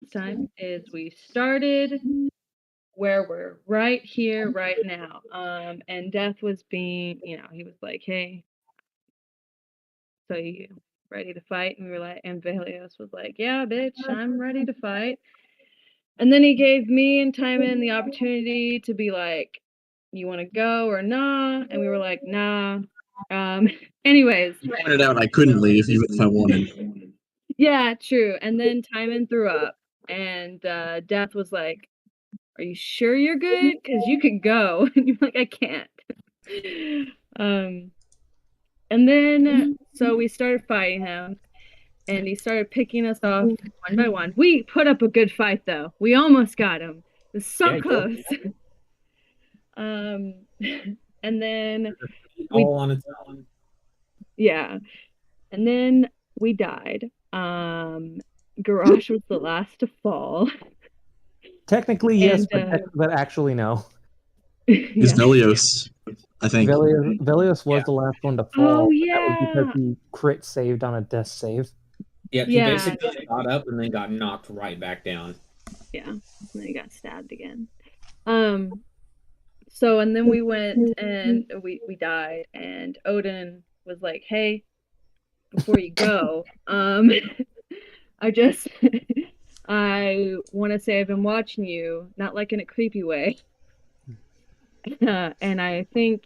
this time is we started where we're right here, right now. And Death was being, he was like, "Hey, so you ready to fight?" And we were like, and Velios was like, "Yeah, bitch, I'm ready to fight." And then he gave me and Timon the opportunity to be like, "You want to go or nah?" And we were like, "Nah." Um, anyways, You pointed out I couldn't leave even if I wanted. yeah, true. And then Timon threw up, and Death was like, "Are you sure you're good? Because you could go." And you're like, "I can't." And then so we started fighting him, and he started picking us off one by one. We put up a good fight, though. We almost got him. It was so close. Um, and then we, all on its own. yeah, and then we died. Garrosh was the last to fall. Technically, yes, And, but actually, no. It's yeah. Velios, I think. Velios was the last one to fall. Oh, That was because yeah. he crit saved on a death save. Yeah, he Yeah. basically got up and then got knocked right back down. Yeah, and then he got stabbed again. So and then we went and we died, and Odin was like, "Hey, before you go, I just I want to say I've been watching you, not like in a creepy way, and I think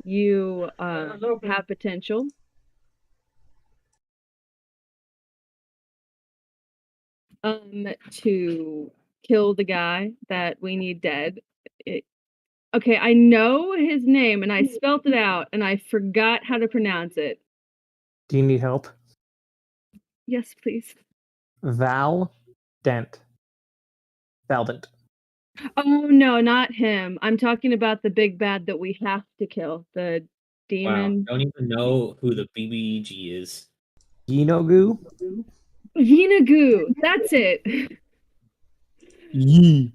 you have potential." To kill the guy that we need dead. Okay, I know his name and I spelt it out and I forgot how to pronounce it. Do you need help? Yes, please. Valdent. Oh no, not him. I'm talking about the big bad that we have to kill. The demon. Wow, don't even know who the BBG is. Yinogu? Yinagu. That's it. Yinogu.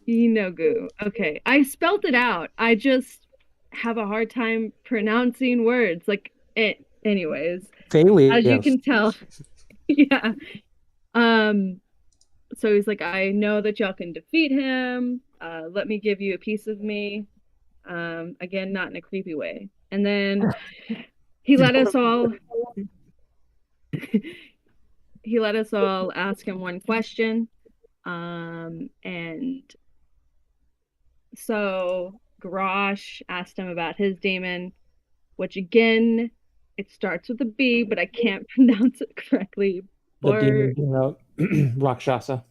Yinagu. Okay. I spelt it out. I just have a hard time pronouncing words. Like it anyways. Failure. As you can tell. Yeah. So he's like, "I know that y'all can defeat him. Let me give you a piece of me." Again, not in a creepy way. And then he let us all he let us all ask him one question. And so Garrosh asked him about his demon, which again, it starts with a B, but I can't pronounce it correctly. The demon, Rakshasa.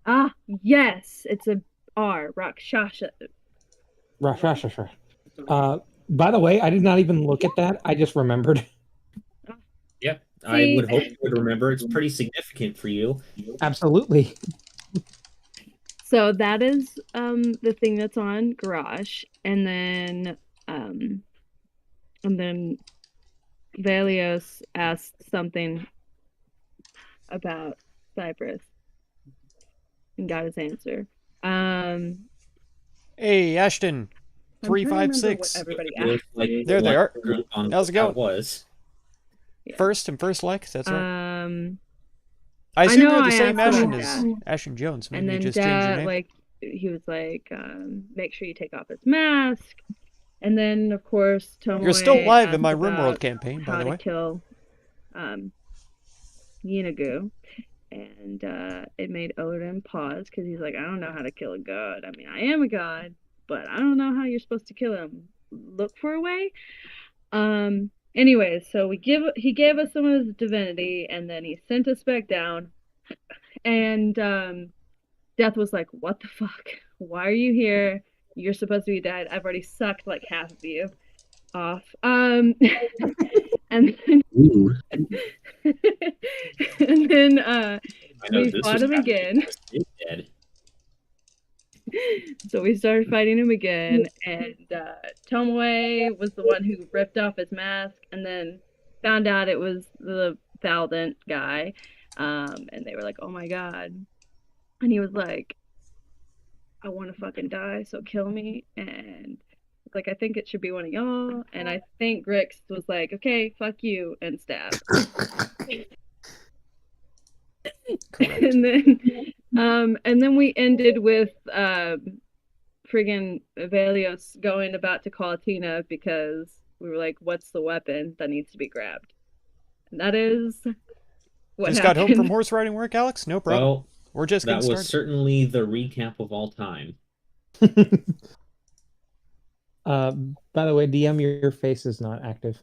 Ah, yes, it's a R, Rakshasa. Rakshasa. By the way, I did not even look at that. I just remembered. Yeah, I would hope you would remember. It's pretty significant for you. Absolutely. So that is the thing that's on Garrosh, and then Velios asked something about Cyprus and got his answer. Hey, Ashton, 356. Everybody asked. There they are. How's it going? Was First and first like, that's right. I I assume know you're the I same asked Ashton him as that. Ashton Jones. Maybe And you then just changed your Dad, name. he was like, make sure you take off his mask. And then, of course, Tomoe You're still live in asked my about RimWorld campaign, by how the to way. kill Yinagu. And it made Odin pause because he's like, "I don't know how to kill a god. I mean, I am a god, but I don't know how you're supposed to kill him. Look for a way." Anyways, so he gave us some of his divinity, and then he sent us back down. And Death was like, "What the fuck? Why are you here? You're supposed to be dead. I've already sucked like half of you off." And then and then we fought him again. So we started fighting him again, and Tomoe was the one who ripped off his mask, and then found out it was the Valdent guy, and they were like, "Oh my god!" And he was like, "I want to fucking die, so kill me." And it's like, "I think it should be one of y'all." And I think Grix was like, "Okay, fuck you," and stab. Correct. And then we ended with friggin' Velios going about to call Tina because we were like, what's the weapon that needs to be grabbed? And that is what Just got happened. home from horse riding work, Alex? No problem. Well, We're just that getting was started. certainly the recap of all time. By the way, DM, your face is not active.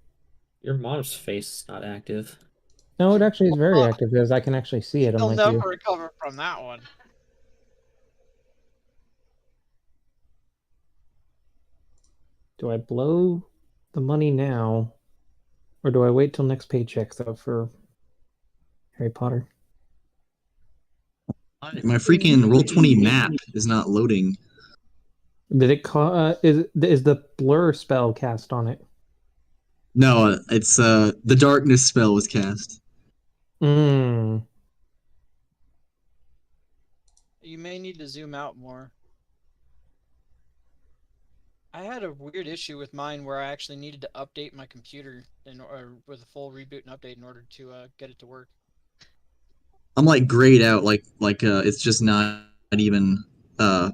Your mom's face is not active. No, it actually is very active because I can actually see it. He'll Unlike never you. recover from that one. Do I blow the money now, or do I wait till next paycheck though for Harry Potter? My freaking Roll20 map is not loading. Did it call? Is the blur spell cast on it? No, it's the darkness spell was cast. Hmm. You may need to zoom out more. I had a weird issue with mine where I actually needed to update my computer with a full reboot and update in order to get it to work. I'm like grayed out, like it's just not even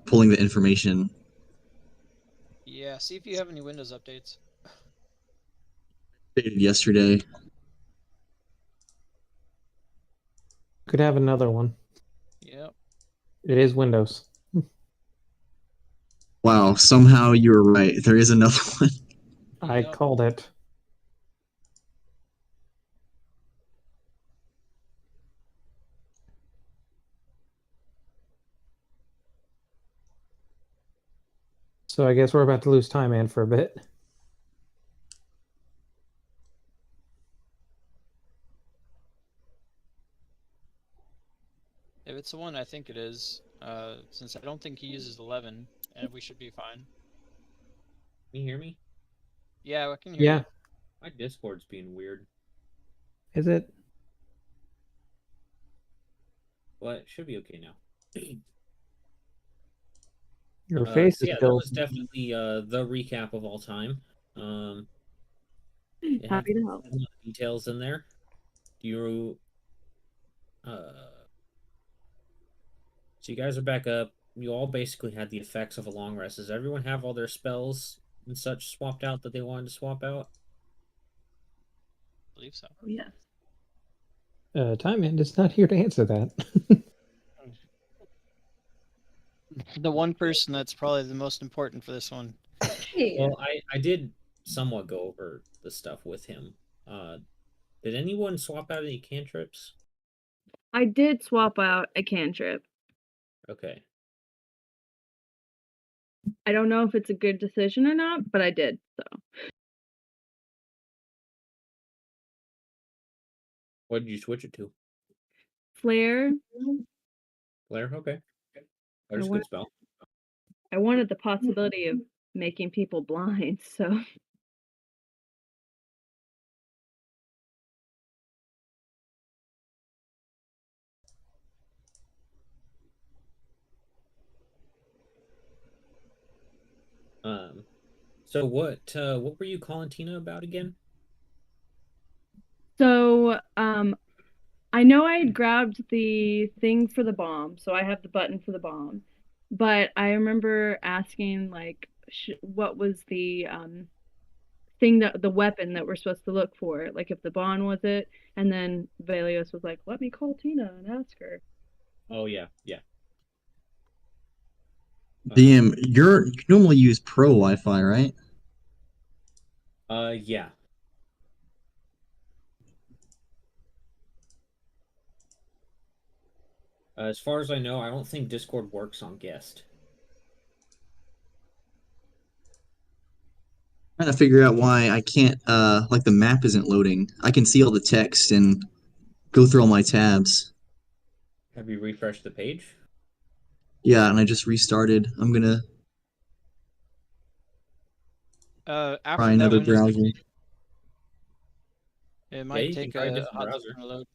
pulling the information. Yeah, see if you have any Windows updates. Updated yesterday. Could have another one. Yep. It is Windows. Wow, somehow you were right. There is another one. I Yep. called it. So I guess we're about to lose time, Ann, for a bit. If it's the one I think it is, since I don't think he uses 11, and we should be fine. Can you hear me? Yeah, I can hear Yeah. you. My Discord's being weird. Is it? But it should be okay now. Your face So is yeah, that still. was definitely the recap of all time. It had Happy to help. a lot of details in there. So you guys are back up. You all basically had the effects of a long rest. Does everyone have all their spells and such swapped out that they wanted to swap out? I believe so. Oh, yes. Time Man is not here to answer that. The one person that's probably the most important for this one. Hey. Well, I did somewhat go over the stuff with him. Did anyone swap out any cantrips? I did swap out a cantrip. Okay. I don't know if it's a good decision or not, but I did, so. What did you switch it to? Flare. Flare? Okay. I There's a good spell. I wanted the possibility of making people blind, so. So what were you calling Tina about again? So, I know I had grabbed the thing for the bomb, so I have the button for the bomb. But I remember asking, like, what was the thing the weapon that we're supposed to look for, like if the bomb was it, and then Velios was like, "Let me call Tina and ask her." Oh yeah. DM, you normally use Pro Wi-Fi, right? Yeah. As far as I know, I don't think Discord works on guest. Trying to figure out why I can't like the map isn't loading. I can see all the text and go through all my tabs. Have you refreshed the page? Yeah, and I just restarted. I'm gonna try After that another Windows, browser. it might you can take try a a different hot browser. second to load.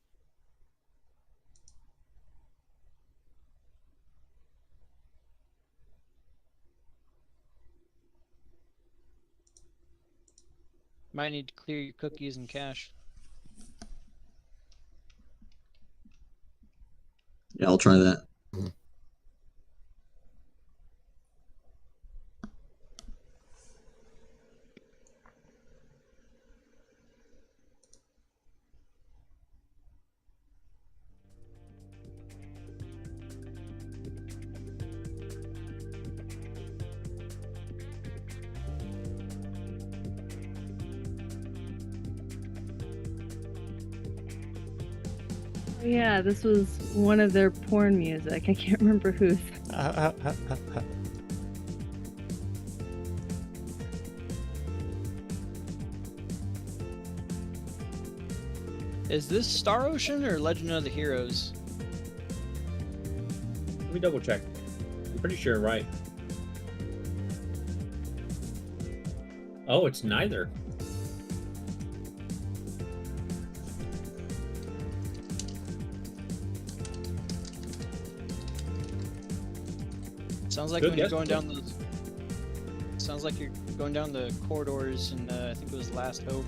Might need to clear your cookies and cache. Yeah, I'll try that. Yeah, this was one of their porn music. I can't remember whose. Is this Star Ocean or Legend of the Heroes? Let me double check. I'm pretty sure, right? Oh, it's neither. Sounds like Good when you're guess. going down those. Sounds like you're going down the corridors in I think it was Last Hope,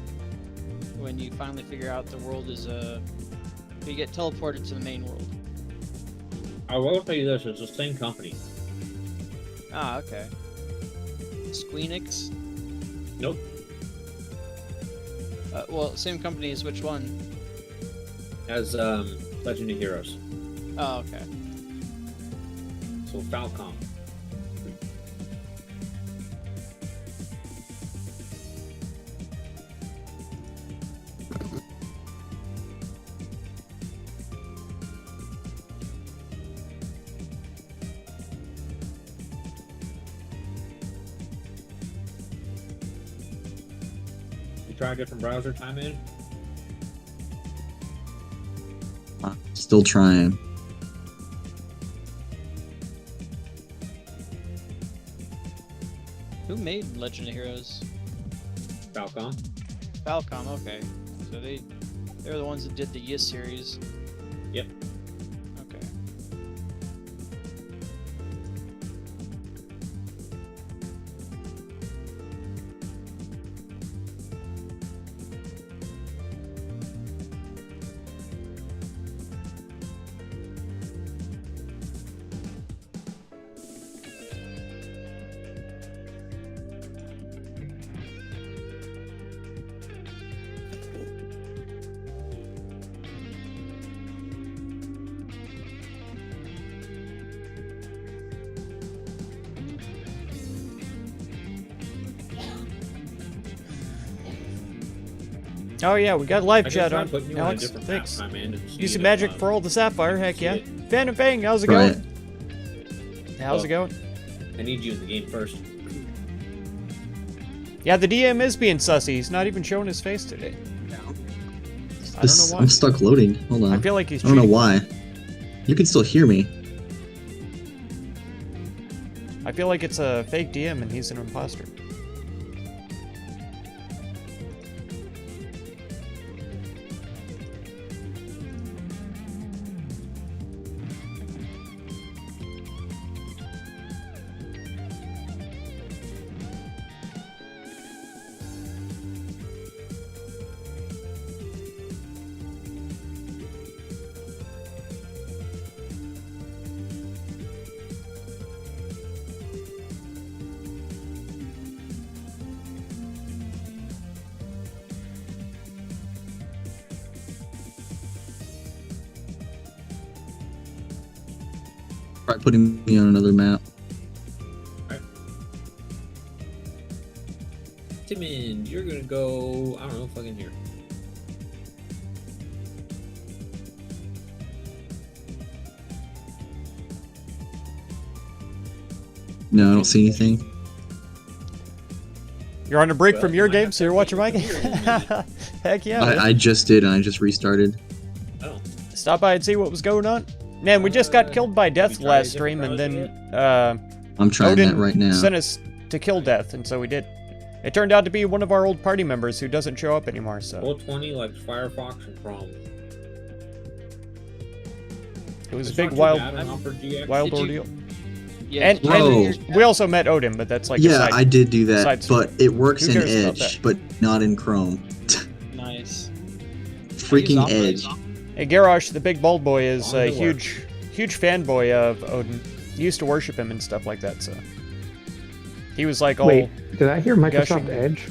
when you finally figure out the world is you get teleported to the main world. I will tell you this: it's the same company. Ah, okay. Squeenix? Nope. Well, same company as which one? As Legend of Heroes. Oh, okay. So Falcom. You try a different browser, time in? Still trying. Who made Legend of Heroes? Falcom. Falcom, okay. So they're the ones that did the Yes series. Yep. Okay. Oh yeah, we got live I chat can try on. putting you on a Alex, different thanks. map, time in and see Using if, magic for all the sapphire, heck see yeah. it. Fan and Fang, how's it Right. going? How's it going? I need you in the game first. Yeah, the DM is being sussy. He's not even showing his face today. I don't know why. I'm stuck loading. Hold on. I feel like he's I don't know cheating. why. You can still hear me. I feel like it's a fake DM and he's an imposter. Try putting me on another map. Timon, you're gonna go. I don't know, fucking here. No, I don't see anything. You're on a break Well, from you your might game, have so to you're watching my update game? your computer in a Heck yeah. man. I just did, and I just restarted. Oh, Stop by and see what was going on. Man, we just got killed by have Death you tried last a stream, and different then I'm trying Odin that right now. sent us to kill Death, and so we did. It turned out to be one of our old party members who doesn't show up anymore, so Roll 20 like Firefox and Chrome. it was a It's big not too bad on Opera GX. wild Did you- ordeal. Yeah, And, did you Bro. figure- we also met Odin, but that's like a Yeah, side. I did do that, side but story. it works Who in cares about Edge, that? but not in Chrome. Nice. Freaking Opera. Edge. Hey, Garrosh, the big bald boy, is Long a to work. huge huge fanboy of Odin. He used to worship him and stuff like that, so he was like all Wait, did I hear Microsoft gushing. Edge?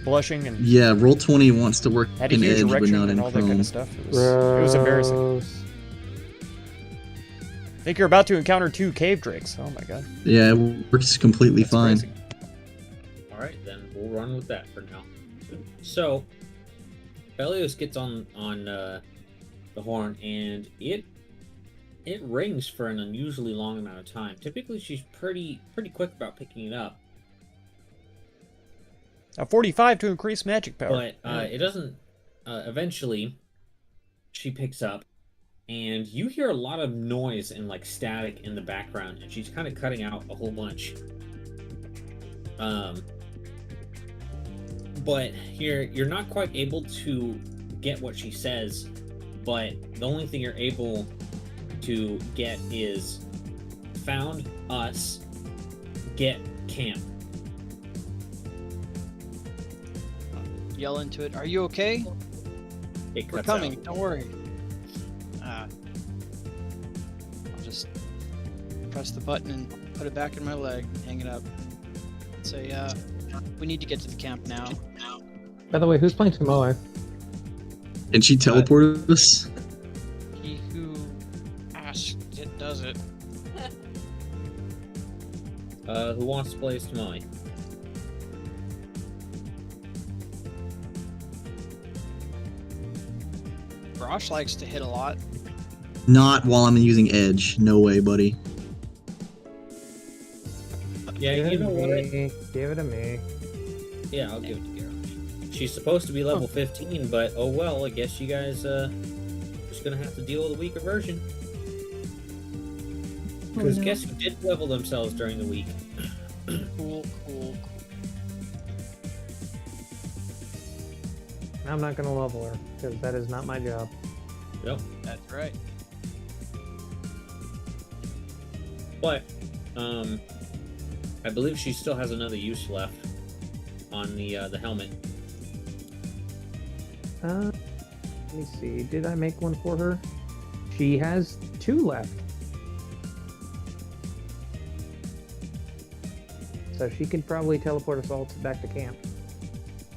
blushing and Yeah, Roll20 wants to work had a in huge Edge, but erection not and in all that kind Chrome. of stuff. It was embarrassing. Gross. I think you're about to encounter 2 cave drakes. Oh my god. Yeah, it works completely That's fine. crazy. Alright, then we'll run with that for now. So, Belios gets on the horn, and it rings for an unusually long amount of time. Typically, she's pretty quick about picking it up, A 45 to increase magic power. but it doesn't. Eventually, she picks up, and you hear a lot of noise and like static in the background, and she's kind of cutting out a whole bunch. But you're not quite able to get what she says, but the only thing you're able to get is found us, get camp. Yell into it. Are you okay? It We're cuts coming. out. Don't worry. I'll just press the button and put it back in my leg, hang it up. Say, we need to get to the camp now. By the way, who's playing Samoa? And she teleported us? He who asks it does it. Who wants to play Stamali? Grosh likes to hit a lot. Not while I'm using Edge. No way, buddy. Yeah, Give you it know to what? me. Give it to me. Yeah, I'll give it to Garrosh. She's supposed to be level 15, but oh well, I guess you guys just gonna have to deal with a weaker version. Because guess who did level themselves during the week? Cool. I'm not gonna level her because that is not my job. Yep. That's right. But I believe she still has another use left on the helmet. Let me see. Did I make one for her? She has 2 left. So she could probably teleport us all back to camp.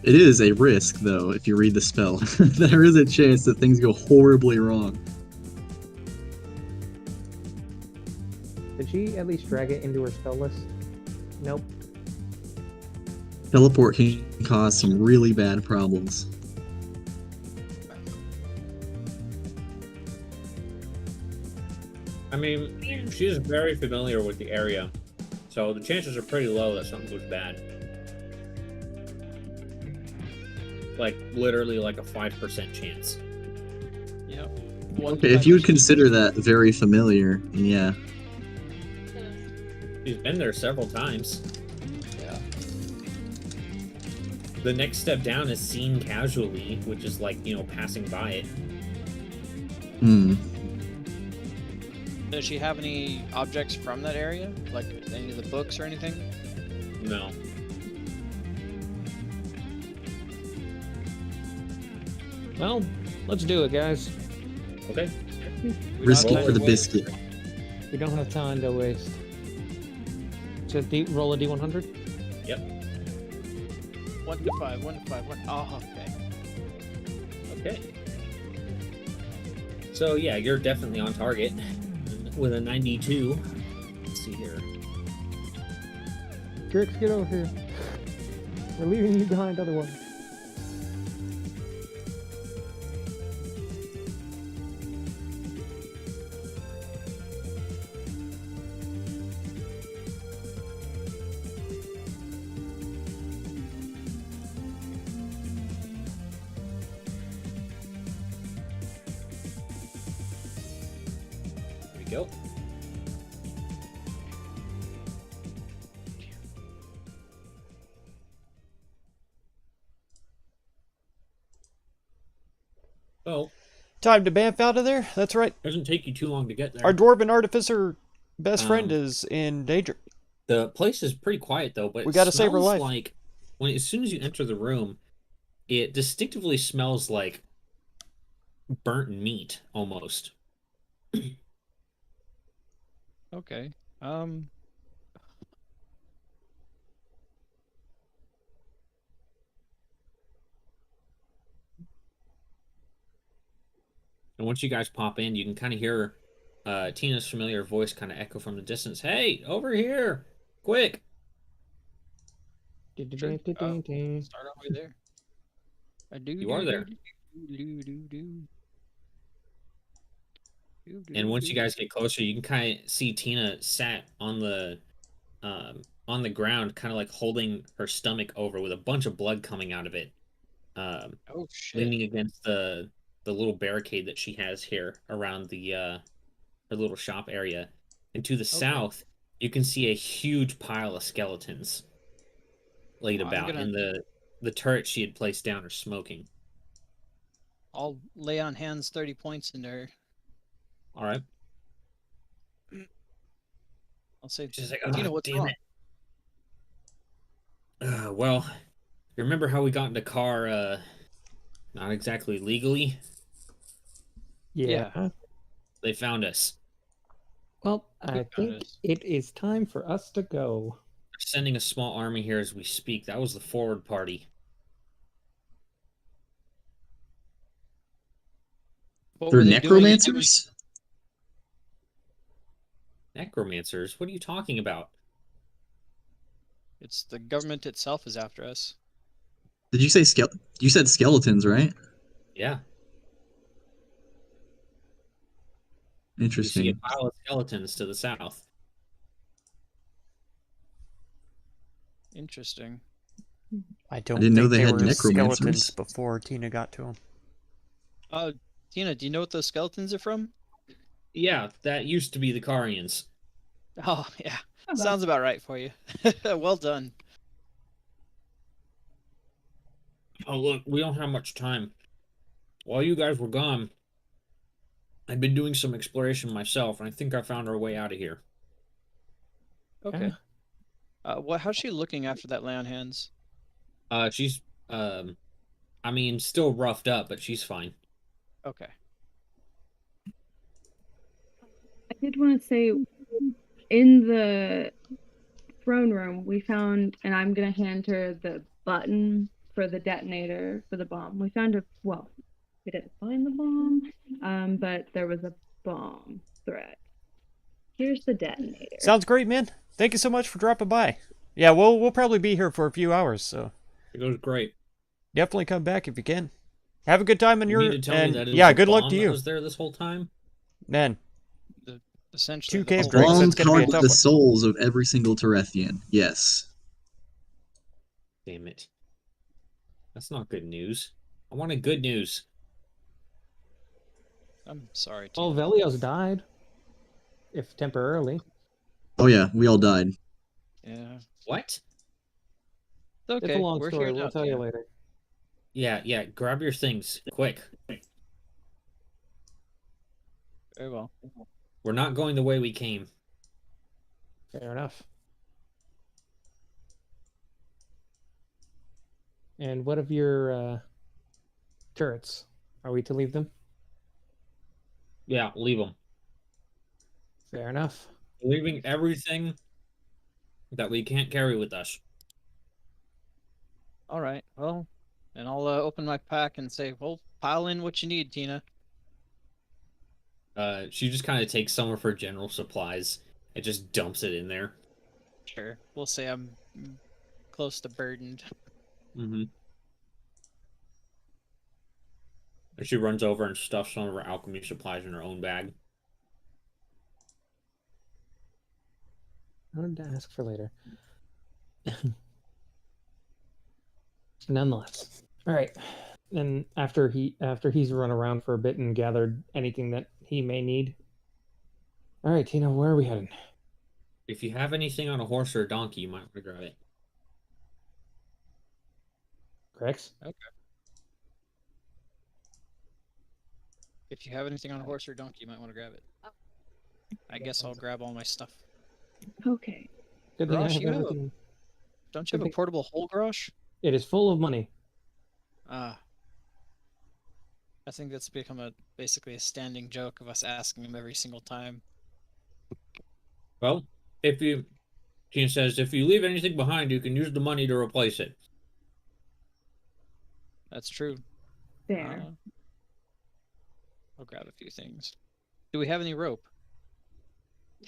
It is a risk, though, if you read the spell. There is a chance that things go horribly wrong. Did she at least drag it into her spell list? Nope. Teleport can cause some really bad problems. I mean, she's very familiar with the area, so the chances are pretty low that something goes bad. Like, literally like a 5% chance. Yep. Okay, if you would consider that very familiar, yeah. She's been there several times. Yeah. The next step down is seen casually, which is like, passing by it. Hmm. Does she have any objects from that area? Like any of the books or anything? No. Well, let's do it, guys. Okay. Risk don't it for the have- biscuit. We don't have time to waste. So roll a d100? Yep. 1 to 5, 1 to 5, 1. Oh, okay. Okay. So yeah, you're definitely on target with a 92. Let's see here. Drix, get over here. We're leaving you behind otherwise. There we go. Oh, Time to bamf out of there? That's right. doesn't take you too long to get there. Our dwarven artificer best friend Um, is in danger. The place is pretty quiet though, but We it gotta save her smells life. like as soon as you enter the room, it distinctively smells like burnt meat almost. Okay. And once you guys pop in, you can kind of hear Tina's familiar voice kind of echo from the distance. Hey, over here! Quick! Sure. Start our way there. I do You are do do there. do do do do And once you do. guys get closer, you can kind of see Tina sat on the ground, kind of like holding her stomach over with a bunch of blood coming out of it, Oh shit. leaning against the little barricade that she has here around the her little shop area. And to the Okay. south, you can see a huge pile of skeletons laid I'm about, gonna. and the turret she had placed down are smoking. I'll lay on hands 30 points into her. All right. I'll say, She's like, Tina, oh, what's damn wrong? it. Well, you remember how we got in the car, not exactly legally? Yeah. They found us. Well, Who I found think us? it is time for us to go. They're sending a small army here as we speak. That was the forward party. What They're were they doing? necromancers? Necromancers? What are you talking about? It's the government itself is after us. Did you say you said skeletons, right? Yeah. You see a Interesting. pile of skeletons to the south. Interesting. I I don't didn't know think they they had were skeletons necromancers. before Tina got to them. Tina, do you know what those skeletons are from? Yeah, that used to be the Carians. Oh, yeah. About- Sounds about right for you. Well done. Oh, look, we don't have much time. While you guys were gone, I've been doing some exploration myself, and I think I found our way out of here. Okay. How's she looking after that lay on hands? She's, I mean, still roughed up, but she's fine. Okay. I did want to say, in the throne room, we found, and I'm gonna hand her the button for the detonator for the bomb. We found well, we didn't find the bomb, but there was a bomb threat. Here's the detonator. Sounds great, man. Thank you so much for dropping by. Yeah, we'll probably be here for a few hours, so It goes great. definitely come back if you can. Have a good time in You your mean to tell me that it was yeah, a good luck bomb to that you, was there this whole time? man. Essentially, 2K the whole breaks, Bomb that's gonna be a powered with tough the one. souls of every single Terethian. Yes. Damn it. That's not good news. I wanted good news. I'm sorry, Well, Tina. Velios died, if temporarily. Oh yeah, we all died. Yeah. What? It's okay. It's a long We're story. here We'll now, tell you Tina. later. Yeah, grab your things, quick. Very well. We're not going the way we came. Fair enough. And what of your turrets? Are we to leave them? Yeah, leave them. Fair enough. Leaving everything that we can't carry with us. All right. Well, and I'll open my pack and say, well, pile in what you need, Tina. She just kind of takes some of her general supplies and just dumps it in there. Sure. We'll say I'm close to burdened. Mm-hmm. And she runs over and stuffs some of her alchemy supplies in her own bag. I wanted to ask for later. Nonetheless. All right. And after he's run around for a bit and gathered anything that he may need. All right, Tina, where are we heading? If you have anything on a horse or a donkey, you might want to grab it. Grex? Okay. If you have anything on a horse or donkey, you might want to grab it. I guess I'll grab all my stuff. Okay. Good thing I Rosh, have you have a- everything. Don't you have a portable hole garage? It is full of money. Ah. I think that's become basically a standing joke of us asking him every single time. Well, if you, she says, if you leave anything behind, you can use the money to replace it. That's true. There. I'll grab a few things. Do we have any rope?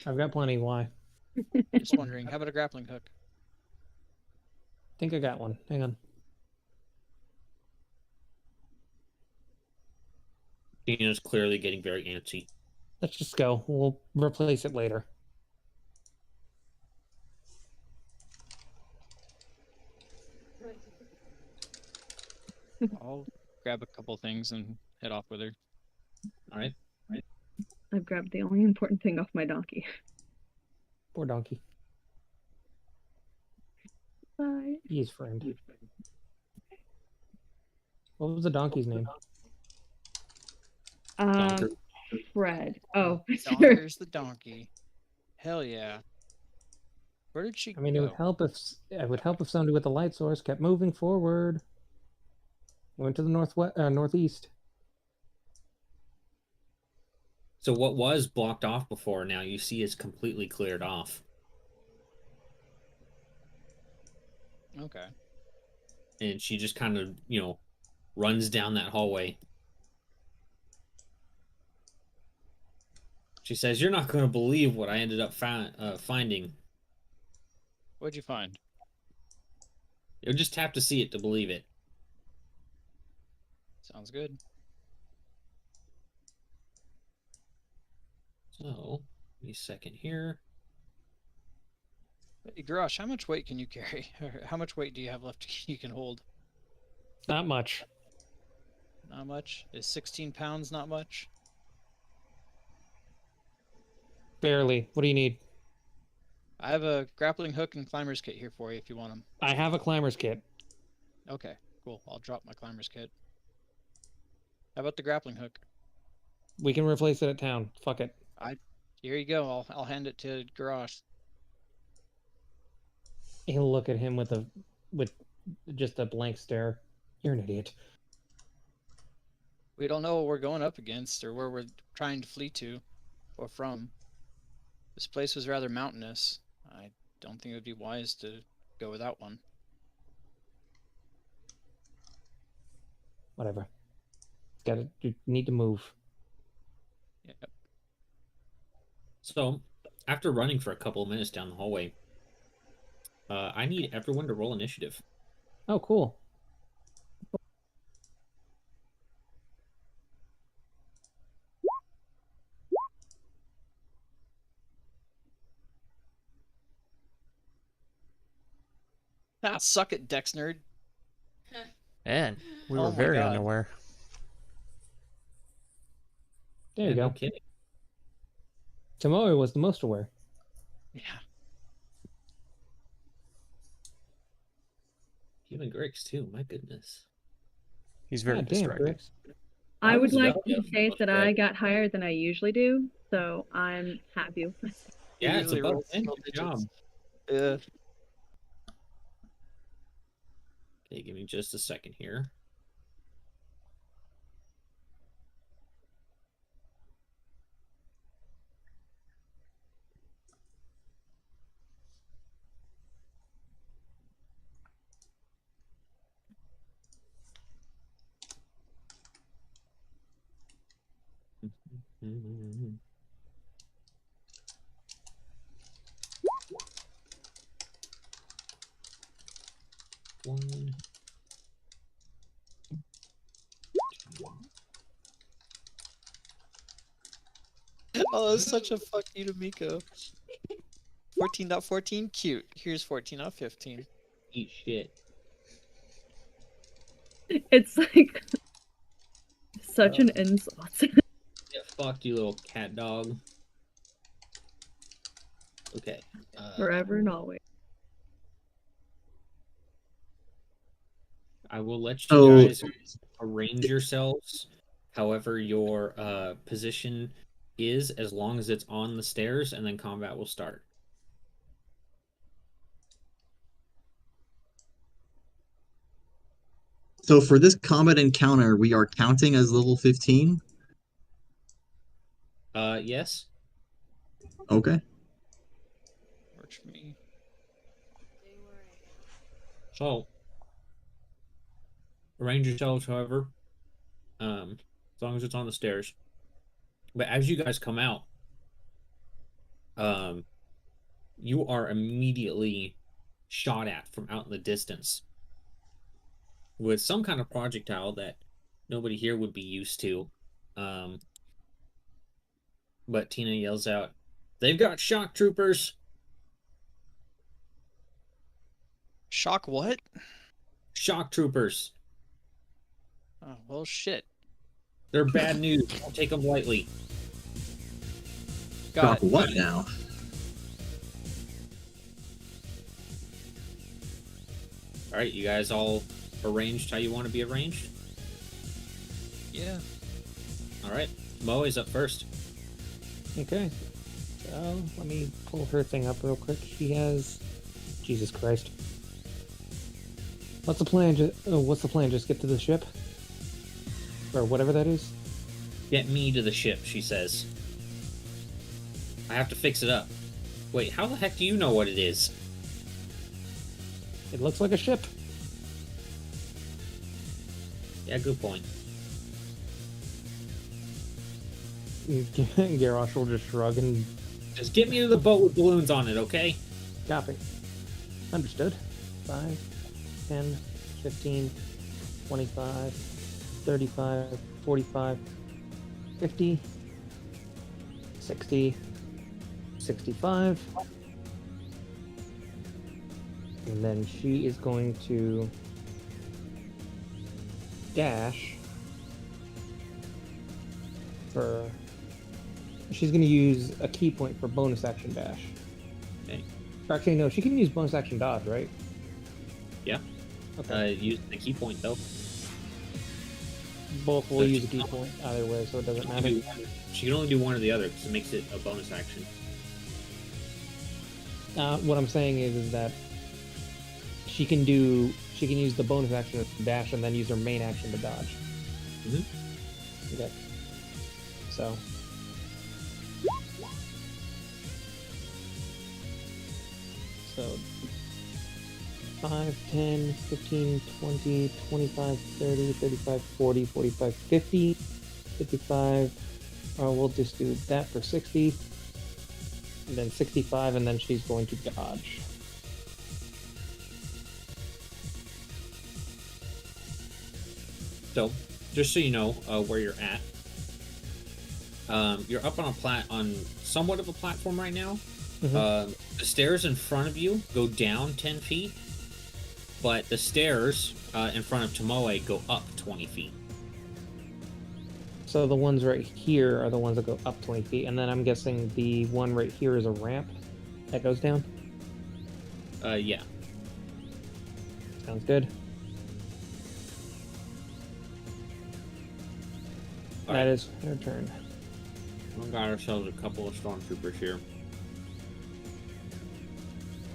I've got plenty. Why? Just wondering. How about a grappling hook? Think I got one. Hang on. Tina's clearly getting very antsy. Let's just go. We'll replace it later. I'll grab a couple things and head off with her. All right. I've grabbed the only important thing off my donkey. Poor donkey. Bye. He's friend. What was the donkey's name? Donker. Fred. Oh, sure. Donker's the donkey. Hell yeah. Where did she I mean, go? it would help if somebody with the light source kept moving forward. Went to the northeast. So what was blocked off before now you see is completely cleared off. Okay. And she just kind of, runs down that hallway. She says, "You're not going to believe what I ended up finding. What'd you find? You'll just have to see it to believe it." Sounds good. So, give me a second here. Hey, Garrosh, how much weight can you carry? Or how much weight do you have left you can hold? Not much. Not much? Is 16 pounds not much? Barely. What do you need? I have a grappling hook and climber's kit here for you if you want them. I have a climber's kit. Okay, cool. I'll drop my climber's kit. How about the grappling hook? We can replace it at town. Fuck it. Here you go. I'll hand it to Garrosh. He'll look at him with just a blank stare. You're an idiot. We don't know what we're going up against or where we're trying to flee to or from. This place was rather mountainous. I don't think it would be wise to go without one. Whatever. You need to move. Yep. So, after running for a couple of minutes down the hallway, I need everyone to roll initiative. Oh, cool. Ah, suck it, Dex nerd. Man, we Oh were my very God. unaware. There you Yeah, no go. kidding. Tomoe was the most aware. Yeah. Even Griggs, too. My goodness. He's very God damn, distracted. Griggs. I I would was like about to to state look that at- I got higher than I usually do, so I'm happy with myself. Yeah, it's Usually above rolls 10. single Good job. digits. Yeah. Okay, give me just a second here. One. Oh, that's such a fuck you to Miko. 14.14, cute. Here's 14.15. Eat shit. It's like such an insult. Yeah, fuck you, little cat dog. Okay. Forever and always. I will let you So- guys arrange yourselves however your position is, as long as it's on the stairs, and then combat will start. So for this combat encounter, we are counting as level 15. Yes. Okay. So, arrange yourselves, however, as long as it's on the stairs. But as you guys come out, um, you are immediately shot at from out in the distance with some kind of projectile that nobody here would be used to. But Tina yells out, "They've got shock troopers!" Shock what? Shock troopers. Oh, well, shit. They're bad news. Don't take them lightly. Shock Got it. what now? All right, you guys all arranged how you want to be arranged? Yeah. All right, Mo is up first. Okay. So let me pull her thing up real quick. She has. Jesus Christ. What's the plan? What's the plan? Just get to the ship, or whatever that is. Get me to the ship, she says. I have to fix it up. Wait, how the heck do you know what it is? It looks like a ship. Yeah, good point. Garrosh will just shrug and Just get me to the boat with balloons on it, okay? copy. Understood. 5, 10, 15, 25, 35, 45, 50, 60, 65. And then she is going to dash for. She's going to use a key point for bonus action dash. Okay. Or actually, no, she can use bonus action dodge, right? Yeah. Okay. Use the key point, though. Both will so use a she- key point either way, so it doesn't matter. She can only do one or the other because it makes it a bonus action. What I'm saying is that she can use the bonus action to dash and then use her main action to dodge. Mhm. Okay. So. So 5, 10, 15, 20, 25, 30, 35, 40, 45, 50, 55. We'll just do that for 60. And then 65, and then she's going to dodge. So, just so you know where you're at, you're up on on somewhat of a platform right now. Mhm. The stairs in front of you go down 10 feet, but the stairs in front of Tomoe go up 20 feet. So the ones right here are the ones that go up 20 feet, and then I'm guessing the one right here is a ramp that goes down. Yeah. Sounds good. All That right. is her turn. We got ourselves a couple of stormtroopers here.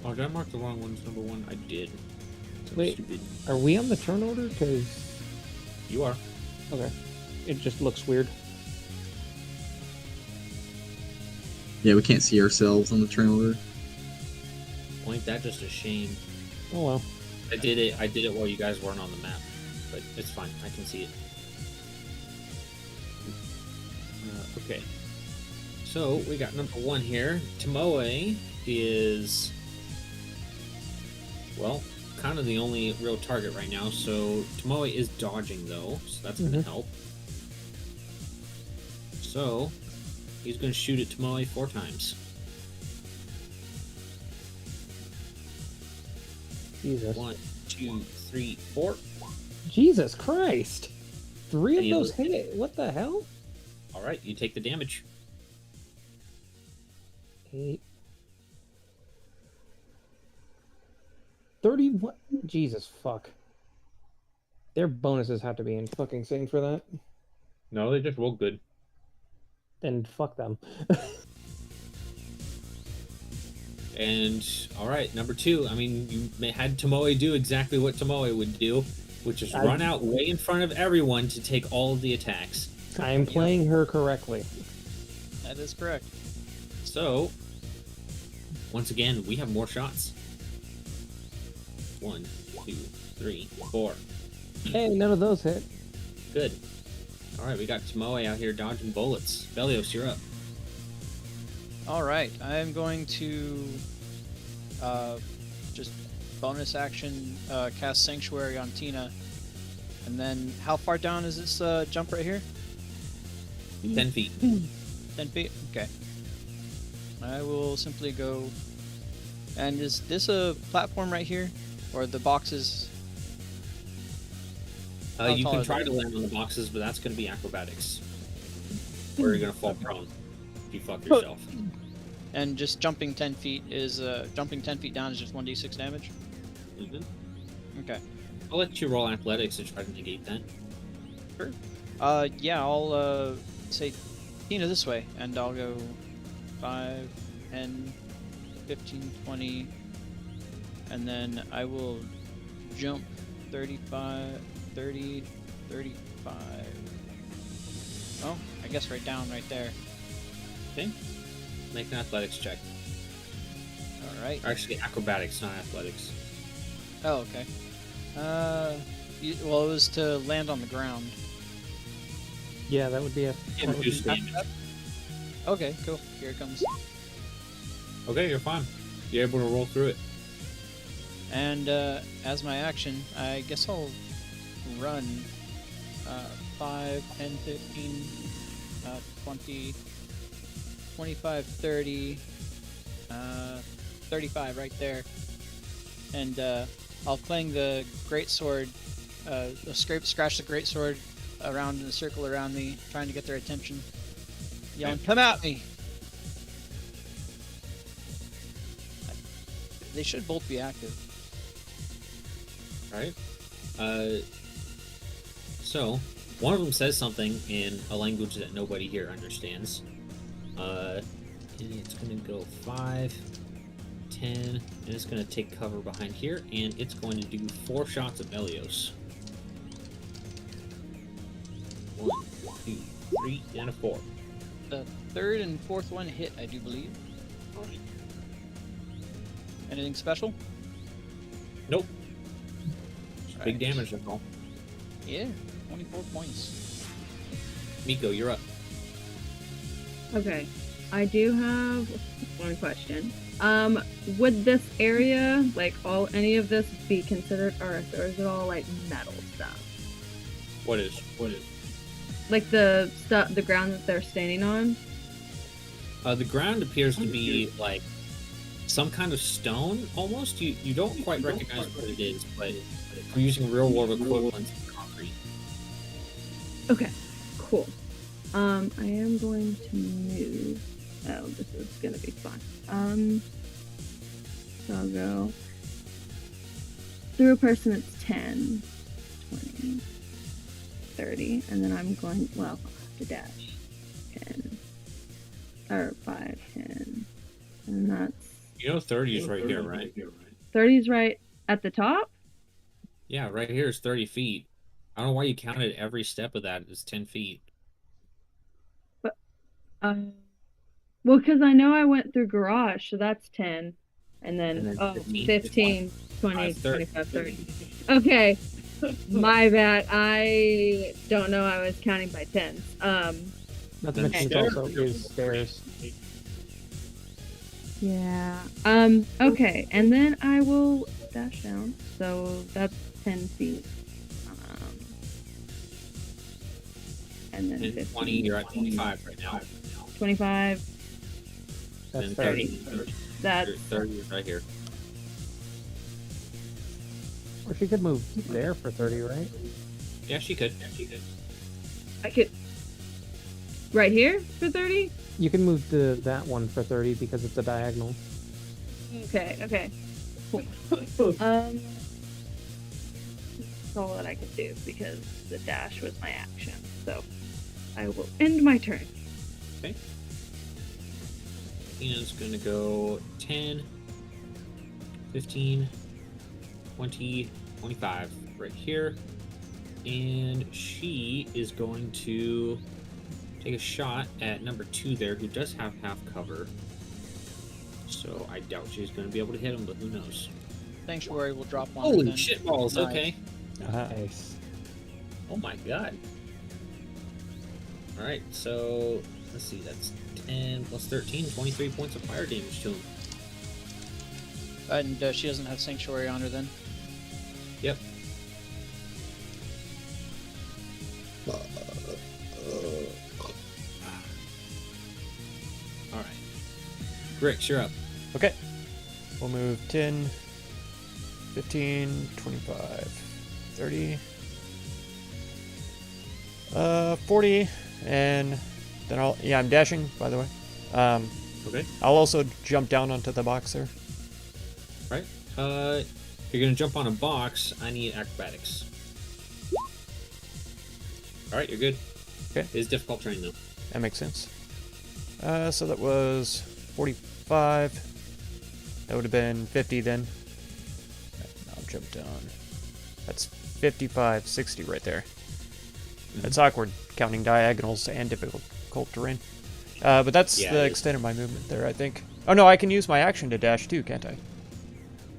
Oh, did I mark the wrong ones? Number one, I did. So Wait. stupid. Are we on the turn order? Because You are. okay, it just looks weird. Yeah, we can't see ourselves on the turn order. Well, ain't that just a shame? Oh well. I did it while you guys weren't on the map, but it's fine. I can see it. Okay. So we got number one here. Tomoe is, well, kind of the only real target right now. So Tomoe is dodging though, so that's gonna Mhm. help. So he's gonna shoot at Tomoe 4 times. Jesus. 1, 2, 3, 4. Jesus Christ! 3 of And you those look- hit. What the hell? All right, you take the damage. 8. 31. Jesus fuck. Their bonuses have to be in fucking insane for that. No, they just rolled good. Then fuck them. And all right, number 2. I mean, had Tomoe do exactly what Tomoe would do, which is run out way in front of everyone to take all of the attacks. I am playing her correctly. That is correct. So, once again, we have more shots. 1, 2, 3, 4. Hey, none of those hit. Good. Alright, we got Tomoe out here dodging bullets. Belios, you're up. Alright, I'm going to just bonus action cast Sanctuary on Tina. And then, how far down is this jump right here? 10 feet. 10 feet? Okay. I will simply go... And is this a platform right here? Or the boxes? You tall can is try it? to land on the boxes, but that's going to be acrobatics. Or you're going to fall prone if you fuck yourself. And just jumping 10 feet is... jumping 10 feet down is just 1d6 damage? Mhm. Okay. I'll let you roll athletics to try to negate that. Yeah, I'll say Tina this way, and I'll go 5, 10, 15, 20, and then I will jump 35, 30, 35. Oh, I guess right down right there. Okay. Make an athletics check. Alright. Or actually, acrobatics, not athletics. Oh, okay. Well, it was to land on the ground. Yeah, that would be a. Yeah, that would reduce be- damage. Okay, cool. Here it comes. Okay, you're fine. You're able to roll through it. And as my action, I guess I'll run 5, 10, 15, 20, 25, 30, 35 right there. And I'll clang the greatsword, scratch the greatsword around in a circle around me, trying to get their attention. Yelling, "Come at me!" They should both be active. Right? So, one of them says something in a language that nobody here understands. And it's going to go 5, 10, and it's going to take cover behind here, and it's going to do 4 shots at Belios. 1, 2, 3, and a 4. The third and fourth one hit, I do believe. Alright. Anything special? Nope. Big Right. damage, that's all. Yeah, 24 points. Miko, you're up. Okay. I do have one question. Would this area, like any of this be considered earth, or is it all like metal stuff? What is? Like the stuff, the ground that they're standing on? The ground appears to be like some kind of stone, almost. You don't quite recognize what it is, but we're using real world equivalents of concrete. Okay, cool. I am going to move. Oh, this is gonna be fun. So I'll go through a person. It's 10, 20, 30, and then I'm going. Well, I'll have to dash 10 or 5, 10, and that's You know 30 is right here, right? 30's right at the top. Yeah, right here is 30 feet. I don't know why you counted every step of that as 10 feet. Well, because I know I went through garage, so that's 10. And then, And then 15, 15, 20, 30. 25, 30. Okay. My bad. I don't know. I was counting by tens. Not to Then mention it's stairs. also is stairs. Yeah. Okay. And then I will dash down. So that's 10 feet. And then And 15, 20, you're at 25 right now. 25. That's Then 30. 30. That's 30 is right here. Or she could move there for 30, right? Yeah, she could. I could. Right here for 30? You can move to that one for 30 because it's a diagonal. Okay, okay. Cool. That's all that I could do because the dash was my action. So I will end my turn. Okay. Tina's gonna go 10, 15, 20, 25 right here. And she is going to take a shot at number 2 there, who does have half cover. So I doubt she's going to be able to hit him, but who knows? Sanctuary will drop on her Holy then. shit balls, Nice. okay. Nice. Oh my god. Alright, so let's see, that's 10 plus 13, 23 points of fire damage to him. And she doesn't have Sanctuary on her then. Yep. Alright. Grix, you're up. Okay. We'll move 10, 15, 25, 30, 40, and then I'm dashing, by the way. Okay. I'll also jump down onto the box there. Right. If you're gonna jump on a box, I need acrobatics. Alright, you're good. Okay. It is difficult terrain though. That makes sense. So that was 45. That would have been 50 then. I'll jump down. That's 55, 60 right there. That's awkward, counting diagonals and difficult terrain. But that's Yeah, the extent of my movement there, I think. Oh no, I can use my action to dash too, can't I?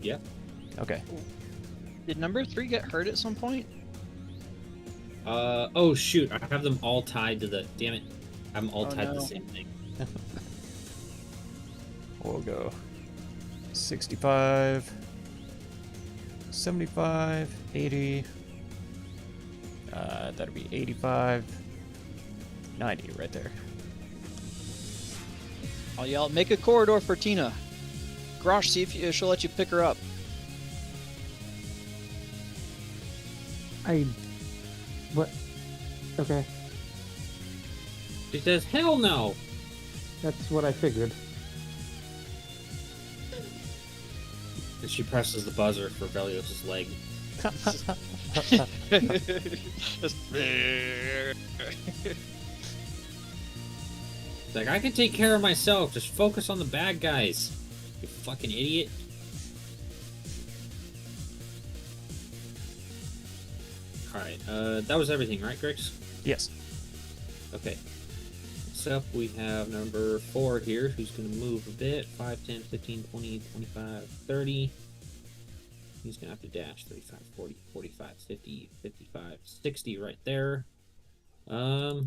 Yep. Okay. Did number 3 get hurt at some point? Oh shoot, I have them all tied to the, damn it. I have them all tied to the no. same thing. We'll go 65, 75, 80. That'll be 85, 90 right there. I'll yell, make a corridor for Tina. Grosh, see if she'll let you pick her up. What? Okay, She says, hell no! that's what I figured. And she presses the buzzer for Velios' leg. Like, I can take care of myself, just focus on the bad guys. You fucking idiot. Alright, that was everything, right, Grix? Yes. Okay. Next up, we have number 4 here, who's going to move a bit. 5, 10, 15, 20, 25, 30. He's going to have to dash 35, 40, 45, 50, 55, 60 right there. Well,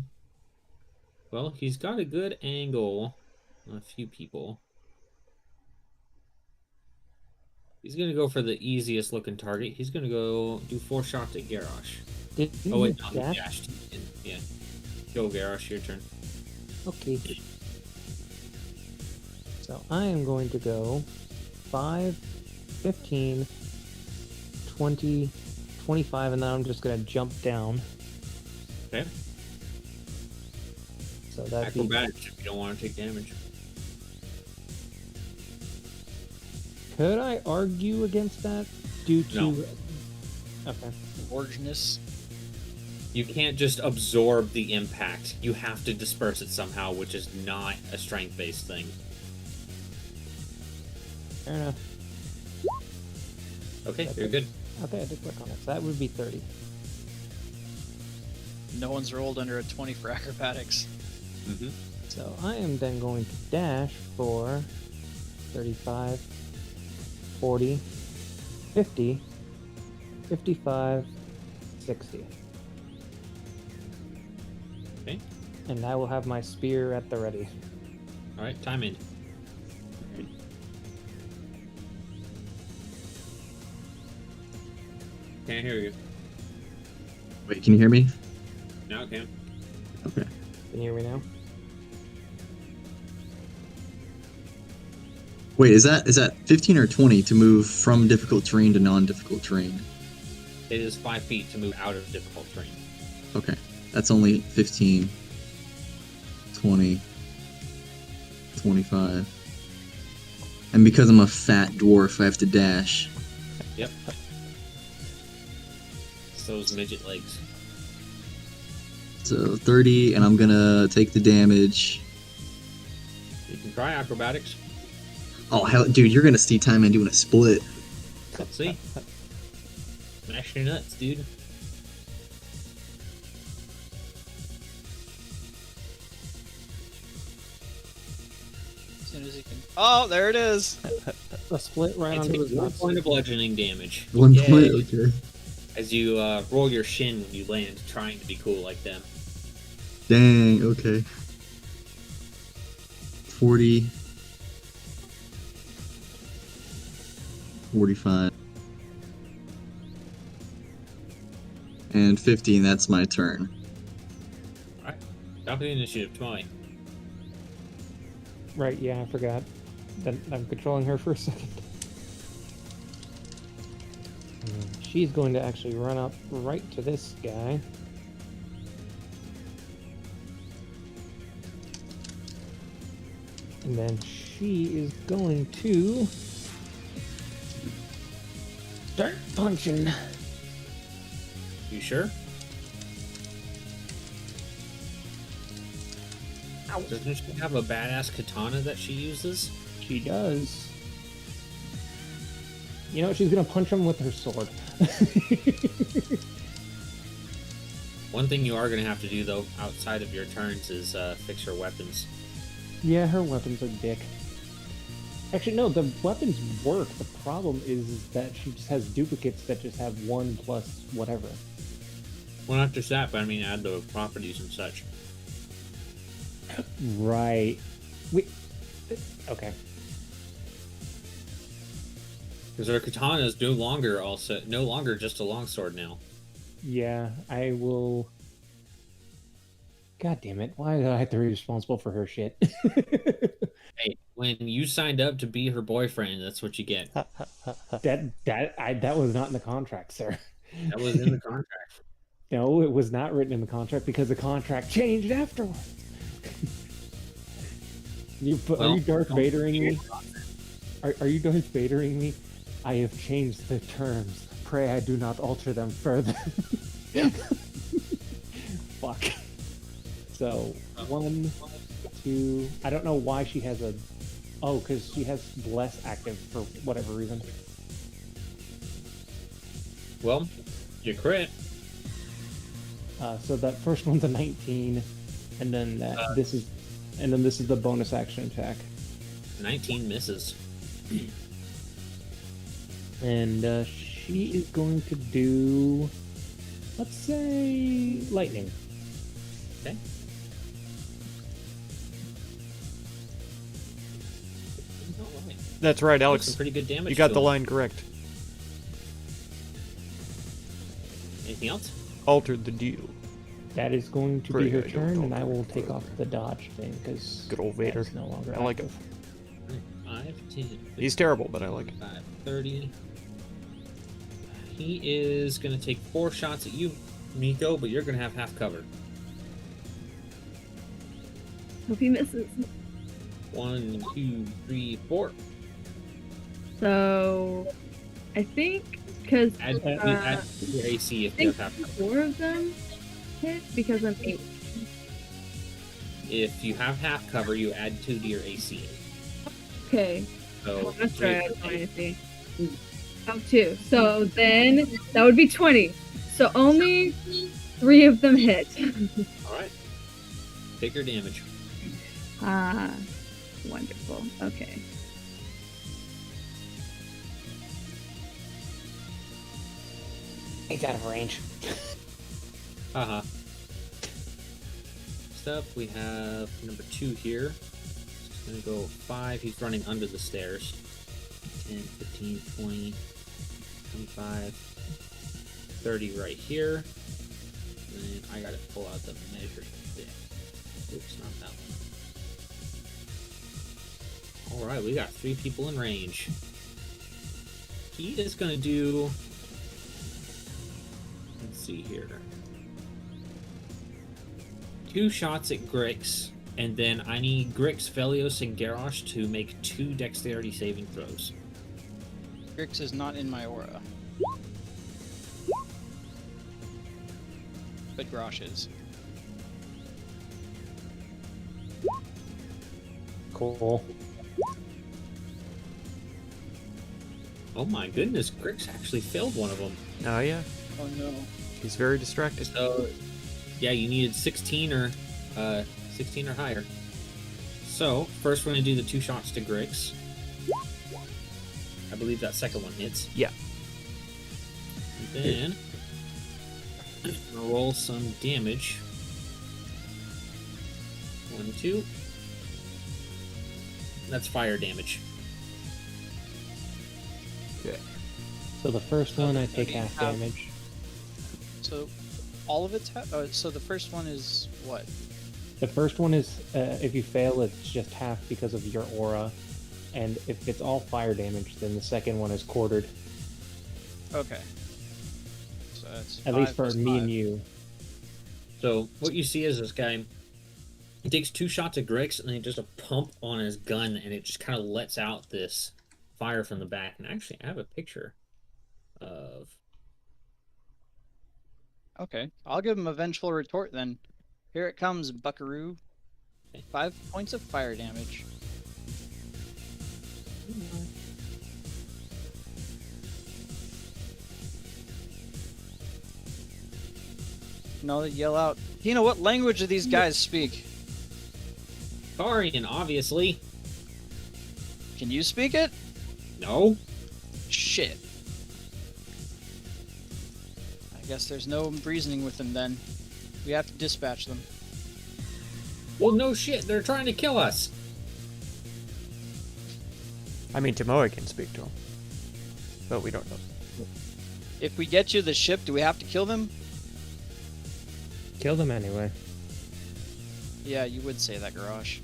he's got a good angle on a few people. He's going to go for the easiest looking target. He's going to go do 4 shots at Garrosh. Did you Oh, wait, use no, he dash? dashed. Yeah. Go, Garrosh, your turn. Okay. So I am going to go 5, 15, 20, 25, and then I'm just going to jump down. Okay. So that'd be... Acrobatics if you don't want to take damage. Could I argue against that due to... No. Okay. Gorgeousness. You can't just absorb the impact. You have to disperse it somehow, which is not a strength-based thing. Fair enough. Okay, you're good. Okay, I did click on it. So that would be 30. No one's rolled under a 20 for acrobatics. Mm-hmm. So I am then going to dash for 35, 40, 50, 55, 60. Okay. And I will have my spear at the ready. Alright, time in. Can't hear you. Wait, can you hear me? Now I can. Okay. Can you hear me now? Wait, is that 15 or 20 to move from difficult terrain to non-difficult terrain? It is 5 feet to move out of difficult terrain. Okay. That's only 15, 20, 25. And because I'm a fat dwarf, I have to dash. Yep. It's those midget legs. So 30, and I'm gonna take the damage. You can try acrobatics. Oh, hell, dude, you're gonna see Time Man doing a split. Let's see. Smash your nuts, dude. As soon as he can Oh, there it is. A split right It onto takes his 1 nuts. point of bludgeoning damage. 1 Yay. point. Okay. As you roll your shin when you land, trying to be cool like them. Dang. Okay. 40. 45. And 15. That's my turn. Alright. Top of the initiative, Tamale. Right, yeah, I forgot. Then I'm controlling her for a second. She's going to actually run up right to this guy. And then she is going to start punching. You sure? Ow. Doesn't she have a badass katana that she uses? She does. You know, she's gonna punch him with her sword. One thing you are going to have to do, though, outside of your turns is fix her weapons. Yeah, her weapons are dick. Actually, no, the weapons work. The problem is that she just has duplicates that just have 1 plus whatever. Well, not just that, but I mean add the properties and such. Right. Wait. Okay. Because her katana is no longer just a longsword now. Yeah, I will. God damn it! Why did I have to be responsible for her shit? Hey, when you signed up to be her boyfriend, that's what you get. that was not in the contract, sir. That was in the contract. No, it was not written in the contract because the contract changed afterwards. Are you Darth Vadering me? Are you Darth Vadering me? I have changed the terms. Pray I do not alter them further. Fuck. So, 1, 2... I don't know why she has a... Oh, because she has less active for whatever reason. Well, you crit. So that first one's a 19, and then this is the bonus action attack. 19 misses. And she is going to do, let's say, lightning. Okay. Alright. That's right, Some Alex. pretty good damage. You got to the him. line correct. Anything else? Altered the deal. That is going to Pray be her I don't turn, and alter I will it take further. off the dodge thing because Good old Vader. no longer I like active. 5, 10, He's terrible, but I like it. 5, 30. He is going to take 4 shots at you, Nico, but you're going to have half cover. Hope he misses. 1, 2, 3, 4. So, I think because Add your AC if I you think have half cover. 4 of them hit because I'm 8. If you have half cover, you add 2 to your AC. Okay. So That's 3 right. of them. I see. Oh, 2. So then that would be 20. So only 3 of them hit. Alright. Take your damage. Ah, wonderful. Okay. He's out of range. Haha. Next up, we have number 2 here. He's gonna go 5. He's running under the stairs. 10, 15, 20, 25, 30 right here. And then I gotta pull out the measuring stick. Oops, not that one. Alright, we got 3 people in range. He is gonna do... Let's see here. 2 shots at Grix, and then I need Grix, Velios, and Garrosh to make 2 dexterity saving throws. Grix is not in my aura. But Grosh is. Cool. Oh my goodness, Grix actually failed one of them. Oh, yeah. Oh no. He's very distracted. So, yeah, you needed 16 or higher. So, first we're going to do the 2 shots to Grix. I believe that second one hits. Yeah. And then, I'll roll some damage. 1, 2. That's fire damage. Okay. So the first one I take do you half have- damage. So all of it's so the first one is what? The first one is if you fail, it's just half because of your aura, and if it's all fire damage, then the second one is quartered. Okay. So that's At least 5 for plus me 5. and you. So, what you see is this guy, he takes 2 shots of Grix, and then he does a pump on his gun, and it just kind of lets out this fire from the back. And actually, I have a picture of... Okay, I'll give him a vengeful retort then. Here it comes, Buckaroo. 5 points of fire damage. No, they yell out. Tina, what language do these guys speak? Karian, obviously. Can you speak it? No. Shit. I guess there's no reasoning with them then. We have to dispatch them. Well, no shit, they're trying to kill us. I mean, Tomoe can speak to him. But we don't know. If we get you the ship, do we have to kill them? Kill them anyway. Yeah, you would say that, Garage.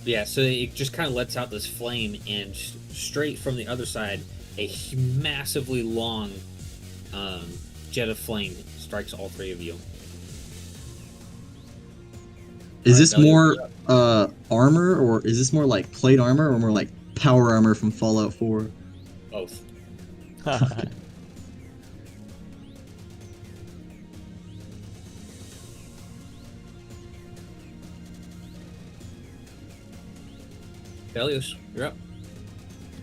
Yeah, so it just kind of lets out this flame, and straight from the other side, a massively long jet of flame strikes all 3 of you. Is Alright, this Belly, more you're armor, or is this more like plate armor, or more like power armor from Fallout 4? Both. Belios, you're up.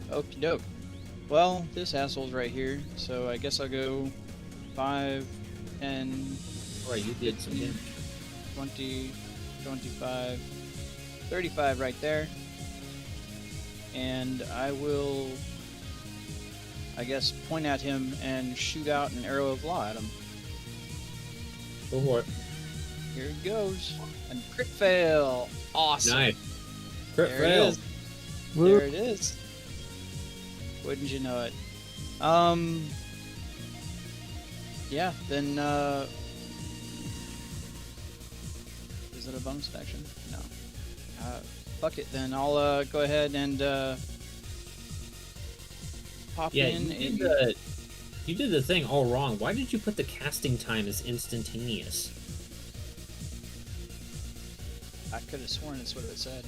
Okie doke. Well, this asshole's right here, so I guess I'll go 5, 10, Alright, you did some damage. 20, 25, 35 right there. And I will, I guess, point at him and shoot out an arrow of law at him. Go for it. Here it goes. And crit fail. Awesome. Nice. Crit There fail. it is. There it is. Wouldn't you know it? Yeah, then, is it a bonus action? No. Fuck it, then I'll, go ahead and, pop Yeah, in you did the thing all wrong. Why did you put the casting time as instantaneous? I could have sworn it's what it said.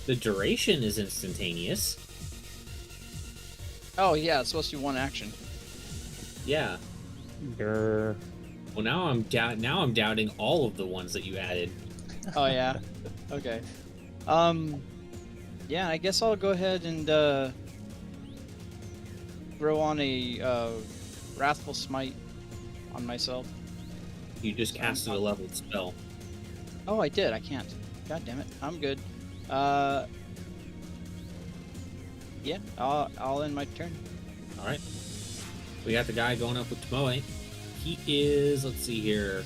The duration is instantaneous. Oh, yeah, it's supposed to be one action. Yeah. Grr. Well, now I'm doubting all of the ones that you added. Oh, yeah. Okay. Yeah, I guess I'll go ahead and, throw on a, Wrathful Smite on myself. You just casted a leveled spell. Oh, I did. I can't. God damn it. I'm good. Yeah, I'll end my turn. All right. We got the guy going up with Tomoe. He is, let's see here.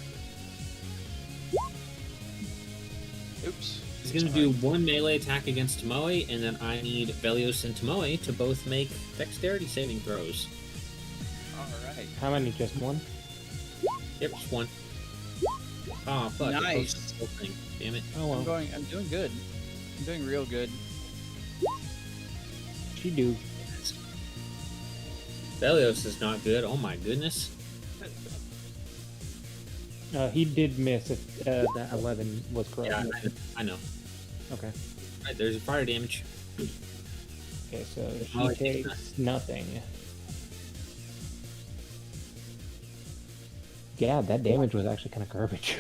Oops. He's going to do 1 melee attack against Tomoe, and then I need Belios and Tomoe to both make dexterity saving throws. Alright. How many? Just one? Yep, just 1. Oh, fuck. it Nice. posted the whole thing. Damn it. Oh well. I'm doing good. I'm doing real good. She do. Belios is not good. Oh my goodness. He did miss if that 11 was correct. Yeah, I know. Okay. Alright, there's your fire damage. Okay, so she Oh, I think takes nothing. Yeah, that damage was actually kind of garbage.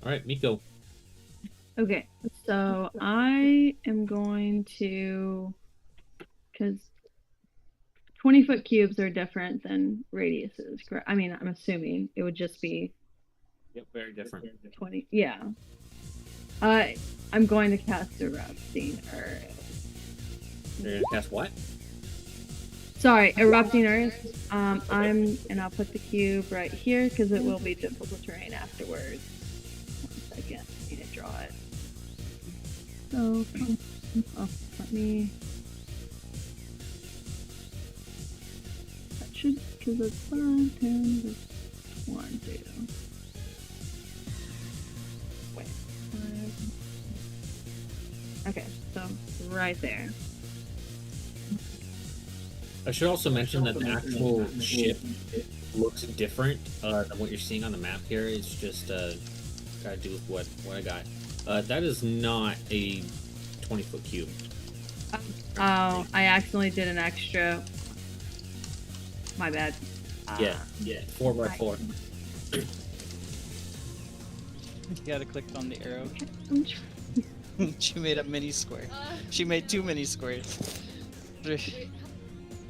Alright, Miko. Okay, so I am going to, because 20-foot cubes are different than radiuses, correct? I mean, I'm assuming it would just be Yep, very different. 20. Yeah. I'm going to cast Erupting Earth. You're gonna cast what? Sorry, Erupting Earth. And I'll put the cube right here because it will be difficult terrain afterwards. 1 second, I need to draw it. So, let me. That should, because it's 5, 10, that's 1, 2. Wait, 5. Okay, so right there. I should also mention that the actual ship looks different than what you're seeing on the map here. It's just gotta do with what I got. That is not a 20-foot cube. Oh, I accidentally did an extra. My bad. Yeah, 4x4. You gotta click on the arrow. I'm trying. She made a mini square. She made 2 mini squares.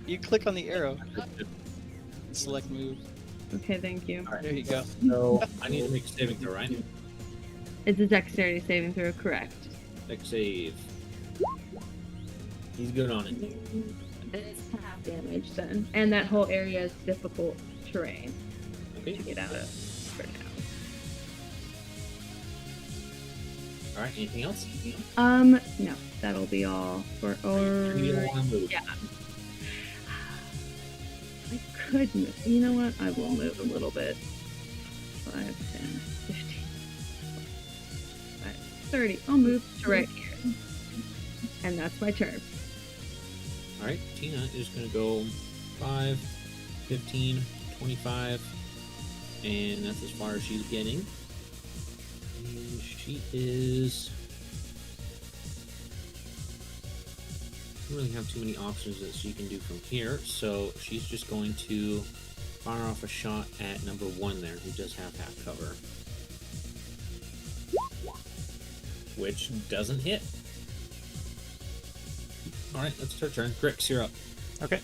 You click on the arrow. Select move. Okay, thank you. There you go. So I need to make a saving throw, right? It's a dexterity saving throw, correct? Next save. He's good on it. It's half damage then. And that whole area is difficult terrain Okay. to get out of for now. All right. Anything else? No, that'll be all for You don't want to move. yeah. I could move. You know what? I will move a little bit. 5, 10, 15, 30. I'll move to right here. And that's my turn. All right. Tina is gonna go 5, 15, 25, and that's as far as she's getting. And she is. Doesn't really have too many options that she can do from here, so she's just going to fire off a shot at number 1 there, who does have half cover, which doesn't hit. All right, that's her turn. Grix, you're up. Okay.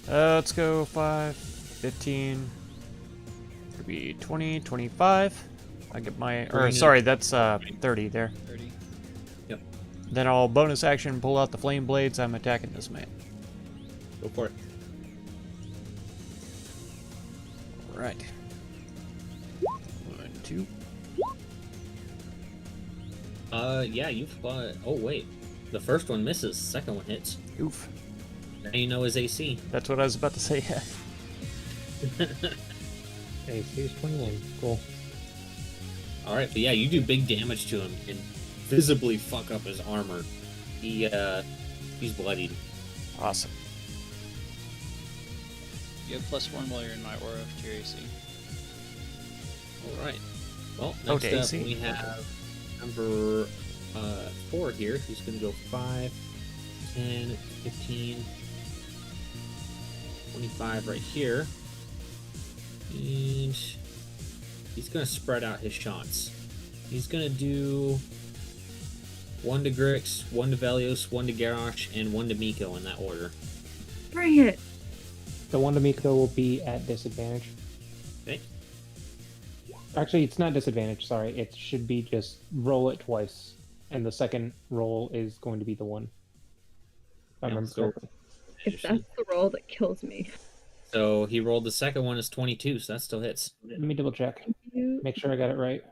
Let's go 5, 15, maybe 20, 25. I get my, or sorry, that's 30 there. 30. Yep. Then I'll bonus action pull out the flame blades. I'm attacking this man. Go for it. All right. 1, 2. Yeah, you've oh wait. The first one misses, second one hits. Oof. Now you know his AC. That's what I was about to say. AC is 21. Cool. Alright, but yeah, you do big damage to him and visibly fuck up his armor. He's bloodied. Awesome. You have +1 while you're in my aura to your AC. Alright. Well, next Okay, up AC. we have number 4 here. He's gonna go 5, 10, 15, 25 right here. And he's gonna spread out his shots. He's gonna do 1 to Grix, 1 to Velios, 1 to Garrosh, and 1 to Miko in that order. Bring it! The one to Miko will be at disadvantage. Okay. Actually, it's not disadvantage, sorry. It should be just roll it twice. And the second roll is going to be the one. If I remember so- correctly. If that's the roll that kills me. So he rolled the second one as 22, so that still hits. Let me double check. You, Make sure I got it right.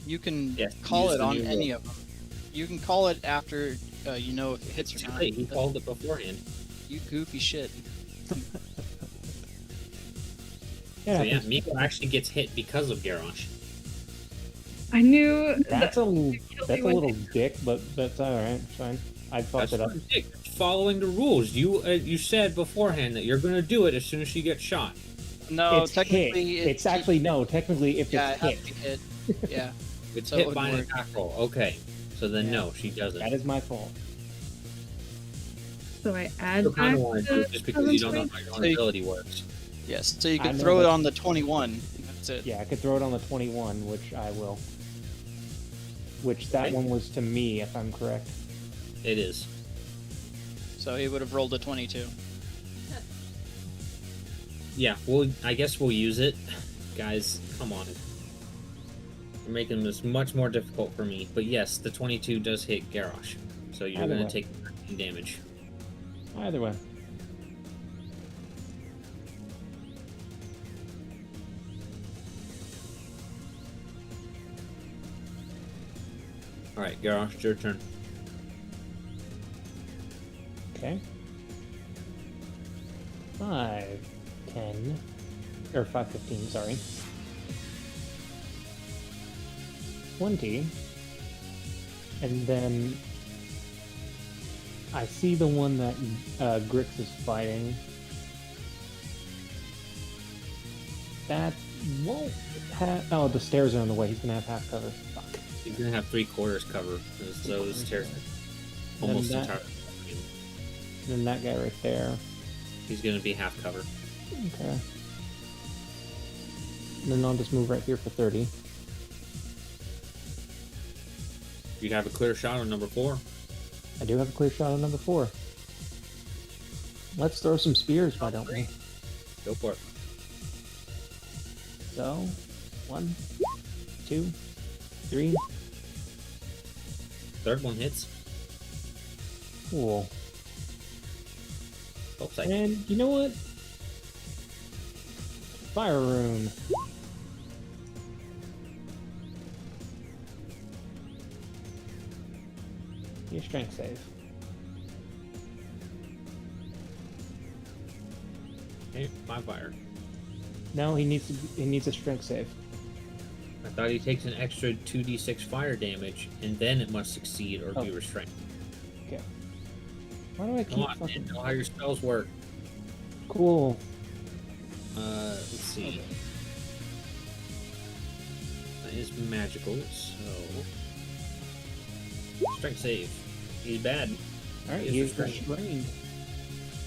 You can Yes, call use it the on new any roll. of them. You can call it after you know if it hits It's or too not. late. He called it beforehand. You goofy shit. Yeah, So yeah, Miko actually gets hit because of Garrosh. I knew that's that a killed that's me a when little dick, but that's all right. Fine. I fucked That's it up. fine, Dick. Following the rules. You said beforehand that you're going to do it as soon as she gets shot. No, It's technically hit. It's actually no. Technically, if yeah, it's it hit, has to be hit. Yeah. It's So it hit would by an work. attack roll. Okay. So then Yeah. no, she doesn't. that is my fault. So I add I kind back of want to do it just because you don't know how your own So you- ability works. Yes. So you I can know throw it that- on the 21. That's it. Yeah, I could throw it on the 21, which I will. Which that Okay. one was to me, if I'm correct. It is. So he would have rolled a 22. Yeah, I guess we'll use it. Guys, come on. You're making this much more difficult for me. But yes, the 22 does hit Garrosh. So you're Either going way. to take 13 damage. Either way. Alright, Garrosh, it's your turn. Okay. 5, 10, or 5, 15, sorry. 20. And then I see the one that Grix is fighting. That won't have... Oh, the stairs are in the way. He's going to have half cover. Fuck. He's going to have 3/4 cover. Because those stairs are almost Then entirely. Then that guy right there. He's going to be half cover. Okay. And then I'll just move right here for 30. You have a clear shot on number 4. I do have a clear shot on number 4. Let's throw some spears, why don't we? Go for it. So, 1, 2, 3. Third one hits. Cool. Oh, sight. And you know what? Fire rune. Your strength save. Okay, 5 fire. No, he needs a strength save. I thought he takes an extra 2d6 fire damage, and then it must succeed or be Oh. restrained. Okay. Why do I Come keep on, fucking... man, know how your spells work. Cool. Let's see. Okay. That is magical, so... Strength save. He's bad. Alright, He he is is restrained. restrained.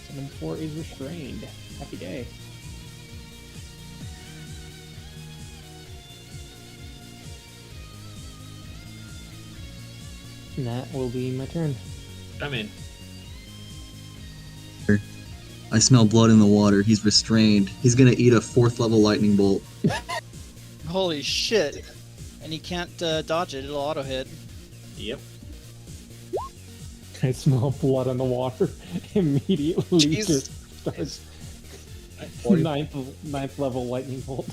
So number 4 is restrained. Happy day. And that will be my turn. Come in. I smell blood in the water. He's restrained. He's gonna eat a 4th level lightning bolt. Holy shit! And he can't dodge it, it'll auto hit. Yep. I smell blood in the water. Immediately Jeez. just starts 40. ninth level lightning bolt.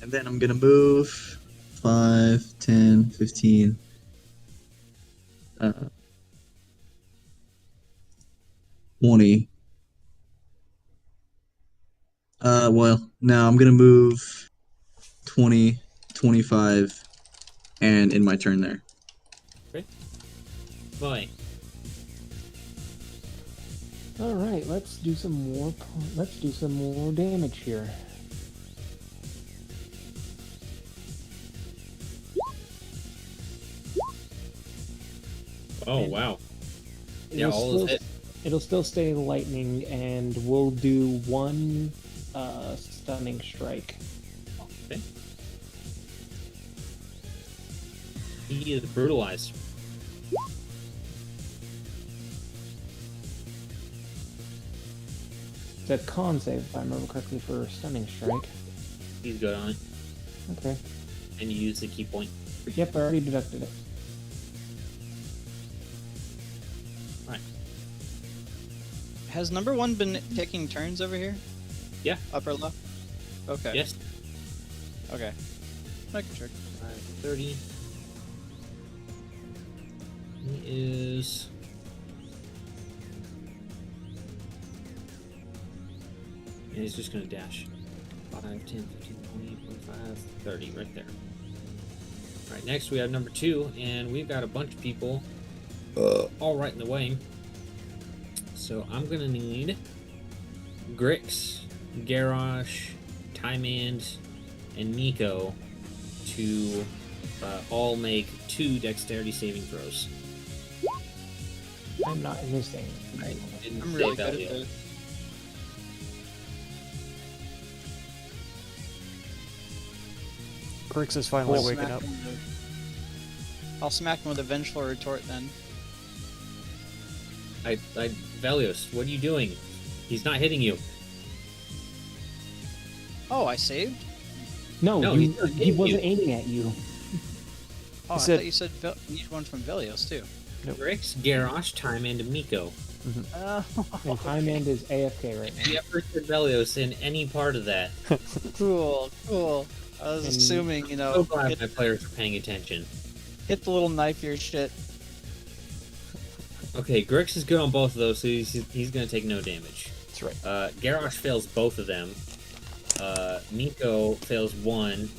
And then I'm gonna move 5, 10, 15. 20. Well, now I'm gonna move 20, 25, and in my turn there. Boy. All right, let's do some more. Let's do some more damage here. Oh, wow. Yeah, It'll all still- is hit. It'll still stay lightning, and we'll do one stunning strike. Okay. He is brutalized. It's a con save, if I remember correctly, for stunning strike. He's good on it. Okay. And you use the key point. Yep, I already deducted it. Has number 1 been taking turns over here? Yeah. Upper left? Okay. Yes. Okay. Making sure. 30. He is... And he's just gonna dash. 5, 10, 15, 20, 25, 30, right there. Alright, next we have number 2, and we've got a bunch of people all right in the way. So I'm gonna need Grix, Garrosh, Tymand, and Nico to all make 2 dexterity saving throws. I'm not in this thing. I didn't I'm say really that good yet. at this. Grix is finally I'll waking smack up. him I'll smack him with a vengeful retort then. Velios, what are you doing? He's not hitting you. Oh, I saved? No, No, he, he's not he hitting wasn't you. aiming at you. Oh, I said- thought you said you need one from Velios too. Rex, Garrosh, Time, and Miko. Oh, And Time-End is AFK right now. You ever said Velios in any part of that? cool. I was And- assuming, So glad hit, my players are paying attention. hit the little knife your shit. Okay, Grix is good on both of those, so he's going to take no damage. That's right. Garrosh fails both of them. Miko fails one,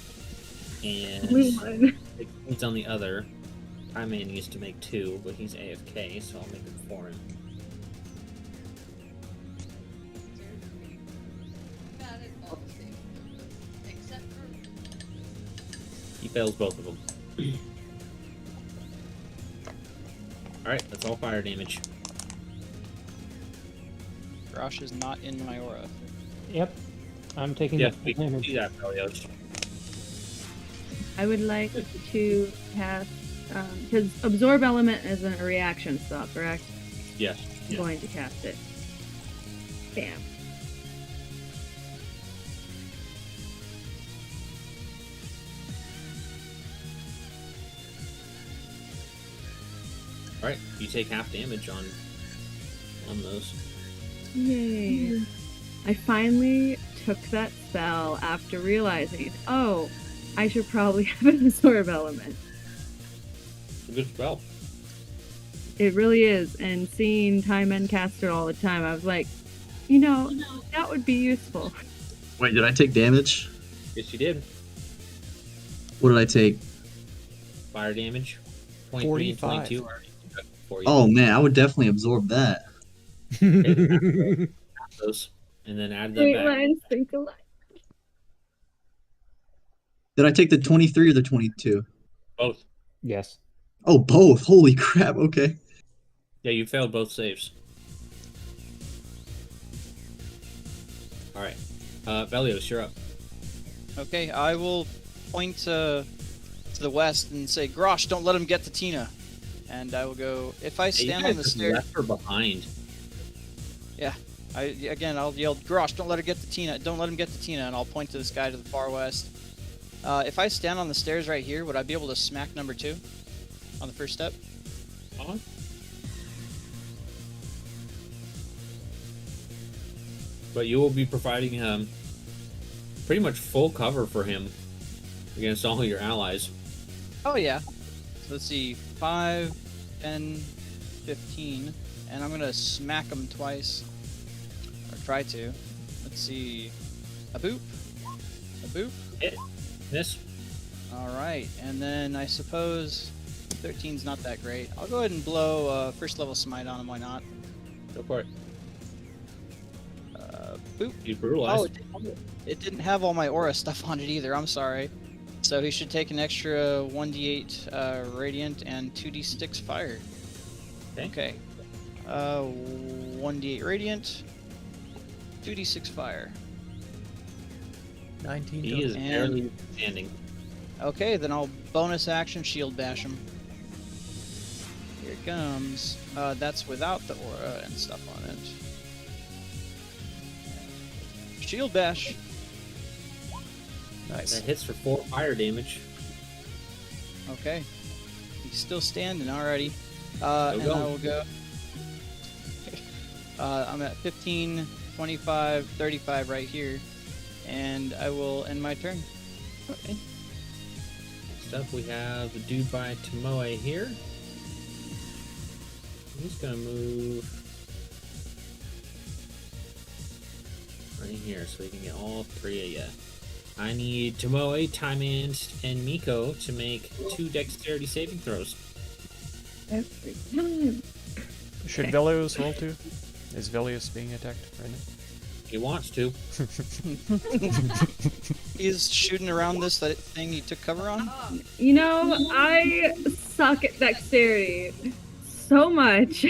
and Only one. he's on the other. Iman needs to make 2, but he's AFK, so I'll make it for him. He fails both of them. Alright, that's all fire damage. Grosh is not in my aura. Yep. I'm taking Yeah, the we can damage. do that, Velios. I would like to cast because absorb element isn't a reaction spell, correct? Yes. I'm going to cast it. Bam. Alright, you take half damage on those. Yay. I finally took that spell after realizing, oh, I should probably have an absorb element. It's a good spell. It really is. And seeing Time End cast it all the time, I was like, you know, that would be useful. Wait, did I take damage? Yes, you did. What did I take? Fire damage. 23 and 45. 22 are deducted for you. Oh man, I would definitely absorb that. Those, and then add that Great back. line, think alike. Did I take the 23 or the 22? Both. Yes. Oh, both. Holy crap. Okay. Yeah, you failed both saves. Alright. Velios, you're up. Okay, I will point to the west and say, Grosh, don't let him get to Tina. And I will go, if I Hey, stand you on the guys stairs, left her behind. I'll yell, Grosh, don't let her get to Tina. Don't let him get to Tina, and I'll point to this guy to the far west. If I stand on the stairs right here, would I be able to smack number 2 on the first step? But you will be providing pretty much full cover for him against all your allies. Oh, yeah. So let's see, 5, 10, 15, and I'm going to smack him twice. Or try to. Let's see, a boop, a boop. Miss. Alright, and then I suppose 13's not that great. I'll go ahead and blow first level smite on him, why not? Go for it. Boop. You Oh, brutalized. it didn't have all my aura stuff on it either, I'm sorry. So he should take an extra 1d8 radiant and 2d6 fire. Okay. 1d8 radiant, 2d6 fire. 19 He is And- barely standing. Okay, then I'll bonus action shield bash him. Here it comes. That's without the aura and stuff on it. Shield bash. Nice. That hits for 4 fire damage. Okay. He's still standing already. Go, And go. I will go. I'm at 15, 25, 35 right here. And I will end my turn. Okay. Next up, we have the dude by Tomoe here. He's gonna move right here so we can get all 3 of you. I need Tomoe, Time and Miko to make 2 dexterity saving throws. Every time. Should Okay. Velios roll too? Is Velios being attacked right now? He wants to. He's shooting around this thing he took cover on. You know, I suck at dexterity so much.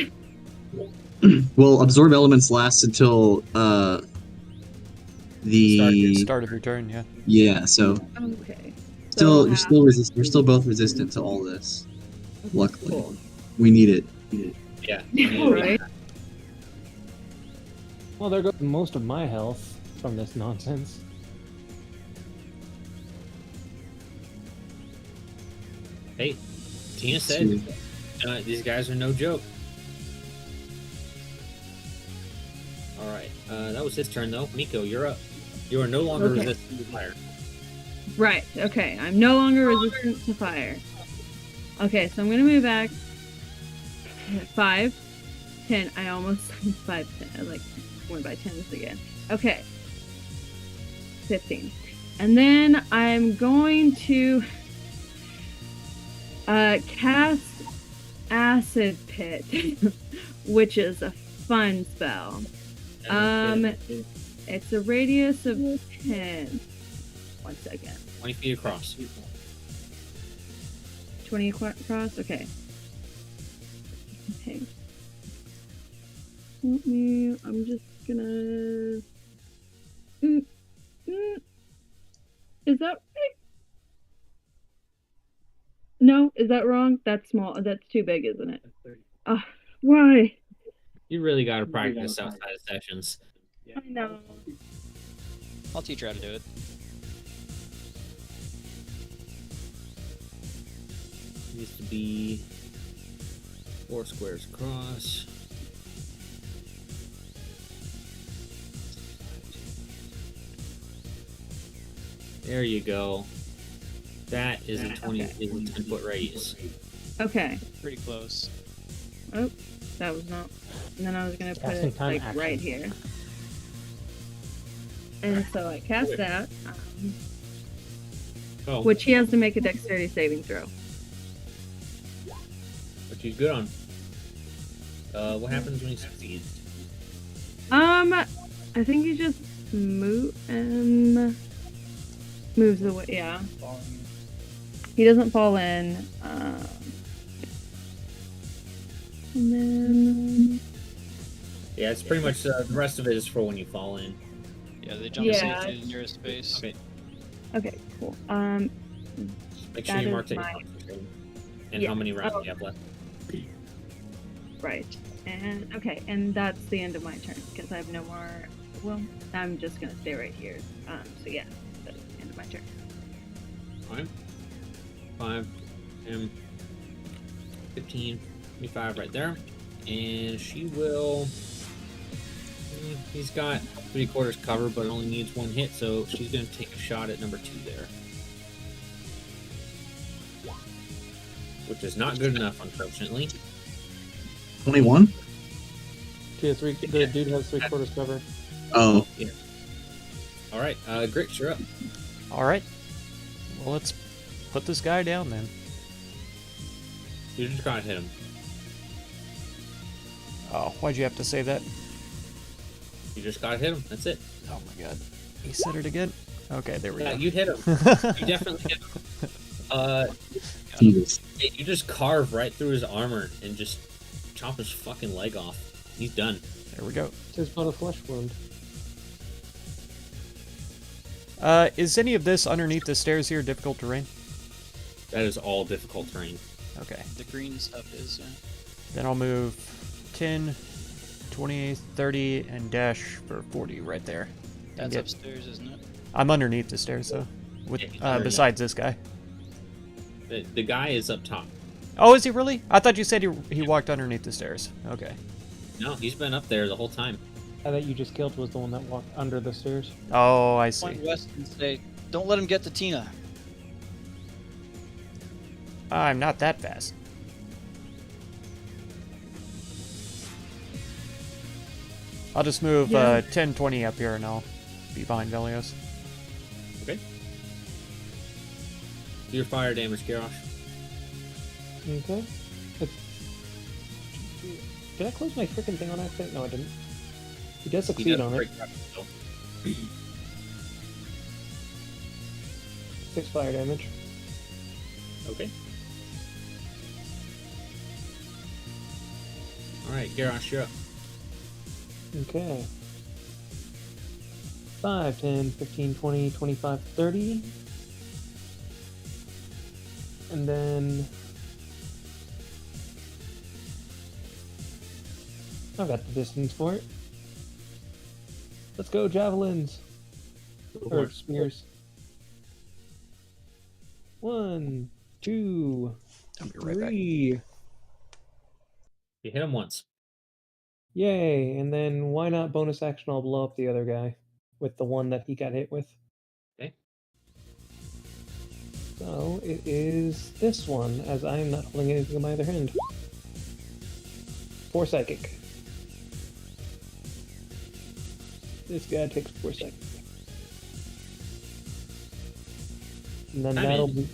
Well, absorb elements lasts until the Start of your turn, yeah. yeah. So Okay. still So you're still you're still both resistant to all this. Luckily, Cool. we need it. Yeah. Right? Well, there goes most of my health from this nonsense. Hey, Tina said these guys are no joke. All right, that was his turn though. Miko, you're up. You are no longer Okay. resistant to fire. Right. Okay. I'm no longer resistant to fire. Okay, so I'm gonna move back. 5, 10. I almost said 5, 10. I like went by tens again. Okay. 15. And then I'm going to cast Acid Pit, which is a fun spell. It's a radius of 10. 1 second. 20 feet across. 20 across? Okay. Okay. I'm just gonna... Is that right? No, is that wrong? That's small. That's too big, isn't it? Why? You really got to practice outside of sessions. I know. I'll teach her how to do it. Needs to be 4 squares across. There you go. That is a 10-foot radius. Okay. Pretty close. Oh, that was not. And then I was gonna put Casting it time like action. right here. And so I cast that, Oh, which he has to make a dexterity saving throw. which he's good on. What happens when he succeeds? I think he just moves away. Yeah. He doesn't fall in. And then Yeah, it's pretty much the rest of it is for when you fall in. Yeah, they jump Yeah. safe to the nearest base. Okay, okay, cool. make sure That you is mark that you're my- concentrating. And Yeah. how many rounds Oh. you have left. Right. And okay, and that's the end of my turn because I have no more. Well, I'm just gonna stay right here. So yeah, that's the end of my turn. 5, 10, 15, 25 right there. And she will... He's got 3/4 cover, but only needs 1 hit, so she's going to take a shot at number 2 there. Which is not good enough, unfortunately. 21? The dude has 3/4 cover. Oh, Alright, Grix, you're up. Alright. Well, let's put this guy down then. You just gotta hit him. Oh, why'd you have to say that? You just gotta hit him, that's it. Oh my god. He said it again? Okay, there we Yeah, go. you hit him. You definitely hit him. Jesus. You just carve right through his armor and just chop his fucking leg off. He's done. There we go. It's just but a flesh wound. Is any of this underneath the stairs here difficult terrain? That is all difficult terrain. Okay. The green stuff is, yeah. Then I'll move 10, 20, 30, and dash for 40 right there. That's Yep. upstairs, isn't it? I'm underneath the stairs, though. With Yeah, he's underneath. besides this guy. The guy is up top. Oh, is he really? I thought you said he walked underneath the stairs. Okay. No, he's been up there the whole time. Guy that you just killed was the one that walked under the stairs. Oh, I see. Point west and say, don't let him get to Tina. I'm not that fast. I'll just move Yeah. 10, 20 up here and I'll be behind Velios. Okay. Do your fire damage, Garrosh. Okay. Did I close my freaking thing on accident? No, I didn't. He does He succeed does on it. break that, so. 6 fire damage. Okay. Alright, Garrosh, you're up. Okay. 5, 10, 15, 20, 25, 30. And then... I've got the distance for it. Let's go, javelins. Or spears. 1, 2, I'll be right back. 3. You hit him once. Yay! And then why not bonus action? I'll blow up the other guy with the one that he got hit with. Okay. So it is this one, as I am not holding anything in my other hand. 4 psychic. This guy takes 4 psychic. And then I'm that'll in. be.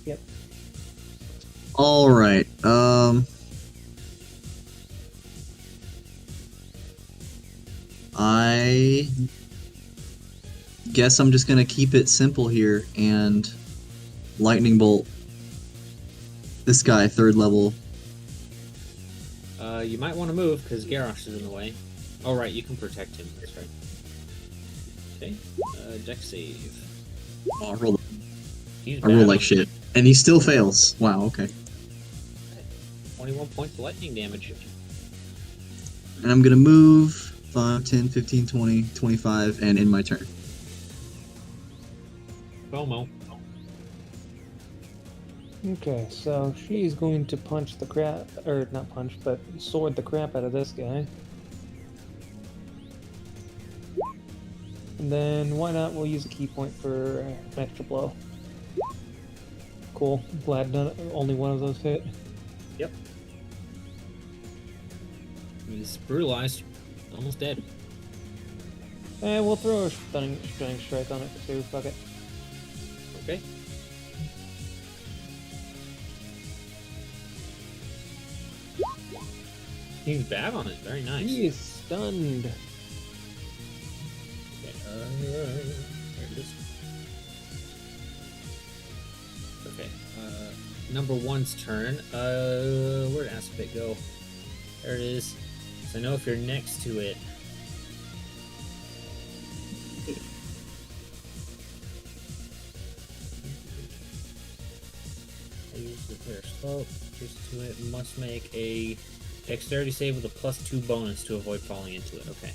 Yep. All right. I guess I'm just gonna keep it simple here and lightning bolt this guy 3rd level. You might want to move because Garrosh is in the way. Oh, right, you can protect him. That's right. Okay. Deck save. Oh, I rolled He's I roll bad like on shit, and he still fails. Wow. Okay. 21 points of lightning damage. And I'm gonna move 5, 10, 15, 20, 25, and end my turn. FOMO. Okay, so she's going to punch the crap, or not punch, but sword the crap out of this guy. And then why not? We'll use a key point for an extra blow. Cool. Glad only one of those hit. Yep. He's brutalized. Almost dead. And we'll throw a stunning strike on it too. Fuck it. Okay. He's bad on it. Very nice. He is stunned. Okay, there it is. Okay, number 1's turn. Where'd Aspect go? There it is. So I know if you're next to it. I use the clear slope. Just to it, must make a dexterity save with a +2 bonus to avoid falling into it. Okay.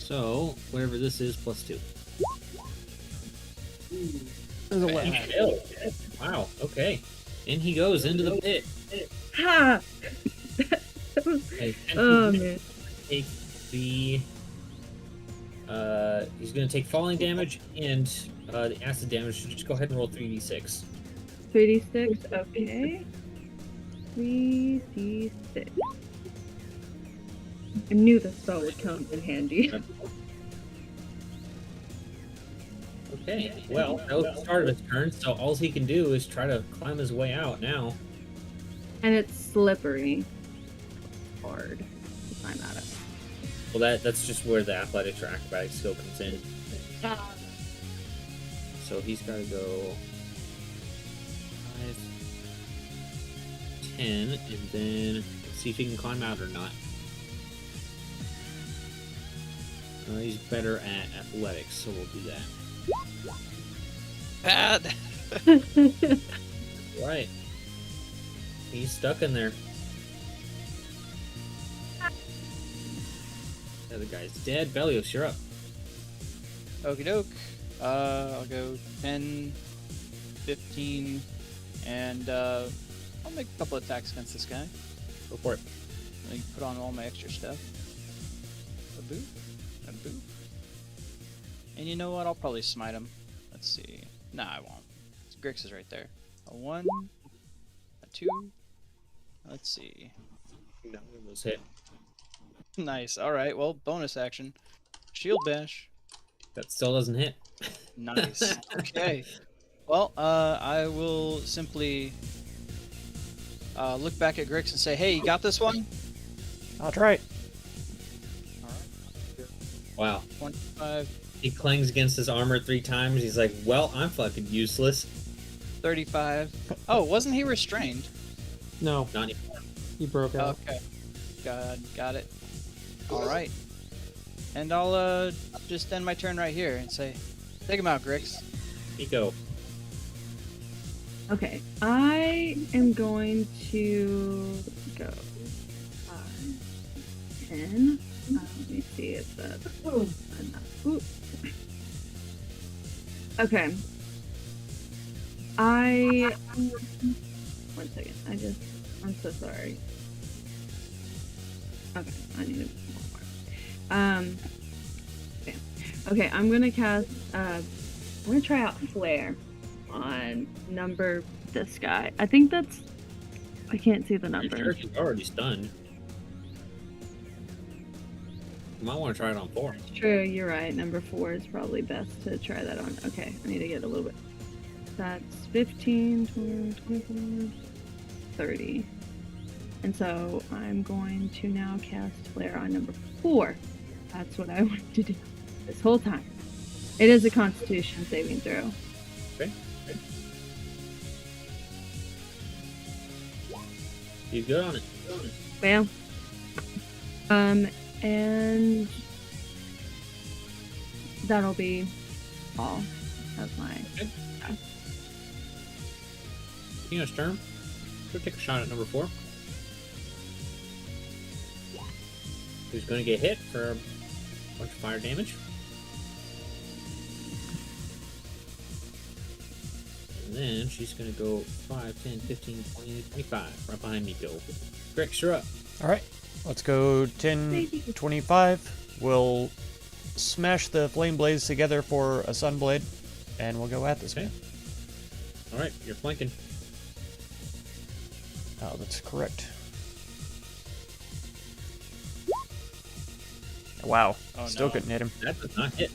So, whatever this is, +2. There's a He lag. failed. Wow, okay. In he goes into the pit. Ha! Okay, Oh man. take the he's gonna take falling damage and the acid damage. So just go ahead and roll 3d6. 3d6, okay. 3d6. I knew the spell would come in handy. Okay, well, that was the start of his turn, so all he can do is try to climb his way out now. And it's slippery. Hard to climb out of. Well, that's just where the athletics or acrobatic skill comes in. So he's got to go 5, 10, and then let's see if he can climb out or not. He's better at athletics, so we'll do that. Bad. Right. He's stuck in there. The other guy's dead. Belios, you're up. Okie doke. I'll go 10, 15, and I'll make a couple attacks against this guy. Go for it. Let me put on all my extra stuff. A boop. A boop. And you know what? I'll probably smite him. Let's see. Nah, I won't. Grix is right there. A 1, a 2. Let's see. No, it was hit. Nice. Alright, well, bonus action. Shield bash. That still doesn't hit. Nice. Okay. Well, I will simply look back at Grix and say, hey, you got this one? I'll try it. Alright. Wow. 25, He clangs against his armor 3 times. He's like, well, I'm fucking useless. 35. Oh, wasn't he restrained? No, Not anymore. he broke out. Okay. Got it. Alright. And I'll just end my turn right here and say, take him out, Grix. Pico. Okay, I am going to go 5, 10. Let me see, it's enough. Ooh. Okay. One second. I'm so sorry. Okay, I need one more. Okay. Okay, I'm gonna cast, I'm gonna try out Flare on this guy. I think that's, I can't see the number. He's already stunned. You might want to try it on 4. True, you're right. Number 4 is probably best to try that on. Okay, I need to get a little bit. That's 15, 20, 24, 30. And so I'm going to now cast Flare on number 4. That's what I wanted to do this whole time. It is a Constitution saving throw. Okay. You good on it? Well, and that'll be all of my. Okay. Tina's turn. Go take a shot at number 4. Who's going to get hit for a bunch of fire damage. And then she's going to go 5, 10, 15, 20, 25. Right behind me, Bill. Grix, you're up. Alright, let's go 10, 25. We'll smash the flame blades together for a sunblade, and we'll go at this Okay. man. Alright, you're flanking. Oh, that's correct. Wow, Oh, still no. couldn't hit him. That does not hit.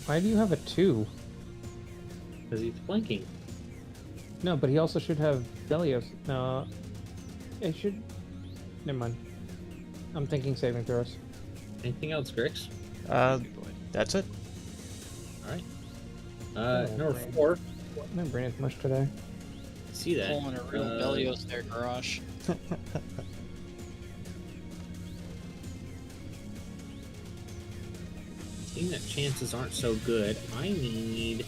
Why do you have a 2? Because he's flanking. No, but he also should have Delios. No, it should. Never mind. I'm thinking saving throws. Anything else, Grix? That's it. Alright. Oh, Number man. 4. My brain is much today. See that? Pulling a real Belios there, Garrosh. Seeing that chances aren't so good, I need...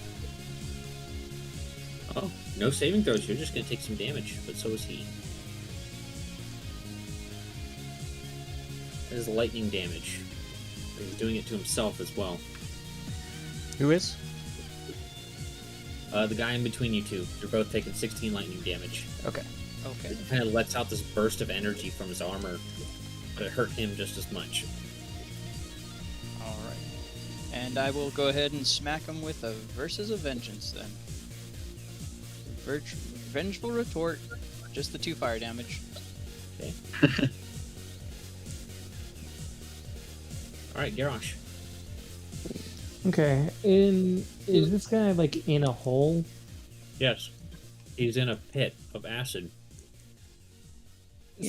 Oh, no saving throws. You're just going to take some damage, but so is he. That is lightning damage. He's doing it to himself as well. Who is? The guy in between you two. You're both taking 16 lightning damage. Okay. Okay. It kind of lets out this burst of energy from his armor, but it hurt him just as much. Alright. And I will go ahead and smack him with a Versus of Vengeance then. Vengeful Retort. Just the 2 fire damage. Okay. Alright, Garrosh. Okay, is this guy like in a hole? Yes. He's in a pit of acid.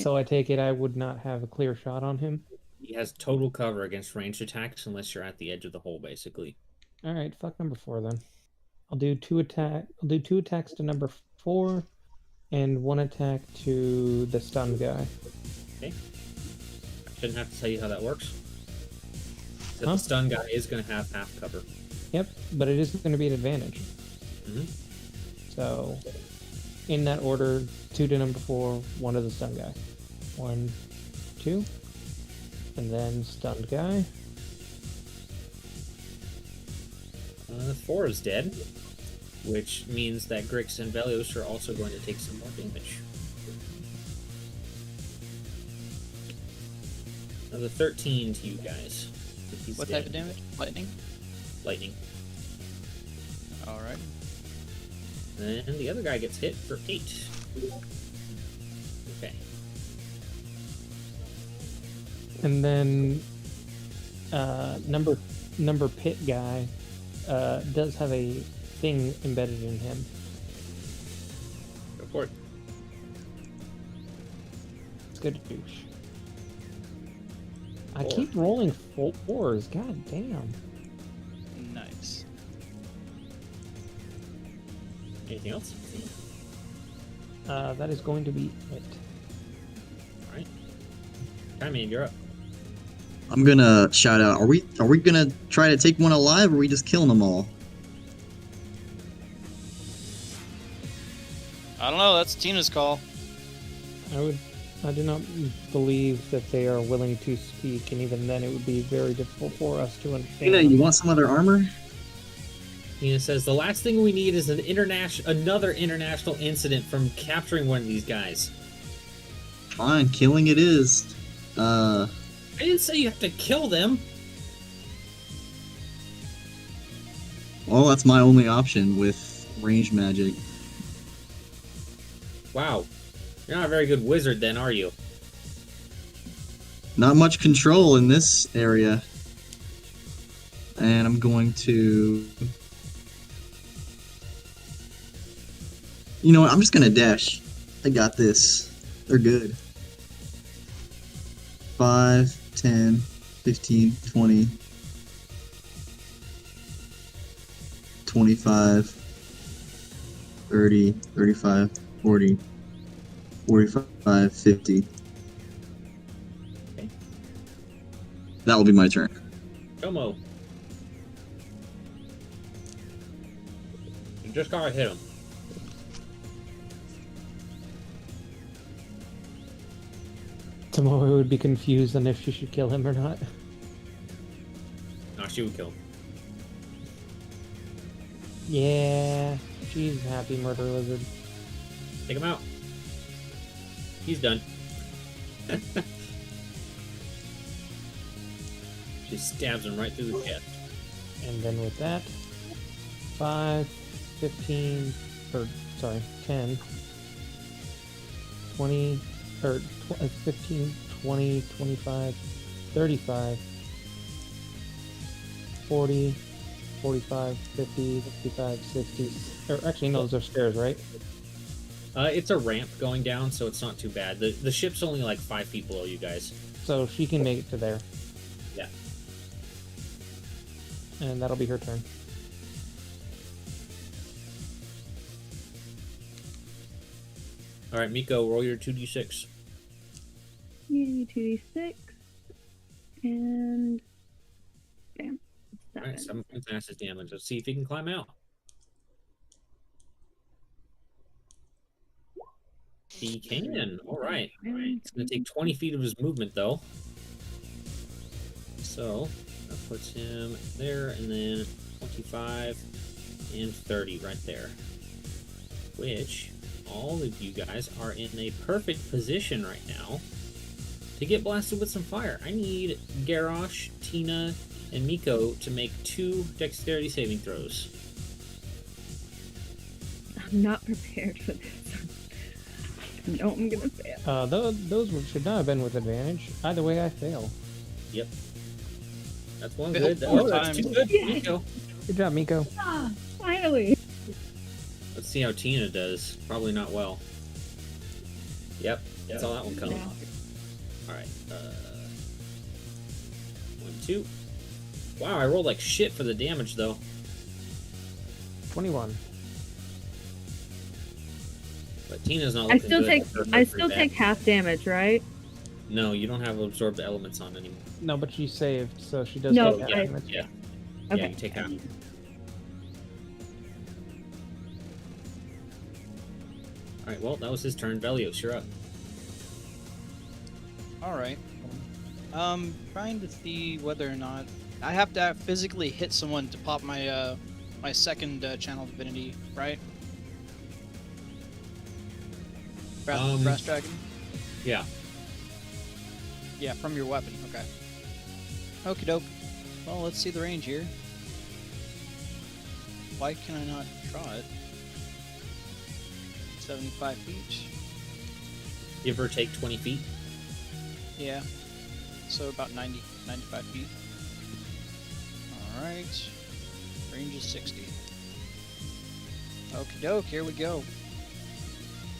So I take it I would not have a clear shot on him. He has total cover against ranged attacks unless you're at the edge of the hole, basically. All right, fuck number 4 then. I'll do 2 attacks to number 4, and 1 attack to the stun guy. Okay. I shouldn't have to tell you how that works. That Huh? the stun guy is going to have half cover. Yep, but it is going to be an advantage. Mm-hmm. So, in that order, 2 to number 4, 1 to the stun guy. 1, 2, and then stunned guy. 4 is dead, which means that Grix and Velios are also going to take some more damage. Another 13 to you guys. He's What dead. type of damage? Lightning? Lightning. Alright. And the other guy gets hit for 8. Okay. And then number pit guy does have a thing embedded in him. Go for it. It's good to douche. I 4. keep rolling 4s. God damn. Nice. Anything else? That is going to be it. Alright. Kaiman, you're up. I'm gonna shout out. Are we gonna try to take one alive, or are we just killing them all? I don't know, that's Tina's call. I do not believe that they are willing to speak, and even then it would be very difficult for us to understand. Tina, you want some other armor? Tina says the last thing we need is another international incident from capturing one of these guys. Fine, killing it is. I didn't say you have to kill them. Well, that's my only option with range magic. Wow. You're not a very good wizard then, are you? Not much control in this area. And I'm going to... You know what? I'm just gonna dash. I got this. They're good. 5, 10, 15, 20, 25, 30, 35, 40, 45, 50. Okay. That will be my turn. Tomo. You just gotta hit him. Tomoe would be confused on if she should kill him or not. Nah, she would kill him. Yeah, she's a happy murder lizard. Take him out. He's done. She stabs him right through the chest. And then with that, 5, 15, or sorry, 10, 20, or 15, 20, 25, 35, 40, 45, 50, 55, 60, or actually no, those are stairs, right? It's a ramp going down, so it's not too bad. The ship's only like 5 feet below you guys. So she can make it to there. Yeah. And that'll be her turn. All right, Miko, roll your 2d6. Yay, 2d6. And bam. All right, 7 points of acid damage. Let's see if he can climb out. He can. All right. It's going to take 20 feet of his movement, though. So that puts him there, and then 25 and 30 right there. Which, all of you guys are in a perfect position right now to get blasted with some fire. I need Garrosh, Tina, and Miko to make 2 dexterity saving throws. I'm not prepared for this. No, I'm gonna fail. Those should not have been with advantage. Either way, I fail. Yep. That's one Fail good. 4 Oh, that's 2 times. good. Yes. Miko. Good job, Miko. Ah, finally. Let's see how Tina does. Probably not well. Yep. That's how that one comes. Yeah. Alright. 1, 2. Wow, I rolled like shit for the damage, though. 21. But Tina's not I looking still good. take Her I hurt's still pretty take half damage, right? bad. No, you don't have absorbed elements on anymore. No, but she saved, so she does No, take half yeah, damage. yeah. Okay. Yeah, you take half. Alright, well, that was his turn. Velios, you're up. Alright. Trying to see whether or not I have to physically hit someone to pop my my second channel divinity, right? Brass dragon? Yeah. Yeah, from your weapon, okay. Okie doke. Well, let's see the range here. Why can I not draw it? 75 feet. Give or take 20 feet. Yeah. So about 90, 95 feet. Alright. Range is 60. Okie doke, here we go.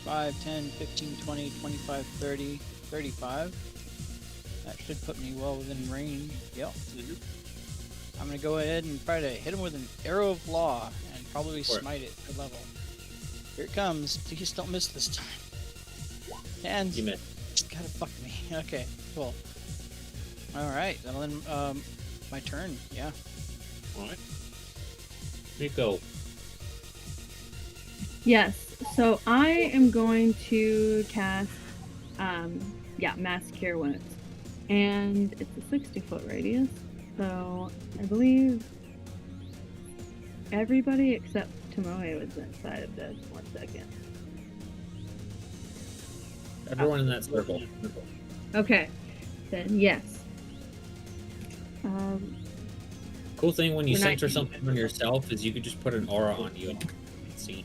5, 10, 15, 20, 25, 30, 35. That should put me well within range. Yep. I'm gonna go ahead and try to hit him with an arrow of law and probably smite it for level. Here it comes. Please don't miss this time. And You missed. gotta fuck me. Okay, cool. Alright, then my turn, yeah. Alright. Miko. Yes. So I am going to cast Mass Cure Wounds. And it's a 60-foot radius. So I believe everybody except Tomoe was inside of this. 1 second. Everyone in that circle. Okay, then yes. Cool thing when you We're not- center something on yourself is you could just put an aura on you and see.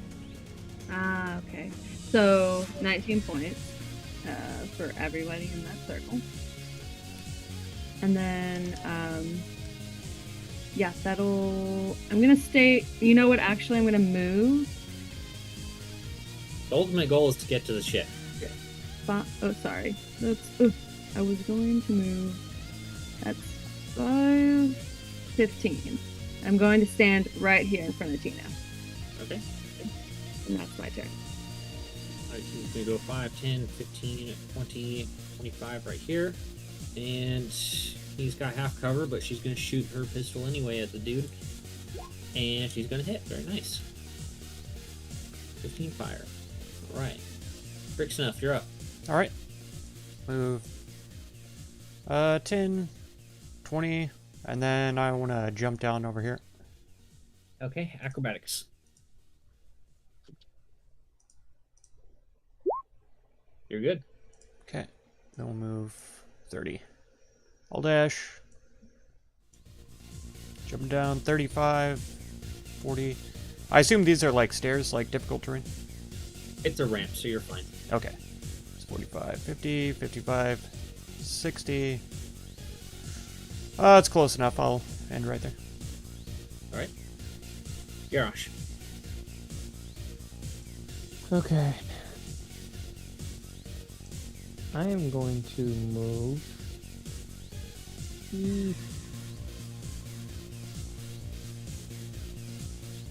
Okay. So 19 points for everybody in that circle. And then, yeah, I'm gonna stay. You know what? Actually, I'm gonna move. The ultimate goal is to get to the ship. Oh, sorry. I was going to move. That's 5, 15. I'm going to stand right here in front of Tina. Okay. And that's my turn. Alright, so we're gonna go 5, 10, 15, 20, 25 right here. And he's got half cover, but she's gonna shoot her pistol anyway at the dude. And she's gonna hit. Very nice. 15 fire. Alright. Brick Snuff, you're up. Alright. Move 10, 20, and then I want to jump down over here. Okay, acrobatics. You're good. Okay. Then we'll move 30. I'll dash. Jump down 35, 40. I assume these are like stairs, like difficult terrain? It's a ramp, so you're fine. Okay. It's 45, 50, 55, 60. It's close enough. I'll end right there. Alright. Yarosh. Okay. I am going to move.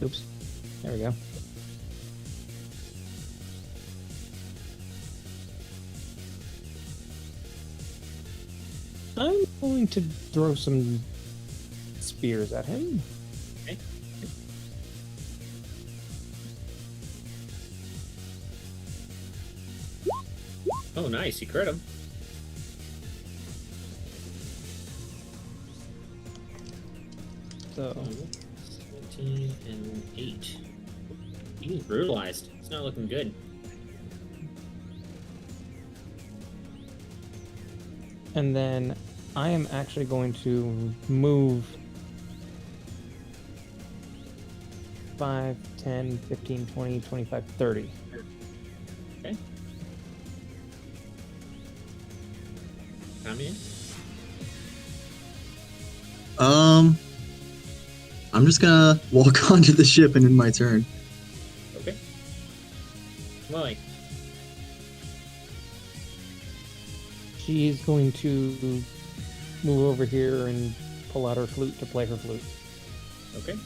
Oops. There we go. I'm going to throw some spears at him. Okay. Oh, nice. You crit him. So 17 and 8. He's brutalized. It's not looking good. and then I am actually going to move 5, 10, 15, 20, 25, 30. Okay. Come in. I'm just gonna walk onto the ship and end my turn. Okay. Molly. She's going to move over here and pull out her flute to play her flute. Okay.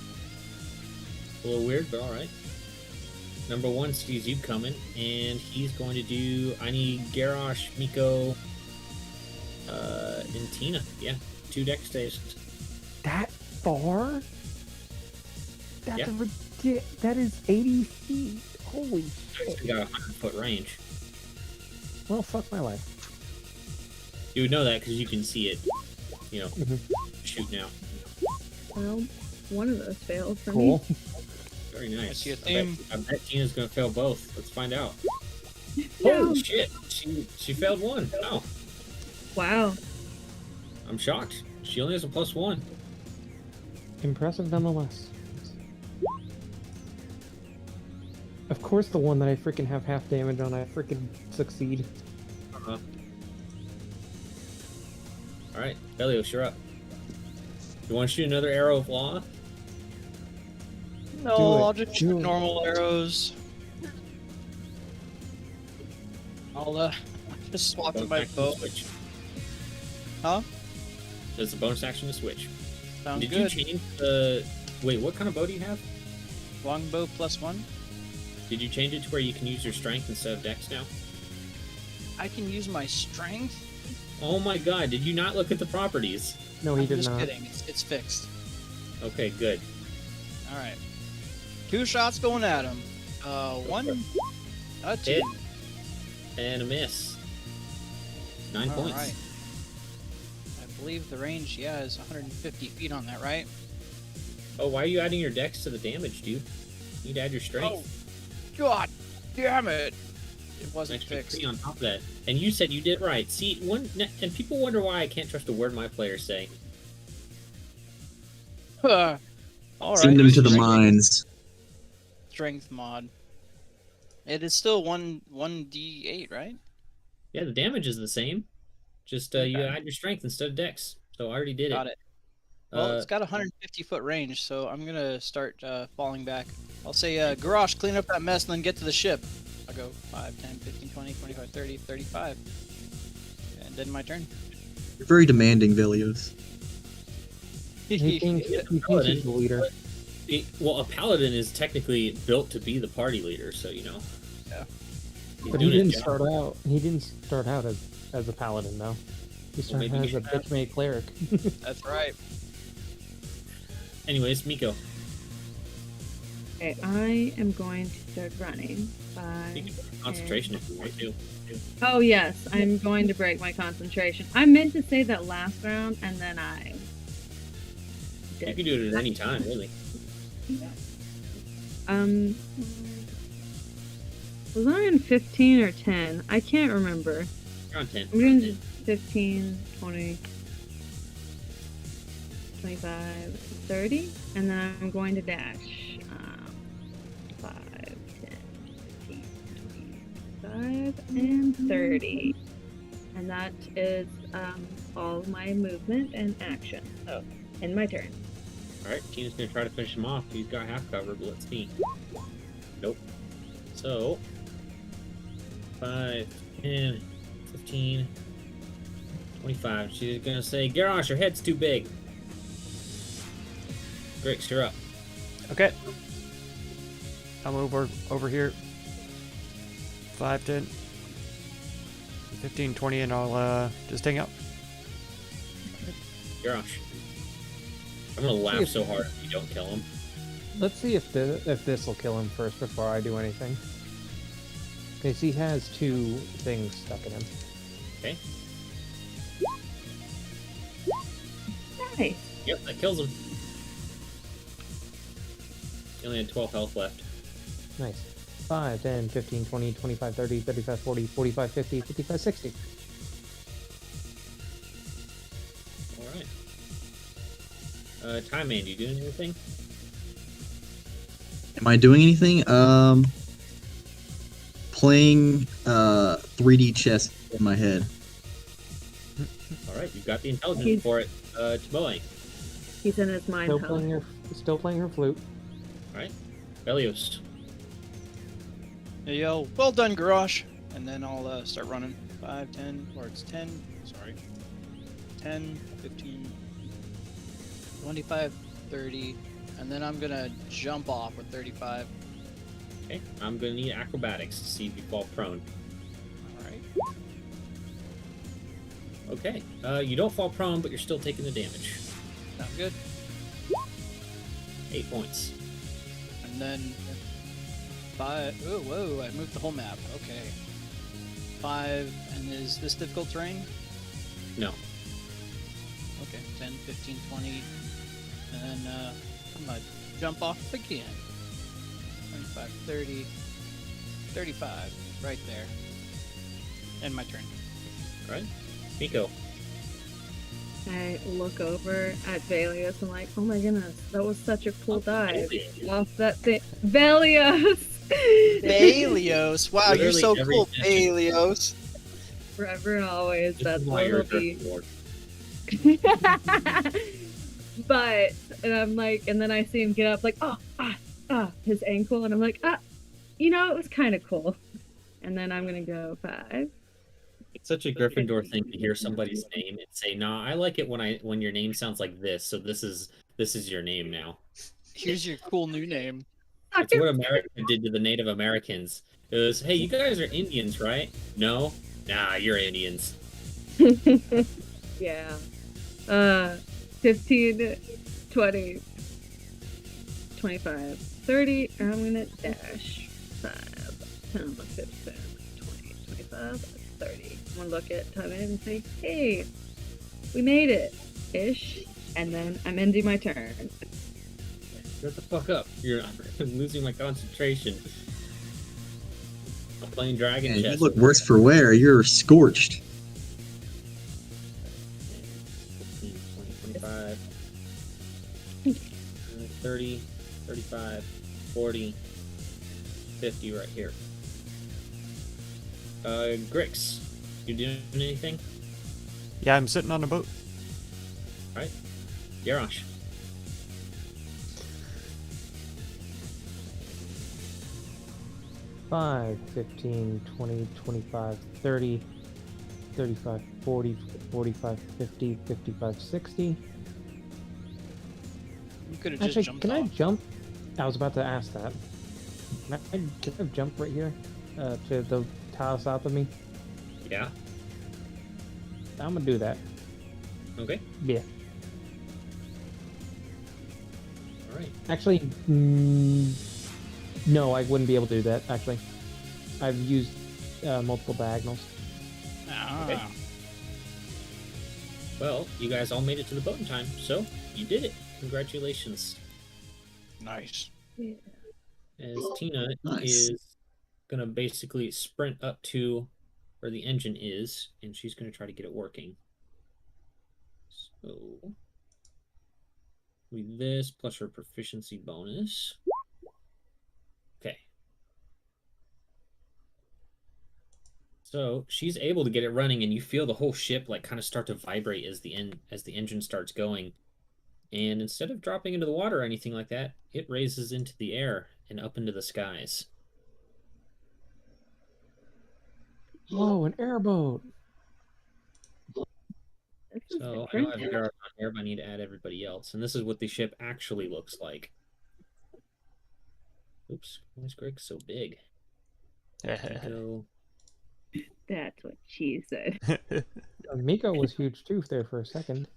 A little weird, but alright. Number 1 sees you coming, and he's going to do... I need Garrosh, Miko, and Tina. Yeah, 2 deck stays. That far? That's Yeah. that is 80 feet. Holy He's shit. got a 100-foot range. Well, fuck my life. You would know that because you can see it, you know, Mhm. shooting out. Well, one of those failed for Cool. me. Very nice. I see a bet- theme. I bet Tina's going to fail both. Let's find out. No. Holy shit! She failed 1. Oh, Wow. I'm shocked. She only has a +1. Impressive nonetheless. Of course the one that I freaking have half damage on, I freaking succeed. Uh-huh. Alright, Belios, you're up. You want to shoot another arrow of law? No, Do it. I'll just shoot Do it. normal arrows. I'll just swap to Bonus my action bow. to switch. Huh? There's a bonus action to switch. Sounds Did good. you change the... Wait, what kind of bow do you have? Longbow +1. Did you change it to where you can use your strength instead of dex now? I can use my strength. Oh my god, did you not look at the properties? No, he I'm did just not. kidding. It's fixed. Okay, good. All right. 2 shots going at him. 1, a 2. Hit. And a miss. 9 All points. right. I believe the range, yeah, is 150 feet on that, right? Oh, why are you adding your dex to the damage, dude? You need to add your strength. Oh, God damn it! It wasn't Extra fixed. 3 on top of that. And you said you did right. See, and people wonder why I can't trust a word my players say. All Send right. them to the mines. Strength mod. It is still 1d8, right? Yeah, the damage is the same. Just you add your strength instead of dex. So I already did Got it. it. Well, it's got a 150-foot range, so I'm gonna start falling back. I'll say, Garrosh, clean up that mess and then get to the ship. I'll go 5, 10, 15, 20, 25, 30, 35. And then my turn. You're very demanding, Velios. He thinks he's the leader. Well, a paladin is technically built to be the party leader, so you know. Yeah. But he didn't start out. He didn't start out as a paladin, though. He started maybe as a bitch-made cleric. That's right. Anyways, Miko. Okay, I am going to start running. You can put concentration if you want to. Oh yes, I'm going to break my concentration. I meant to say that last round, and then I You did. can do it at any time, really. Was I in 15 or 10? I can't remember. You're on 10. I'm going to 15, 20, 25, 30, and then I'm going to dash 5, 10, 15, 25, and 30. And that is all my movement and action. Oh, and my turn. Alright, Tina's gonna try to finish him off. He's got half cover, but let's see. Nope. So, 5, 10, 15, 25. She's gonna say, Garrosh, your head's too big. Grix, you're up. Okay. I'll move over here. 5, 10, 15, 20, and I'll just hang out. Garrosh. I'm gonna laugh so hard if you don't kill him. Let's see if this will kill him first before I do anything. Because he has 2 things stuck in him. Okay. Nice. Yep, that kills him. He only had 12 health left. Nice. 5, 10, 15, 20, 25, 30, 35, 40, 45, 50, 55, 60. Alright. Time Man, you doing anything? Am I doing anything? Playing 3D chess in my head. Alright, you've got the intelligence He's- for it. Teboe. He's in his mind hub. Still playing her flute. Alright. Belios. Hey, yo, well done, Garrosh. And then I'll start running. 5, 10, or it's 10, sorry. 10, 15, 25, 30, and then I'm gonna jump off with 35. Okay, I'm gonna need acrobatics to see if you fall prone. Alright. Okay, you don't fall prone, but you're still taking the damage. Sounds good. 8 points. And then 5. Oh, whoa, I moved the whole map. Okay. 5, and is this difficult terrain? No. Okay, 10, 15, 20, and then I'm gonna jump off again. 25, 30, 35, right there. And my turn. Alright. Miko. I look over at Velios and like, oh my goodness, that was such a cool dive. Off that thing. Velios! Balios! Wow, you're so Literally cool, every Balios! Forever and always, This that's is why what you're it'll a be. Dark Lord. But, and I'm like, and then I see him get up, like, his ankle, and I'm like, you know, it was kind of cool. And then I'm gonna go 5. It's such a Gryffindor thing to hear somebody's name and say, "Nah, I like it when your name sounds like this. So this is your name now." Here's your cool new name. It's what America did to the Native Americans. It was, "Hey, you guys are Indians, right?" "No." "Nah, you're Indians." Yeah. 15, 20, 25, 30, and I'm gonna dash 5, 10, 15, 20, 25, 30. I'm gonna look at Tubman and say, hey, we made it, ish. And then I'm ending my turn. Shut the fuck up. I'm losing my concentration. I'm playing Dragon Man, Chess. you look over worse here. for wear. You're scorched. 15, 20, 25, 30, 35, 40, 50 right here. Grix, you doing anything? Yeah, I'm sitting on a boat. Alright. Yarosh. Five, 15, 20, 25, 30, 35, 40, 45, 50, 55, 60. You could have just Actually, jumped can I off. jump? I was about to ask that. Can I jump right here to the tile south of me? Yeah. I'm gonna do that. Okay. Yeah. Alright. Actually, no, I wouldn't be able to do that. Actually, I've used multiple diagonals. Okay. Well, you guys all made it to the boat in time, so you did it. Congratulations. Nice. As Tina Nice. is gonna basically sprint up to where the engine is, and she's gonna try to get it working. So with this plus her proficiency bonus. Okay. So she's able to get it running, and you feel the whole ship like kind of start to vibrate as the engine starts going. And instead of dropping into the water or anything like that, it raises into the air and up into the skies. Whoa, an airboat! This is So I know I have Garrett on here, but I need to add everybody else. And this is what the ship actually looks like. Oops, why is Greg so big? Go. That's what she said. Miko was huge too there for a second.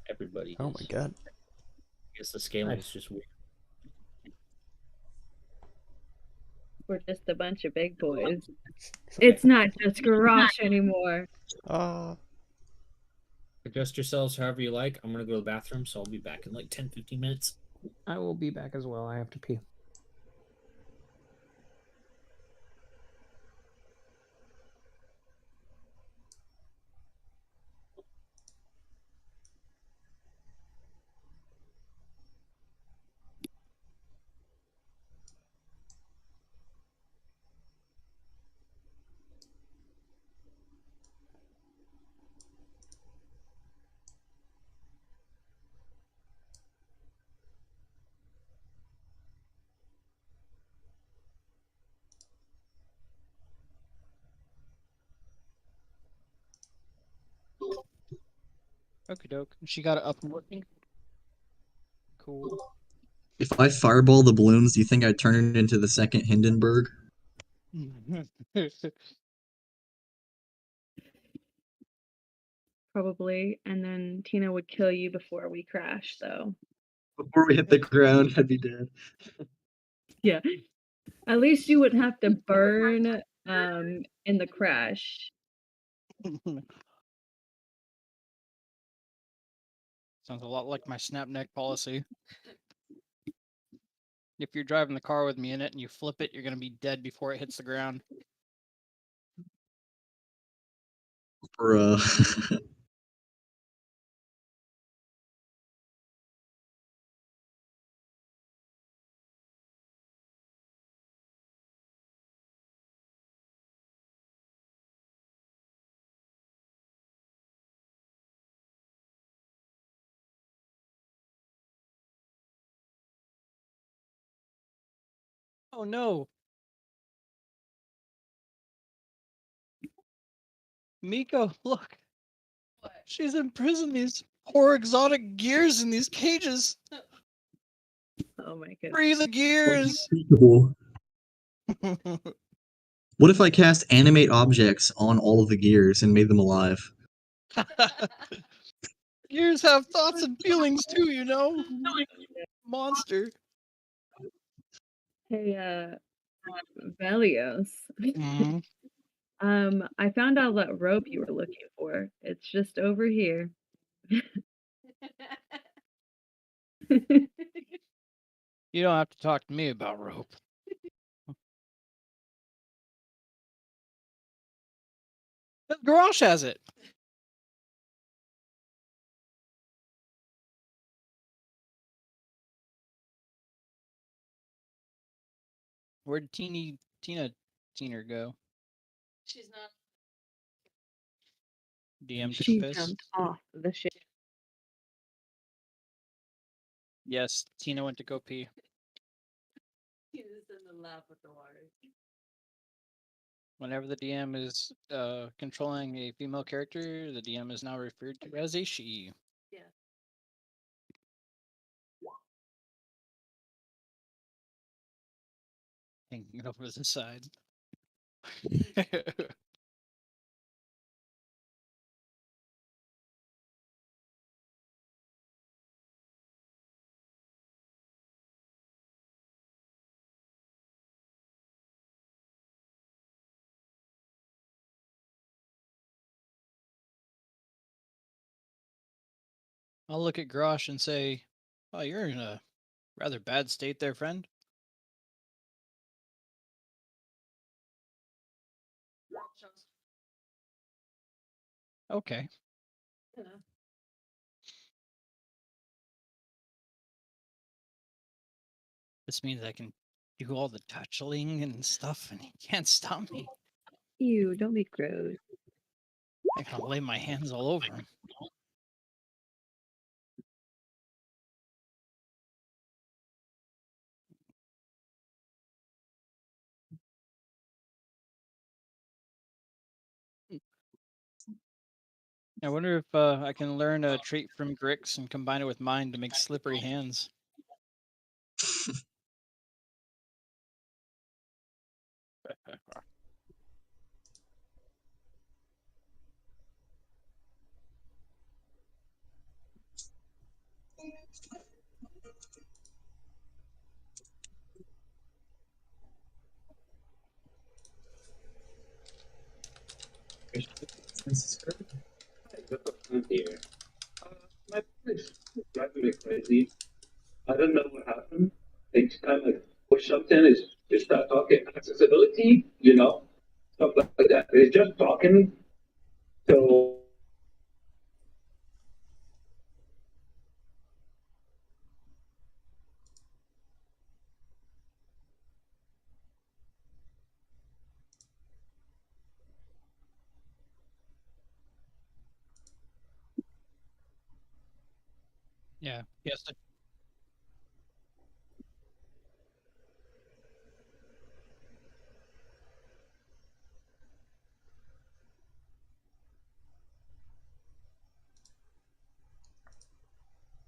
Everybody. Oh my god. I guess the scaling is just weird. We're just a bunch of big boys. It's not just garage anymore. Adjust yourselves however you like. I'm going to go to the bathroom, so I'll be back in like 10-15 minutes. I will be back as well. I have to pee. Okie doke. She got it up and working. Cool. If I fireball the balloons, do you think I'd turn it into the second Hindenburg? Probably. And then Tina would kill you before we crash, though. Before we hit the ground, I'd be dead. Yeah. At least you wouldn't have to burn in the crash. Sounds a lot like my snap neck policy. If you're driving the car with me in it and you flip it, you're gonna be dead before it hits the ground. Bruh. Oh no! Miko, look! She's imprisoned these poor exotic gears in these cages. Oh my goodness. Free the gears! Cool. What if I cast animate objects on all of the gears and made them alive? Gears have thoughts and feelings too, you know? Monster. Hey, Velios. Mhm. I found out that rope you were looking for. It's just over here. You You don't have to talk to me about rope. The garage has it. Where did Tina Teener go? She's not. DM took a She piss. jumped off the ship. Yes, Tina went to go pee. He was in the lab with the water. Whenever the DM is controlling a female character, the DM is now referred to as a she. Yeah. Hanging it over the side. I'll look at Grosh and say, "Oh, you're in a rather bad state there, friend." Okay. Yeah. This means I can do all the touching and stuff, and he can't stop me. Ew, don't be gross. I gotta lay my hands all over him. I wonder if I can learn a trait from Grix and combine it with mine to make slippery hands. Here. My place driving me crazy. I don't know what happened. Each time I push something, it's just start talking accessibility, stuff like that. It's just talking. So Yeah. Yes.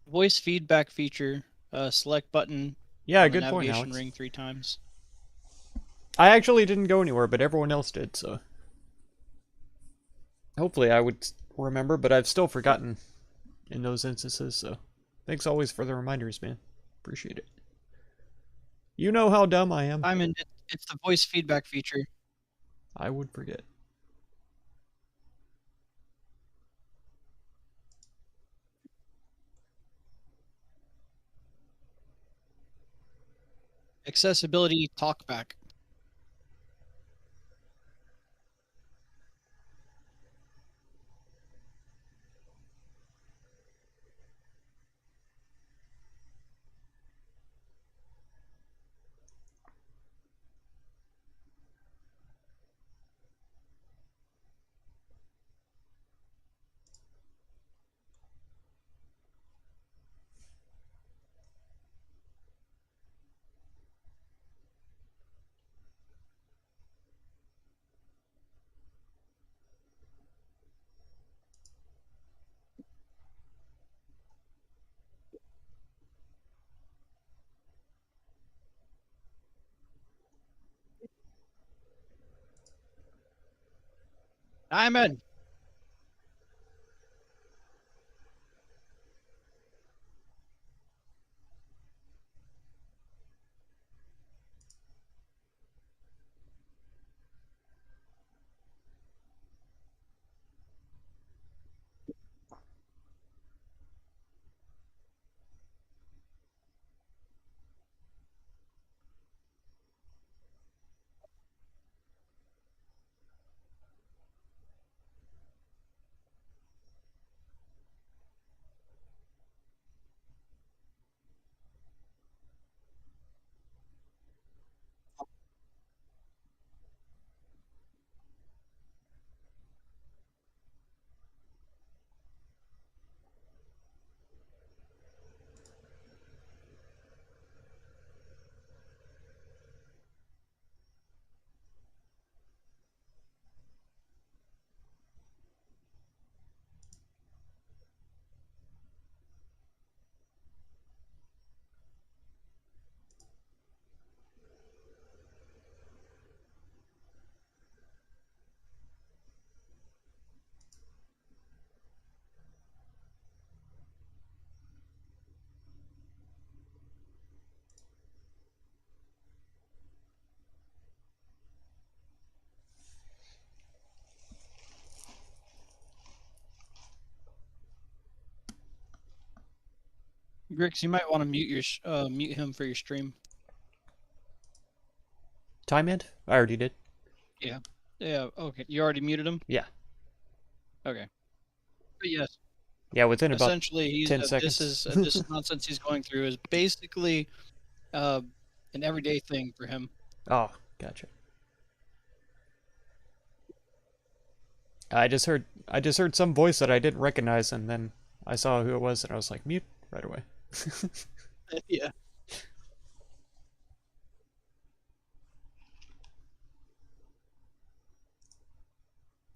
Voice feedback feature. Select button Yeah, on the good point, navigation Alex. ring 3 times. I actually didn't go anywhere, but everyone else did, so. Hopefully I would remember, but I've still forgotten in those instances, so. Thanks always for the reminders, man. Appreciate it. You know how dumb I am. It's the voice feedback feature. I would forget. Accessibility talkback. I'm in. Grix, you might want to mute him for your stream. Time end? I already did. Yeah. Okay. You already muted him. Yeah. Okay. But yes, Yeah, within about essentially, 10 seconds. this nonsense he's going through is basically an everyday thing for him. Oh, gotcha. I just heard some voice that I didn't recognize, and then I saw who it was, and I was like, mute right away. Yeah.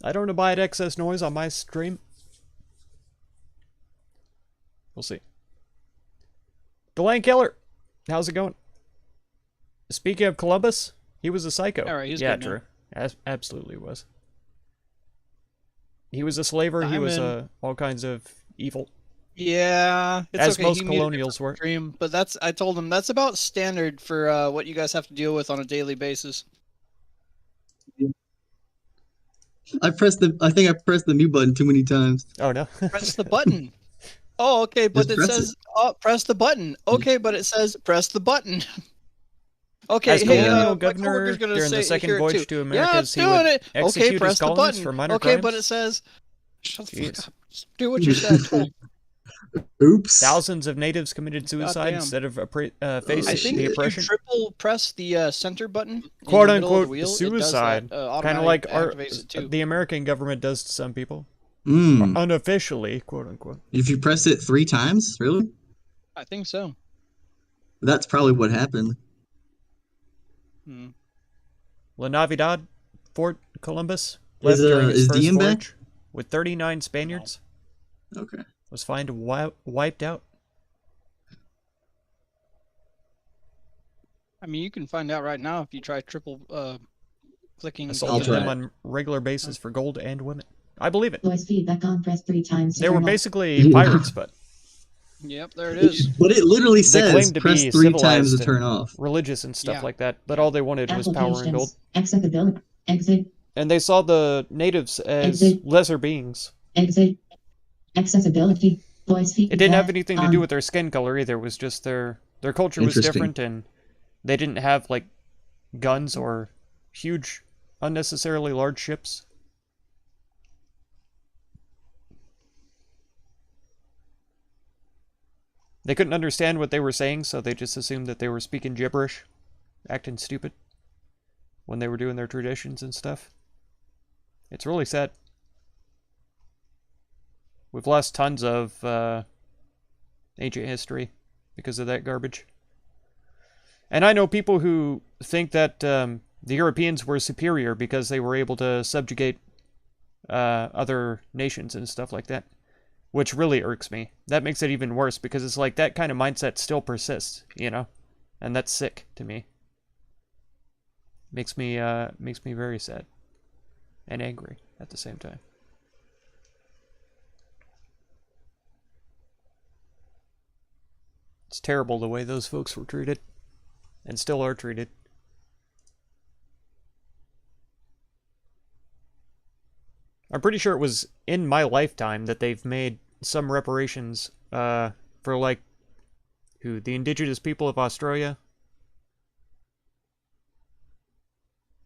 I don't abide excess noise on my stream. We'll see. Delaying Killer, how's it going? Speaking of Columbus, he was a psycho. All right, he's yeah, good now. Drew. Absolutely was. He was a slaver. He was all kinds of evil. Yeah, it's As okay. most He muted colonials him on were. stream, but I told him that's about standard for what you guys have to deal with on a daily basis. I think I pressed the mute button too many times. Oh no. Press the button. Oh, okay, but Just it press says press the button. Okay, but it says press the button. Okay, As hey, colonial my governor coworker's gonna during the say second hear it voyage too. to Yeah, Americas, it's he doing would it. Okay, execute press his the colonists button. for minor Okay, crimes. but it says shut the fuck Jeez. up. Do what you said. Told. Oops. Thousands of natives committed suicide Goddamn. instead of face I think the if oppression. you triple press the center button, Quote in the middle of unquote the wheel, suicide. it does that, Kind of like activates it too. the American government does to some people. Mm. Unofficially, quote unquote. If you press it 3 times, really? I think so. That's probably what happened. Hmm. La Navidad, Fort Columbus, left during his Is first Diem back? voyage with 39 Spaniards. Okay. Was fined and wiped out. I mean, you can find out right now if you try triple clicking. Assaulted try them it. on regular basis for gold and women. I believe it. Voice feedback on, press 3 times. to They were turn off. basically Yeah. pirates, but Yep, there it is. But it literally they says claimed to press be 3 times civilized to turn and off. religious and stuff Yeah. like that. But all they wanted was power and gold. Applications. Acceptability. Exit. And they saw the natives as Exit. lesser beings. Exit. Accessibility. Voice feedback. It didn't have anything to do on. with their skin color either. It was just their culture was Interesting. different, and they didn't have like guns or huge, unnecessarily large ships. They couldn't understand what they were saying, so they just assumed that they were speaking gibberish, acting stupid when they were doing their traditions and stuff. It's really sad. We've lost tons of ancient history because of that garbage. And I know people who think that the Europeans were superior because they were able to subjugate other nations and stuff like that, which really irks me. That makes it even worse because it's like that kind of mindset still persists, you know, and that's sick to me. Makes me very sad and angry at the same time. It's terrible the way those folks were treated and still are treated. I'm pretty sure it was in my lifetime that they've made some reparations for like the indigenous people of Australia.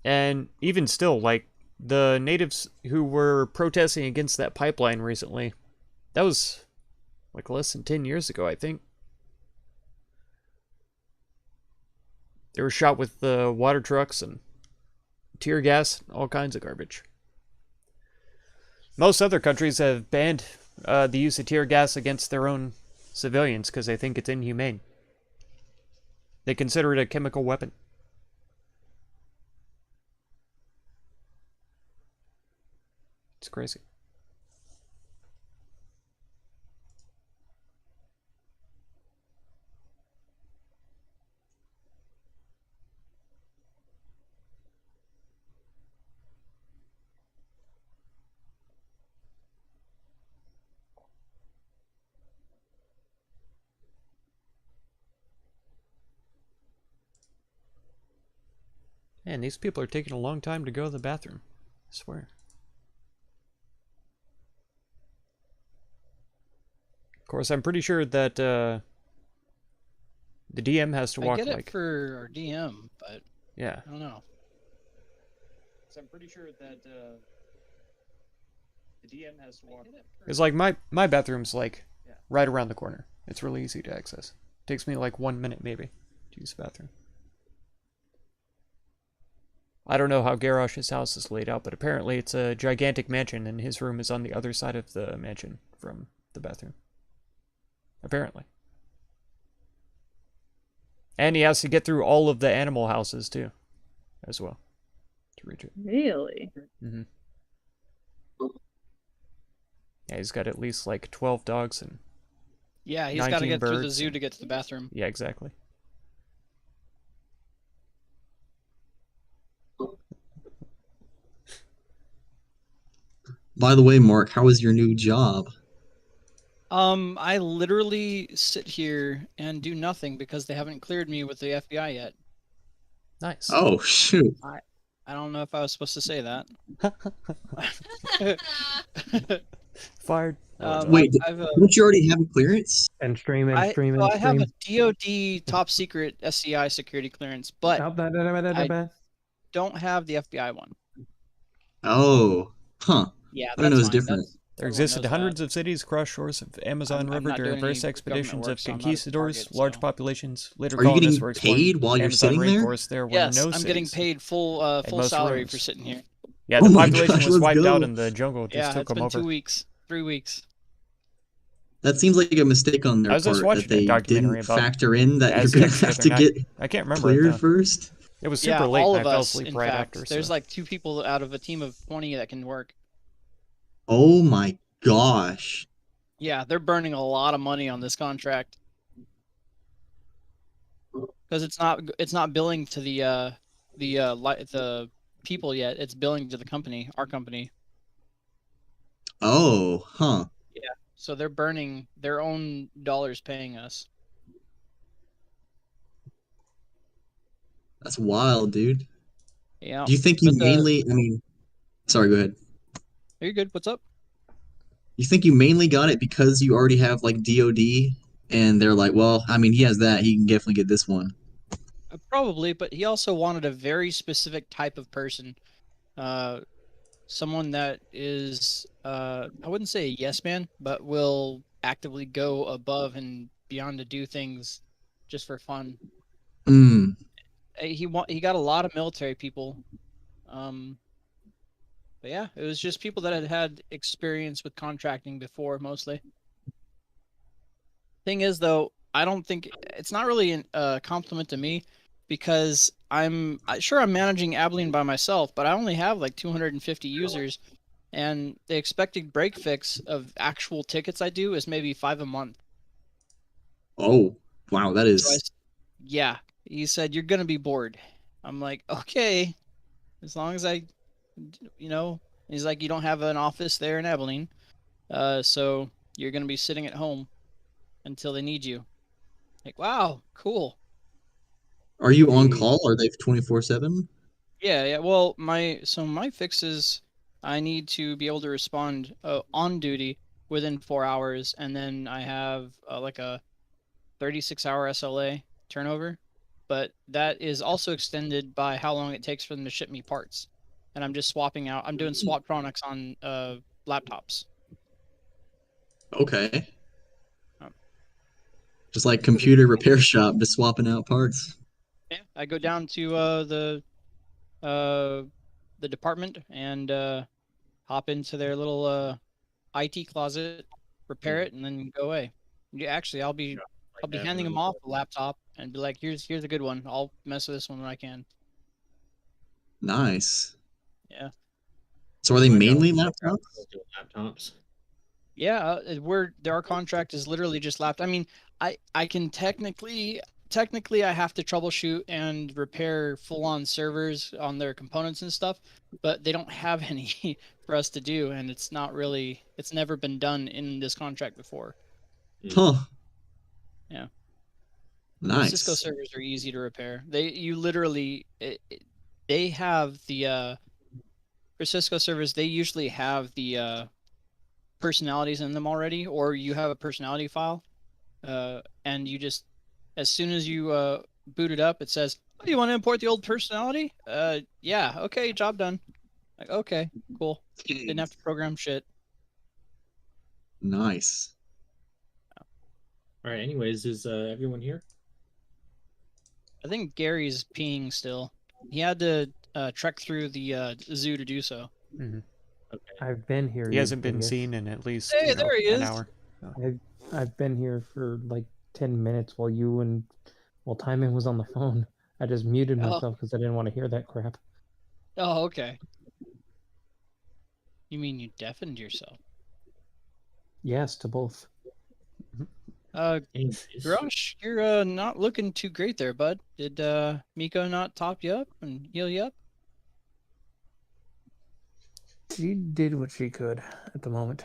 And even still, like the natives who were protesting against that pipeline recently, that was like less than 10 years ago, I think. They were shot with water trucks and tear gas, all kinds of garbage. Most other countries have banned the use of tear gas against their own civilians because they think it's inhumane. They consider it a chemical weapon. It's crazy. Man, these people are taking a long time to go to the bathroom. I swear. Of course, I'm pretty sure that The DM has to I walk get it like for our DM, but yeah. I don't know. So I'm pretty sure that the DM has to walk. I get it for- It's like my bathroom's like right around the corner. It's really easy to access. Takes me like 1 minute maybe to use the bathroom. I don't know how Garrosh's house is laid out, but apparently it's a gigantic mansion, and his room is on the other side of the mansion from the bathroom. Apparently. And he has to get through all of the animal houses, too, as well, to reach it. Really? Mm-hmm. Yeah, he's got at least like 12 dogs and... Yeah, he's got to 19 get through the birds zoo and- to get to the bathroom. Yeah, exactly. By the way, Mark, how is your new job? I literally sit here and do nothing because they haven't cleared me with the FBI yet. Nice. Oh, shoot. I don't know if I was supposed to say that. Fired. Wait, I've, don't you already have a clearance? And stream and I stream so and I have stream. a DoD top secret SCI security clearance, but I don't have the FBI one. Oh, huh. Yeah, I don't know that's it's fine. different. There Everyone existed knows hundreds that. of cities across shores of Amazon I'm River not during doing various any expeditions government work, of so I'm not a conquistadors, target, large so- populations. Later Are you colonists getting were exploring paid while you're Amazon sitting there? rainforest. There were Yes, no I'm getting cities. paid full most salary rooms. for sitting here. Yeah, Oh the my population gosh, was let's wiped out go. and the jungle just Yeah, took it's them been over. 2 weeks, 3 weeks. That seems like a mistake on I their was just part that watching a they documentary didn't about factor in that you're gonna Aztecs the have other to night. get I can't remember cleared it though. first. It was Yeah, super late all and of I fell us, asleep in right fact. after. There's So. like 2 people out of a team of 20 that can work. Oh my gosh. Yeah, they're burning a lot of money on this contract. Because it's not billing to the people yet. It's billing to the company, our company. Oh, huh. So they're burning their own dollars paying us. That's wild, dude. Yeah. Do you think you But mainly, I mean, sorry, go ahead. Are you good? What's up? You think you mainly got it because you already have like DOD and they're like, well, I mean, he has that, he can definitely get this one. Probably, but he also wanted a very specific type of person. Someone that is, I wouldn't say a yes man, but will actively go above and beyond to do things just for fun. Hmm. He got a lot of military people. But yeah, it was just people that had had experience with contracting before, mostly. Thing is, though, I don't think it's not really a compliment to me because I'm managing Abilene by myself, but I only have like 250 users, and the expected break fix of actual tickets I do is maybe 5 a month. Oh, wow, that So is. yeah, he said you're gonna be bored. I'm like, okay, as long as I, he's like, you don't have an office there in Abilene, so you're gonna be sitting at home until they need you. Like, wow, cool. Are you on call? Are they 24/7? Yeah. Well, my fixes, I need to be able to respond on duty within 4 hours, and then I have like a 36-hour SLA turnover, but that is also extended by how long it takes for them to ship me parts. And I'm just swapping out. I'm doing swap products on laptops. Okay. Um, Just like computer repair shop, just swapping out parts. Yeah, I go down to the department and hop into their little IT closet, repair it, and then go away. Yeah, actually, I'll be handing them off a laptop and be like, here's a good one. I'll mess with this one when I can. Nice. Yeah. So are they My job mainly is laptops? doing laptops. Yeah, our contract is literally just laptop. I mean, I can technically I have to troubleshoot and repair full-on servers on their components and stuff, but they don't have any for us to do, and it's never been done in this contract before. Huh. Yeah. Nice. Cisco servers are easy to repair. They have the for Cisco servers, they usually have the personalities in them already, or you have a personality file, and you just as soon as you boot it up, it says, "Oh, you want to import the old personality? Yeah, okay, job done." Like, okay, cool. Didn't have to program shit. Nice. All right. Anyways, is everyone here? I think Gary's peeing still. He had to trek through the zoo to do so. Mhm. Okay. I've been here. He you hasn't been idiot. seen in at least Hey, there he an is. hour. I've been here for like 10 minutes while Timon was on the phone. I just muted Oh. myself because I didn't want to hear that crap. Oh, okay. You mean you deafened yourself? Yes, to both. Anyways, Grosh, you're not looking too great there, bud. Did Miko not top you up and heal you up? She did what she could at the moment.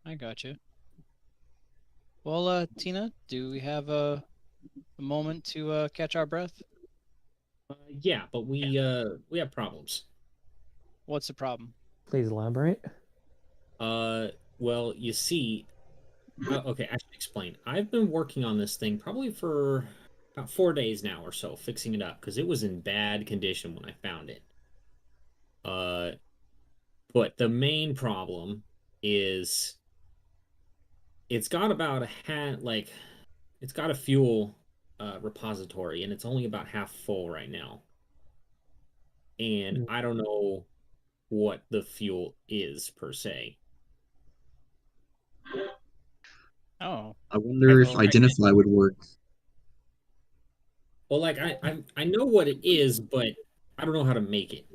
I got you. Well, Tina, do we have a moment to catch our breath? yeah, but we have problems. What's the problem? Please elaborate. Well, you see, okay, I should explain. I've been working on this thing probably for about 4 days now or so, fixing it up because it was in bad condition when I found it. But the main problem is it's got about it's got a fuel repository and it's only about half full right now. And I don't know what the fuel is per se. Oh, I wonder if Well, identify would work. Well, like I know what it is, but I don't know how to make it.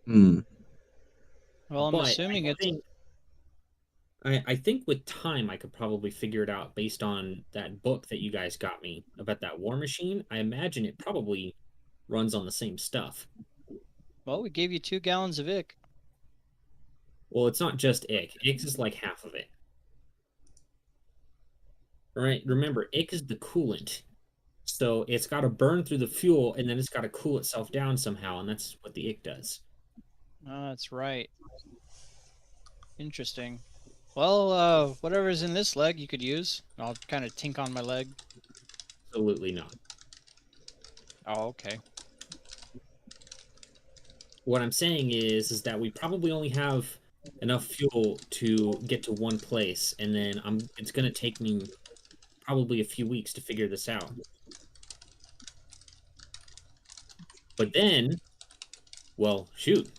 Hmm. well, I'm But assuming it's. I think with time I could probably figure it out based on that book that you guys got me about that war machine. I imagine it probably runs on the same stuff. Well, we gave you 2 gallons of ick. Well, it's not just ick. Ick is like half of it. Right? Remember, ick is the coolant. So it's got to burn through the fuel and then it's got to cool itself down somehow, and that's what the ick does. Oh, that's right. Interesting. Well, whatever's in this leg you could use. I'll kind of tink on my leg. Absolutely not. Oh, okay. What I'm saying is that we probably only have enough fuel to get to one place, and then it's going to take me probably a few weeks to figure this out. But then, well, shoot,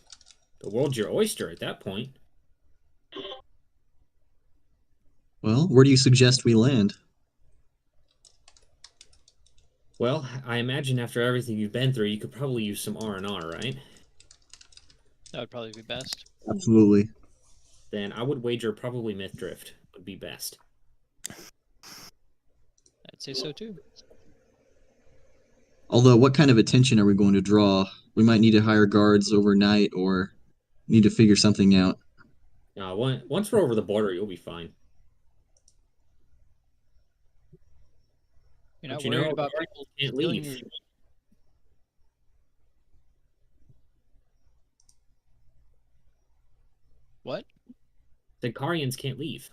the world's your oyster at that point. Well, where do you suggest we land? Well, I imagine after everything you've been through, you could probably use some R&R, right? That would probably be best. Absolutely. Then I would wager probably Mythdrift would be best. I'd say so too. Although, what kind of attention are we going to draw? We might need to hire guards overnight or need to figure something out. Once we're over the border, you'll be fine. You're not But worried about guards people can't stealing leave. your... What? The Karians can't leave.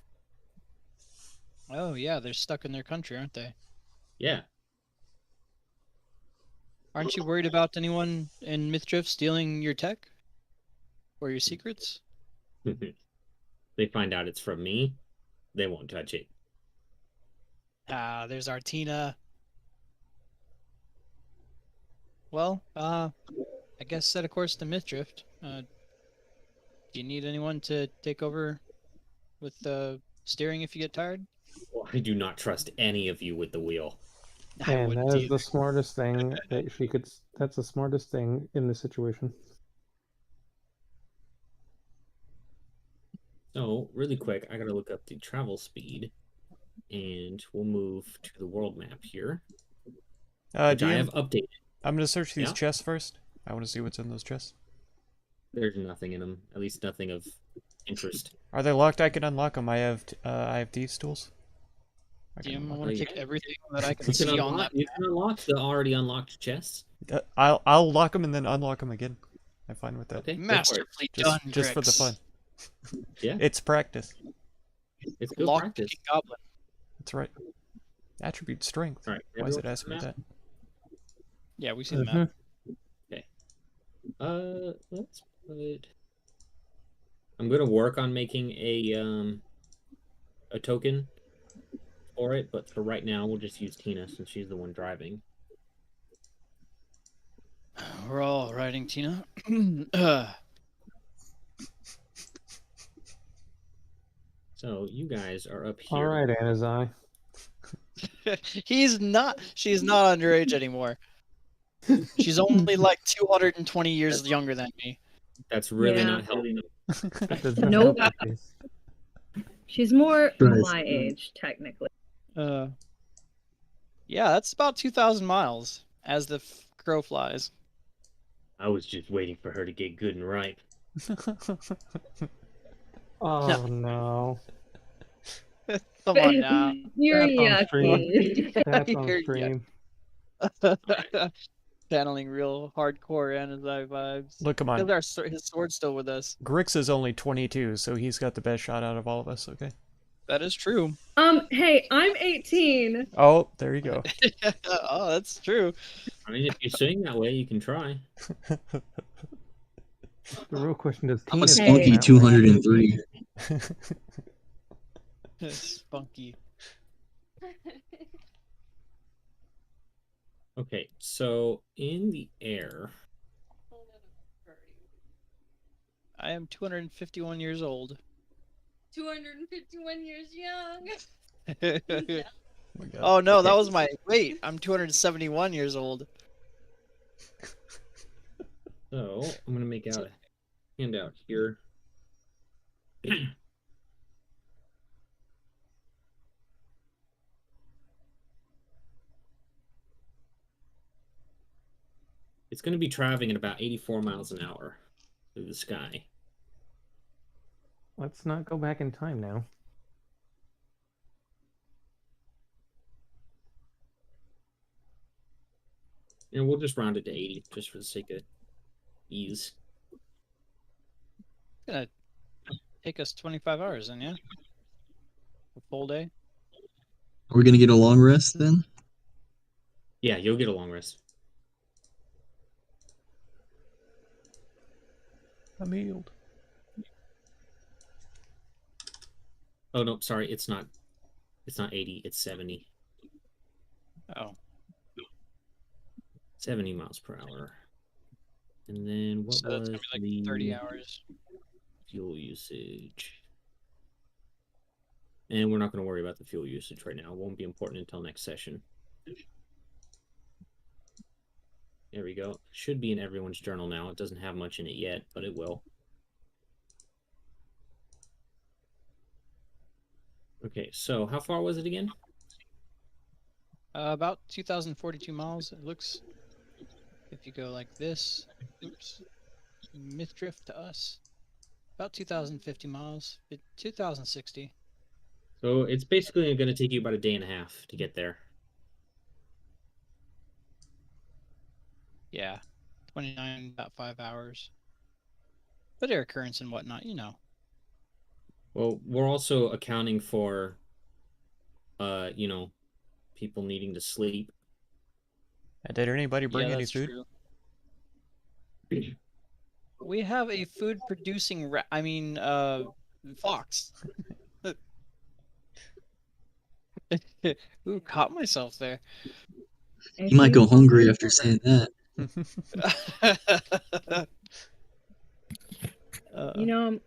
Oh, yeah, they're stuck in their country, aren't they? Yeah. Aren't you worried about anyone in Mythdrift stealing your tech? Or your secrets? They find out it's from me, they won't touch it. Ah, there's our Tina. Well, I guess set a course to Mythdrift. Do you need anyone to take over with steering if you get tired? Well, I do not trust any of you with the wheel. I And wouldn't that is either. the smartest thing that she could. That's the smartest thing in this situation. So, really quick, I gotta look up the travel speed, and we'll move to the world map here, which I have updated. I'm going to search these Yeah? chests first. I want to see what's in those chests. There's nothing in them, at least nothing of interest. Are they locked? I can unlock them. I have thieves tools. I Do you can unlock want to them. take everything that I can You see can on that? unlock the already unlocked chests. them. I'll lock them and then unlock them again. I'm fine with that. Okay, go for it. Masterfully done, Just for the Grix. fun. Yeah. It's practice. It's good Lock practice. picking goblin. That's right. Attribute strength. All right. Why is it everyone asking me see the that? Yeah, we see the map. Let's put. I'm gonna work on making a token for it, but for right now, we'll just use Tina since she's the one driving. We're all riding Tina. So you guys are up All here. right, Anazai. She's not underage anymore. She's only like 220 years younger than me. That's really Yeah. not helping. That does not Nope. help the case. She's more Right. my age, technically. Yeah, that's about 2,000 miles as the crow flies. I was just waiting for her to get good and ripe. Oh no. Come on now. You're That's on stream. yucky. That's on You're stream. Channeling real hardcore Anazai vibes. Look, come on. His sword's still with us. Grix is only 22, so he's got the best shot out of all of us, okay? That is true. Hey, I'm 18. Oh, there you go. Oh, that's true. I mean, if you're sitting that way, you can try. The real question is, I'm a Tina's spunky that way. 203. Spunky. Okay, so in the air, I am 251 years old. 251 years young. my God. Oh no, that Okay. was my wait. I'm 271 years old. so I'm gonna make out a handout here. It's going to be traveling at about 84 miles an hour through the sky. Let's not go back in time now. And we'll just round it to 80 just for the sake of ease. It's gonna take us 25 hours then, yeah? A full day? Are we gonna get a long rest then? Yeah, you'll get a long rest. I'm healed. Oh no, sorry, it's not 80, it's 70. Oh. 70 miles per hour. And then what So that's was gonna be like the 30 hours. fuel usage? And we're not going to worry about the fuel usage right now. It won't be important until next session. There we go. Should be in everyone's journal now. It doesn't have much in it yet, but it will. Okay, so how far was it again? About 2,042 miles. It looks. If you go like this, oops, Mythdrift to us, about 2,050 miles. 2,060. So it's basically going to take you about a day and a half to get there. Yeah, 29, about 5 hours. But air currents and whatnot, you know. Well, we're also accounting for, people needing to sleep. Did anybody bring Yeah, any that's food? true. We have a food producing fox. Ooh, caught myself there. You might go hungry after saying that. You know,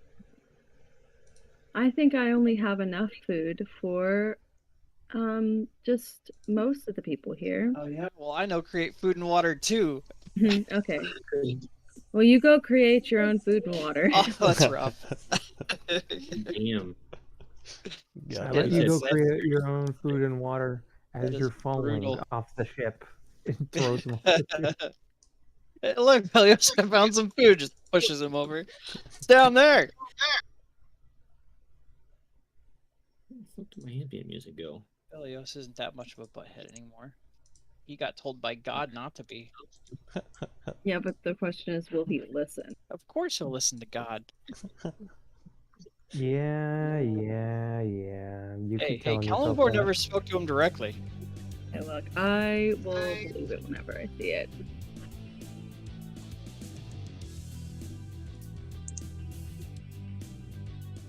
I think I only have enough food for just most of the people here. Oh yeah. Well, I know create food and water too. Okay. Well, you go create your own food and water. Oh, that's rough. Damn. I God, let you go that's- create your own food and water as that you're is falling brutal. off the ship. It throws them off the ship. Hey, look, Pelios, I found some food. Just pushes him over. It's down there. Where the fuck did my ambient music go? Pelios isn't that much of a butthead anymore. He got told by God not to be. Yeah, but the question is, will he listen? Of course he'll listen to God. Yeah. You Hey, keep telling yourself Kalimdor that. never spoke to him directly. Hey, look, I will believe it whenever I see it.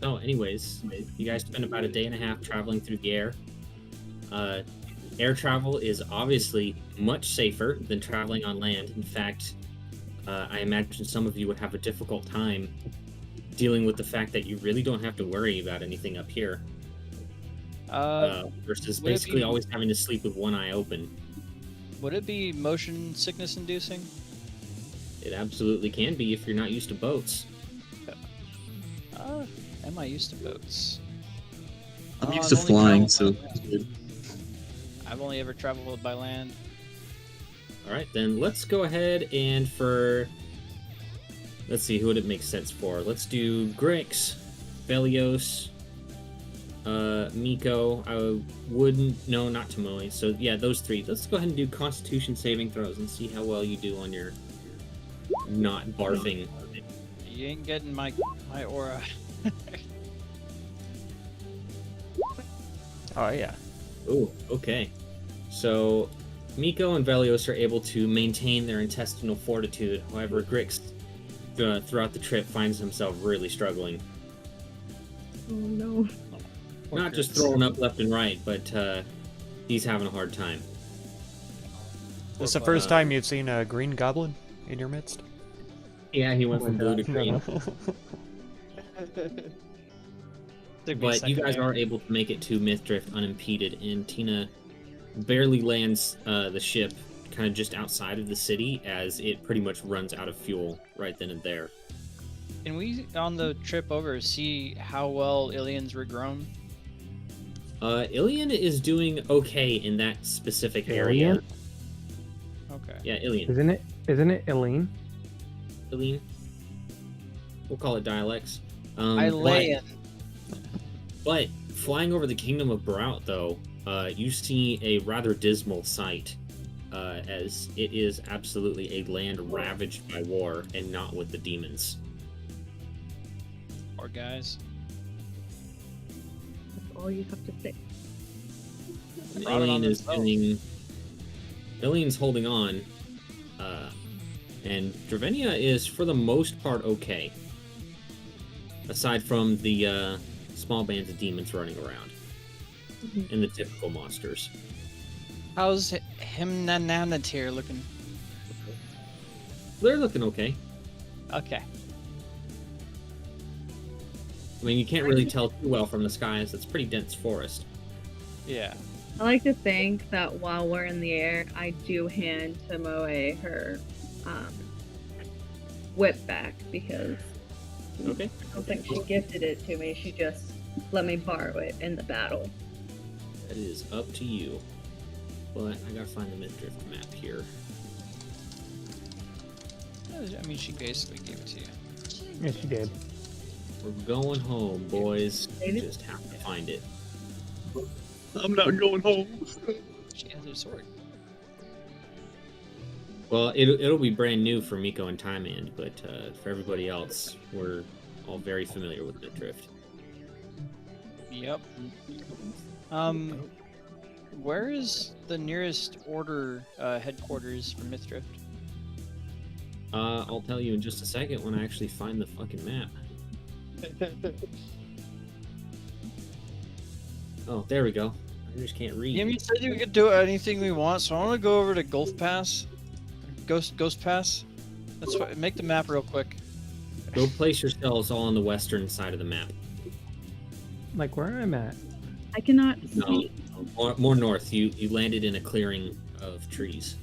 So, anyways, you guys spend about a day and a half traveling through the air. Air travel is obviously much safer than traveling on land. In fact, I imagine some of you would have a difficult time dealing with the fact that you really don't have to worry about anything up here. Versus would it basically be- always having to sleep with one eye open. Would it be motion sickness inducing? It absolutely can be if you're not used to boats. Am I used to boats? I'm Oh, used I've to only flying, traveled so by land. I've only ever traveled by land. All right, then let's go ahead and let's see, who would it make sense for? Let's do Grix, Belios, Miko. I wouldn't, no, not Tomoe. So yeah, those three. Let's go ahead and do Constitution saving throws and see how well you do on your not barfing. You ain't getting my aura. Oh yeah. Oh, okay. So Miko and Velios are able to maintain their intestinal fortitude. However, Grix, throughout the trip, finds himself really struggling. Oh no. Not just throwing up left and right, but he's having a hard time. This the first time you've seen a green goblin in your midst? Yeah, he went from blue to green. But you guys are able to make it to Mythdrift unimpeded, and Tina barely lands the ship kind of just outside of the city as it pretty much runs out of fuel right then and there. Can we, on the trip over, see how well Ilian's regrown? Ilian is doing okay in that specific area. Alien? Okay. Yeah, Ilian. Isn't it Eileen? Ilian. We'll call it dialects. Ilean. But flying over the kingdom of Barout, though, you see a rather dismal sight, as it is absolutely a land ravaged by war and not with the demons. Poor guys. That's all you have to say. And Brought it on Ilian's holding on, and Dravenia is, for the most part, okay. Aside from the small bands of demons running around. And the typical monsters. How's Himnanatir looking? They're looking okay. Okay. I mean, you can't really tell too well from the sky, as it's pretty dense forest. Yeah. I like to think that while we're in the air, I do hand Tomoe her whip back because Okay. I don't think she gifted it to me. She just let me borrow it in the battle. That is up to you. But I gotta find the Mythdrift map here. I mean, she basically gave it to you. Yes, she did. We're going home, boys. Maybe. Just have to find it. I'm not going home. She has her sword. Well, it'll be brand new for Miko and Timand, but for everybody else, we're all very familiar with Mythdrift. Yep. Where is the nearest order headquarters for Mythdrift? I'll tell you in just a second when I actually find the fucking map. Oh, there we go. I just can't read. You said you could do anything we want, so I want to go over to Gulf Pass. Ghost Pass. Let's make the map real quick. Go place yourselves all on the western side of the map. Like where I'm at. I cannot No, see. more north. You landed in a clearing of trees.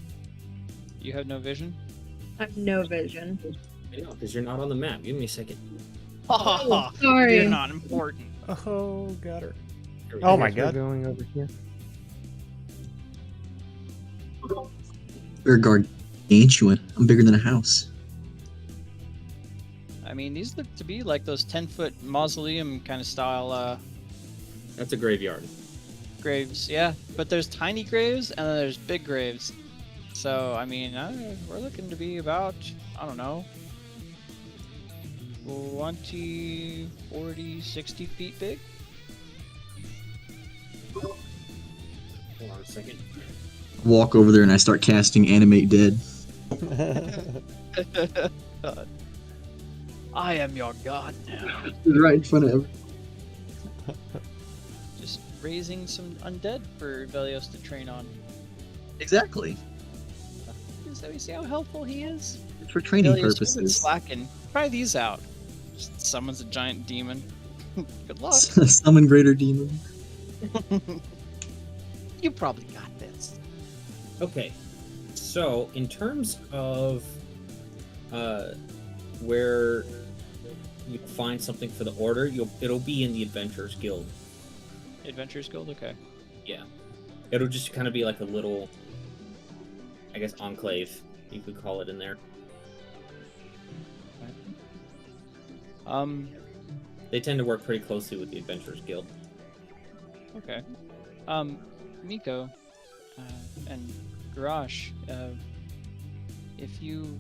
You have no vision? I have no vision. I know, because you're not on the map. Give me a second. Oh, Sorry. you're not important. Oh, got her. Here we Oh go. my Guess we're god. Going over here. We're gargantuan. I'm bigger than a house. I mean, these look to be like those 10-foot mausoleum kind of style That's a graveyard. graves. Yeah, but there's tiny graves and then there's big graves. So, I mean, we're looking to be about, I don't know, 20, 40, 60 feet big. Hold on a second. Walk over there and I start casting Animate Dead. I am your god now. Right in front of everyone. Just raising some undead for Velios to train on. Exactly. So you see how helpful he is? It's for training Velios, you've been purposes. slacking. Try these out. Just summons a giant demon. Good luck. Summon Greater Demon. You probably got this. Okay, so in terms of where you find something for the order, it'll be in the Adventurers Guild. Adventurers Guild? Okay. Yeah, it'll just kind of be like a little, I guess, enclave, you could call it in there. They tend to work pretty closely with the Adventurers Guild. Okay. Miko, and Garage, if you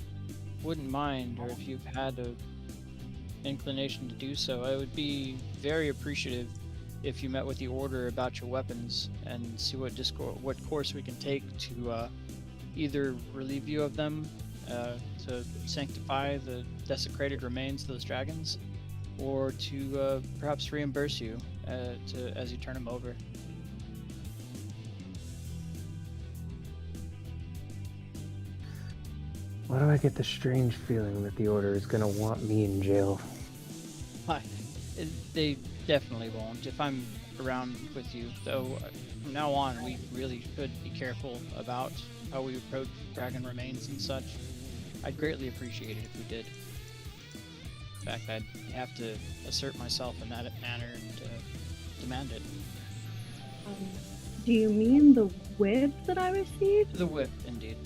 wouldn't mind, or if you've had a inclination to do so, I would be very appreciative if you met with the Order about your weapons and see what course we can take to either relieve you of them, to sanctify the desecrated remains of those dragons, or to perhaps reimburse you as you turn them over. Why do I get the strange feeling that the Order is gonna want me in jail? They definitely won't. If I'm around with you, though, from now on, we really should be careful about how we approach dragon remains and such. I'd greatly appreciate it if we did. In fact, I'd have to assert myself in that manner and demand it. Do you mean the whip that I received? The whip, indeed.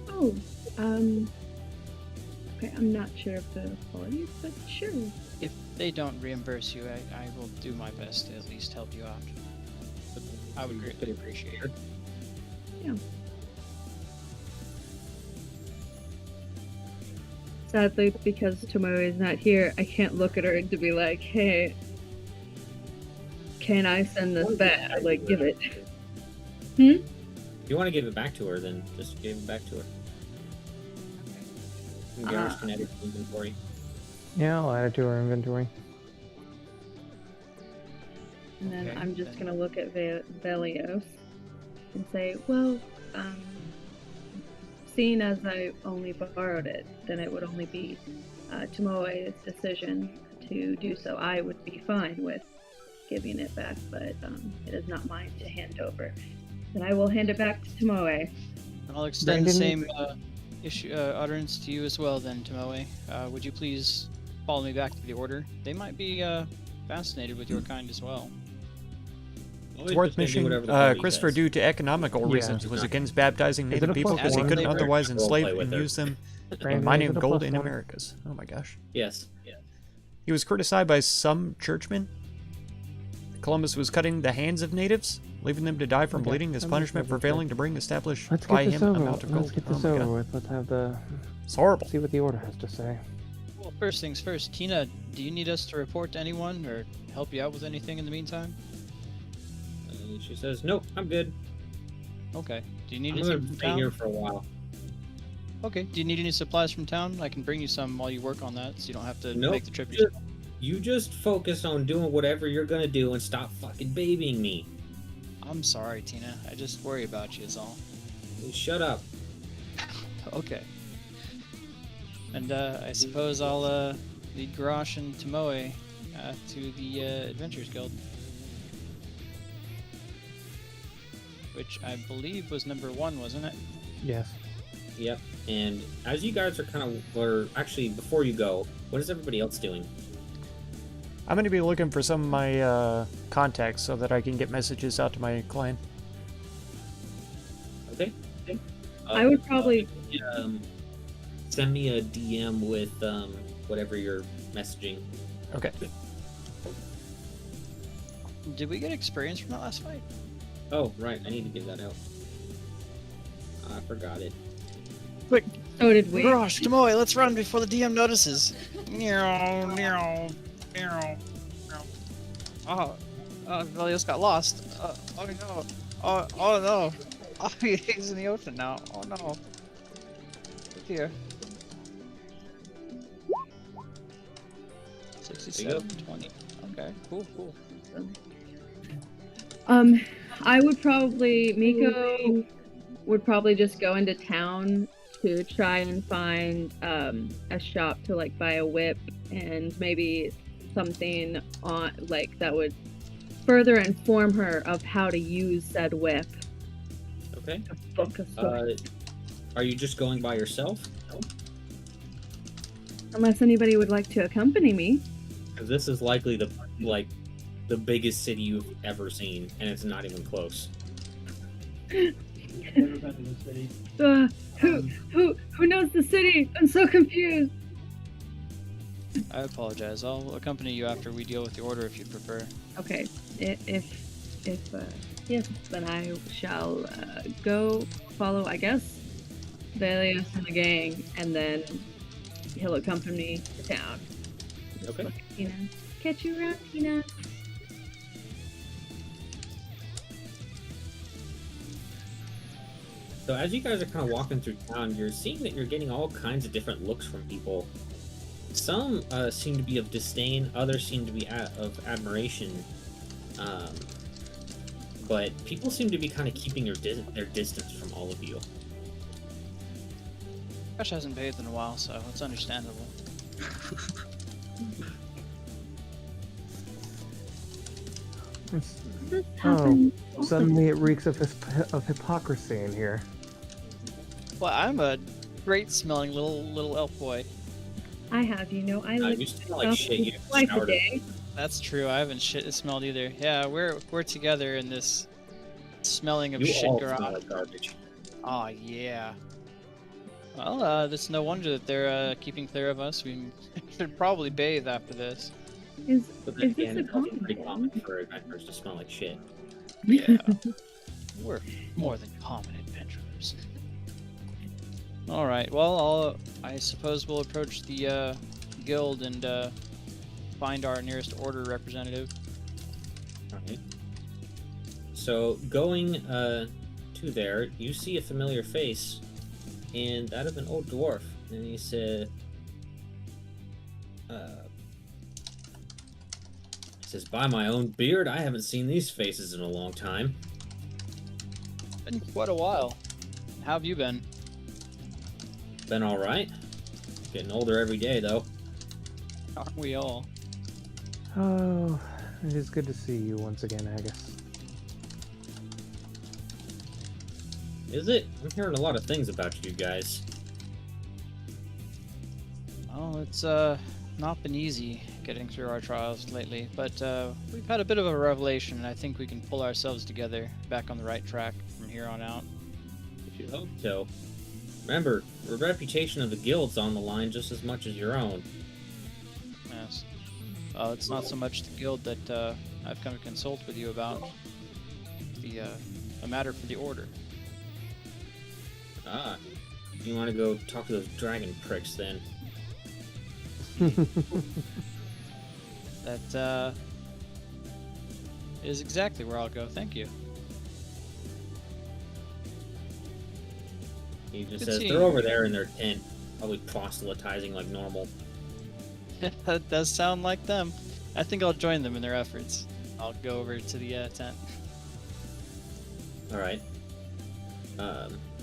Oh, okay, I'm not sure of the qualities, but sure. If they don't reimburse you, I will do my best to at least help you out. But I would greatly appreciate it. Yeah. Sadly, because Tomoe is not here, I can't look at her to be like, hey, can I send this back? Like, give it. If you want to give it back to her, then just give it back to her. And Garage can edit the inventory. Yeah, I'll add it to our inventory. And then Okay, I'm just then. gonna look at Velios and say, well, seeing as I only borrowed it, then it would only be Tomoe's decision to do so. I would be fine with giving it back, but it is not mine to hand over. Then I will hand it back to Tomoe. I'll extend the Brandon- same utterance to you as well, then, Tomoe. Would you please follow me back to the Order? They might be fascinated with your kind as well. It's worth mentioning, Christopher, due to economical Yeah. reasons, was against baptizing Is it native a people plus because he one? couldn't They were otherwise role enslave play with and her. use them Brandon, in mining is it of a gold plus in one? Americas. Oh my gosh. Yes. He was criticized by some churchmen. Columbus was cutting the hands of natives, leaving them to die from Okay, bleeding as I'm punishment for okay. failing to bring established Let's by get this him over. amount of Let's gold. get this Oh my over God. with. Let's have the It's horrible. see what the Order has to say. Well, first things first, Tina, do you need us to report to anyone or help you out with anything in the meantime? She says, nope, I'm good. Okay. Do you need I'm anything going to from stay town? here for a while. Okay. Do you need any supplies from town? I can bring you some while you work on that, so you don't have to Nope, make the trip just- yourself. You just focus on doing whatever you're going to do and stop fucking babying me. I'm sorry, Tina. I just worry about you is all. Shut up. Okay. And I suppose I'll lead Garrosh and Tomoe to the Adventurers Guild. Which I believe was number 1, wasn't it? Yes. Yep. And as you guys are kind of, or actually before you go, what is everybody else doing? I'm going to be looking for some of my contacts so that I can get messages out to my clan. Okay. I would probably- send me a DM with whatever you're messaging. Okay. Did we get experience from that last fight? Oh, right. I need to give that out. I forgot it. So did we. Garrosh, Tomoe, let's run before the DM notices. Meow, meow, meow, meow. Oh, Velios got lost. Oh no. Oh no. Oh, he's in the ocean now. Oh no. Oh dear. 67, 20. Okay, cool. I would probably Miko would probably just go into town to try and find a shop to like buy a whip and maybe something on like that would further inform her of how to use said whip. Okay. A book of swords. Are you just going by yourself? Unless anybody would like to accompany me. Because this is likely the biggest city you've ever seen, and it's not even close. Never been to the city. Who knows the city? I'm so confused. I apologize. I'll accompany you after we deal with the order if you prefer. Okay, if yes, then I shall go follow, I guess, Velios and the gang, and then he'll accompany me to town. Okay. Look at Tina. Catch you around, Tina. So as you guys are kind of walking through town, you're seeing that you're getting all kinds of different looks from people. Some seem to be of disdain, others seem to be of admiration. But people seem to be kind of keeping their distance from all of you. Crush hasn't bathed in a while, so it's understandable. Oh, suddenly it reeks of hypocrisy in here. Well, I'm a great smelling little elf boy. I have, I lick You smell like myself shit. You twice a showered. day. That's true. I haven't smelled either. Yeah, we're together in this smelling of You shit all garage. smell like garbage. Oh yeah. Well, it's no wonder that they're keeping clear of us. We should probably bathe after this. But then Is this again, a it's also pretty common common for adventurers to smell like shit. Yeah. We're more than common adventurers. All right. Well, I suppose we'll approach the guild and find our nearest order representative. Alright. So, going to there, you see a familiar face, and that of an old dwarf. And he said, by my own beard, I haven't seen these faces in a long time. Been quite a while. How have you been? Been alright. Getting older every day, though. Aren't we all? Oh, it is good to see you once again, Agus. Is it? I'm hearing a lot of things about you guys. Oh, it's not been easy getting through our trials lately, but we've had a bit of a revelation, and I think we can pull ourselves together back on the right track from here on out. I should hope so. Remember, the reputation of the guild's on the line just as much as your own. Yes. It's not so much the guild that I've come to consult with you about. A matter for the order. Ah, you want to go talk to those dragon pricks then? That is exactly where I'll go. Thank you. He just Good says seeing they're you. over there in their tent, probably proselytizing like normal. That does sound like them. I think I'll join them in their efforts. I'll go over to the tent. All right.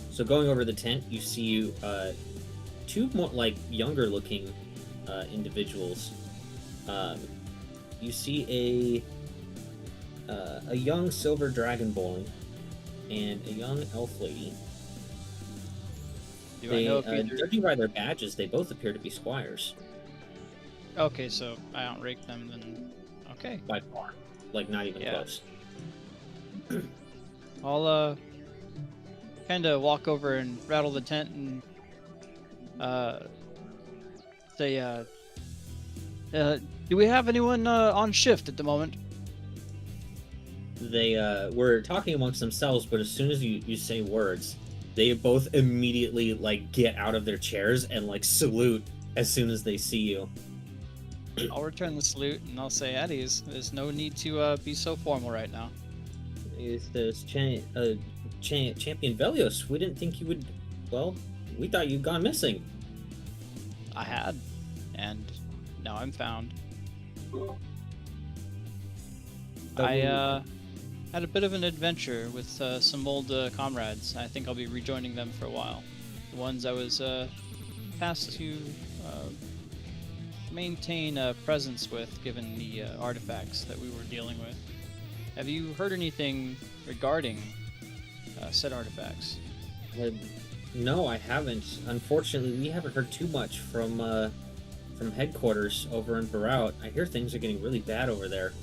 So going over the tent, you see two more like younger-looking individuals. You see a young silver dragon boy and a young elf lady. Do I know if either... Judging by their badges, they both appear to be squires. Okay, so I outrate them then. Okay. By far. Like, not even Yeah. close. I'll kind of walk over and rattle the tent and say, do we have anyone on shift at the moment? They were talking amongst themselves, but as soon as you say words, they both immediately like get out of their chairs and like salute as soon as they see you. I'll return the salute and I'll say, at ease. There's no need to be so formal right now. Is this Champion Velios? We didn't think you would. Well, we thought you'd gone missing. I had, and now I'm found. I had a bit of an adventure with some old comrades. I think I'll be rejoining them for a while. The ones I was tasked to maintain a presence with, given the artifacts that we were dealing with. Have you heard anything regarding said artifacts? No, I haven't. Unfortunately, we haven't heard too much from headquarters over in Barout. I hear things are getting really bad over there.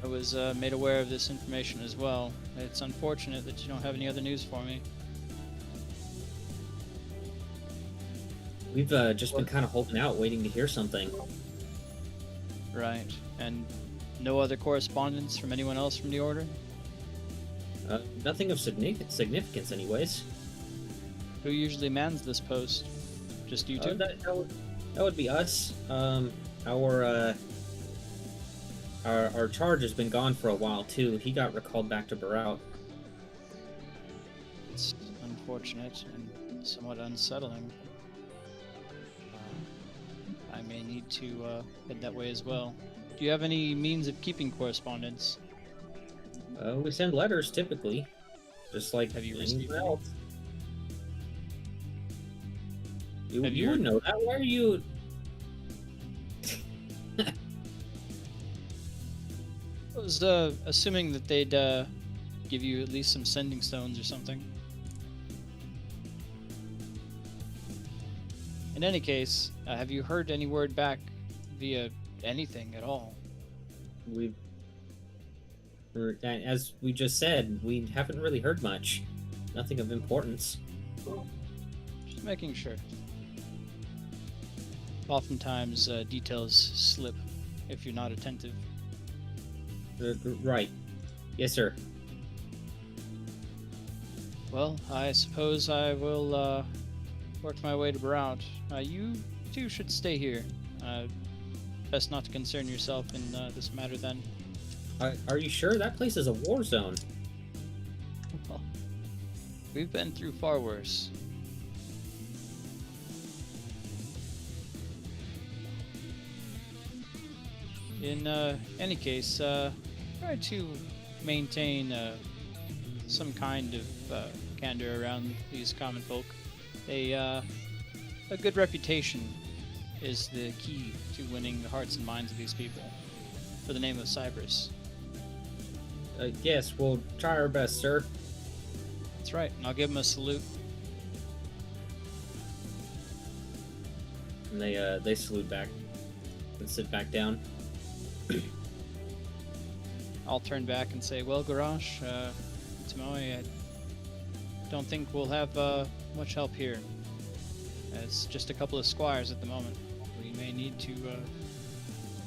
I was made aware of this information as well. It's unfortunate that you don't have any other news for me. We've just been kind of holding out, waiting to hear something. Right. And no other correspondence from anyone else from the Order? Nothing of significance, anyways. Who usually mans this post? Just you two? That would be us. Our charge has been gone for a while too. He got recalled back to Barout. It's unfortunate and somewhat unsettling. I may need to head that way as well. Do you have any means of keeping correspondence? We send letters typically, just like Have you received any? else. You Have you- would know that. Why are you? I was assuming that they'd give you at least some sending stones or something. In any case, have you heard any word back via anything at all? As we just said, we haven't really heard much. Nothing of importance. Just making sure. Oftentimes, details slip if you're not attentive. Right. Yes, sir. Well, I suppose I will work my way to Barout. You two should stay here. Best not to concern yourself in this matter then. Are you sure? That place is a war zone. Well, we've been through far worse. In any case, try to maintain some kind of candor around these common folk. A good reputation is the key to winning the hearts and minds of these people. For the name of Cyprus. Yes, we'll try our best, sir. That's right, and I'll give them a salute. And they salute back and sit back down. I'll turn back and say, well, Garage, Tomoe, I don't think we'll have much help here. It's just a couple of squires at the moment. We may need to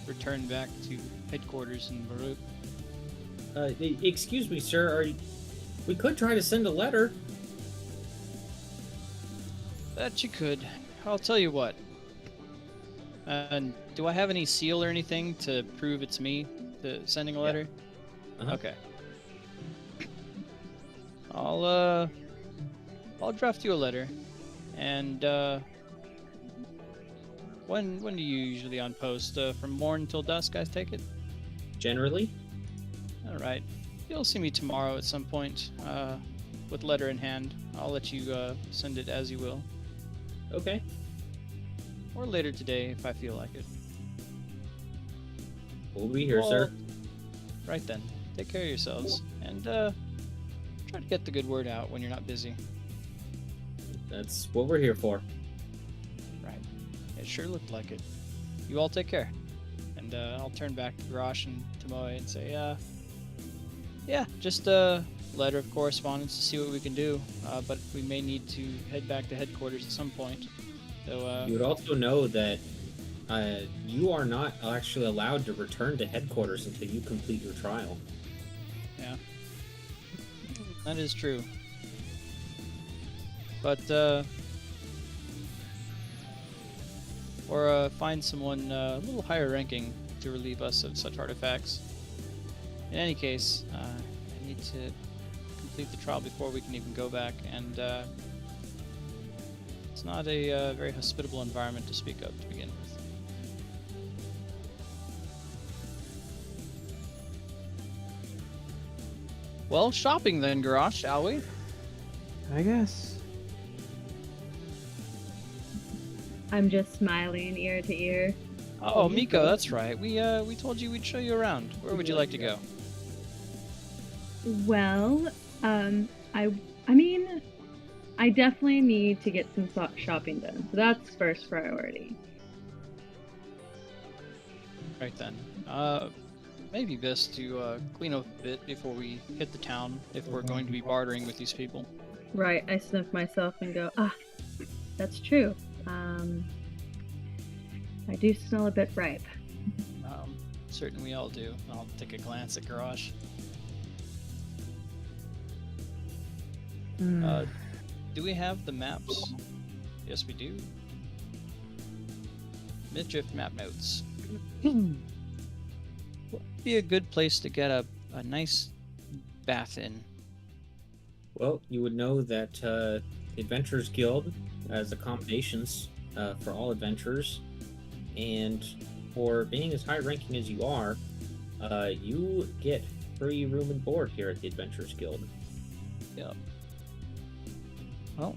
return back to headquarters in Baruch. Excuse me, sir. We could try to send a letter. That you could. I'll tell you what. And do I have any seal or anything to prove it's me sending a letter? Uh-huh. Okay. I'll draft you a letter. And when do you usually on post? From morn until dusk, I take it? Generally. All right. You'll see me tomorrow at some point with letter in hand. I'll let you send it as you will. Okay. Or later today if I feel like it. We'll be here, sir. Right then. Take care of yourselves. And try to get the good word out when you're not busy. That's what we're here for. Right. It sure looked like it. You all take care. And I'll turn back to Grosh and Tomoe and say, yeah, just a letter of correspondence to see what we can do. But we may need to head back to headquarters at some point. So, You would also know that you are not actually allowed to return to headquarters until you complete your trial. yeah. That is true. But, or find someone a little higher ranking to relieve us of such artifacts. In any case, I need to complete the trial before we can even go back, and it's not a very hospitable environment to speak of to begin with. Well, shopping then, Garage, shall we? I guess. I'm just smiling ear to ear. Oh, Miko, that's right. We told you we'd show you around. Where would you like to go? Well, I mean, I definitely need to get some shopping done, so that's first priority. Right then. Maybe best to clean up a bit before we hit the town, if we're going to be bartering with these people. Right, I sniff myself and go, that's true. I do smell a bit ripe. Certainly we all do. I'll take a glance at Garage. Do we have the maps? Yes, we do. Mythdrift map notes. Would be a good place to get a nice bath in. Well, you would know that the Adventurers Guild has accommodations for all adventurers, and for being as high ranking as you are, you get free room and board here at the Adventurers Guild. Yep. Well,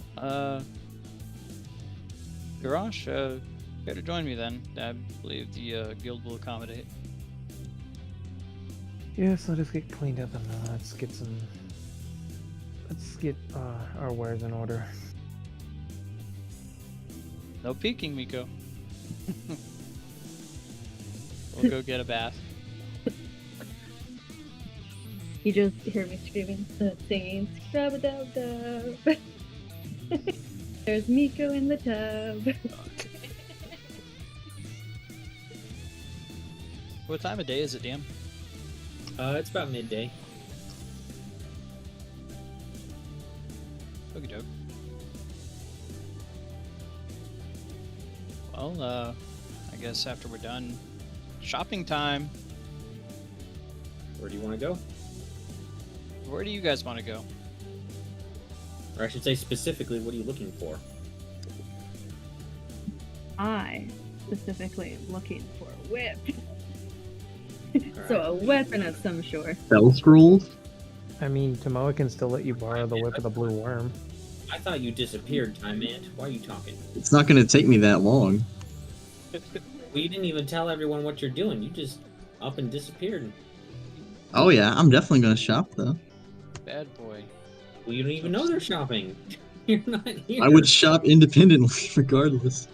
Garage, care to join me then? I believe the guild will accommodate. Yes, let us get cleaned up and let's get our wares in order. No peeking, Miko. We'll go get a bath. You just hear me screaming, singing, scrub-a-dub-dub. There's Miko in the tub. What time of day is it, Dan? It's about midday. Okie doke. Well, I guess after we're done, shopping time. Where do you want to go? Where do you guys want to go? Or I should say specifically, what are you looking for? I specifically am looking for a whip. So a weapon of some sort. Spell scrolls? I mean, Tomoa can still let you borrow the whip of the blue worm. I thought you disappeared, Time Ant. Why are you talking? It's not going to take me that long. Well, you didn't even tell everyone what you're doing. You just up and disappeared. Oh yeah, I'm definitely going to shop though. Bad boy. Well, you don't even know they're shopping. You're not here. I would shop independently regardless.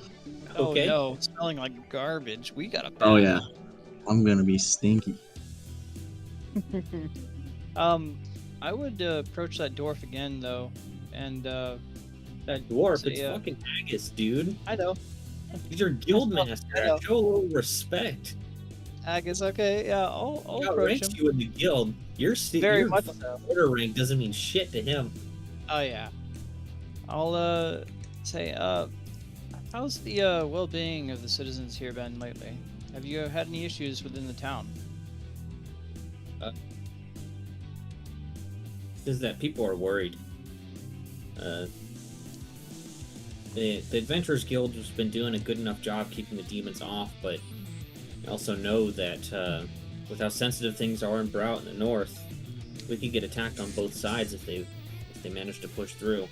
Okay. Oh no, smelling like garbage. We got a Oh yeah, I'm going to be stinky. I would approach that dwarf again though, and That dwarf, So, it's yeah. fucking Agus, dude. I know. He's your guild I know. master. Show a little respect. Agus, okay, yeah, I'll He approach outranks him. you in the guild. Your Very much fucking so. order rank doesn't mean shit to him. Oh yeah. I'll say, how's the well-being of the citizens here been lately? Have you had any issues within the town? Is that people are worried. The Adventurers Guild has been doing a good enough job keeping the demons off, but I also know that with how sensitive things are in Brout in the north, we could get attacked on both sides if they manage to push through.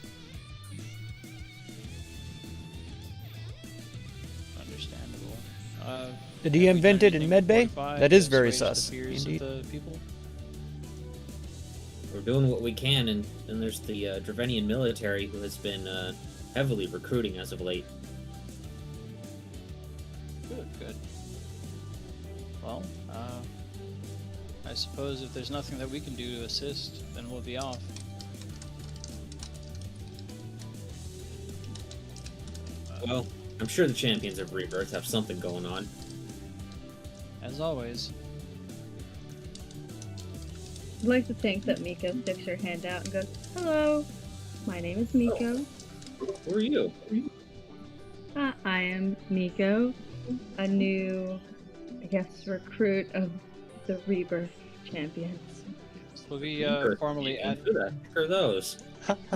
Understandable. Did have he we invent done it in anything Medbay? fortified That is to very assuage sus. the fears Indeed. of the people? We're doing what we can, and then there's the Dravenian military who has been heavily recruiting as of late. Good. Well, I suppose if there's nothing that we can do to assist, then we'll be off. Well, I'm sure the champions of Rebirth have something going on. As always. I'd like to think that Miko sticks her hand out and goes, "Hello, my name is Miko." Who are you? I am Miko, a new, I guess, recruit of the Rebirth Champions. We'll be Rebirth formally champions, add. Who the heck are those?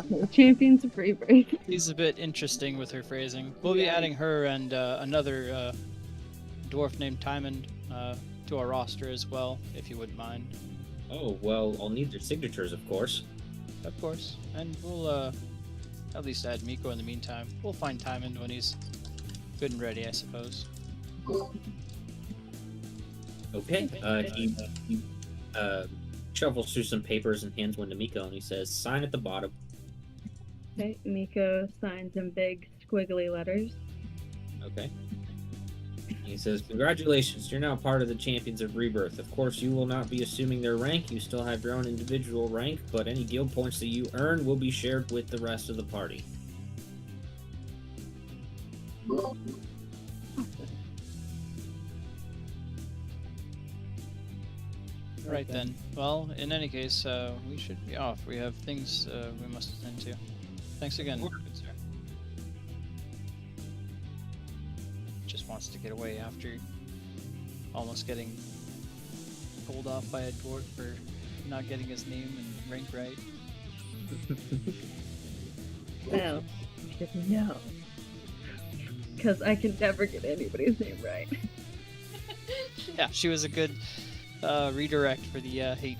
The Champions of Rebirth. She's a bit interesting with her phrasing. We'll be Yeah. adding her and another dwarf named Timon to our roster as well, if you wouldn't mind. Oh, well, I'll need their signatures, of course. Of course. And we'll at least add Miko in the meantime. We'll find Timon when he's good and ready, I suppose. Okay. He shuffles through some papers and hands one to Miko, and he says, "Sign at the bottom." Okay, Miko signs in big squiggly letters. Okay. He says, "Congratulations, you're now part of the Champions of Rebirth. Of course, you will not be assuming their rank. You still have your own individual rank, but any guild points that you earn will be shared with the rest of the party." Right then. Well, in any case, we should be off. We have things we must attend to. Thanks again, good sir. Just wants to get away after almost getting told off by a dwarf for not getting his name and rank right. Well, you should know. Because I can never get anybody's name right. Yeah, she was a good redirect for the hate.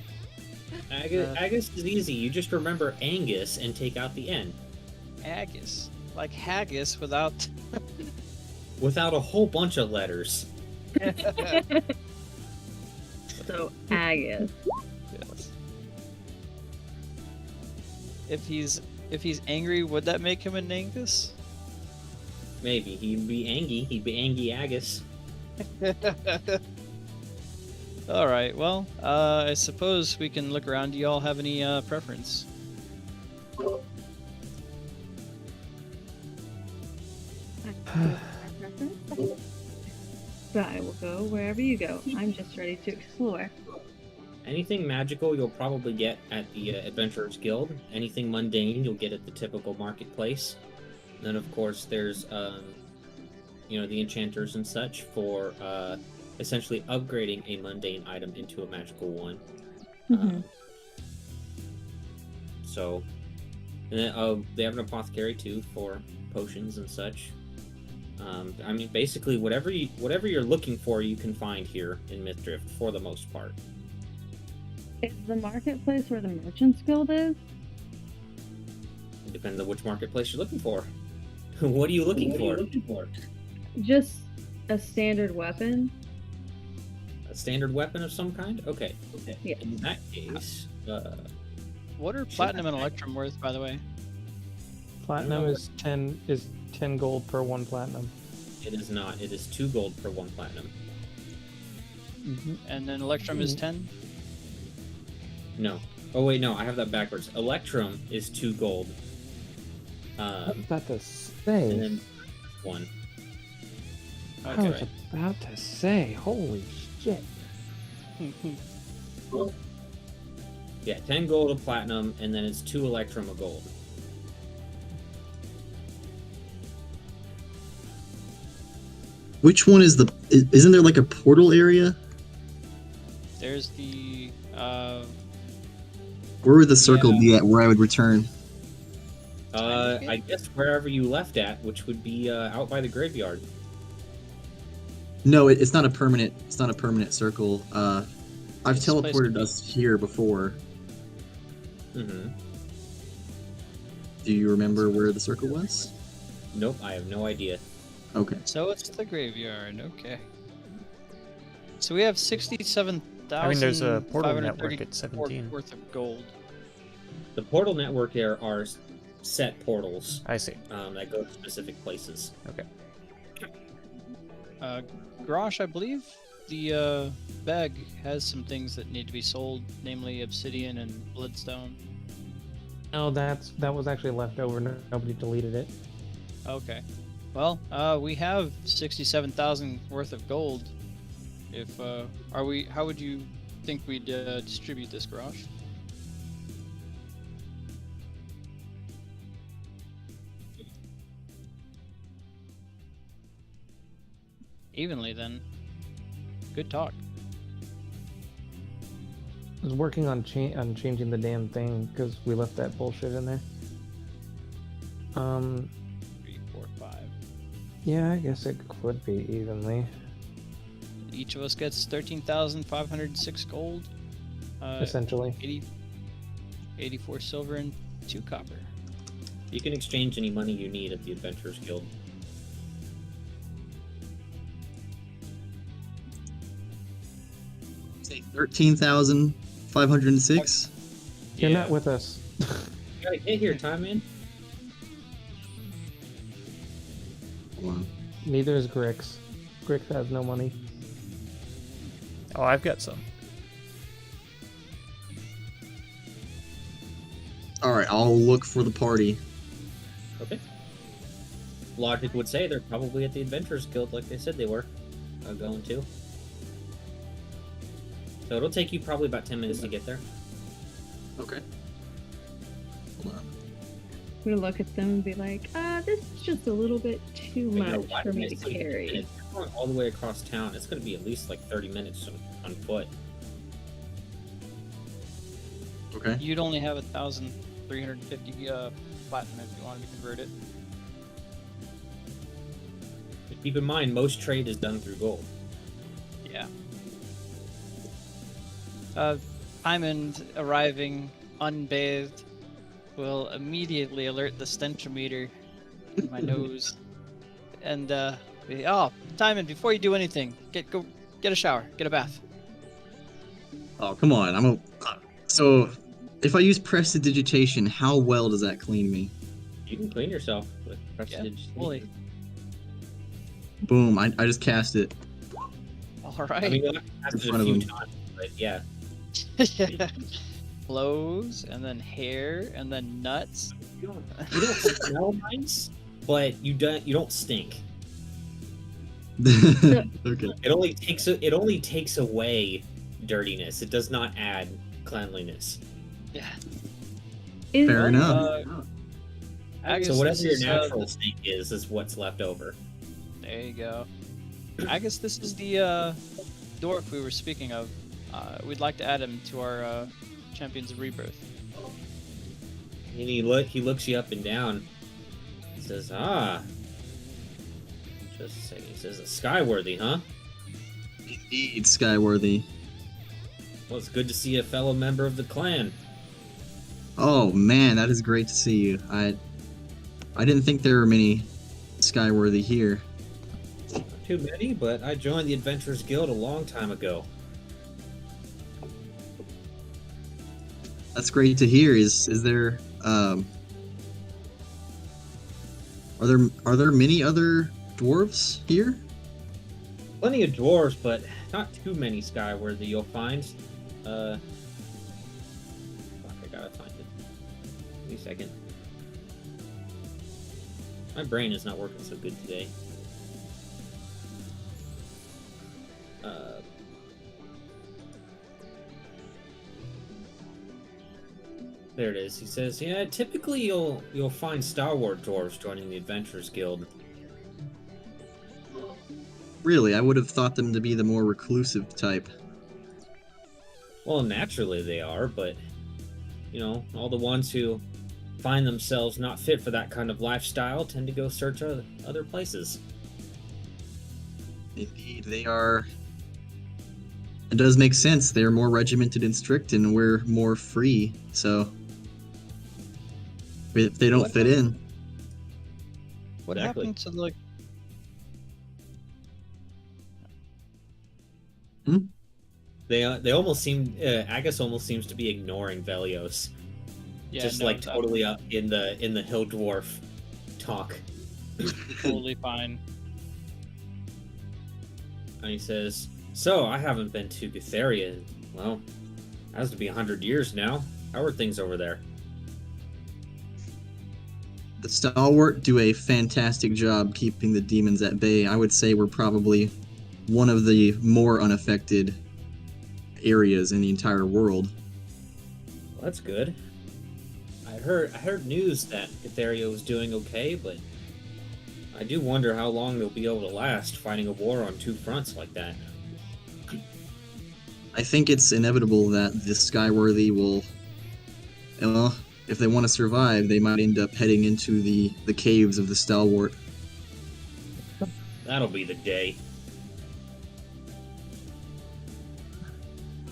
Agus is easy. You just remember Angus and take out the N. Haggis. Like haggis without... Without a whole bunch of letters. So, Agus. Yes. If he's angry, would that make him an Angus? Maybe. He'd be Angie. He'd be Angie Agus. Alright, well, I suppose we can look around. Do y'all have any preference? But I will go wherever you go. I'm just ready to explore. Anything magical you'll probably get at the Adventurers Guild. Anything mundane you'll get at the typical marketplace. Then, of course, there's, the enchanters and such for essentially upgrading a mundane item into a magical one. Mhm. So, and then they have an apothecary too for potions and such. I mean, basically, whatever you're looking for, you can find here in Mythdrift for the most part. Is the marketplace where the Merchants Guild is? It depends on which marketplace you're looking for. What are you looking for? Just a standard weapon. A standard weapon of some kind? Okay. Yeah. In that case, What are platinum and electrum worth, by the way? Platinum is 10 gold per 1 platinum. it is not. It is 2 gold per 1 platinum. And then electrum is 10? No. Oh wait, no, I have that backwards. Electrum is 2 gold. I was about to And say. then 1. I was about to say. Holy shit. Yeah, 10 gold a platinum, and then it's 2 electrum a gold. Which one is the? Isn't there like a portal area? There's the Where would the circle Yeah. be at where I would return? I guess wherever you left at, which would be out by the graveyard. No, it's not a permanent. It's not a permanent circle. I've It's supposed to teleported be. us here before. Mm-hmm. Do you remember where the circle was? Nope, I have no idea. Okay. So it's the graveyard, okay. So we have 67,000. I mean, there's a portal network at 17. worth of gold. The portal network there are set portals I see. that go to specific places. Grosh, I believe the bag has some things that need to be sold, namely obsidian and bloodstone. No, that was actually left over. Nobody deleted it. Okay. Well, we have 67,000 worth of gold. If how would you think we'd distribute this, Grosh? evenly then. Good talk. I was working on changing the damn thing because we left that bullshit in there. 3, 4, 5. Yeah, I guess it could be evenly. Each of us gets 13,506 gold. Essentially. 84 silver and 2 copper. You can exchange any money you need at the Adventurers Guild. Say 13,506. You're Yeah. not with us. You gotta get here, time man. Hold on. Neither is Grix. Grix has no money. Oh, I've got some. All right, I'll look for the party. Okay. Logic would say they're probably at the Adventurers Guild like they said they were going to. So it'll take you probably about 10 minutes to get there. Okay. Hold on. I'm gonna look at them and be like, this is just a little bit too But, you know, much why for me to it's gonna be 10 carry. minutes? If you're going all the way across town, it's going to be at least like 30 minutes on foot. Okay. You'd only have 1,350 platinum if you wanted to convert it. But keep in mind, most trade is done through gold. Yeah. Hyman arriving unbathed will immediately alert the stenchometer in my nose. And Timon, before you do anything, go get a shower, get a bath. Oh, come on. So, if I use prestidigitation, how well does that clean me? You can clean yourself with prestige. Holy. Boom! I just cast it. All I right. mean, you'll have to cast it front a of few him. times, but yeah. Clothes, and then hair, and then nuts. You don't smell nice, but you don't stink. Okay. It only takes away dirtiness. It does not add cleanliness. Yeah. Fair enough. So whatever your this is, natural stink is what's left over. There you go. I guess this is the dwarf we were speaking of. We'd like to add him to our Champions of Rebirth. And he looks you up and down. He says, just a second. He says, Skyworthy, huh? Indeed, Skyworthy. Well, it's good to see a fellow member of the clan. Oh man, that is great to see you. I didn't think there were many Skyworthy here. Not too many, but I joined the Adventurers Guild a long time ago. That's great to hear. Is there are there many other dwarves here? Plenty of dwarves, but not too many Skyworthy you'll find. Fuck, I gotta find it. Give me a second. My brain is not working so good today. There it is. He says, "Yeah, typically you'll find stalwart dwarves joining the Adventurers Guild. Really, I would have thought them to be the more reclusive type. Well, naturally they are, but you know, all the ones who find themselves not fit for that kind of lifestyle tend to go search other places." Indeed, they are. It does make sense. They're more regimented and strict, and we're more free. So, if they don't fit in, What Exactly. happened to like? They almost seem Agus almost seems to be ignoring Velios, Yeah, just no, like that- totally up in the hill dwarf talk. totally fine. And he says, "So I haven't been to Gutheria in, well, has to be 100 years now. How are things over there?" the stalwart do a fantastic job keeping the demons at bay. I would say we're probably one of the more unaffected areas in the entire world. Well, that's good. I heard news that Gutheria was doing okay, but I do wonder how long they'll be able to last fighting a war on two fronts like that. I think it's inevitable that the Skyworthy will, well, if they want to survive, they might end up heading into the caves of the Stalwart. That'll be the day.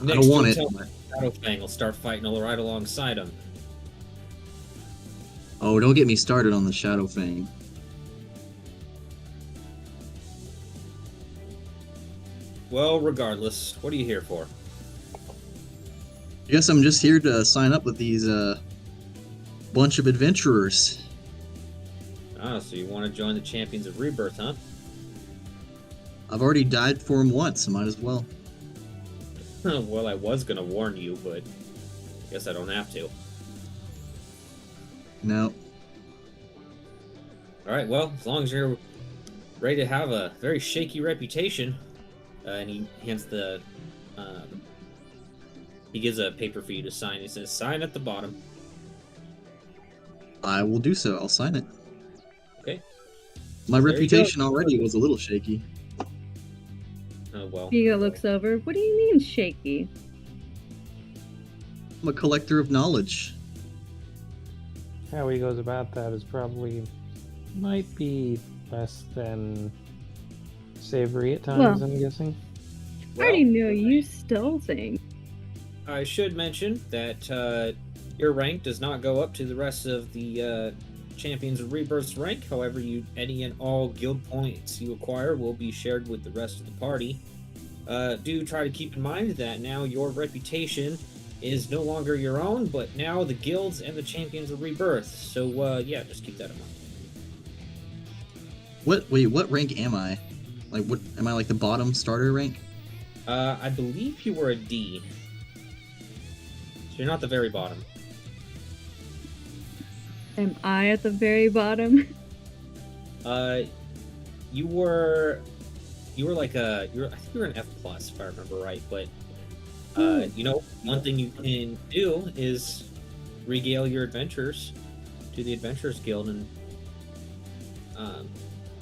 I don't want it. But... Shadowfang will start fighting right alongside him. Oh, don't get me started on the Shadowfang. Well, regardless, what are you here for? I guess I'm just here to sign up with these bunch of adventurers. Ah, so you want to join the Champions of Rebirth, huh? I've already died for them once, I might as well. Well, I was gonna warn you, but I guess I don't have to. No. Alright, well, as long as you're ready to have a very shaky reputation, and he hands the... he gives a paper for you to sign. He says, sign at the bottom. I will do so. I'll sign it. Okay. My There you reputation already was a little shaky. Oh, well. Vigo looks over. What do you mean shaky? I'm a collector of knowledge. How he goes about that is probably might be less than savory at times, Well, I'm guessing. I already knew you stole things. I should mention that your rank does not go up to the rest of the Champions of Rebirth's rank. However, any and all guild points you acquire will be shared with the rest of the party. Do try to keep in mind that now your reputation is no longer your own, but now the guilds and the Champions of Rebirth. So yeah, just keep that in mind. What rank am I? Like, what am I, like the bottom starter rank? I believe you were a D. So you're not the very bottom. Am I at the very bottom? You were like I think you were an F plus if I remember right. But you know, one thing you can do is regale your adventures to the Adventurers Guild, and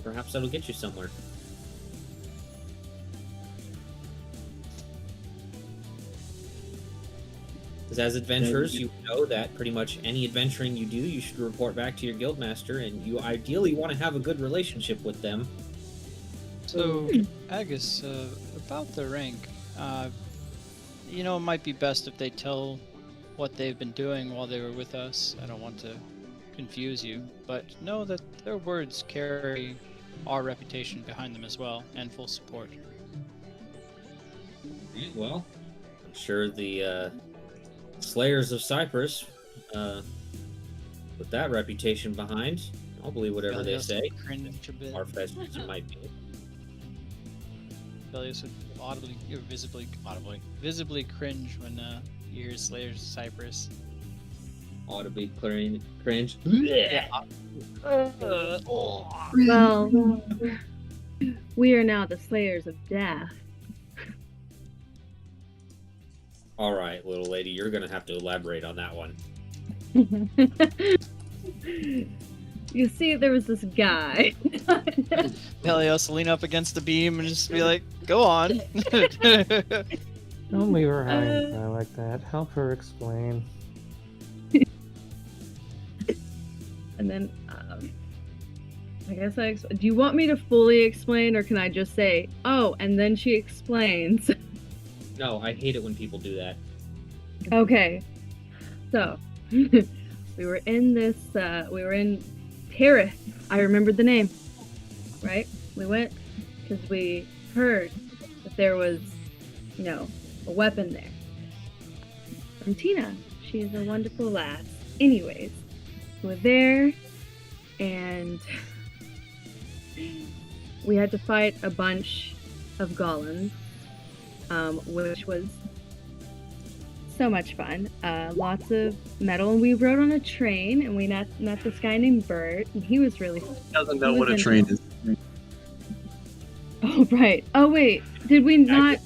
perhaps that'll get you somewhere. Because as adventurers, you know that pretty much any adventuring you do, you should report back to your guildmaster, and you ideally want to have a good relationship with them. So, Agus, about the rank, you know, it might be best if they tell what they've been doing while they were with us. I don't want to confuse you, but know that their words carry our reputation behind them as well, and full support. Well, I'm sure the Slayers of Cyprus, with that reputation behind, I'll believe whatever they say. Cringe a bit. Far-fetched as it might be. Velios would visibly cringe when you hear Slayers of Cyprus. Audibly cringe. Well, we are now the Slayers of Death. All right, little lady, you're gonna have to elaborate on that one. You see, there was this guy. Velios will lean up against the beam and just be like, "Go on." Don't leave her high and dry like that. Help her explain. And then, I guess do you want me to fully explain, or can I just say, "Oh," and then she explains? No, I hate it when people do that. Okay, so we were in Paris. I remembered the name, right? We went because we heard that there was, a weapon there. From Tina. She's a wonderful lass. Anyways, we're there, and we had to fight a bunch of golems, which was so much fun. Lots of metal, and we rode on a train, and we met this guy named Bert, and he was really fun. Doesn't know what a train is. Oh, right. Oh, wait. Did we not...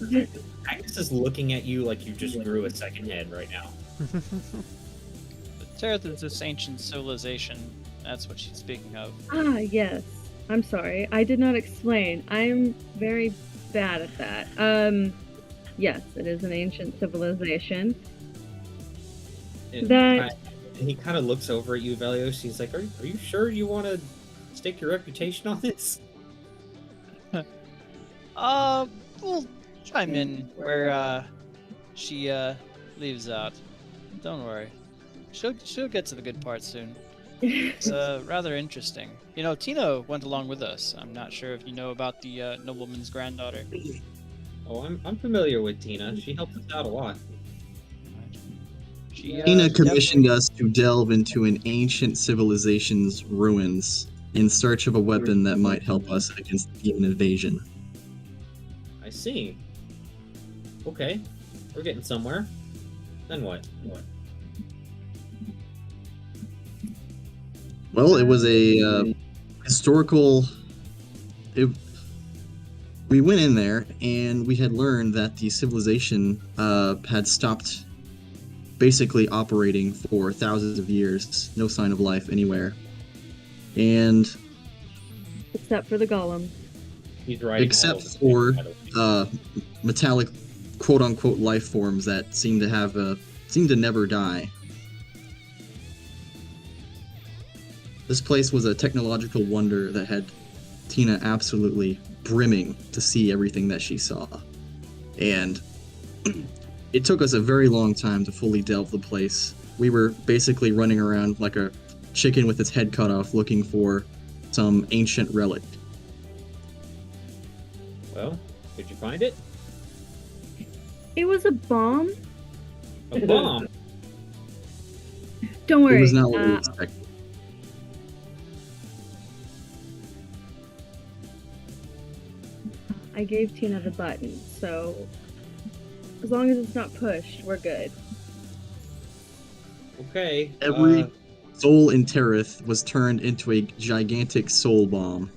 Agnes is looking at you like you just grew a second head right now. Tareth is this ancient civilization. That's what she's speaking of. Ah, yes. I'm sorry, I did not explain. I'm very bad at that. Yes, it is an ancient civilization. And That he kind of looks over at you, Velios. He's like, are you sure you want to stake your reputation on this? We'll chime in where she leaves out. Don't worry. She'll get to the good part soon. It's rather interesting. You know, Tina went along with us. I'm not sure if you know about the nobleman's granddaughter. Oh, I'm familiar with Tina. She helps us out a lot. She Tina commissioned definitely- us to delve into an ancient civilization's ruins in search of a weapon that might help us against the demon invasion. I see. Okay, we're getting somewhere. Then what? Well, it was a historical. We went in there and we had learned that the civilization had stopped basically operating for thousands of years. No sign of life anywhere. And except for the golem. He's writing except all of this, for by the way. metallic quote-unquote life forms that seem to never die. This place was a technological wonder that had Tina absolutely brimming to see everything that she saw. And it took us a very long time to fully delve the place. We were basically running around like a chicken with its head cut off looking for some ancient relic. Well, did you find it? It was a bomb. A bomb. Don't worry. It was not what we expected. I gave Tina the button, so as long as it's not pushed, we're good. Okay. Every soul in Terith was turned into a gigantic soul bomb.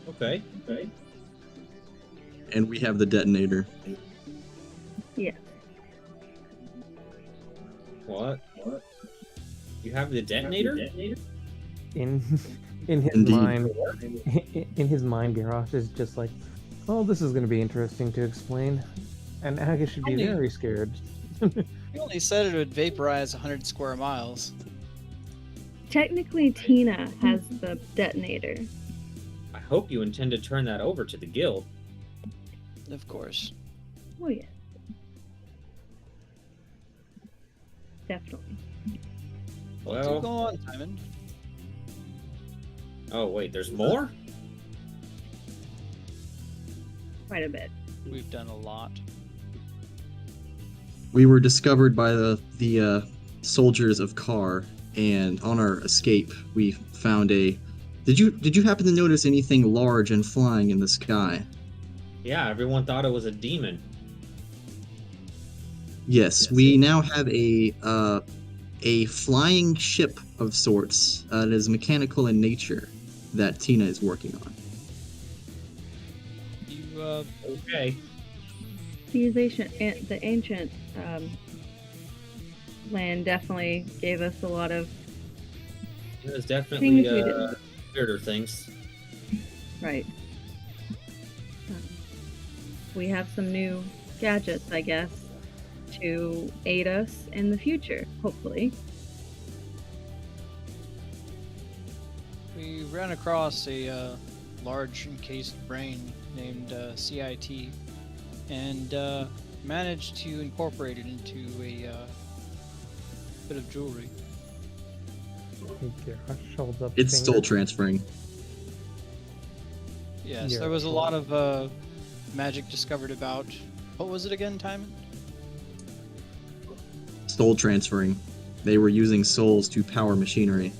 Okay. And we have the detonator. Yeah. What? You have the detonator? In his Indeed. mind, in his mind, Garrosh is just like, "Oh, this is going to be interesting to explain," and Agus should be Only- very scared. You only said it would vaporize 100 square miles. Technically, Tina has the detonator. I hope you intend to turn that over to the guild. Of course. Oh yeah. Definitely. Well, Well, go on, Simon. oh wait, there's more? Quite a bit. We've done a lot. We were discovered by the soldiers of Kar, and on our escape, we found a. Did you happen to notice anything large and flying in the sky? Yeah, everyone thought it was a demon. Yes, we now have a flying ship of sorts that is mechanical in nature that Tina is working on. You, Okay. The ancient land definitely gave us a lot of There's definitely things we didn't. weirder things. Right. We have some new gadgets, I guess, to aid us in the future, hopefully. we ran across a large encased brain named CIT and managed to incorporate it into a bit of jewelry. Garrosh holds up. It's finger. soul transferring. Yes, Yeah, there was a cool. lot of magic discovered about. What was it again, Timon? Soul transferring. They were using souls to power machinery.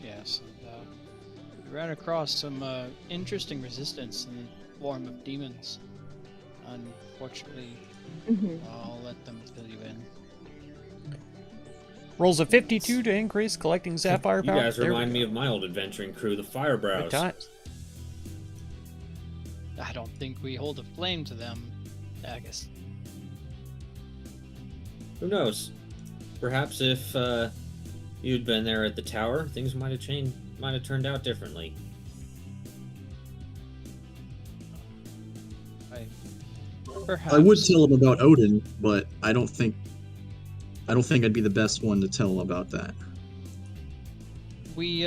Yes, and we ran across some interesting resistance in the form of demons. Unfortunately, I'll let them fill you in. Rolls a 52 to increase collecting sapphire You power. guys There we remind me go. of my old adventuring crew, the Good Firebrows. times. I don't think we hold a flame to them, Agus. Who knows? Perhaps if you'd been there at the tower, things might have changed, might have turned out differently. Perhaps. I would tell him about Odin, but I don't think I'd be the best one to tell him about that. We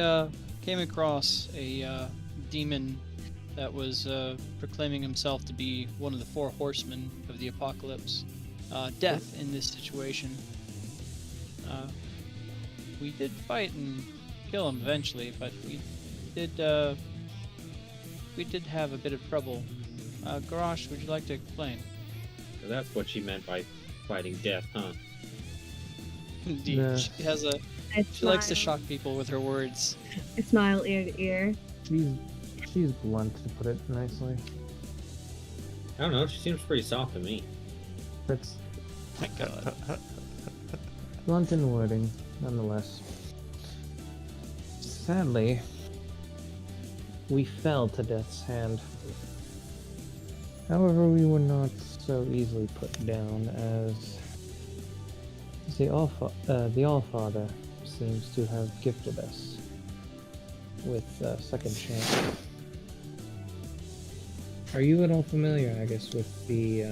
came across a demon that was proclaiming himself to be one of the 4 horsemen of the apocalypse. Death in this situation. We did fight and kill him eventually, but we did have a bit of trouble. Garrosh, would you like to explain? So that's what she meant by fighting death, huh? Indeed, Nah. she has a. I She likes to smile. shock people with her words. I smile ear to ear. She's blunt, to put it nicely. I don't know, she seems pretty soft to me. That's My God. blunt in wording, nonetheless. Sadly, we fell to death's hand. However, we were not so easily put down as the Allfather seems to have gifted us with a second chance. Are you at all familiar, I guess, with the,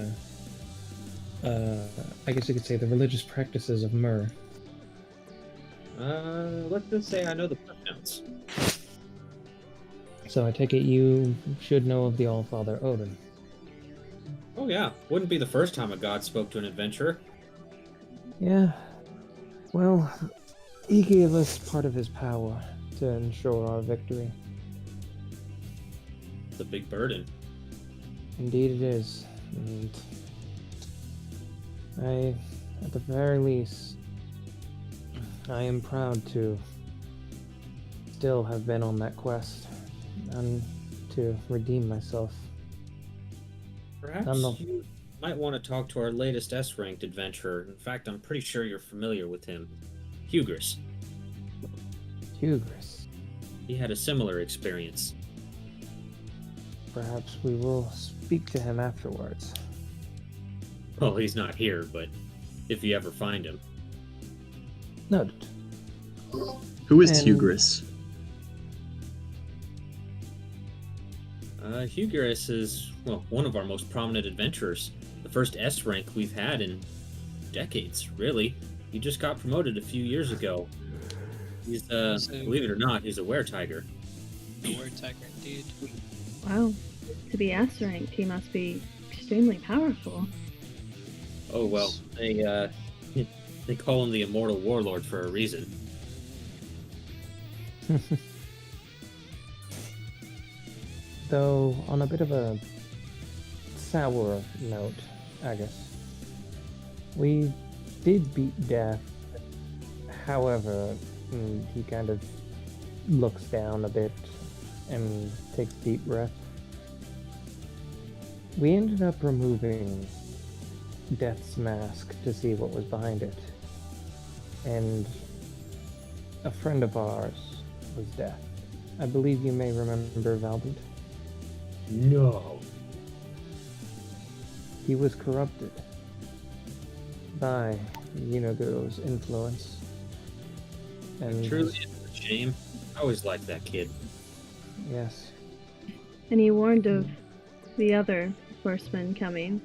I guess you could say the religious practices of Myr? Let's just say I know the pronouns. So I take it you should know of the Allfather Odin. Oh yeah, wouldn't be the first time a god spoke to an adventurer. Yeah. Well, he gave us part of his power to ensure our victory. It's a big burden. Indeed it is. And at the very least, I am proud to still have been on that quest and to redeem myself. Perhaps I'm not- you might want to talk to our latest S-ranked adventurer. In fact, I'm pretty sure you're familiar with him. Hugris. Hugris. He had a similar experience. Perhaps we will speak to him afterwards. Well, he's not here, but if you ever find him. Noted. Who is And- Hugris? Hugris is, well, one of our most prominent adventurers. The first S rank we've had in decades, really. He just got promoted a few years ago. He's, So- believe it or not, he's a were-tiger. The word tiger, indeed. Wow. To be S ranked, he must be extremely powerful. Oh, well, they call him the Immortal Warlord for a reason. Though, on a bit of a sour note, I guess, we did beat Death. However, he kind of looks down a bit and takes a deep breath. We ended up removing Death's mask to see what was behind it. And a friend of ours was Death. I believe you may remember Valbert. No. He was corrupted by Yunogu's influence. And Truly is a shame. I always liked that kid. yes, And he warned of the other horsemen coming.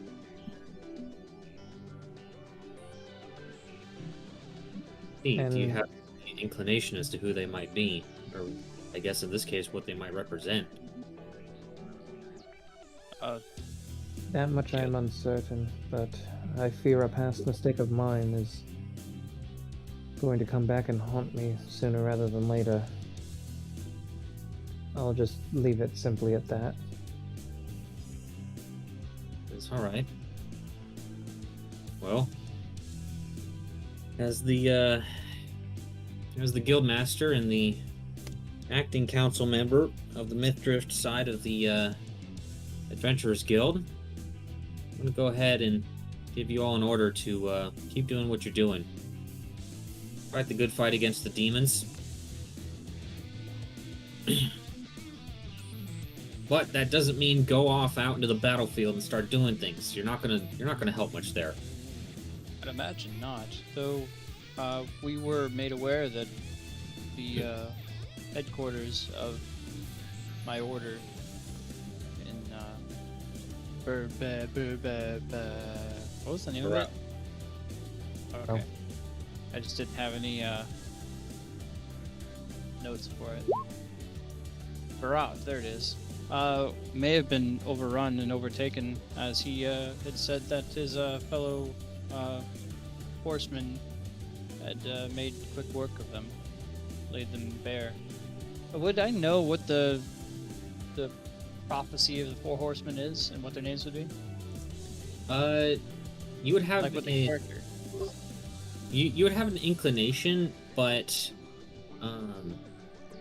Do you And- have any inclination as to who they might be? Or, I guess in this case, what they might represent? that much I am uncertain, but I fear a past mistake of mine is going to come back and haunt me sooner rather than later. I'll just leave it simply at that. It's alright. Well, as the guildmaster and the acting council member of the Mythdrift side of the Adventurers Guild, I'm gonna go ahead and give you all an order to keep doing what you're doing. Fight the good fight against the demons. But that doesn't mean go off out into the battlefield and start doing things. You're not gonna help much there. I'd imagine not. Though, We were made aware that the headquarters of my order in what was the name of it? Okay. I just didn't have any notes for it. Barat, there it is. May have been overrun and overtaken, as he had said that his fellow horsemen had made quick work of them, laid them bare. Would I know what the prophecy of the four horsemen is and what their names would be? You would have Like what the a, character? you would have an inclination, but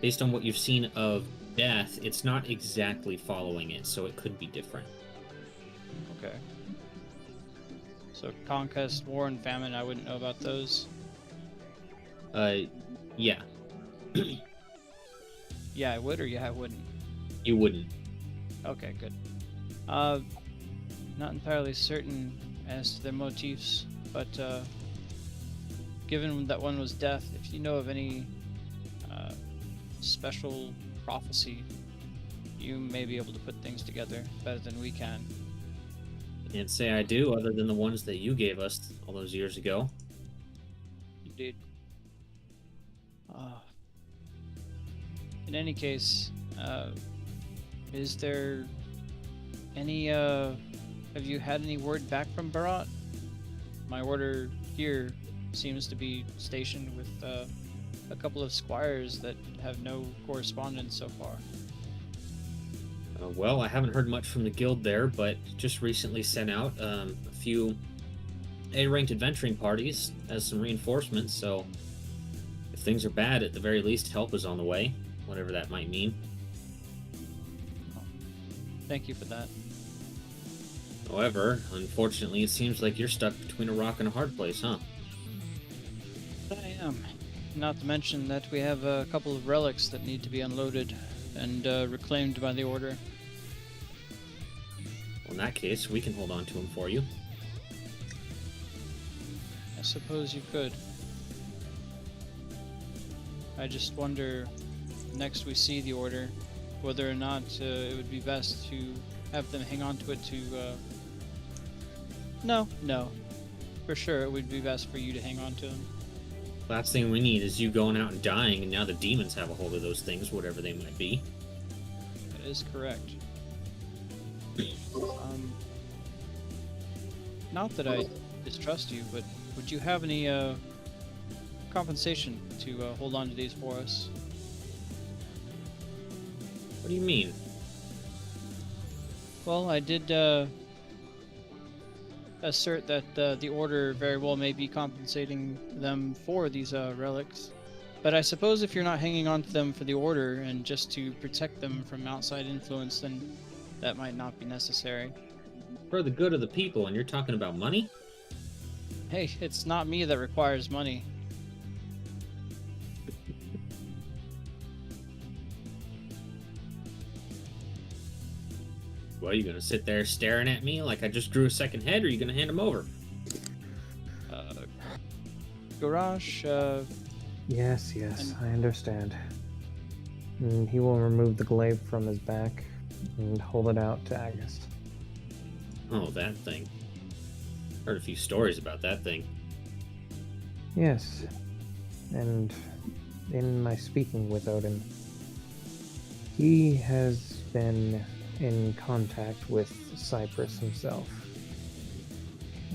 based on what you've seen of Death, it's not exactly following it, so it could be different. Okay. So conquest, war, and famine. I wouldn't know about those. Yeah. Yeah, I would, or yeah, I wouldn't. You wouldn't. Okay, good. Not entirely certain as to their motifs, but given that one was death, if you know of any special prophecy, you may be able to put things together better than we can. Can't say I do, other than the ones that you gave us all those years ago. Indeed. In any case, is there any, have you had any word back from Barat? My order here seems to be stationed with a couple of squires that have no correspondence so far. Well, I haven't heard much from the guild there, but just recently sent out a few A-ranked adventuring parties as some reinforcements, so if things are bad, at the very least, help is on the way, whatever that might mean. Thank you for that. However, unfortunately, it seems like you're stuck between a rock and a hard place, huh? I am. Not to mention that we have a couple of relics that need to be unloaded and reclaimed by the order. Well, in that case, we can hold on to them for you. I suppose you could. I just wonder, next we see the order, whether or not it would be best to have them hang on to it to... No. For sure, it would be best for you to hang on to them. Last thing we need is you going out and dying, and now the demons have a hold of those things, whatever they might be. That is correct. Not that I distrust you, but would you have any compensation to hold on to these for us? What do you mean? Well, I did assert that the Order very well may be compensating them for these relics. But I suppose if you're not hanging on to them for the Order and just to protect them from outside influence, then that might not be necessary. For the good of the people, and you're talking about money? Hey, it's not me that requires money. Well, are you gonna sit there staring at me like I just grew a second head, or are you gonna hand him over? Garage, Yes, And- I understand. And he will remove the glaive from his back and hold it out to Agus. Oh, that thing. Heard a few stories about that thing. Yes, and in my speaking with Odin, he has been in contact with Cyprus himself,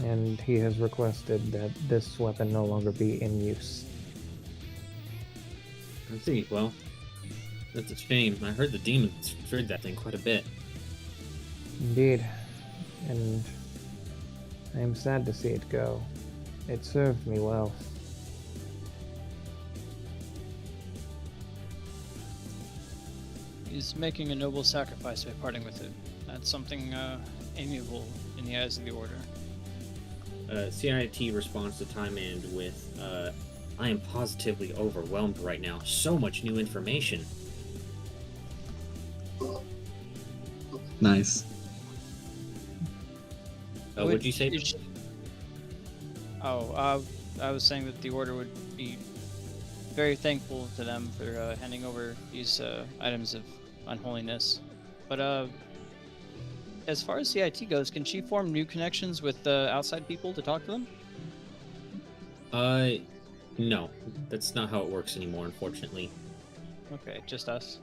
and he has requested that this weapon no longer be in use. I see. Well, that's a shame. I heard the demons feared that thing quite a bit. Indeed, and I am sad to see it go. It served me well. he's making a noble sacrifice by parting with it. That's something amiable in the eyes of the Order. CIT responds to Time End with, I am positively overwhelmed right now. So much new information. Nice. What'd you say? I was saying that the order would be very thankful to them for handing over these items of unholiness. But as far as CIT goes, can she form new connections with outside people to talk to them? No, that's not how it works anymore, unfortunately. Okay, just us.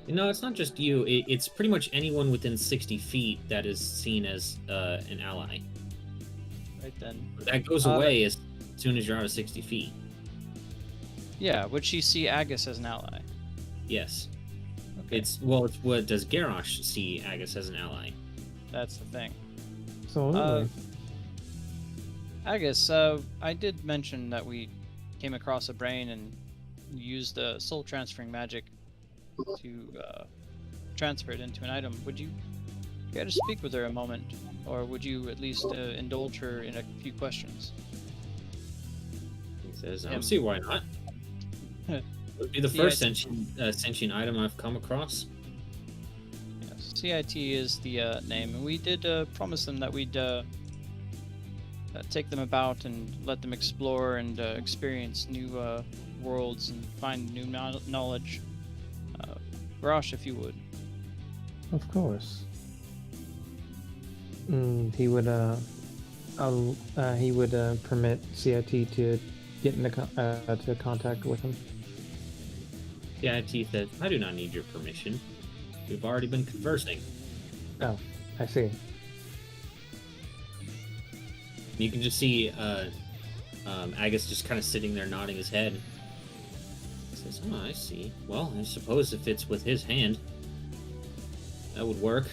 No, it's not just you. It's pretty much anyone within 60 feet that is seen as an ally. Right then. That goes away as soon as you're out of 60 feet. Yeah, would she see Agus as an ally? Yes. Okay. It's what does Garrosh see Agus as an ally? That's the thing. Absolutely. Agus, I did mention that we came across a brain and used the soul transferring magic to transfer it into an item. Would you care to speak with her a moment, or would you at least indulge her in a few questions? He says, "I don't see why not." It would be the first sentient item I've come across. Yes, CIT is the name, and we did promise them that we'd take them about and let them explore and experience new worlds and find new knowledge. Garrosh, if you would. Of course. He would permit CIT to get into contact with him. CIT says, "I do not need your permission. We've already been conversing." Oh, I see. You can just see Agus just kind of sitting there nodding his head. He says, "Oh, I see. Well, I suppose if it's with his hand, that would work."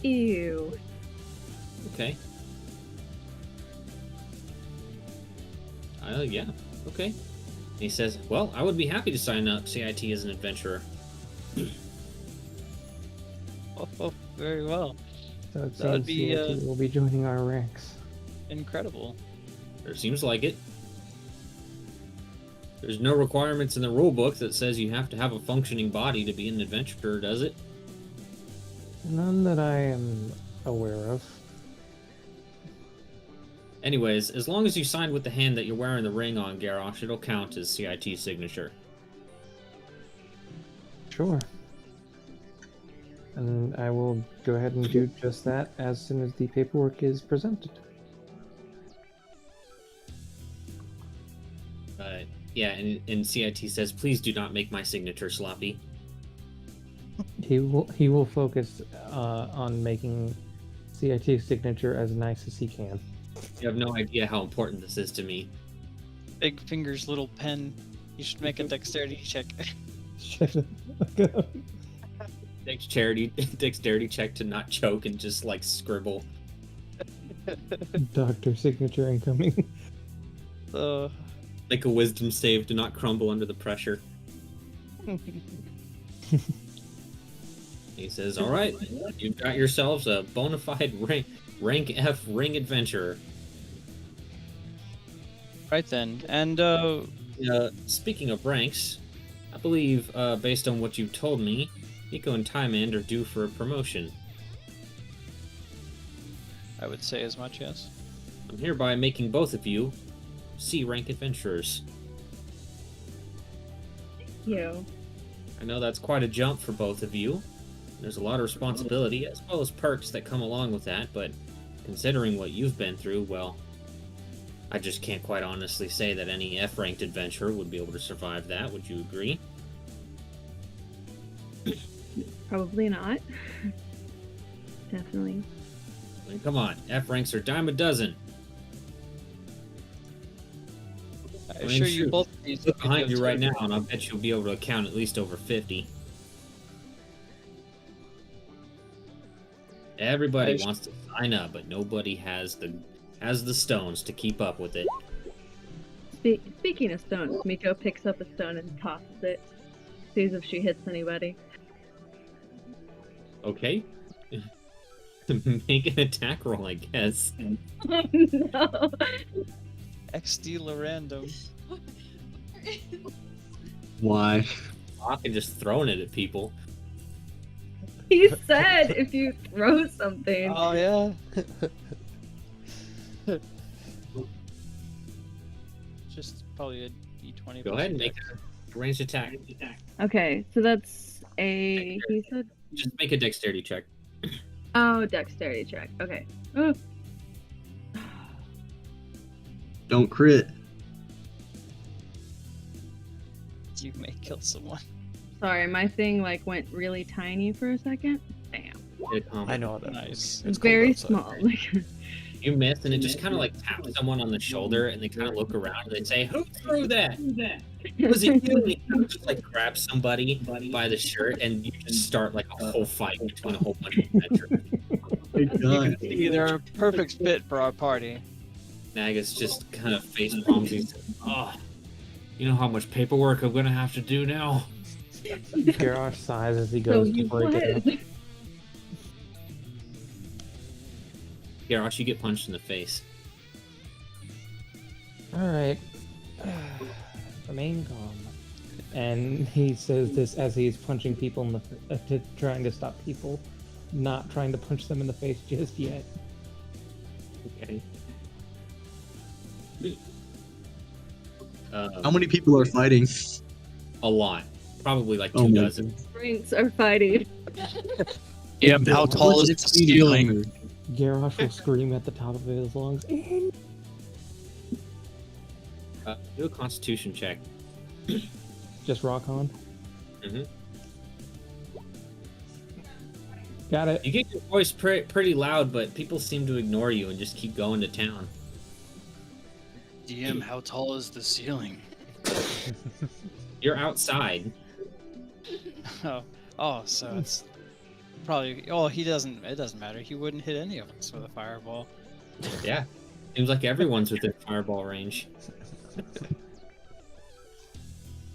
Ew. Okay. Yeah, okay. And he says, "Well, I would be happy to sign up CIT as an adventurer." Oh, very well. So it That would seems be, CIT will be joining our ranks. Incredible. Or seems like it. There's no requirements in the rulebook that says you have to have a functioning body to be an adventurer, does it? None that I am aware of. Anyways, as long as you sign with the hand that you're wearing the ring on, Garrosh, it'll count as CIT signature. Sure. And I will go ahead and do just that as soon as the paperwork is presented. Yeah, and CIT says, "Please do not make my signature sloppy." He will focus on making CIT's signature as nice as he can. You have no idea how important this is to me. Big Finger's little pen. You should make a dexterity check. Shut the fuck up. Dexterity check to not choke and just like scribble. Doctor signature incoming. Make a wisdom save to not crumble under the pressure. He says, "All right, you've got yourselves a bona fide rank F ring adventurer." Right then, and Speaking of ranks, I believe, based on what you told me, Nico and Tymand are due for a promotion. I would say as much, yes. I'm hereby making both of you C-rank adventurers. You. I know that's quite a jump for both of you. There's a lot of responsibility, as well as perks that come along with that, but considering what you've been through, well, I just can't quite honestly say that any F-ranked adventurer would be able to survive that. Would you agree? Probably not. Definitely. I mean, come on, F-ranks are dime a dozen. I assure you shoot, both of these Look behind you videos right are- now, and I bet you'll be able to count at least over 50. Everybody wants to sign up, but nobody has the stones to keep up with it. Speaking of stones, Miko picks up a stone and tosses it. Sees if she hits anybody. Okay. Make an attack roll, I guess. Oh no! XD random. Why? I can just throwing it at people. He said if you throw something. Oh yeah. just probably a d20. Go plus ahead and your make dex. a ranged attack. Okay, so that's a. He said. Just make a dexterity check. Oh, dexterity check. Okay. Oh. Don't crit. You may kill someone. Sorry, my thing like went really tiny for a second. Damn. I know that. Nice. It's cold Very outside. small. Like, You miss, and it just kind of like taps someone on the shoulder, and they kind of look around and they say, "Who threw that? Was it you?" And he kind of just like grabs somebody by the shirt, and you just start like a whole fight between a whole bunch of adventurers. My God. They're a perfect fit for our party. Nagus just kind of face palms. He says, "Oh, you know how much paperwork I'm gonna have to do now." Garrosh sighs as he so goes to you break it up. what? Garrosh, you get punched in the face. Alright. Remain calm. And he says this as he's punching people in the trying to stop people, not trying to punch them in the face just yet. Okay. How many people are fighting? A lot. Probably like Oh two my dozen. Brains are fighting. Yeah, how tall is the ceiling? Garrosh will scream at the top of his lungs. Do a Constitution check. Just rock on. Mhm. Got it. You get your voice pretty loud, but people seem to ignore you and just keep going to town. DM, how tall is the ceiling? You're outside. Oh, so it's probably. Oh, he doesn't. It doesn't matter. He wouldn't hit any of us with a fireball. Yeah. Seems like everyone's within fireball range.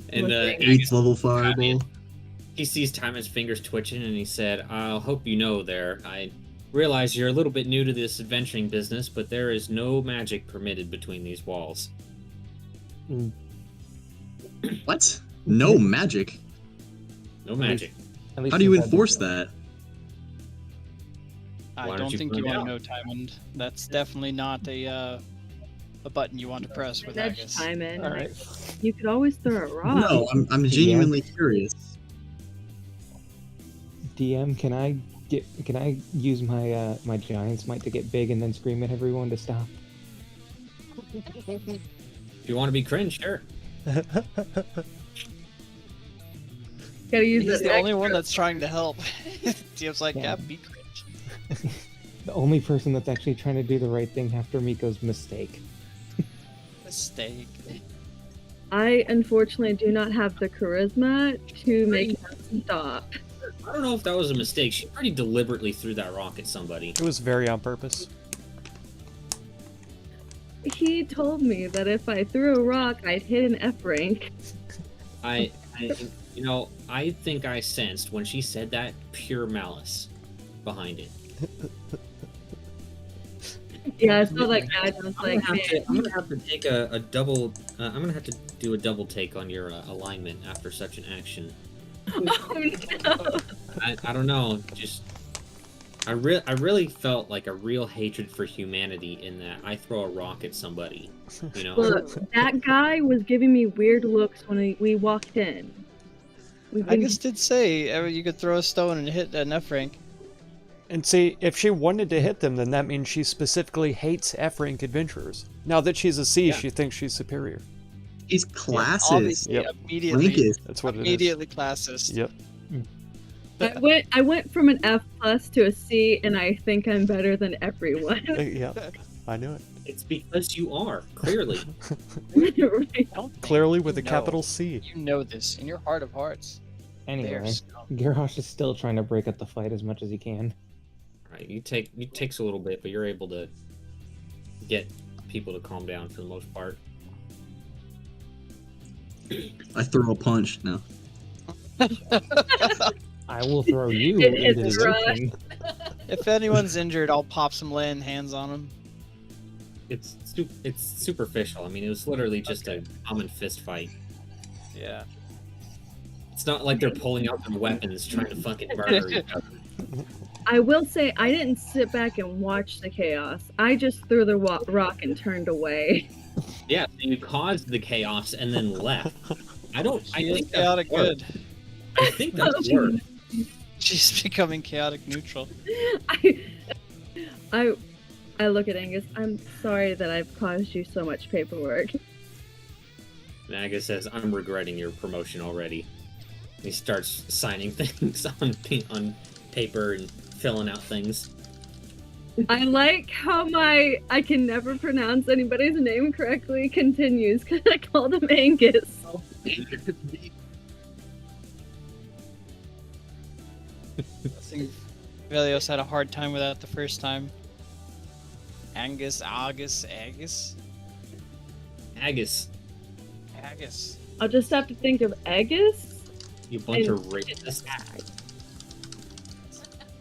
And Eighth level fireball. he sees Timon's fingers twitching, and he said, "I'll hope you know there. I realize you're a little bit new to this adventuring business, but there is no magic permitted between these walls." What? No magic? No magic. At least How do you he's had enforce this. that? I Why don't don't you think put you it want out? to know, Tymond. That's definitely not a button you want to press with Nudge Agus. time in. Alright. You could always throw a rock. No, I'm genuinely curious. DM, can I use my my giant's might to get big and then scream at everyone to stop? If you want to be cringe, sure. Gotta use He's the the only extra- one that's trying to help. DM's like, yeah, be cringe. The only person that's actually trying to do the right thing after Miko's mistake. Mistake. I unfortunately do not have the charisma to make him stop. I don't know if that was a mistake. She pretty deliberately threw that rock at somebody. It was very on purpose. He told me that if I threw a rock, I'd hit an F rank. I think I sensed when she said that pure malice behind it. Yeah, I saw that guy and I was like, I'm man. gonna have to take a double. I'm gonna have to do a double take on your alignment after such an action. Oh no. I don't know. Just I really felt like a real hatred for humanity in that I throw a rock at somebody. You know. Look, that guy was giving me weird looks when we walked in. We've been- Agus did say you could throw a stone and hit an F rank. And see, if she wanted to hit them, then that means she specifically hates F-rank adventurers. Now that she's a C, Yeah. she thinks she's superior. He's classes. Obviously, Yep. immediately, Rankist. That's what it is. immediately classist. Yep. I went from an F plus to a C, and I think I'm better than everyone. Yeah, I knew it. It's because you are clearly. Right. Don't think Clearly with a you know. capital C. You know this in your heart of hearts. Anyway, There's- Garrosh is still trying to break up the fight as much as he can. Right, it takes a little bit, but you're able to get people to calm down for the most part. I throw a punch. No. I will throw you It into is the right. ocean. If anyone's injured, I'll pop some laying hands on them. It's superficial. I mean, it was literally just a common fist fight. Yeah. It's not like they're pulling out their weapons trying to fucking murder each other. I will say I didn't sit back and watch the chaos. I just threw the rock and turned away. Yeah, so you caused the chaos and then left. I She is think that's chaotic worse. good. I think that's worse. She's becoming chaotic neutral. I look at Angus. I'm sorry that I've caused you so much paperwork. And Agus says, "I'm regretting your promotion already." He starts signing things on paper and filling out things. I like how I can never pronounce anybody's name correctly continues because I called him Angus. I think Velios had a hard time with that the first time. Angus, Agus, Agus, Agus, Agus. I'll just have to think of Agus. you bunch of racists.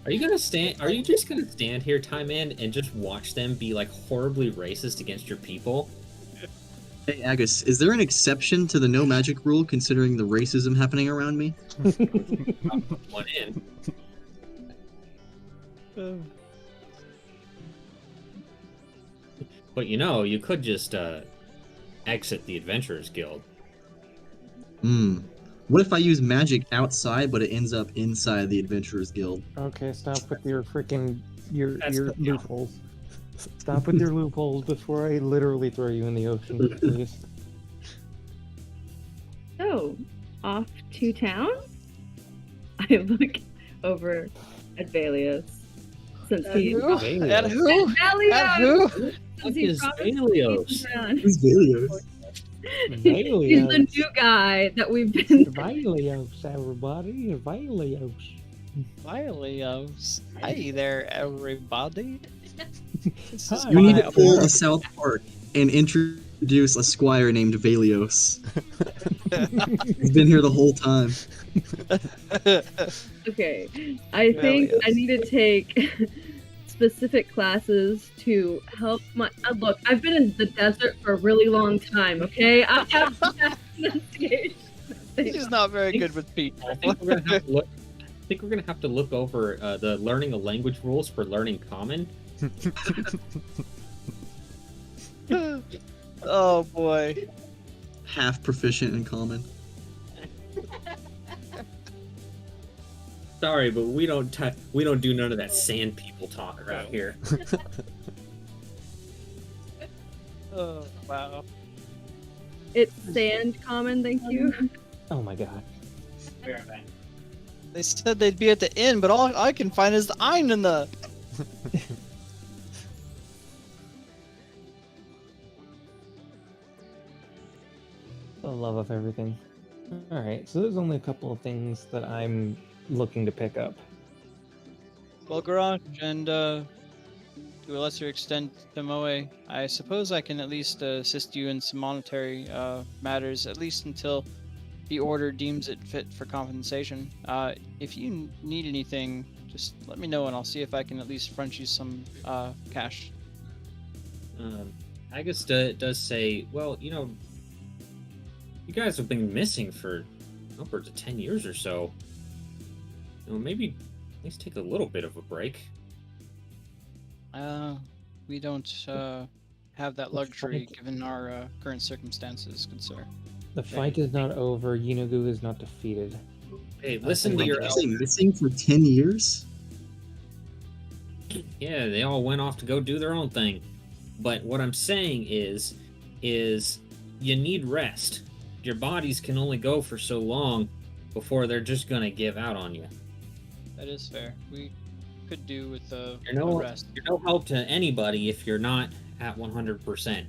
Are you just gonna stand here, Time Man, and just watch them be like horribly racist against your people? Hey, Agus, is there an exception to the no magic rule considering the racism happening around me? One in. But you could just exit the Adventurers Guild. What if I use magic outside, but it ends up inside the Adventurers Guild? Okay, stop with your freaking your That's the- loopholes. Stop with your loopholes before I literally throw you in the ocean, please. So, off to town? I look over at Velios. Since he At who? Velios! At who? Since What he is promised Velios? to keep around. Who's Velios? He's the new guy that we've been. Velios, everybody. Velios. Velios. Hi there, everybody. This is Hi. You need my to pull abode. a South Park and introduce a squire named Velios. He's been here the whole time. Okay, I think I Velios. need to take specific classes to help my. Look, I've been in the desert for a really long time. Okay, I have investigation. He's not very good with people. I think we're gonna have to look. I think we're gonna have to look over the learning a language rules for learning Common. Oh boy. Half proficient in common. Sorry, but we don't do none of that sand people talk around here. Oh wow. It's sand common, thank you. Oh my god. They said they'd be at the inn, but all I can find is the ein in the. The love of everything. Alright, so there's only a couple of things that I'm looking to pick up. Well, Garage, and to a lesser extent, Tomoe, I suppose I can at least assist you in some monetary matters, at least until the order deems it fit for compensation. If you need anything, just let me know and I'll see if I can at least front you some cash. Agus does say, well, you guys have been missing for upwards of 10 years or so. Maybe at least take a little bit of a break. We don't have that luxury given our current circumstances, good sir. The fight is not over, Yunogu is not defeated. Hey, listen to your Did you say missing for 10 years? Yeah, they all went off to go do their own thing. But what I'm saying is you need rest. Your bodies can only go for so long before they're just gonna give out on you. That is fair. We could do with the You're rest. no help to anybody if you're not at 100%.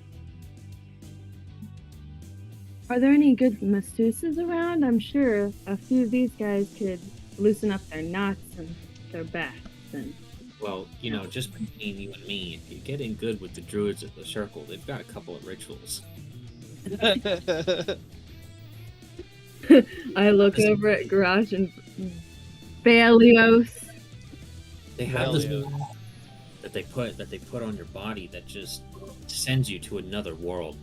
Are there any good masseuses around? I'm sure a few of these guys could loosen up their knots and their backs. And Well, just between you and me, if you get in good with the druids at the circle, they've got a couple of rituals. I look over at Garage and Velios. They have this Velios. wall that they put on your body that just sends you to another world.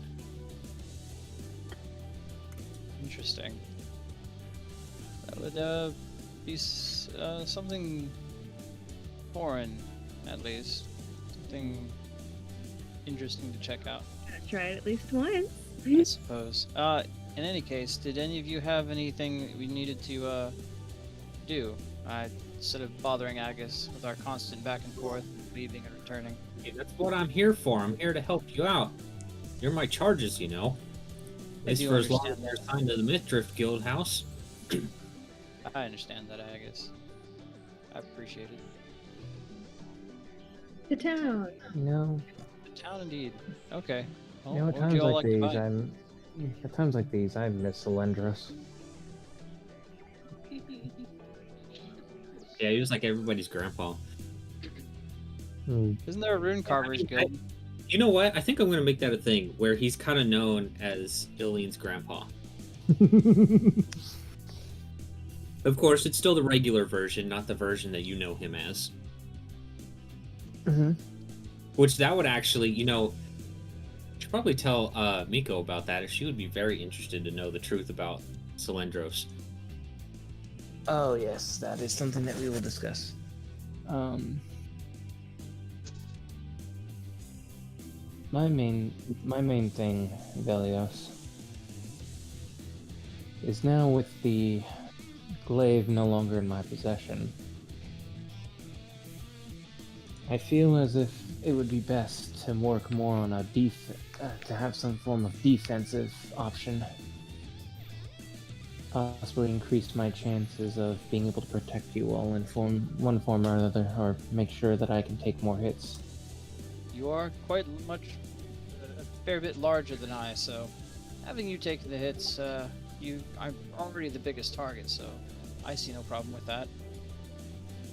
Interesting. That would be something foreign, at least. Something interesting to check out, Gotta try it at least once. I suppose. In any case, did any of you have anything that we needed to do? Instead of bothering Agus with our constant back and forth, leaving and returning. Hey, that's what I'm here for. I'm here to help you out. You're my charges, you know. At I least do for as long as understand you're that. assigned to the Mythdrift Guild house. I understand that, Agus. I appreciate it. The town. No, The town, indeed. Okay. Well, at what would times you all like like to these, buy? at times like these, I miss Cylindros. Yeah, he was like everybody's grandpa. Isn't there a rune carvers guild? You know what? I think I'm gonna make that a thing where he's kind of known as Ilene's grandpa. Of course, it's still the regular version, not the version that you know him as. Mm-hmm. Which that would actually, you know, should probably tell Miko about that. She would be very interested to know the truth about Cylindros. Oh yes, that is something that we will discuss. My main thing, Velios, is now with the glaive no longer in my possession. I feel as if it would be best to work more on a to have some form of defensive option. Possibly increase my chances of being able to protect you all in one form or another, or make sure that I can take more hits. You are quite much, a fair bit larger than I, so having you take the hits, I'm already the biggest target, so I see no problem with that.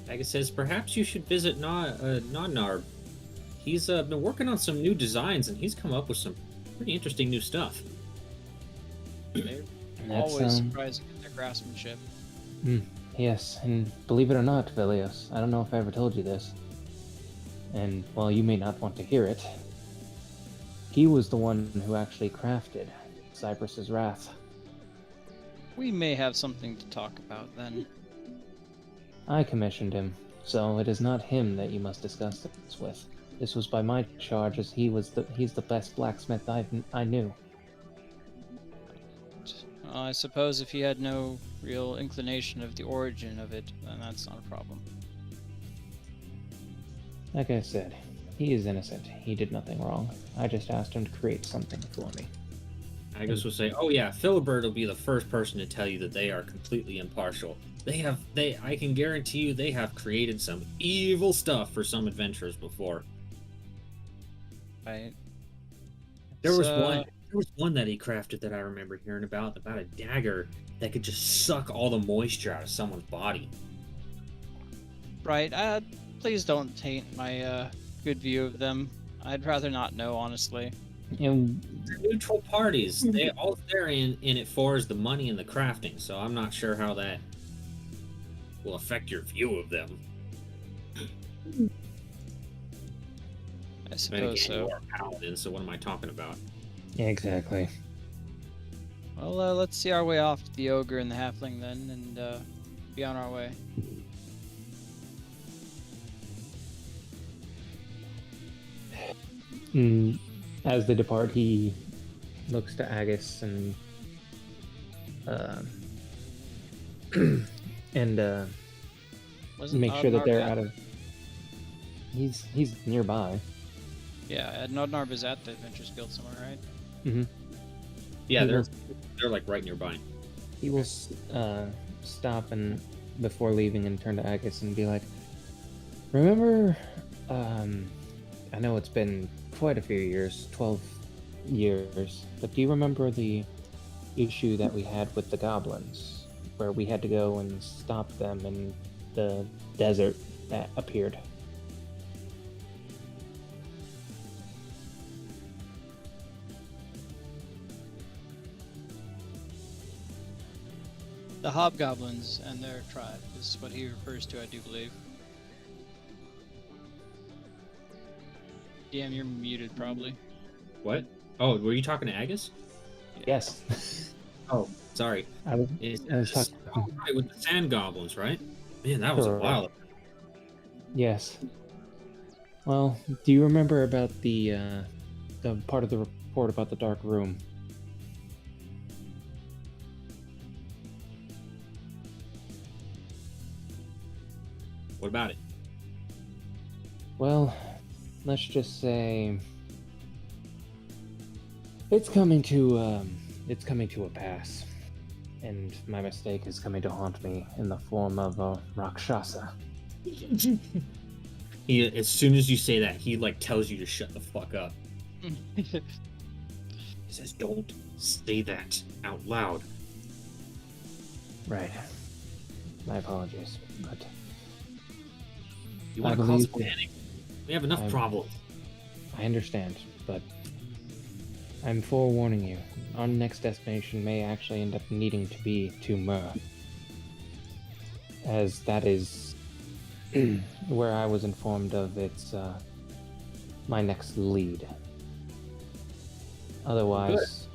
Agus says, perhaps you should visit Nodnar. He's been working on some new designs, and he's come up with some pretty interesting new stuff. They're That's, always surprising with their craftsmanship. Yes, and believe it or not, Velios, I don't know if I ever told you this, and while you may not want to hear it, he was the one who actually crafted Cypress's Wrath. We may have something to talk about then. I commissioned him, so it is not him that you must discuss this with. This was by my charge, as he's the best blacksmith I knew. I suppose if he had no real inclination of the origin of it, then that's not a problem. Like I said, he is innocent. He did nothing wrong. I just asked him to create something for me. Agus will say, "Oh yeah, Philibert will be the first person to tell you that they are completely impartial. I can guarantee you, they have created some evil stuff for some adventurers before. Right. There was one that he crafted that I remember hearing about a dagger that could just suck all the moisture out of someone's body. Right. Please don't taint my good view of them. I'd rather not know, honestly. And They're neutral parties. They all they're in it for is the money and the crafting. So I'm not sure how that will affect your view of them. I Then suppose again, so. you are paladins, so what am I talking about? yeah, exactly. Well, let's see our way off to the ogre and the halfling then, and be on our way. As they depart, he looks to Agus and Wasn't make sure that Nodnar they're at- out of. He's nearby. Yeah, Nodnar is at the Adventures Guild somewhere, right? Yeah, He they're will- they're like right nearby. He will stop and before leaving and turn to Agus and be like, "Remember, I know it's been quite a few years, 12 years, but do you remember the issue that we had with the goblins, where we had to go and stop them in the desert that appeared?" The hobgoblins and their tribe is what he refers to, I do believe. DM, you're muted, probably. What? Oh, were you talking to Agus? Yes. Oh, sorry. I was, It's, I was talking. oh, right, with the sand goblins, right? Man, that was a Correct. while. Yes. Well, do you remember about the part of the report about the dark room? What about it? Well, let's just say it's coming to a pass, and my mistake is coming to haunt me in the form of a Rakshasa. As soon as you say that, he like tells you to shut the fuck up. He says, "Don't say that out loud." Right. My apologies, but You want I to cause a believe- panic? We have enough problems. I understand, but I'm forewarning you. Our next destination may actually end up needing to be to Mur, as that is where I was informed of its my next lead. Otherwise,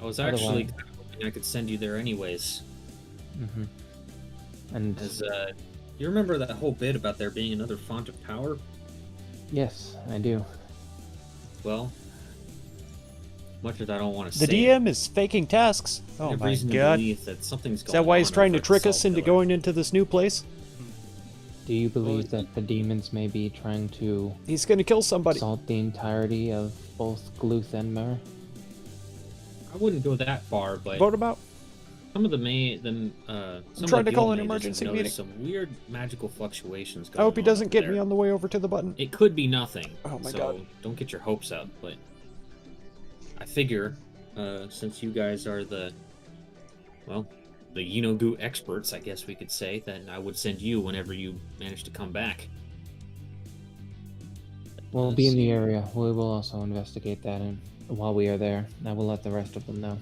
I was actually Otherwise- hoping I could send you there anyways. mhm. And As you remember that whole bit about there being another font of power? yes, I do. Well, much as I don't want to The say DM is faking tasks. I Oh have my reason to god. believe that something's going Is that why he's on trying over to at the trick us Salt into Pillar. going into this new place? Do you believe that the demons may be trying to He's gonna kill somebody. assault the entirety of both Gluth and Mur? I wouldn't go that far, but Vote about? some of the some trying of to the call guild an mages emergency have meeting. noticed some weird magical fluctuations going I hope he on doesn't over get there. me on the way over to the button. It could be nothing. Oh my so God. don't get your hopes up, but I figure since you guys are the Yinogu experts, I guess we could say, then I would send you whenever you manage to come back. We'll be in the area. We will also investigate that, and while we are there, I will let the rest of them know.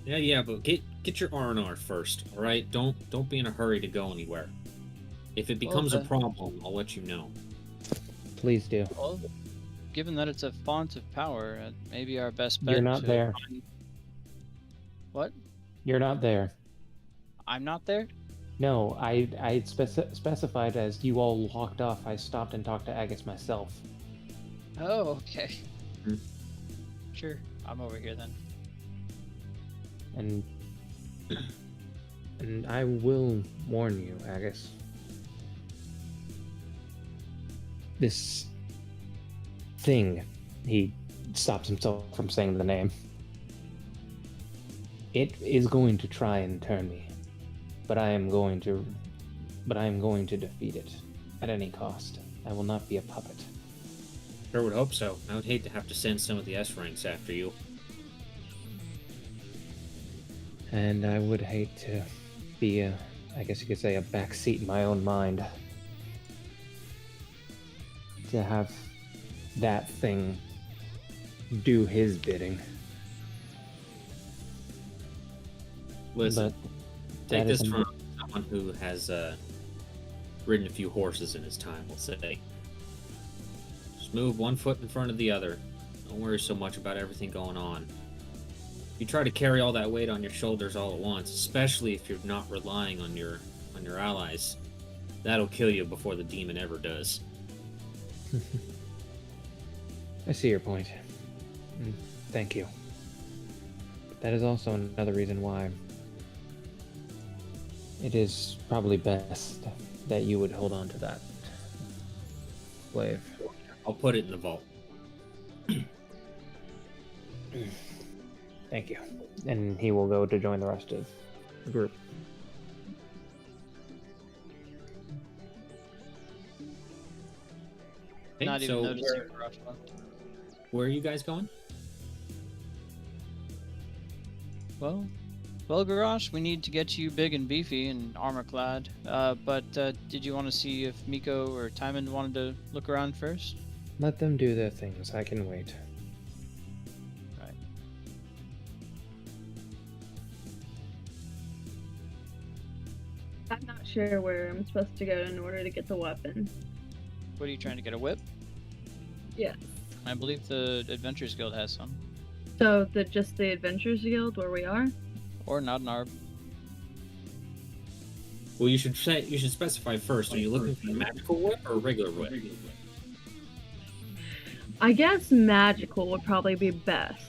Yeah, but get your R&R first, all right? Don't be in a hurry to go anywhere. If it becomes a then- problem, I'll let you know. Please do. Well, given that it's a font of power, maybe our best bet. You're not to there. find- What? You're not there. I'm not there? No, I specified as you all walked off. I stopped and talked to Agus myself. Oh, okay. Hmm. Sure, I'm over here then. And I will warn you, Agus. This thing, he stops himself from saying the name. It is going to try and turn me, but I am going to defeat it at any cost. I will not be a puppet. Sure would hope so. I would hate to have to send some of the S ranks after you. And I would hate to be I guess you could say, a backseat in my own mind. To have that thing do his bidding. Listen, But take that this isn't- from someone who has ridden a few horses in his time, we'll say. Just move one foot in front of the other. Don't worry so much about everything going on. You try to carry all that weight on your shoulders all at once, especially if you're not relying on your allies. That'll kill you before the demon ever does. I see your point. Thank you. But that is also another reason why it is probably best that you would hold on to that glaive. I'll put it in the vault. Thank you. And he will go to join the rest of the group. Okay, Not even so noticing Garage left. where are you guys going? Well, Garage, we need to get you big and beefy and armor clad. But did you want to see if Miko or Timon wanted to look around first? Let them do their things. I can wait. Right. I'm not sure where I'm supposed to go in order to get the weapon. What are you trying to get, a whip? Yeah. I believe the Adventurers Guild has some. So just the Adventurers Guild where we are? Or not in our... Well, you should specify first. Are you looking for a magical whip or a regular whip? I guess magical would probably be best,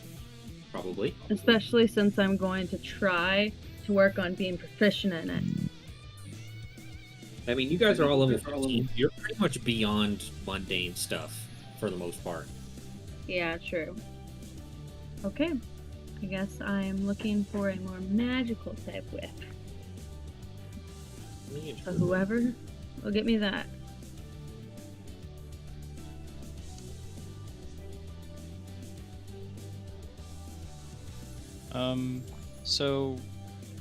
Probably. especially since I'm going to try to work on being proficient in it. I mean, you guys are all level 15. You're pretty much beyond mundane stuff for the most part. Yeah, true. Okay. I guess I'm looking for a more magical type whip. So whoever will get me that. So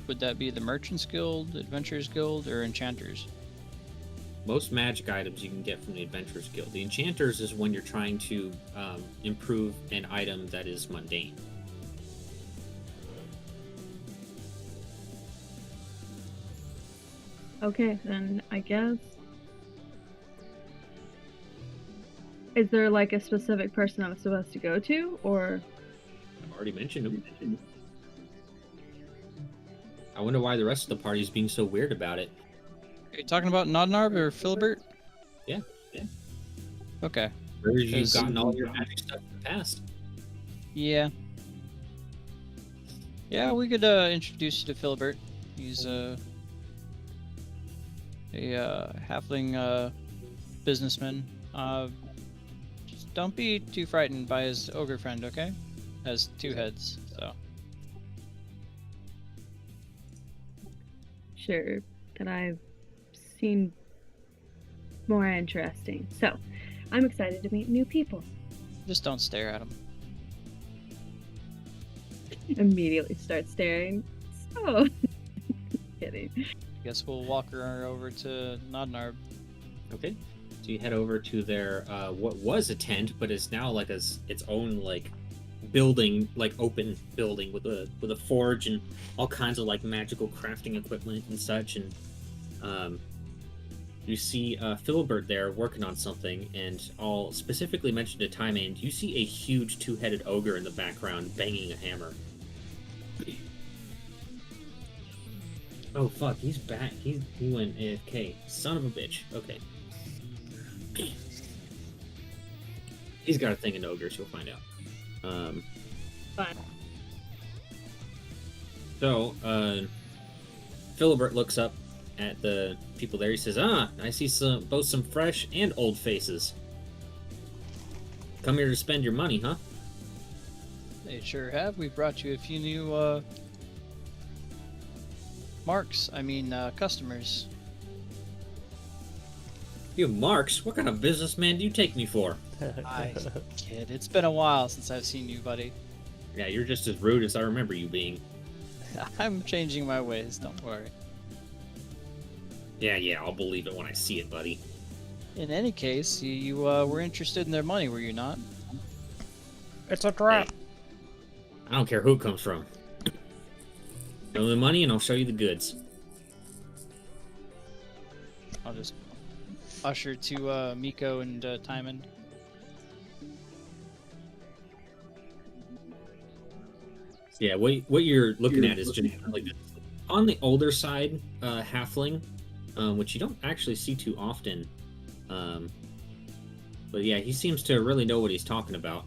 would that be the Merchants Guild, Adventurers Guild, or Enchanters? Most magic items you can get from the Adventurers Guild. The Enchanters is when you're trying to improve an item that is mundane. Okay, then I guess. Is there like a specific person I'm supposed to go to, or? I've already mentioned them. I wonder why the rest of the party is being so weird about it. Are you talking about Nodnarb or Philibert? Yeah. Okay. Where you've Because- gotten all your magic stuff in the past. Yeah. Yeah, we could introduce you to Philibert. He's a halfling businessman. Just don't be too frightened by his ogre friend, okay? Has 2 heads, so. Sure, that I've seen more interesting. So, I'm excited to meet new people. Just don't stare at him. Immediately start staring. So, kidding. I guess we'll walk her over to Nodnarb. Okay. So you head over to their what was a tent, but is now like its own like building, like open building with a forge and all kinds of like magical crafting equipment and such. And you see Philibert there working on something, and I'll specifically mention to Time and you see a huge 2-headed ogre in the background banging a hammer. Oh fuck, he's back. He went AFK. Son of a bitch. Okay. He's got a thing in ogres, you'll find out. Fine. So, Philibert looks up at the people there. He says, I see both some fresh and old faces. Come here to spend your money, huh? They sure have. We brought you a few new customers. You marks? What kind of businessman do you take me for? Hi, kid. It's been a while since I've seen you, buddy. Yeah, you're just as rude as I remember you being. I'm changing my ways, don't worry. Yeah, I'll believe it when I see it, buddy. In any case, you were interested in their money, were you not? It's a trap. I don't care who it comes from. Show me the money and I'll show you the goods. I'll just usher to Miko and Timon. Yeah, what you're looking at is just like on the older side, halfling, which you don't actually see too often. But yeah, he seems to really know what he's talking about.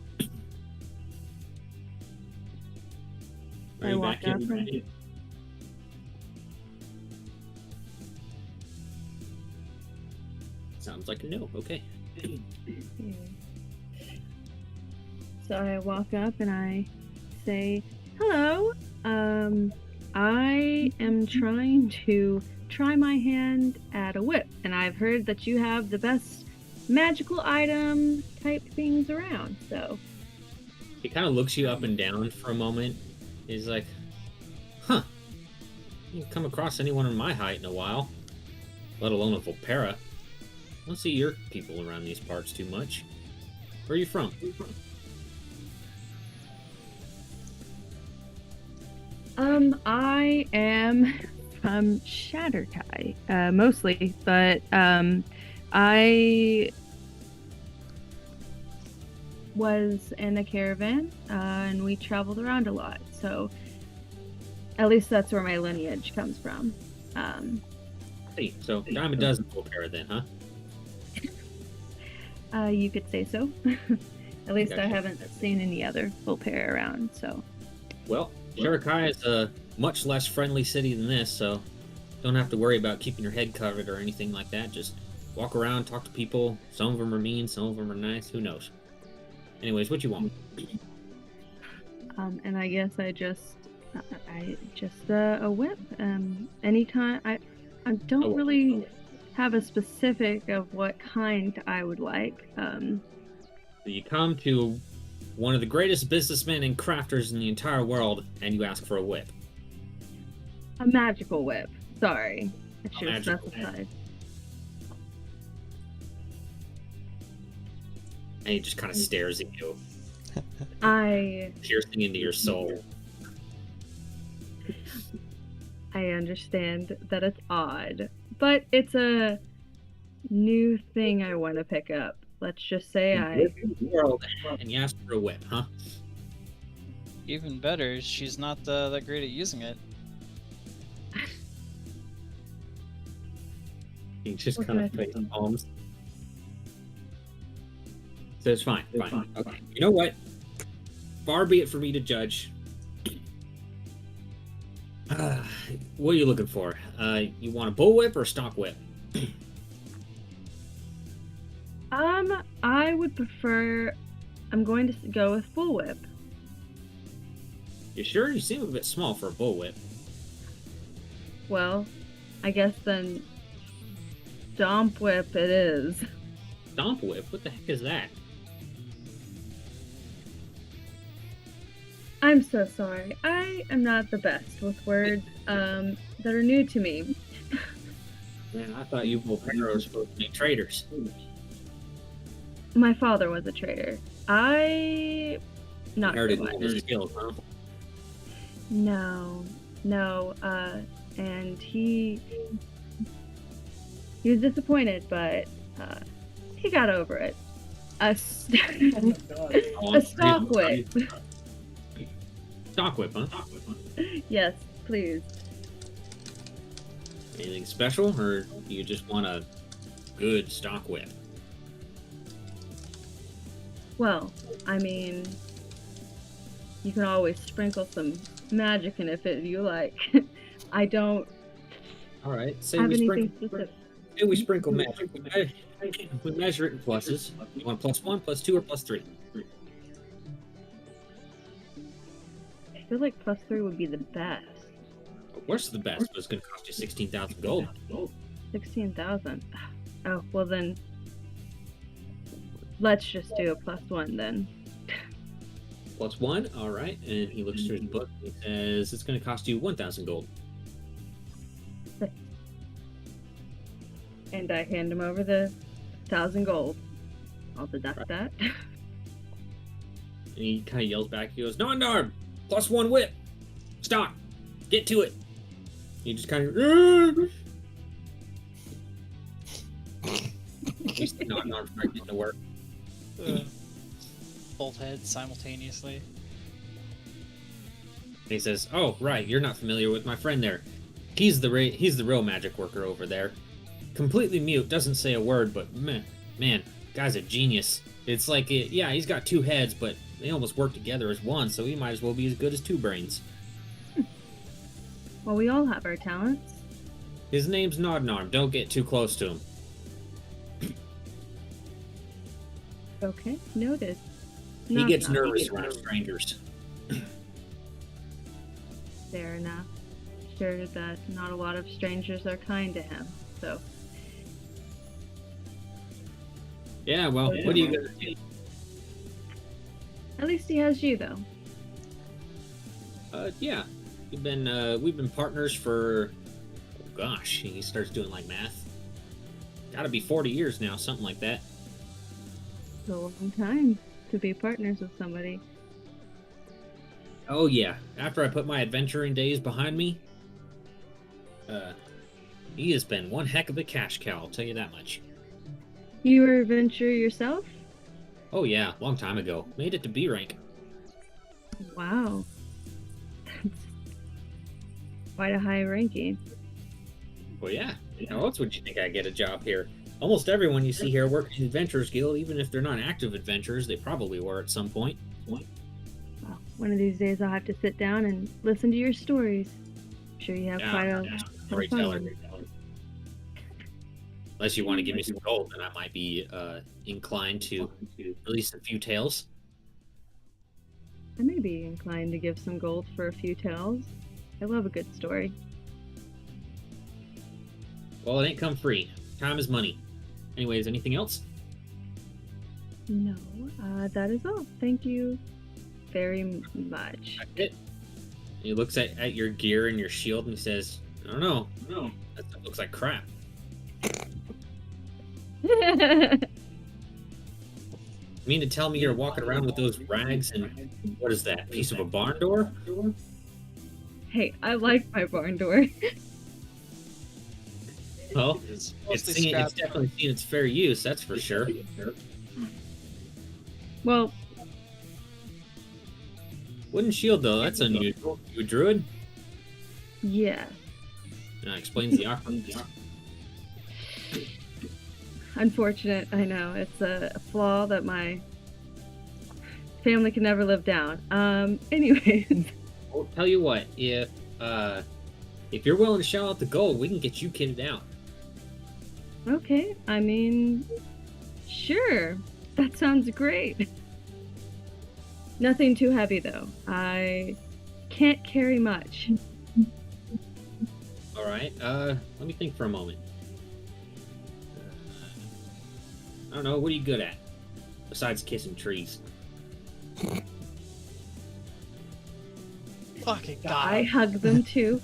Are I you walk back up in? and- Sounds like a no. Okay. So I walk up and I say, "Hello. I am trying to try my hand at a whip, and I've heard that you have the best magical item type things around. So, He kind of looks you up and down for a moment. He's like, "Huh? You haven't come across anyone in my height in a while, let alone a Volpera. I don't see your people around these parts too much. Where are you from?" I am from Shatterkai, mostly, but I was in a caravan, and we traveled around a lot. So, at least that's where my lineage comes from. see. So dime a dozen full pair then, huh? You could say so. At least I Gotcha. haven't seen any other full pair around, so. Well, Shirikai is a much less friendly city than this, so don't have to worry about keeping your head covered or anything like that. Just walk around, talk to people. Some of them are mean, some of them are nice. Who knows? Anyways, what you want? And I guess I just a whip. Anytime I don't really have a specific of what kind I would like. So you come to one of the greatest businessmen and crafters in the entire world, and you ask for a whip. A magical whip. Sorry, I should have magical specified. And he just kind of stares at you, I piercing into your soul. understand that it's odd, but it's a new thing I want to pick up. Let's just say World, and you ask for a whip, huh? Even better, she's not that great at using it. He just What kind of can I face do? palms. So it's fine. Okay. You know what? Far be it for me to judge. What are you looking for? You want a bullwhip or a stock whip? I would prefer. I'm going to go with full whip. You sure? You seem a bit small for a bullwhip. Well, I guess then stomp whip it is. Stomp whip? What the heck is that? I'm so sorry. I am not the best with words that are new to me. Man, I thought you Volpero were supposed to be traders. My father was a trader. I not so Inherited much. all those skills, huh? No, and he was disappointed, but he got over it. A stock whip. Stock whip, huh? Yes, please. Anything special, or do you just want a good stock whip? Well, I mean, you can always sprinkle some magic in it if you like. I don't All right, say have we anything sprinkle. specific. Say we sprinkle magic. We measure it in pluses. You want +1, +2, or +3? I feel like +3 would be the best. Of course, the best, but it's going to cost you 16,000 gold. 16,000. Oh, well then, let's just do a +1 then. +1, all right. And he looks through his book. He says it's going to cost you 1,000 gold. And I hand him over the 1,000 gold. I'll deduct that. And he kind of yells back. He goes, "Non-arm, +1 whip. Stop. Get to it." He just kind of. He's non-arm start getting to work. Both heads simultaneously. He says, "Oh, right, you're not familiar with my friend there. He's the real magic worker over there. Completely mute, doesn't say a word, but man, guy's a genius. It's like, yeah, he's got two heads, but they almost work together as one, so he might as well be as good as two brains. Well, we all have our talents. His name's Nodnarm. Don't get too close to him." Okay, noted. He Not gets not nervous around strangers. fair enough. Sure that not a lot of strangers are kind to him, so. Yeah, well, what are you gonna do? At least he has you, though. Yeah, we've been partners for, oh gosh, he starts doing like math. Gotta be 40 years now, something like that. It's a long time to be partners with somebody. Oh yeah, after I put my adventuring days behind me, he has been one heck of a cash cow, I'll tell you that much. You were a adventurer yourself? Oh yeah, long time ago. Made it to B rank. Wow. That's quite a high ranking. Well yeah, How else would you think I get a job here? Almost everyone you see here works in Adventurers Guild, even if they're not active adventurers, they probably were at some point. Well, one of these days I'll have to sit down and listen to your stories. I'm sure you have quite a Storyteller. fun. Unless you want to give me some gold, then I might be inclined to release a few tales. I may be inclined to give some gold for a few tales. I love a good story. Well, it ain't come free. Time is money. Anyways, anything else? No, that is all. Thank you very much. That's it. He looks at your gear and your shield and he says, I don't know. That stuff looks like crap. You mean to tell me you're walking around with those rags and what is that? Piece of a barn door? Hey, I like my barn door. Well, It's it's mostly scrap. definitely seen its fair use, that's for sure. Well, Wooden shield, though, that's unusual. You a druid? yeah. Explains the awkward. Unfortunate, I know. It's a flaw that my family can never live down. Anyways. I'll tell you what, if you're willing to shell out the gold, we can get you kitted out. Okay, I mean, sure. That sounds great. Nothing too heavy, though. I can't carry much. Alright, let me think for a moment. I don't know, what are you good at? Besides kissing trees. Fucking I God. hug them too.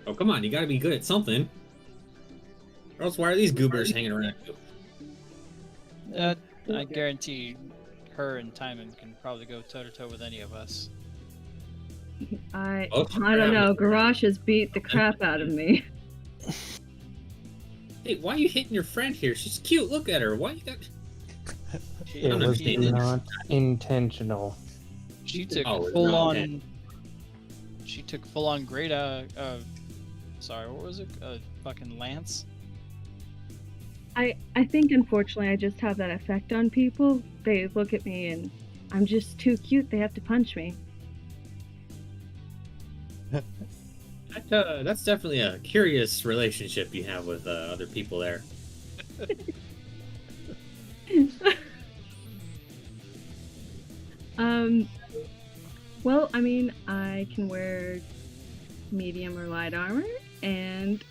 Oh, come on, you gotta be good at something. Or else why are these goobers hanging around you? I guarantee her and Timon can probably go toe-to-toe with any of us. I Oh, don't know. Garrosh has beat the crap out of me. Hey, why are you hitting your friend here? She's cute, look at her. Why you got... It don't was understand it. not intentional. She took Oh, it's full not on. She took full on great. Sorry, what was it? Fucking lance. I think unfortunately I just have that effect on people. They look at me and I'm just too cute. They have to punch me. That's definitely a curious relationship you have with other people there. Well, I mean, I can wear medium or light armor, and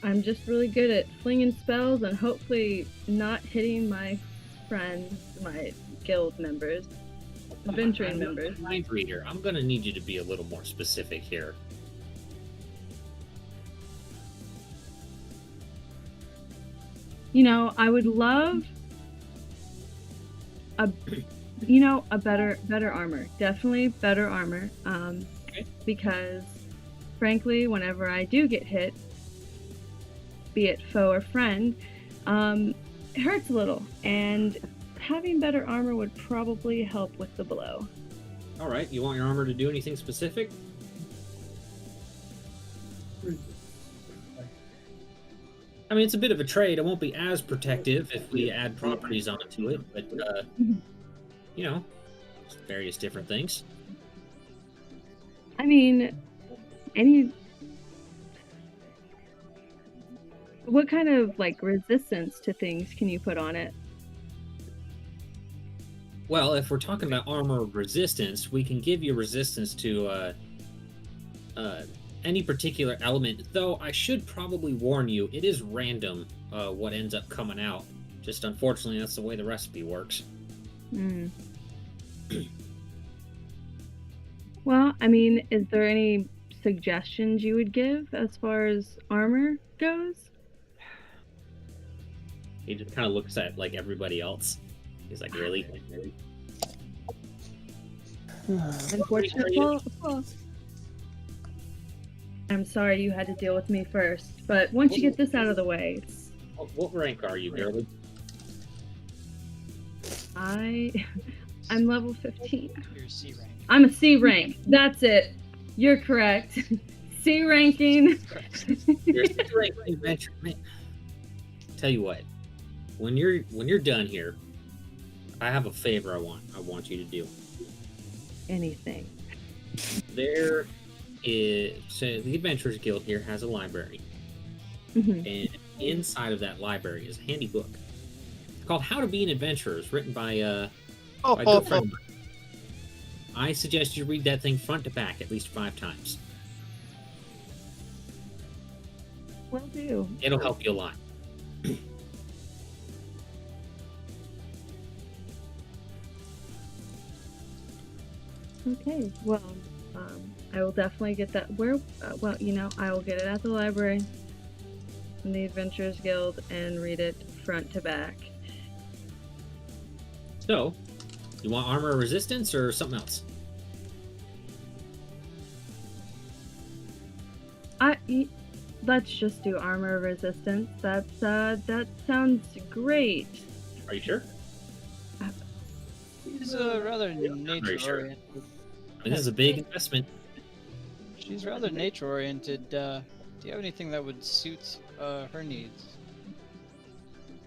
I'm just really good at flinging spells and hopefully not hitting my friends, my guild members, adventuring members. Mind reader, I'm gonna need you to be a little more specific here. You know, I would love a better armor. Definitely better armor. Okay. Because frankly, whenever I do get hit, be it foe or friend, it hurts a little, and having better armor would probably help with the blow. Alright, you want your armor to do anything specific? I mean, it's a bit of a trade. It won't be as protective if we add properties onto it, but, you know, various different things. I mean, what kind of, like, resistance to things can you put on it? Well, if we're talking about armor resistance, we can give you resistance to any particular element, though I should probably warn you, it is random what ends up coming out. Just unfortunately, that's the way the recipe works. Hmm. Well, I mean, is there any suggestions you would give as far as armor goes? He just kind of looks at, like, everybody else. He's like, really? Unfortunately, well, I'm sorry you had to deal with me first, but once you get this out of the way, What rank are you, girlie? I'm level 15. You're C rank. I'm a C rank. That's it. You're correct. C ranking. Correct. You're a great adventure. Man. Tell you what, when you're done here, I have a favor I want you to do. Anything. There is so the Adventurers Guild here has a library, Mhm. and inside of that library is a handy book called "How to Be an Adventurer," it's written by a good friend of mine. I suggest you read that thing front to back at least 5 times. Will do. It'll help you a lot. Okay. Well, I will definitely get that. Where? Well, I will get it at the library, in the Adventurers Guild, and read it front to back. So, you want armor resistance or something else? Let's just do armor resistance. That sounds great. Are you sure? She's rather very sure. nature-oriented. I mean, this is a big investment. She's rather nature-oriented. Do you have anything that would suit her needs?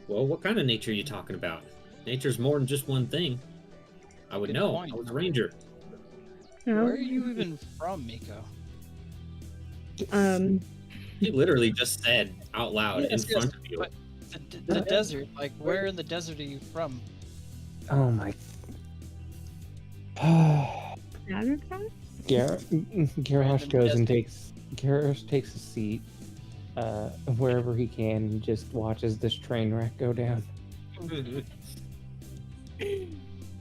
Well, what kind of nature are you talking about? Nature's more than just one thing. I would Good know. point. I was a ranger. No? Where are you even from, Miko? He literally just said out loud Yes, in yes, front of you. but the desert. Like, where in the desert are you from? Oh my. Shattercraft? Garrosh goes and takes a seat wherever he can and just watches this train wreck go down.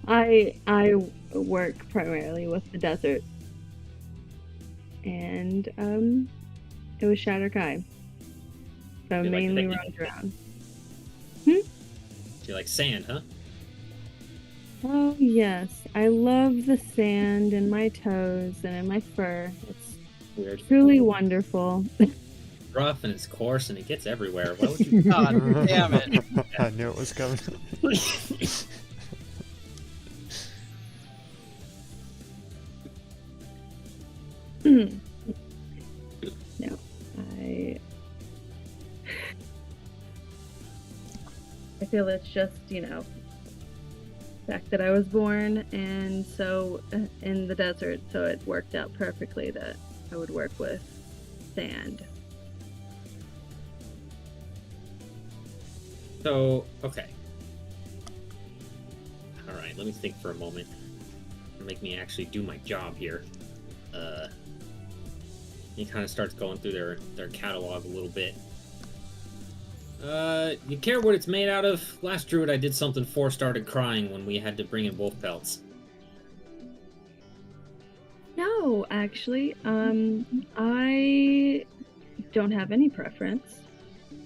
I work primarily with the desert, and it was Shatterkai. So You like mainly that? runs around. You like sand, huh? Oh yes, I love the sand in my toes and in my fur. It's Weird. truly wonderful. Rough and it's coarse and it gets everywhere. Why would you? God damn it! I knew it was coming. No, I feel it's just, the fact that I was born and so in the desert, so it worked out perfectly that I would work with sand. So, okay. Alright, let me think for a moment. Make me actually do my job here. He kind of starts going through their catalog a little bit. You care what it's made out of? Last druid I did something 4 started crying when we had to bring in wolf pelts. No, actually, I don't have any preference.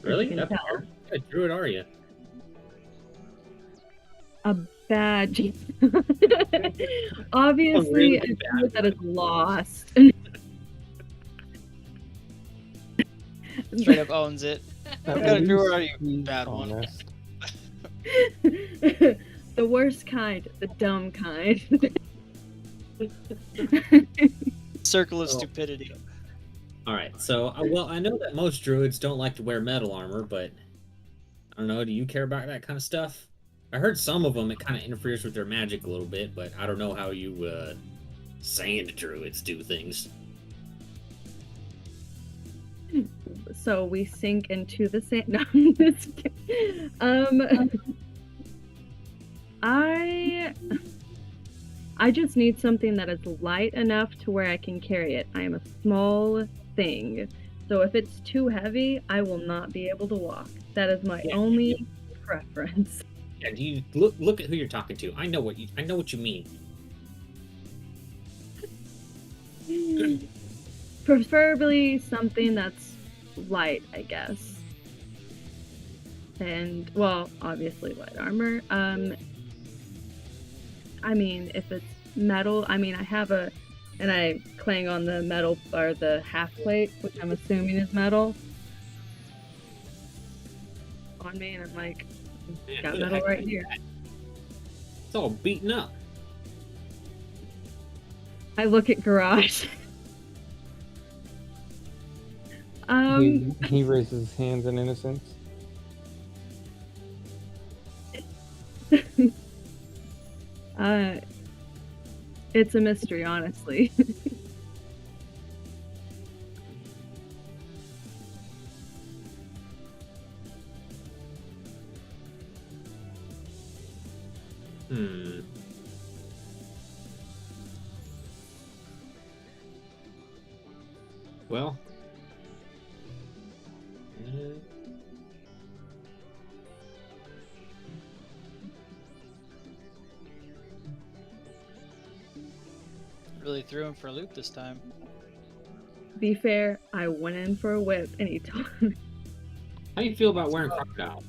Really? You can That's tell. weird. What kind of druid are you? A bad obviously really a bad druid that is lost. Straight up owns it. At What kind of druid least are you? he's Bad one. honest. The worst kind, the dumb kind. Circle of Oh. stupidity. Alright, so, well, I know that most druids don't like to wear metal armor, but I don't know, do you care about that kind of stuff? I heard some of them, it kind of interferes with their magic a little bit, but I don't know how you, sand druids do things. So we sink into the sand. No, I'm just kidding. I just need something that is light enough to where I can carry it. I am a small thing, so if it's too heavy, I will not be able to walk. That is my only preference. Yeah, do you look at who you're talking to? I know what you mean. Preferably something that's light, I guess. And, well, obviously light armor. I mean, if it's metal, I mean, I have and I clang on the metal, or the half plate, which I'm assuming is metal, on me, and I'm like, got metal right here. It's all beaten up. I look at Garage. He raises his hands in innocence. It's a mystery, honestly. Hmm. Well. Really threw him for a loop this time. To be fair, I went in for a whip and he told me. How do you feel about wearing crocodile?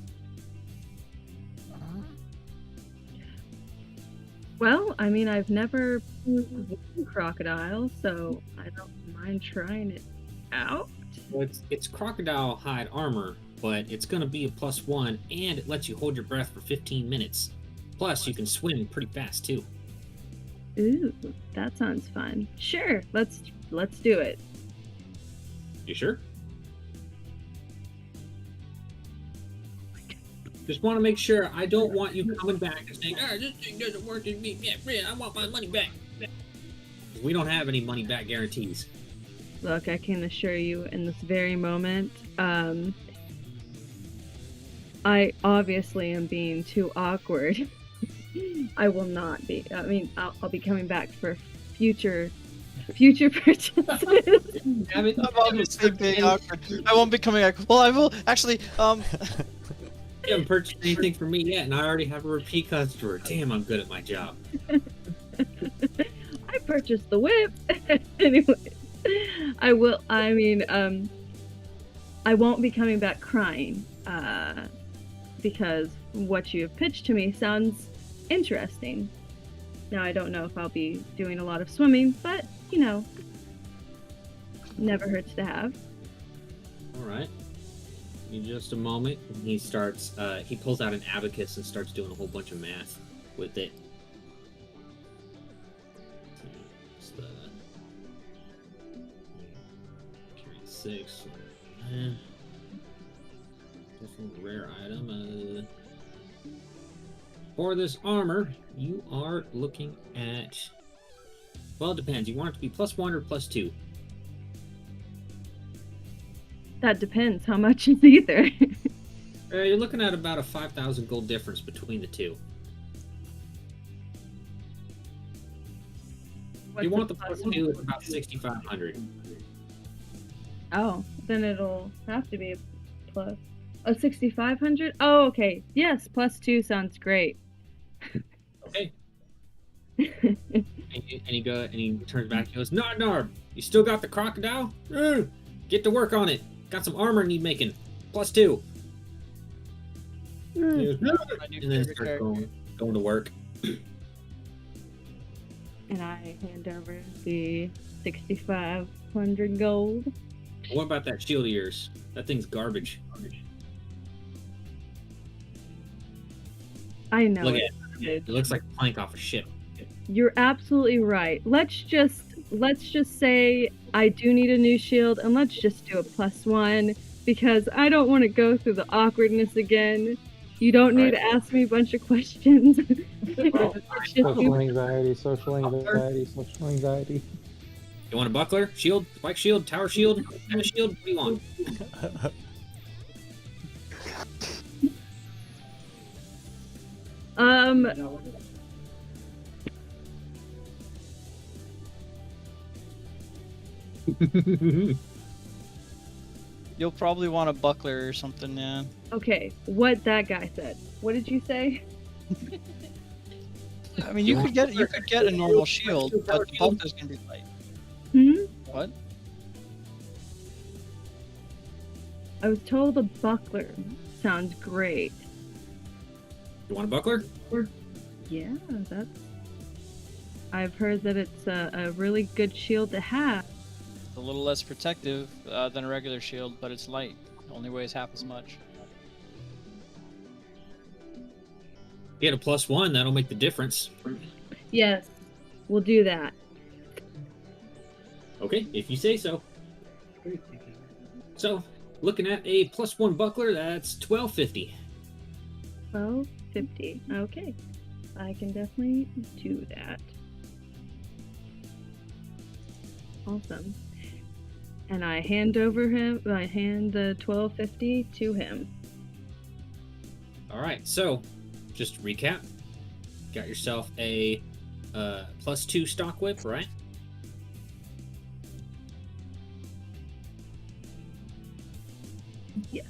Well, I mean, I've never worn crocodile, so I don't mind trying it out. Well, it's crocodile hide armor, but it's gonna be a +1, and it lets you hold your breath for 15 minutes. Plus, you can swim pretty fast too. Ooh, that sounds fun. Sure, let's do it. You sure? Just want to make sure. I don't want you coming back and saying, "Ah, this thing doesn't work in me. Yeah, I want my money back." We don't have any money back guarantees. Look, I can assure you in this very moment, I obviously am being too awkward. I will not be. I mean, I'll be coming back for future purchases. I'm obviously being awkward. I won't be coming back. Well, I will actually. You haven't purchased anything for me yet, and I already have a repeat customer. Damn, I'm good at my job. I purchased the whip. Anyway, I will. I mean, I won't be coming back crying, because what you have pitched to me sounds interesting. Now, I don't know if I'll be doing a lot of swimming, but you know, never hurts to have. All right. In just a moment, he starts. He pulls out an abacus and starts doing a whole bunch of math with it. It's the carry 6. Different rare item. For this armor, you are looking at. Well, it depends. You want it to be +1 or +2. That depends. How much is either? You're looking at about a 5,000 gold difference between the two. What's You want the the +2, it's about 6,500. Oh, then it'll have to be a plus. Oh, 6,500? Oh, okay. Yes, +2 sounds great. Okay. and he turns back and goes, Narb, you still got the crocodile? Get to work on it. Got some armor need making. +2. He goes, "No." And then starts going to work. And I hand over the 6,500 gold. What about that shield of yours? That thing's garbage. I know. Look at it. It looks like a plank off a ship. You're absolutely right. Let's just say I do need a new shield, and let's just do a +1 because I don't want to go through the awkwardness again. You don't need to ask me a bunch of questions. Social anxiety, social anxiety, social anxiety. You want a buckler? Shield? Spike shield? Tower shield? Heavy shield? What do you want? You'll probably want a buckler or something, yeah. Okay, what that guy said. What did you say? I mean, you could get a normal shield, but the buckler's gonna be light. What? I was told a buckler sounds great. You want a buckler? Yeah, that's. I've heard that it's a really good shield to have. It's a little less protective than a regular shield, but it's light. It only weighs half as much. Get a +1, that'll make the difference. Yes, we'll do that. Okay, if you say so. So, looking at a +1 buckler, that's 1250. 1250. Okay. I can definitely do that. Awesome. And I hand the 1250 to him. Alright, so, just to recap. Got yourself a +2 stock whip, right? Yes.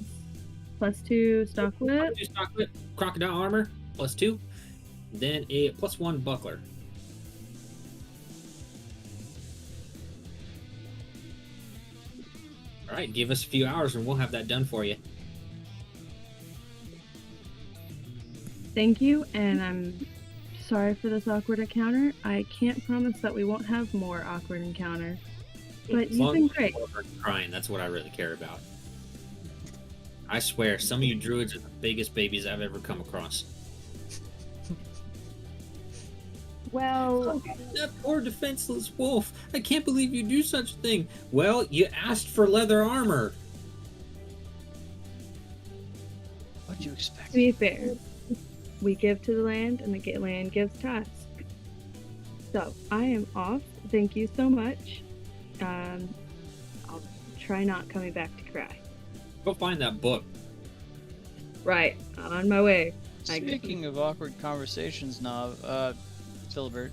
+2 stock whip. +2 stock whip, crocodile armor, +2. Then a +1 buckler. Alright, give us a few hours and we'll have that done for you. Thank you, and I'm sorry for this awkward encounter. I can't promise that we won't have more awkward encounters. But As you've long been as great. you aren't crying, that's what I really care about. I swear, some of you druids are the biggest babies I've ever come across. Well, That poor defenseless wolf. I can't believe you do such a thing. Well, you asked for leather armor. What'd you expect? to be fair, we give to the land, and the land gives to us. So, I am off. Thank you so much. I'll try not coming back to cry. Go find that book. Right, on my way. Speaking of awkward conversations now, Philibert,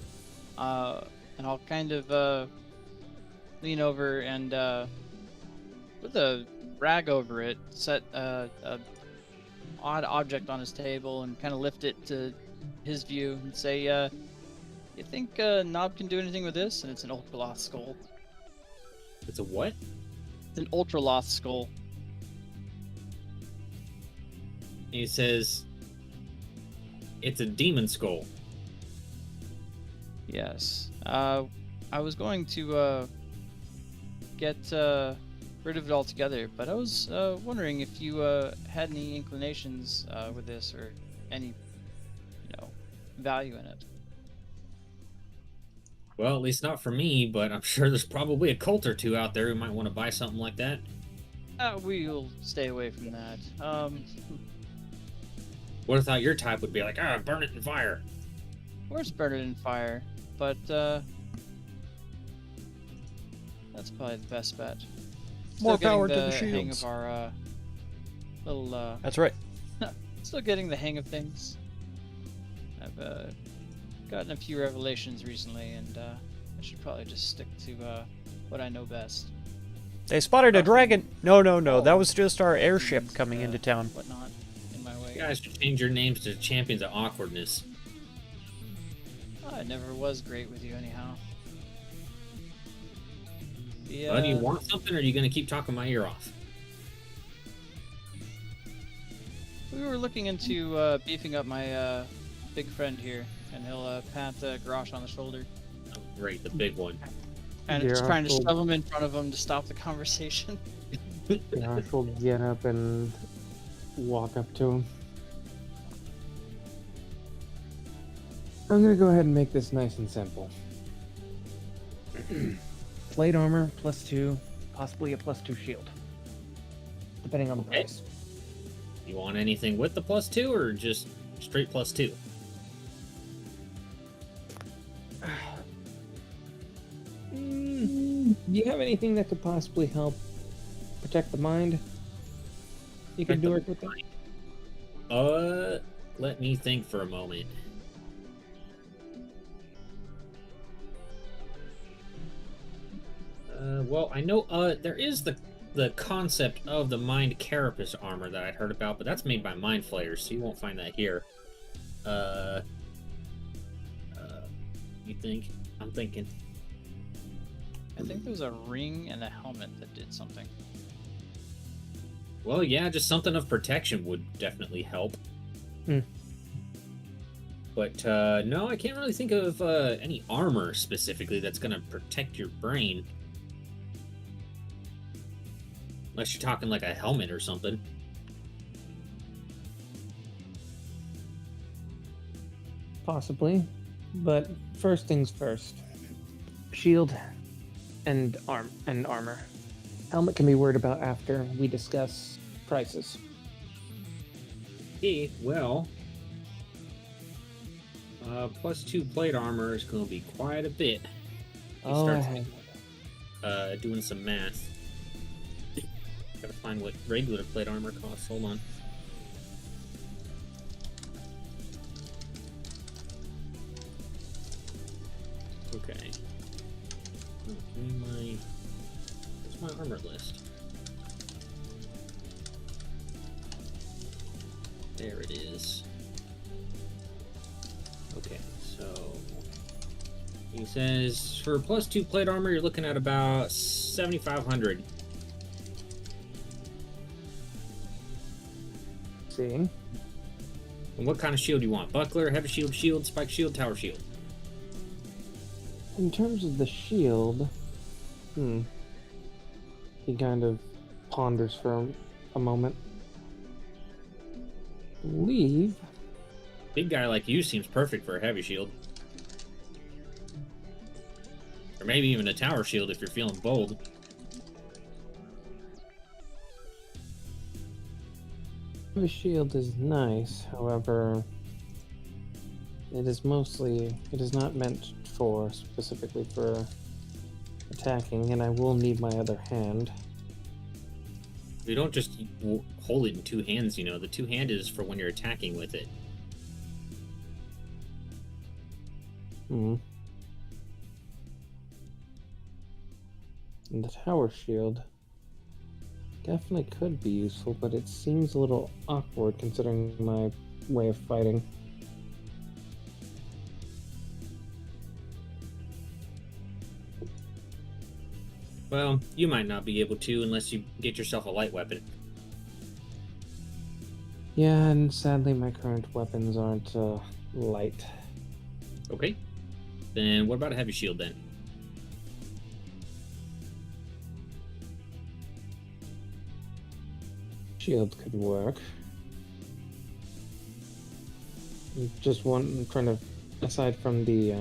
and I'll kind of lean over and with a rag over it, set a odd object on his table and kind of lift it to his view and say, "You think Nob can do anything with this?" And it's an Ultraloth skull. It's a what? It's an Ultraloth skull. He says, it's a demon skull. Yes. I was going to get rid of it altogether, but I was wondering if you had any inclinations with this or any, value in it. Well, at least not for me, but I'm sure there's probably a cult or two out there who might want to buy something like that. We'll stay away from that. Would have thought your type would be like, burn it in fire. Of course, burn it in fire, but that's probably the best bet. More Still power to getting the hang shields. of our little. That's right. Still getting the hang of things. I've gotten a few revelations recently, and I should probably just stick to what I know best. They spotted a dragon. No, Oh. that was just our airship coming into town. Whatnot in my way. You guys should change your names to Champions of Awkwardness. I never was great with you, anyhow. Do you want something, or are you going to keep talking my ear off? We were looking into beefing up my big friend here, and he'll pat Grosh on the shoulder. Oh, great, the big one. And just Yeah, trying to well- shove him in front of him to stop the conversation. Josh will get up and walk up to him. I'm gonna go ahead and make this nice and simple. Plate armor +2, possibly a +2 shield, depending on the Okay. price. You want anything with the +2, or just straight +2? Do you have anything that could possibly help protect the mind? You can Protect do the work with that. Let me think for a moment. Well, I know there is the concept of the Mind Carapace armor that I'd heard about, but that's made by Mind Flayers, so you won't find that here. You think? I'm thinking. I think there was a ring and a helmet that did something. Well, yeah, just something of protection would definitely help. Hmm. But no, I can't really think of any armor specifically that's going to protect your brain. Unless you're talking like a helmet or something. Possibly. But first things first. Shield and armor. Helmet can be worried about after we discuss prices. Okay, well, +2 plate armor is going to be quite a bit. He Oh, I starts have. doing some math. Gotta find what regular plate armor costs. Hold on. Okay. Give me my. Where's my armor list? There it is. Okay, so he says for +2 plate armor, you're looking at about 7,500. Seeing. And what kind of shield do you want? Buckler, heavy shield, shield, spike shield, tower shield? In terms of the shield, he kind of ponders for a moment. Believe. Big guy like you seems perfect for a heavy shield. Or maybe even a tower shield if you're feeling bold. The shield is nice, however, it is not meant specifically for attacking, and I will need my other hand. You don't just hold it in two hands, you know. The two hand is for when you're attacking with it. And the tower shield definitely could be useful, but it seems a little awkward considering my way of fighting. Well, you might not be able to unless you get yourself a light weapon. Yeah, and sadly my current weapons aren't light. Okay. Then what about a heavy shield then? Shield could work. Just one kind of, aside from the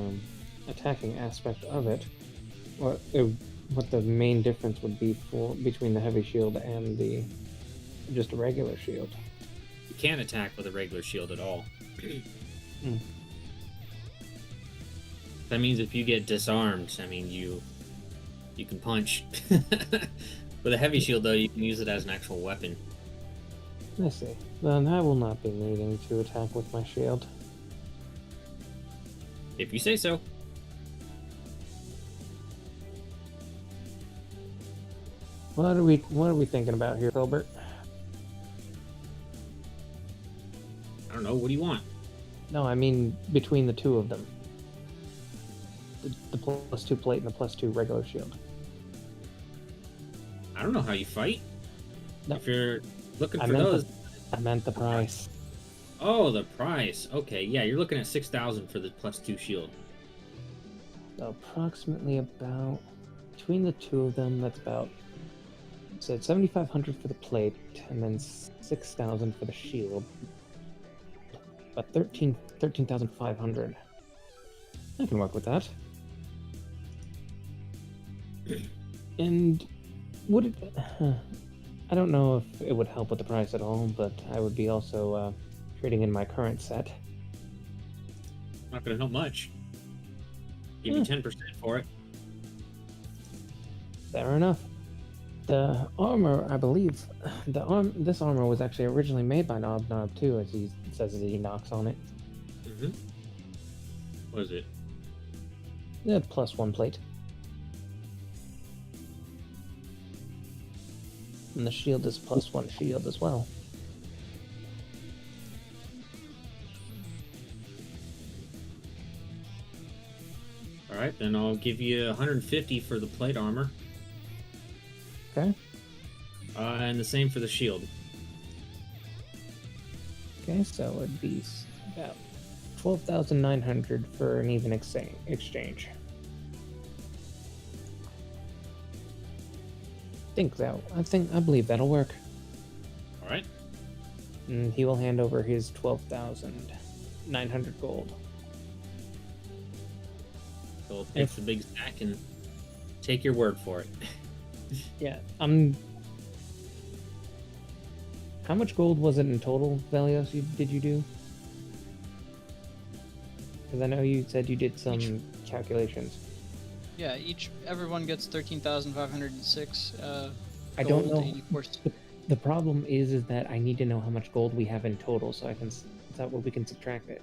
attacking aspect of it, what the main difference would be between the heavy shield and just a regular shield. You can't attack with a regular shield at all. That means if you get disarmed, I mean you can punch. With a heavy shield though, you can use it as an actual weapon. I see. Then I will not be needing to attack with my shield. If you say so. What are we thinking about here, Filbert? I don't know, what do you want? No, I mean between the two of them. The +2 plate and the +2 regular shield. I don't know how you fight. No. If you're looking I for meant those. I meant the price. Oh, the price. Okay, yeah, you're looking at 6,000 for the +2 shield. So approximately about between the two of them, that's about, so it's 7,500 for the plate and then 6,000 for the shield. But 13,500. I can work with that. And would it? I don't know if it would help with the price at all, but I would be also trading in my current set. Not gonna help much. Give you 10% for it. Fair enough. The armor, I believe, this armor was actually originally made by Nob too, as he says as he knocks on it. What is it? Yeah, +1 plate. And the shield is +1 shield as well. Alright, then I'll give you 150 for the plate armor. Okay. And the same for the shield. Okay, so it'd be about 12,900 for an even exchange. I believe that'll work. Alright. And he will hand over his 12,900 gold. He'll take the big stack and take your word for it. Yeah, How much gold was it in total, Velios? Did you do? Because I know you said you did some calculations. Yeah, everyone gets 13,506. I don't gold, know. 84. The problem is that I need to know how much gold we have in total, so that way we can subtract it.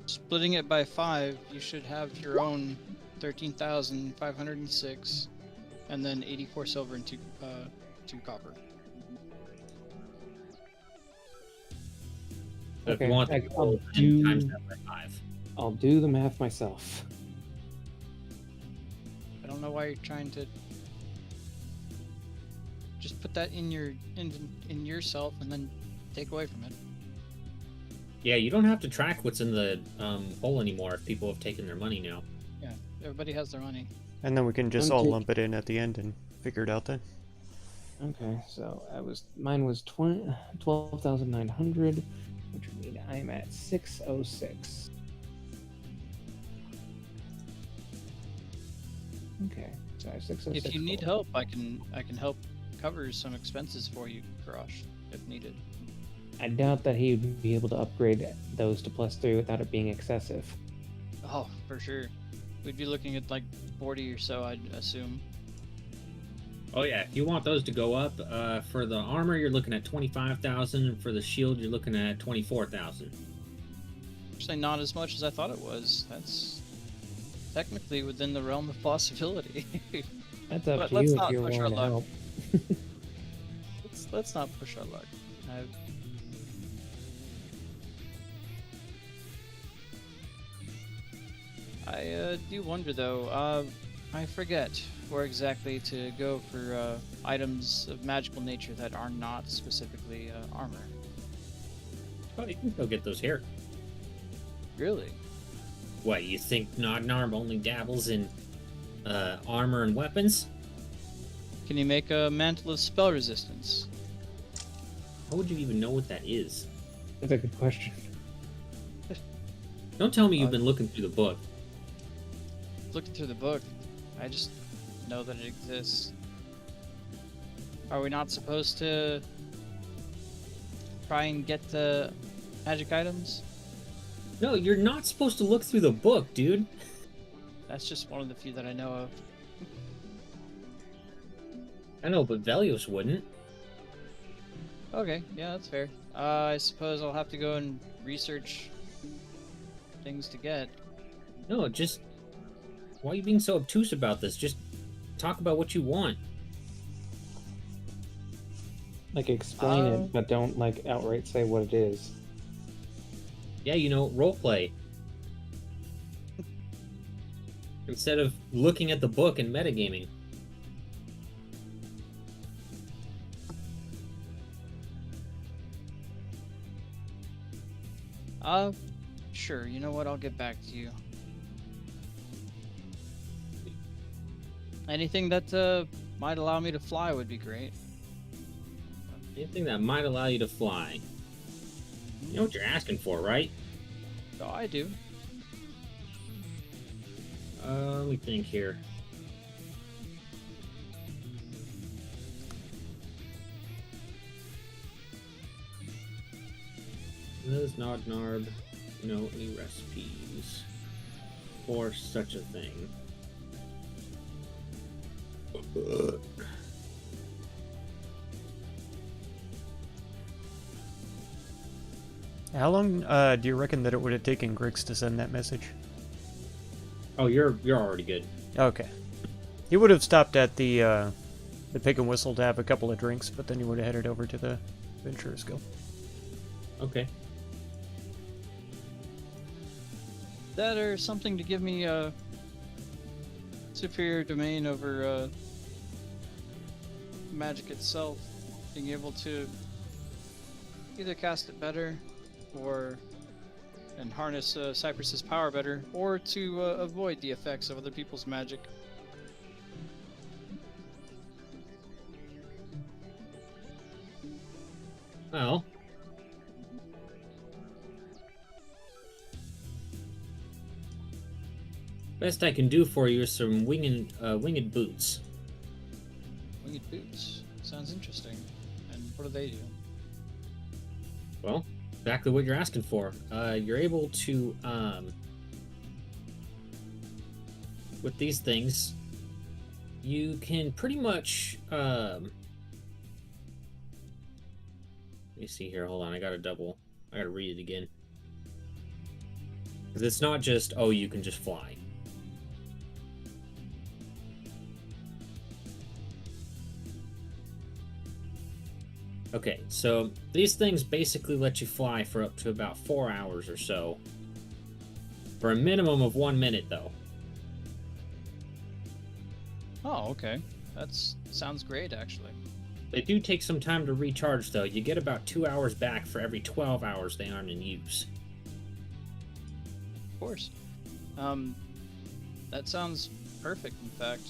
Splitting it by 5, you should have your own 13,506, and then 84 silver and 2 copper. So if you Okay, want the gold, then times that by 5. I'll do the math myself. I don't know why you're trying to just put that in yourself and then take away from it. Yeah, you don't have to track what's in the hole anymore if people have taken their money now. Yeah, everybody has their money. And then we can just all lump it in at the end and figure it out then. Okay, so mine was 12,900, which would mean I'm at 606. Okay, so I have 606. If you need gold. help, I can help cover some expenses for you, Karosh, if needed. I doubt that he would be able to upgrade those to +3 without it being excessive. Oh, for sure. We'd be looking at like 40 or so, I'd assume. Oh yeah, if you want those to go up, for the armor you're looking at 25,000, and for the shield you're looking at 24,000. Actually, not as much as I thought it was. That's technically within the realm of possibility. That's up But to let's you if not you're push our willing to luck. help. Let's not push our luck. I do wonder though. I forget where exactly to go for items of magical nature that are not specifically armor. Oh, you can go get those here. Really? What, you think Nodnarb only dabbles in armor and weapons? Can you make a mantle of spell resistance? How would you even know what that is? That's a good question. Don't tell me you've been looking through the book. Looking through the book, I just know that it exists. Are we not supposed to try and get the magic items? No, you're not supposed to look through the book, dude. That's just one of the few that I know of. I know, but Velios wouldn't. Okay, yeah, that's fair. I suppose I'll have to go and research things to get. No, just... Why are you being so obtuse about this? Just talk about what you want. Like, explain it, but don't, like, outright say what it is. Yeah, you know, roleplay. Instead of looking at the book and metagaming. Sure, you know what, I'll get back to you. Anything that might allow me to fly would be great. Anything that might allow you to fly. You know what you're asking for, right? Oh, I do. Let me think here. Does Nodnarb know any recipes for such a thing? How long do you reckon that it would have taken Grix to send that message? Oh, you're already good. Okay. He would have stopped at the Pig and Whistle to have a couple of drinks, but then he would have headed over to the Venturers Guild. Okay. That or something to give me a superior domain over magic itself. Being able to either cast it better and harness Cypress's power better, or to avoid the effects of other people's magic. Well, Best I can do for you is some winged boots. Winged boots. Sounds interesting. And what do they do? Well, exactly what you're asking for. You're able to, with these things, you can pretty much, let me see here, hold on, I gotta read it again. Because it's not just, oh, you can just fly. Okay, so these things basically let you fly for up to about 4 hours or so. For a minimum of 1 minute, though. Oh, okay. Sounds great, actually. They do take some time to recharge, though. You get about 2 hours back for every 12 hours they aren't in use. Of course. That sounds perfect, in fact.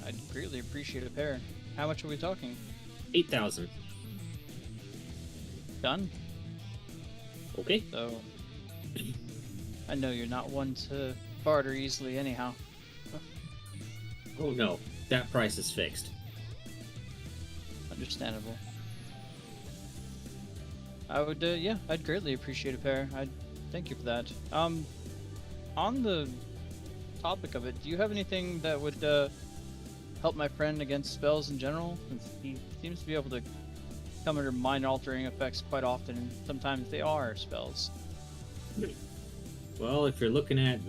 I'd greatly appreciate a pair. How much are we talking? 8,000. Done? Okay. So, I know you're not one to barter easily anyhow. Oh no, that price is fixed. Understandable. I would, yeah, I'd greatly appreciate a pair. I'd thank you for that. On the topic of it, do you have anything that would, help my friend against spells in general? Since he seems to be able to come under mind-altering effects quite often, and sometimes they are spells. Well, if you're looking at,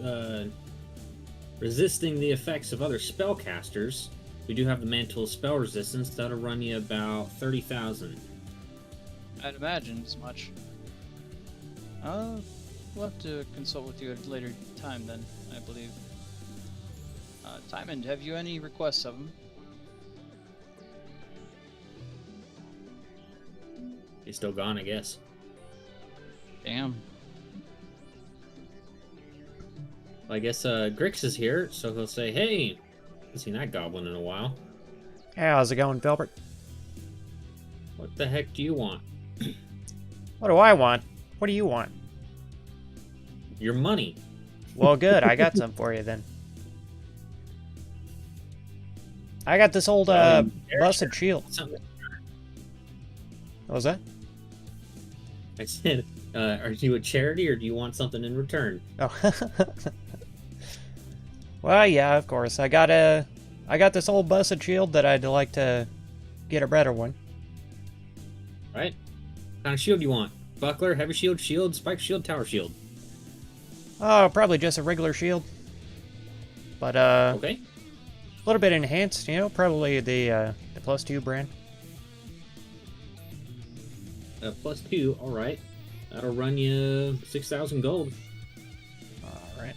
resisting the effects of other spellcasters, we do have the Mantle of Spell Resistance. That'll run you about 30,000. I'd imagine as much. We'll have to consult with you at a later time then, I believe. Tymond, have you any requests of him? He's still gone, I guess. Damn. Well, I guess, Grix is here, so he'll say, hey, haven't seen that goblin in a while. Hey, how's it going, Filbert? What the heck do you want? What do I want? What do you want? Your money. Well, good. I got some for you then. I got this old busted shield. Something. What was that? I said, are you a charity or do you want something in return? Oh. Well, yeah, of course. I got this old busted shield that I'd like to get a better one. Right? What kind of shield do you want? Buckler, heavy shield, spike shield, tower shield. Oh, probably just a regular shield. But Okay. a little bit enhanced, you know, probably the +2 brand. +2, alright. That'll run you 6,000 gold. All right.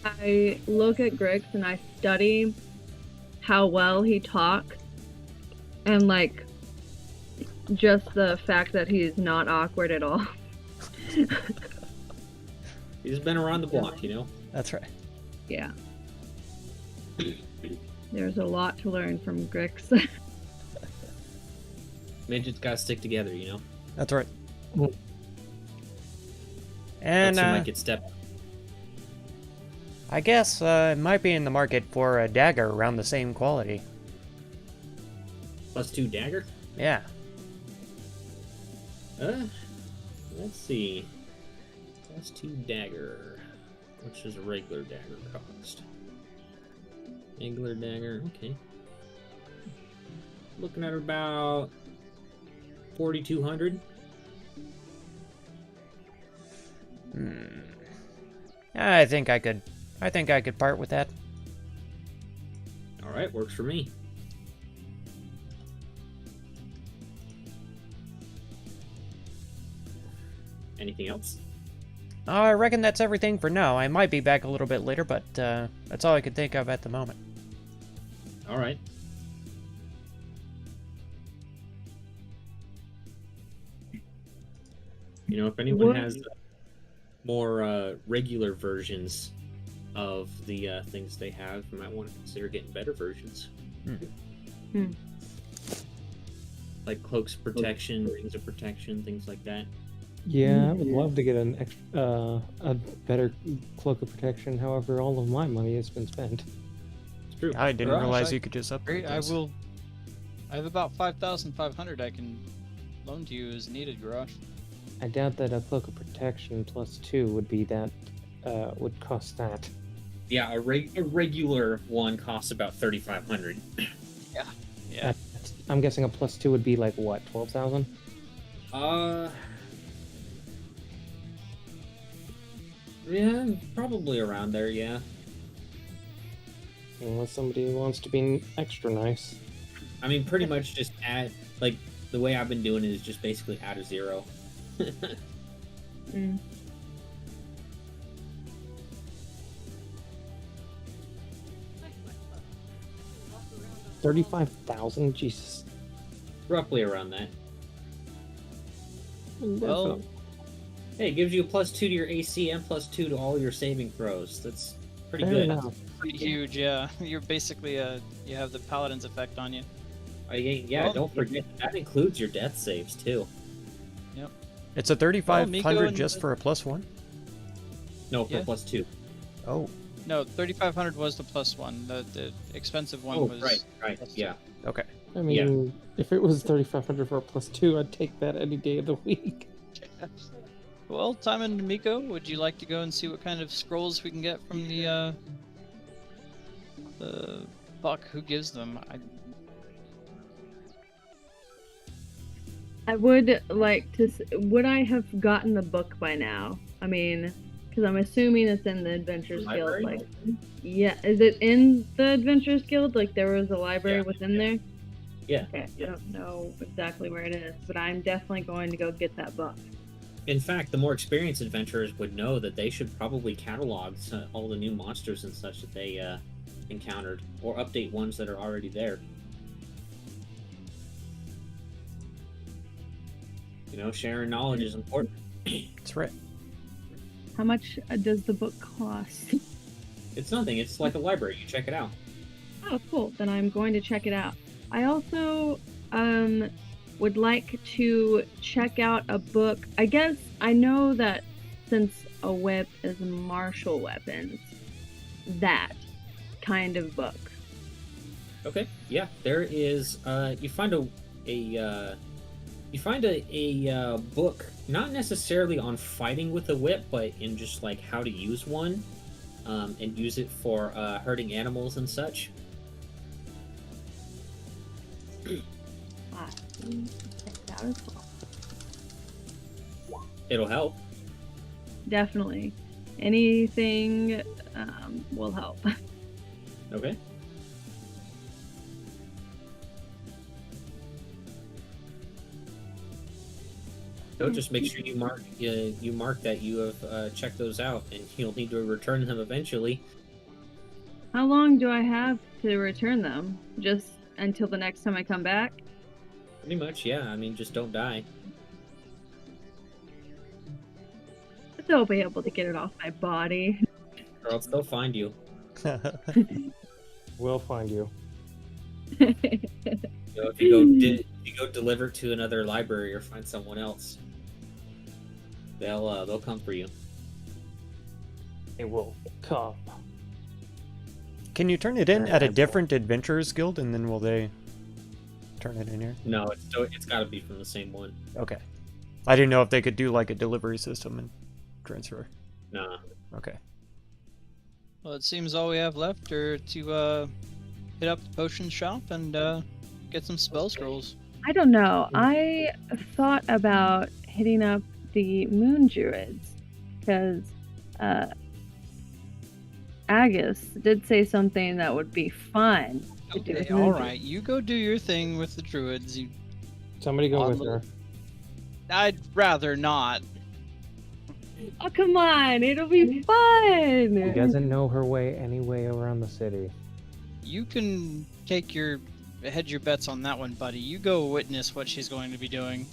I look at Grix and I study how well he talks, and like just the fact that he's not awkward at all. He's been around the block, you know? That's right. Yeah. There's a lot to learn from Grix. Midgets gotta stick together, you know? That's right. And Else you might get stepped. I guess it might be in the market for a dagger around the same quality. +2 dagger? Yeah. Let's see. +2 dagger. Which is a regular dagger cost? Regular dagger, okay. Looking at about 4,200. I think I could part with that. Alright, works for me. Anything else? I reckon that's everything for now. I might be back a little bit later, but that's all I could think of at the moment. Alright. You know, if anyone has more regular versions of the things they have, you might want to consider getting better versions. Like cloaks of protection, rings of protection, things like that. Yeah, I would love to get a better cloak of protection. However, all of my money has been spent. It's true. I didn't Garage, realize I- you could just upgrade Great, I those. will. I have about 5,500 I can loan to you as needed, Garage. I doubt that a cloak of protection +2 would be that. Would cost that. Yeah, a regular one costs about 3,500. Yeah. I'm guessing a +2 would be like what, 12,000? Yeah, probably around there. Yeah. Unless somebody wants to be extra nice. I mean, pretty much just add, like, the way I've been doing it is just basically add a 0. Mm. $35,000? Jesus. Roughly around that. Well, Hey, it gives you a +2 to your AC and +2 to all your saving throws. That's pretty Fair good. enough. pretty huge, yeah. You're basically you have the Paladin's effect on you. Yeah, Well, don't forget that includes your death saves too. It's a 3,500 and just the- for a +1? No, for Yeah. +2. Oh, No, 3,500 was the +1. The expensive one Oh, was. right, yeah. okay. I mean, if it was 3,500 for a +2, I'd take that any day of the week. Well, Time and Miko, would you like to go and see what kind of scrolls we can get from the fuck who gives them? I would like to. Would I have gotten the book by now? I mean, because I'm assuming it's in the Adventurers Guild. Library? Like, yeah, is it in the Adventurers Guild? Like, there was a library Yeah, within there. Yeah. Okay, I don't know exactly where it is, but I'm definitely going to go get that book. In fact, the more experienced adventurers would know that they should probably catalog all the new monsters and such that they encountered, or update ones that are already there. You know, sharing knowledge is important. That's right. How much does the book cost? It's nothing. It's like a library. You check it out. Oh, cool. Then I'm going to check it out. I also would like to check out a book. I guess I know that since a whip is martial weapons, that kind of book. Okay. Yeah, there is. You find a book, not necessarily on fighting with a whip, but in just like how to use one, and use it for hurting animals and such. Check that as well. It'll help. Definitely. Anything will help. Okay. So just make sure you mark that you have checked those out, and you'll need to return them eventually. How long do I have to return them? Just until the next time I come back? Pretty much, yeah. I mean, just don't die. They'll be able to get it off my body. Or else they'll find you. We'll find you. You know, if you go deliver to another library or find someone else, they'll come for you. It will come. Can you turn it in at a different Adventurers Guild, and then will they turn it in here? No, it's got to be from the same one. Okay. I didn't know if they could do like a delivery system and transfer. Nah. Okay. Well, it seems all we have left are to hit up the potion shop and get some spell scrolls. I don't know. I thought about hitting up the Moon Druids because Agus did say something that would be fun to do. Okay, with Moon all Druids. right. You go do your thing with the druids. Somebody go Odd with little- her. I'd rather not. Oh, come on. It'll be fun. She doesn't know her way any way around the city. You can hedge your bets on that one, buddy. You go witness what she's going to be doing.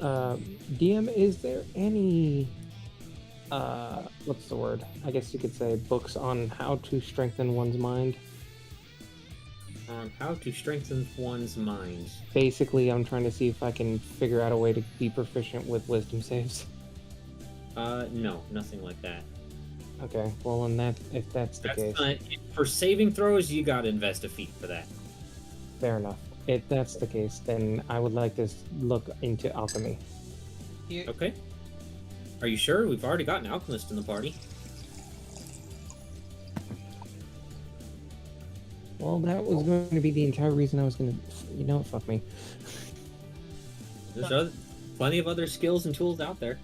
DM, is there any what's the word? I guess you could say books on how to strengthen one's mind. on how to strengthen one's mind. Basically, I'm trying to see if I can figure out a way to be proficient with wisdom saves. No, nothing like that. Okay, well, if that's the case, For saving throws, you gotta invest a feat for that. fair enough. If that's the case, then I would like to look into alchemy. Okay. Are you sure? We've already got an alchemist in the party. Well, that was going to be the entire reason I was going to... You know what? Fuck me. There's plenty of other skills and tools out there.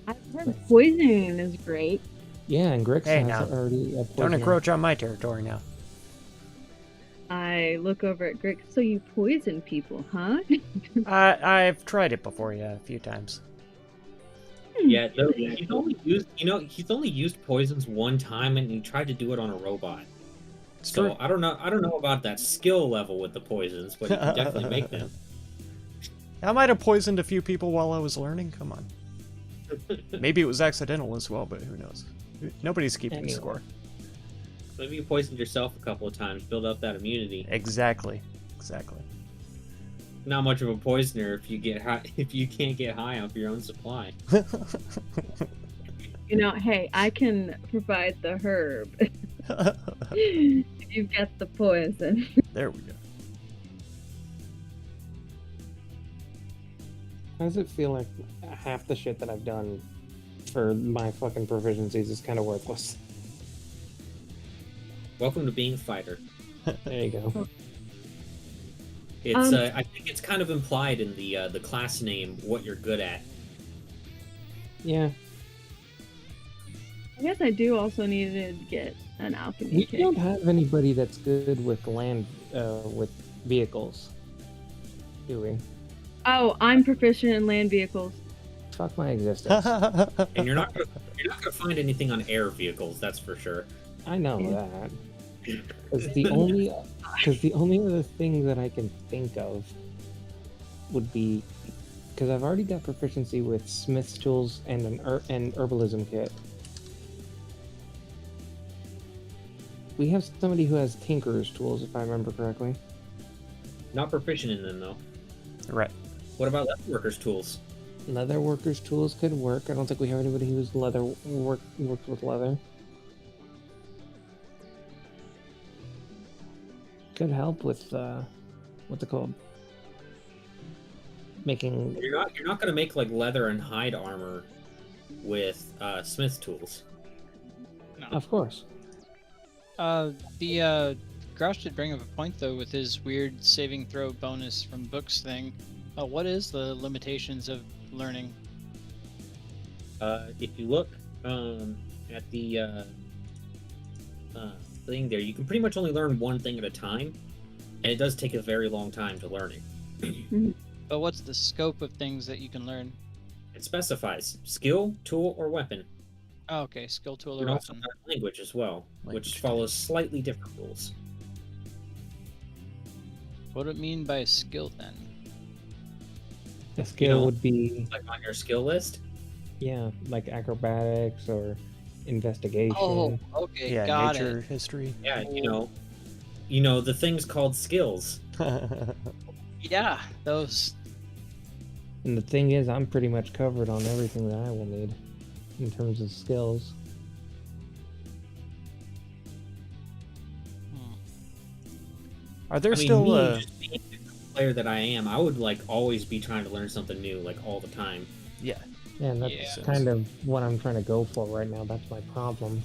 I've heard poisoning is great. Yeah, and Grix Hey, has now. already... Don't encroach on my territory now. I look over at Greg. So you poison people, huh? I've tried it before, yeah, a few times. Yeah, he's only used poisons one time, and he tried to do it on a robot. It's So true. I don't know about that skill level with the poisons, but you can definitely make them. I might have poisoned a few people while I was learning. Come on. Maybe it was accidental as well, but who knows? Nobody's keeping Anyway. score. Maybe you poisoned yourself a couple of times, build up that immunity. Exactly. Not much of a poisoner if you can't get high off your own supply. You know, hey, I can provide the herb. You get the poison. There we go. How does it feel like half the shit that I've done for my fucking proficiencies is kind of worthless? Welcome to being a fighter. There you go. It's I think it's kind of implied in the class name what you're good at. Yeah. I guess I do also need to get an alchemy We kit. don't have anybody that's good with land, with vehicles. Do we? Oh, I'm proficient in land vehicles. Fuck my existence. And you're not gonna find anything on air vehicles, that's for sure. I know that. Because the only other thing that I can think of would be because I've already got proficiency with smith's tools and an herbalism kit. We have somebody who has tinkerer's tools, if I remember correctly. Not proficient in them though. Right. What about leatherworkers' tools? Leather workers' tools could work. I don't think we have anybody who's worked with leather. Could help with what's it called? Making. You're not gonna make like leather and hide armor with smith's tools. Of course. The Grouch did bring up a point though with his weird saving throw bonus from books thing. What is the limitations of learning? If you look at the thing there, you can pretty much only learn one thing at a time, and it does take a very long time to learn it. But what's the scope of things that you can learn? It specifies skill, tool, or weapon. Oh, okay, skill, tool, And or also weapon. got language as well, which Language. follows slightly different rules. What do it mean by skill then? A skill know, would be Like on your skill list, like acrobatics or investigation. Oh, okay, Yeah, got nature, history. yeah, you know the things called skills. it. Yeah, those. And the thing is, I'm pretty much covered on everything that I will need in terms of skills. Are there I mean, still me, just being the player that I am, I would like always be trying to learn something new, like all the time. yeah. Yeah, and that's Yeah. kind of what I'm trying to go for right now. That's my problem.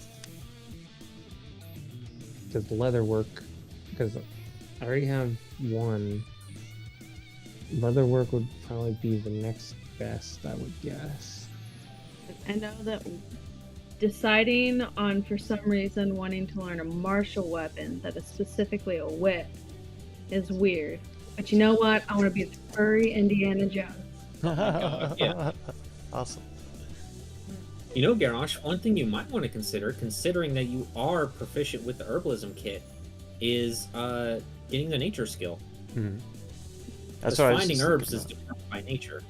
Because leather work, because I already have one. Leather work would probably be the next best, I would guess. I know that deciding on, for some reason, wanting to learn a martial weapon that is specifically a whip is weird. But you know what? I want to be the furry Indiana Jones. God, yeah. Awesome. You know, Garrosh, one thing you might want to consider, considering that you are proficient with the herbalism kit, is getting the nature skill. Mhm. Because what I was finding just herbs thinking is determined by nature.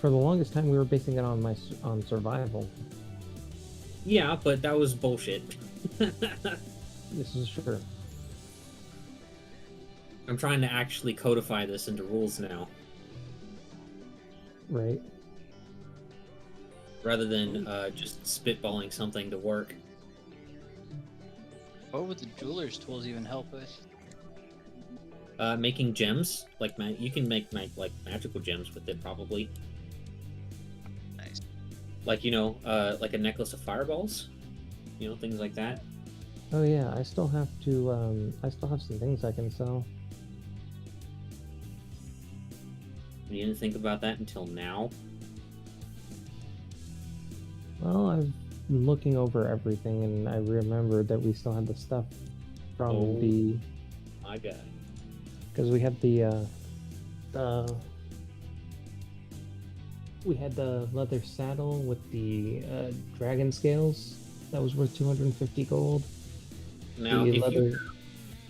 For the longest time, we were basing it on survival. Yeah, but that was bullshit. This is true. I'm trying to actually codify this into rules now, Right. rather than just spitballing something to work. What would the jeweler's tools even help with? Making gems, like you can make like magical gems with it, probably. Nice. Like like a necklace of fireballs, things like that. Oh yeah, I still have to. I still have some things I can sell. You didn't think about that until now. Well, I've been looking over everything, and I remembered that we still had the stuff from Oh. the. My God. Because we had the. We had the leather saddle with the dragon scales that was worth 250 gold. Now, The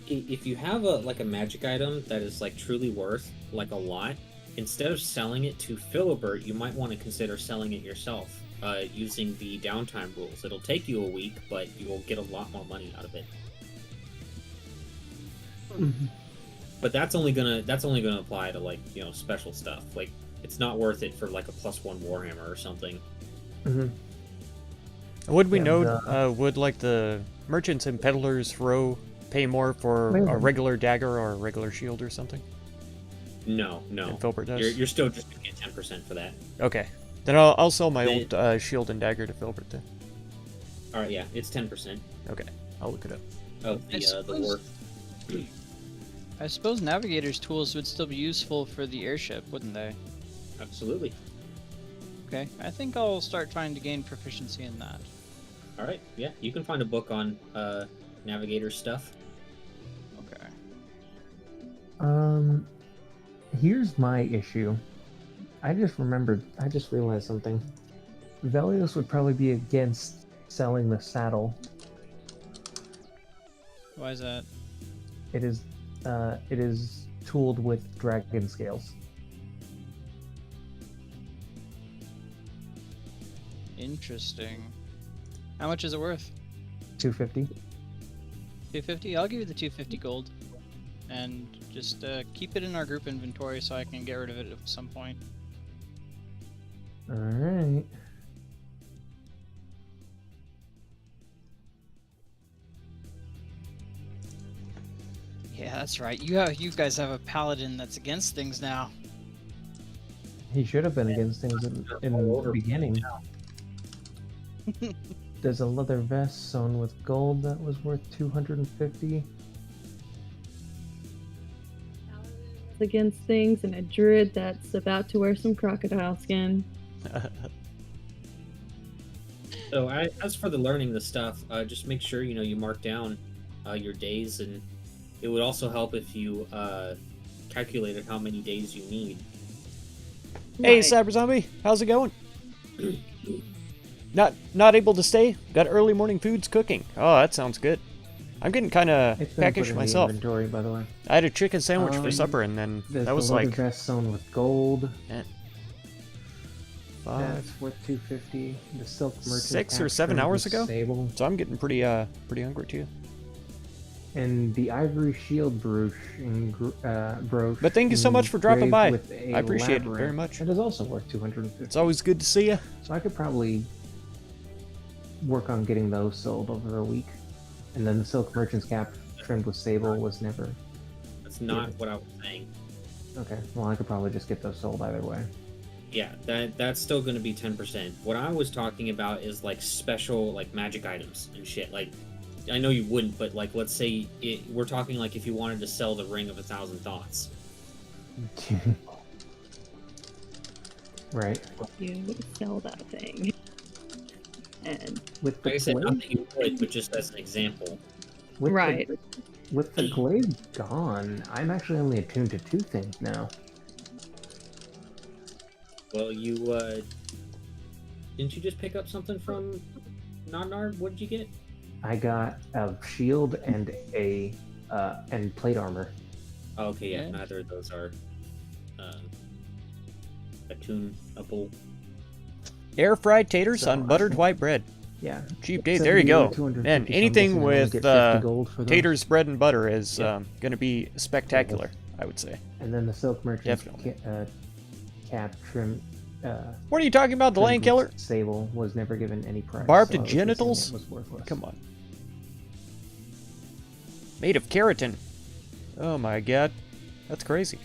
if you have a magic item that is like truly worth like a lot, instead of selling it to Philibert, you might want to consider selling it yourself, using the downtime rules. It'll take you a week, but you will get a lot more money out of it. But that's only gonna apply to like special stuff. Like it's not worth it for like a +1 Warhammer or something. Would we Yeah, know? Would like the merchants and peddlers row pay more for Wait a a minute. regular dagger or a regular shield or something? No. And Filbert does. You're still just gonna get 10% for that. Okay, then I'll sell my Then- old shield and dagger to Filbert then. All right, yeah, it's 10%. Okay, I'll look it up. Of I the suppose- worth. I suppose navigator's tools would still be useful for the airship, wouldn't they? Absolutely. Okay, I think I'll start trying to gain proficiency in that. All right, yeah, you can find a book on navigator stuff. Okay. Here's my issue. I just realized something. Velios would probably be against selling the saddle. Why is that? It is tooled with dragon scales. Interesting. How much is it worth? 250. 250? I'll give you the 250 gold. And just keep it in our group inventory so I can get rid of it at some point. Alright. Yeah, that's right. You guys have a paladin that's against things now. He should have been against things in the beginning. There's a leather vest sewn with gold that was worth 250. Against things, and a druid that's about to wear some crocodile skin. So as for the learning the stuff, just make sure you mark down your days, and it would also help if you calculated how many days you need. Hey, Right. Cyber Zombie, how's it going? Not able to stay? Got early morning foods cooking. Oh, that sounds good. I'm getting kind of It's been put peckish in the myself. inventory, by the way. I had a chicken sandwich for Um, supper, and then There's that was the leather like vest sewn with gold. 5. That's worth 250. The silk merchant 6 or cap 7 trimmed hours with ago? Sable. So I'm getting pretty hungry too. And the ivory shield brooch. Brooch. But thank you so much for dropping engraved by. with a I appreciate it very labyrinth. much. It is also worth 250. It's always good to see you. So I could probably work on getting those sold over a week. And then the silk merchant's cap trimmed with sable was never. That's not what I was saying. Okay, well I could probably just get those sold either way. Yeah, that's still going to be 10%. What I was talking about is like special like magic items and shit. Like, I know you wouldn't, but like, let's say we're talking like if you wanted to sell the Ring of 1,000 Thoughts. Right. You sell that thing. And With the Like I said, not glaive, that you would, but just as an example. with right. with the glaive gone, I'm actually only attuned to 2 things now. Well, you didn't you just pick up something from Nodnar? What did you get? I got a shield and a and plate armor. Oh, okay, yeah, Yeah. neither of those are attunable. Air fried taters So on buttered white bread. Yeah. Cheap date. There you 70 go. or 250 Man, something, anything and I only with get 50 gold for those. taters, bread, and butter is Yeah. going to be spectacular, I would say. And then the silk merchant's Definitely. cap trim. What are you talking about? The trimmed Land with Killer? Sable was never given any price. Barbed so I was guessing genitals? it was worthless. Come on. Made of keratin. Oh my god. That's crazy.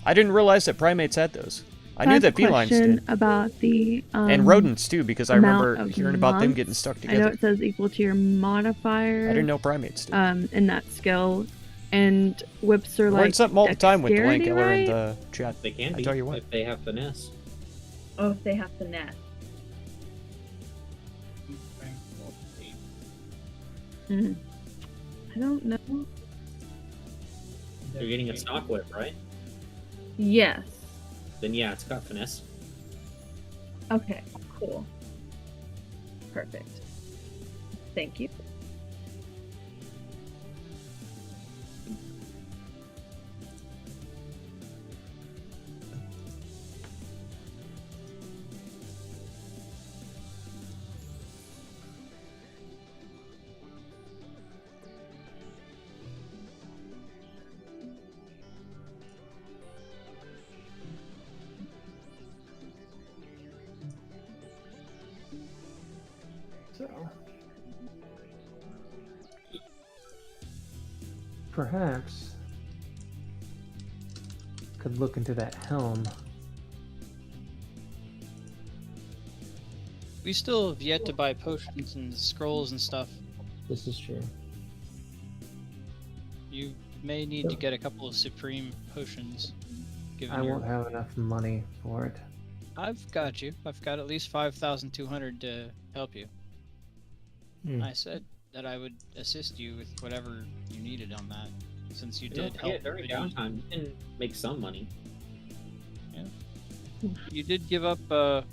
I didn't realize that primates had those. I knew that felines question did. about the And rodents too, because I amount remember of hearing about them months. getting stuck I know together. it says equal to your modifier. I didn't know primates did. In that skill, and whips are I like learned something all the time with the Land dexterity, Killer in right? the chat. They can I be tell you what. if they have finesse. Oh, if they have finesse. Hmm. I don't know. You're getting a stock whip, right? Yes. Then yeah, it's got finesse. Okay. Cool. Perfect. Thank you. So, perhaps could look into that helm. We still have yet to buy potions and scrolls and stuff. This is true. You may need to get a couple of supreme potions. Given I your... won't have enough money for it. I've got you. I've got at least 5,200 to help you. I said that I would assist you with whatever you needed on that, since you did help. During downtime, you can make some money. Yeah. You did give up a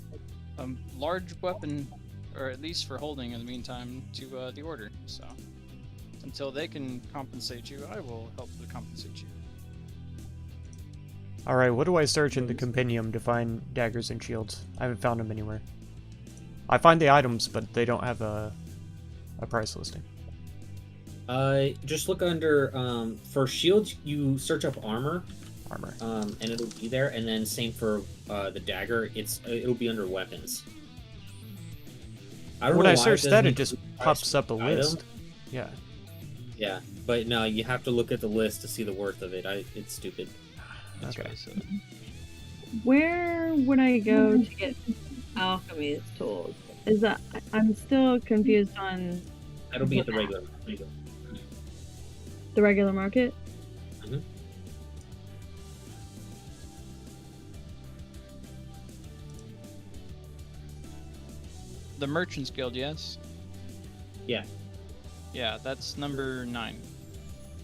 large weapon, or at least for holding in the meantime, to the Order. So until they can compensate you, I will help to compensate you. Alright, what do I search in the compendium to find daggers and shields? I haven't found them anywhere. I find the items, but they don't have a price listing. Just look under for shields. You search up armor, and it'll be there. And then same for the dagger. It'll be under weapons. I don't When know I why search that, it doesn't just pops up a item. list. Yeah. Yeah, but no, you have to look at the list to see the worth of it. It's stupid. That's Okay. right. So Where would I go to get alchemy's tools? Is that I'm still confused on That'll be at the regular. the regular market? Mhm. the Merchants Guild, yes? Yeah. Yeah, that's number 9.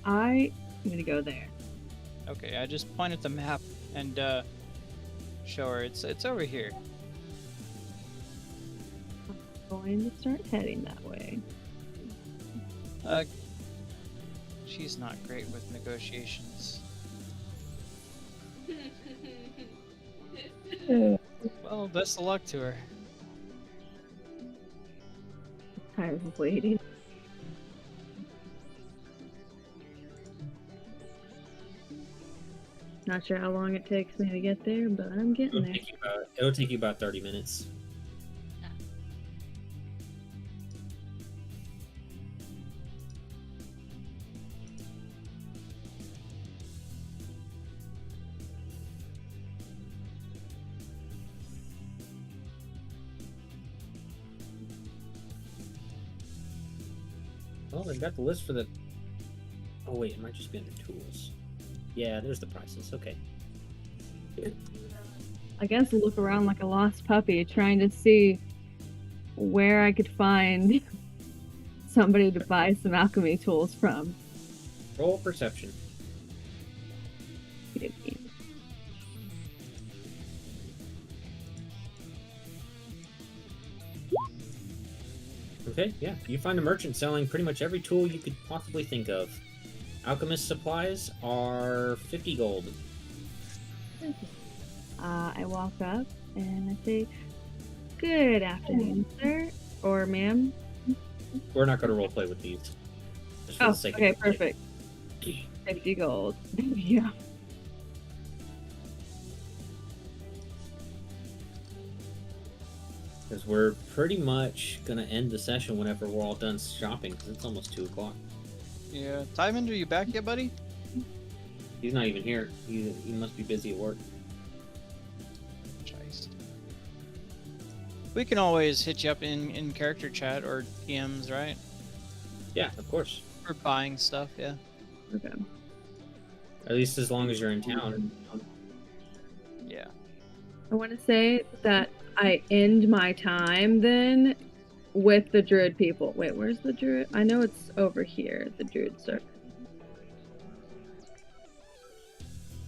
I'm gonna go there. Okay, I just point at the map and show her it's over here. Going to start heading that way. She's not great with negotiations. Well, best of luck to her. Tired of waiting. Not sure how long it takes me to get there, but I'm getting there. It'll take you about 30 minutes. Well, they've got the list for the... Oh wait, it might just be under tools. Yeah, there's the prices. Okay. I guess look around like a lost puppy, trying to see where I could find somebody to buy some alchemy tools from. Roll perception. Okay, yeah. You find a merchant selling pretty much every tool you could possibly think of. Alchemist supplies are 50 gold. I walk up and I say, Good afternoon, sir or ma'am. We're not going to roleplay with these. Just for Oh, the sake okay, of it. perfect. 50 gold. Yeah. Because we're pretty much going to end the session whenever we're all done shopping, because it's almost 2 o'clock. Yeah. Tymond, are you back yet, buddy? He's not even here. He must be busy at work. Christ. We can always hit you up in character chat or DMs, right? Yeah, of course. For buying stuff, yeah. Okay. At least as long as you're in town. Yeah. I want to say that I end my time then with the druid people. Wait, where's the druid? I know it's over here, the druid circle.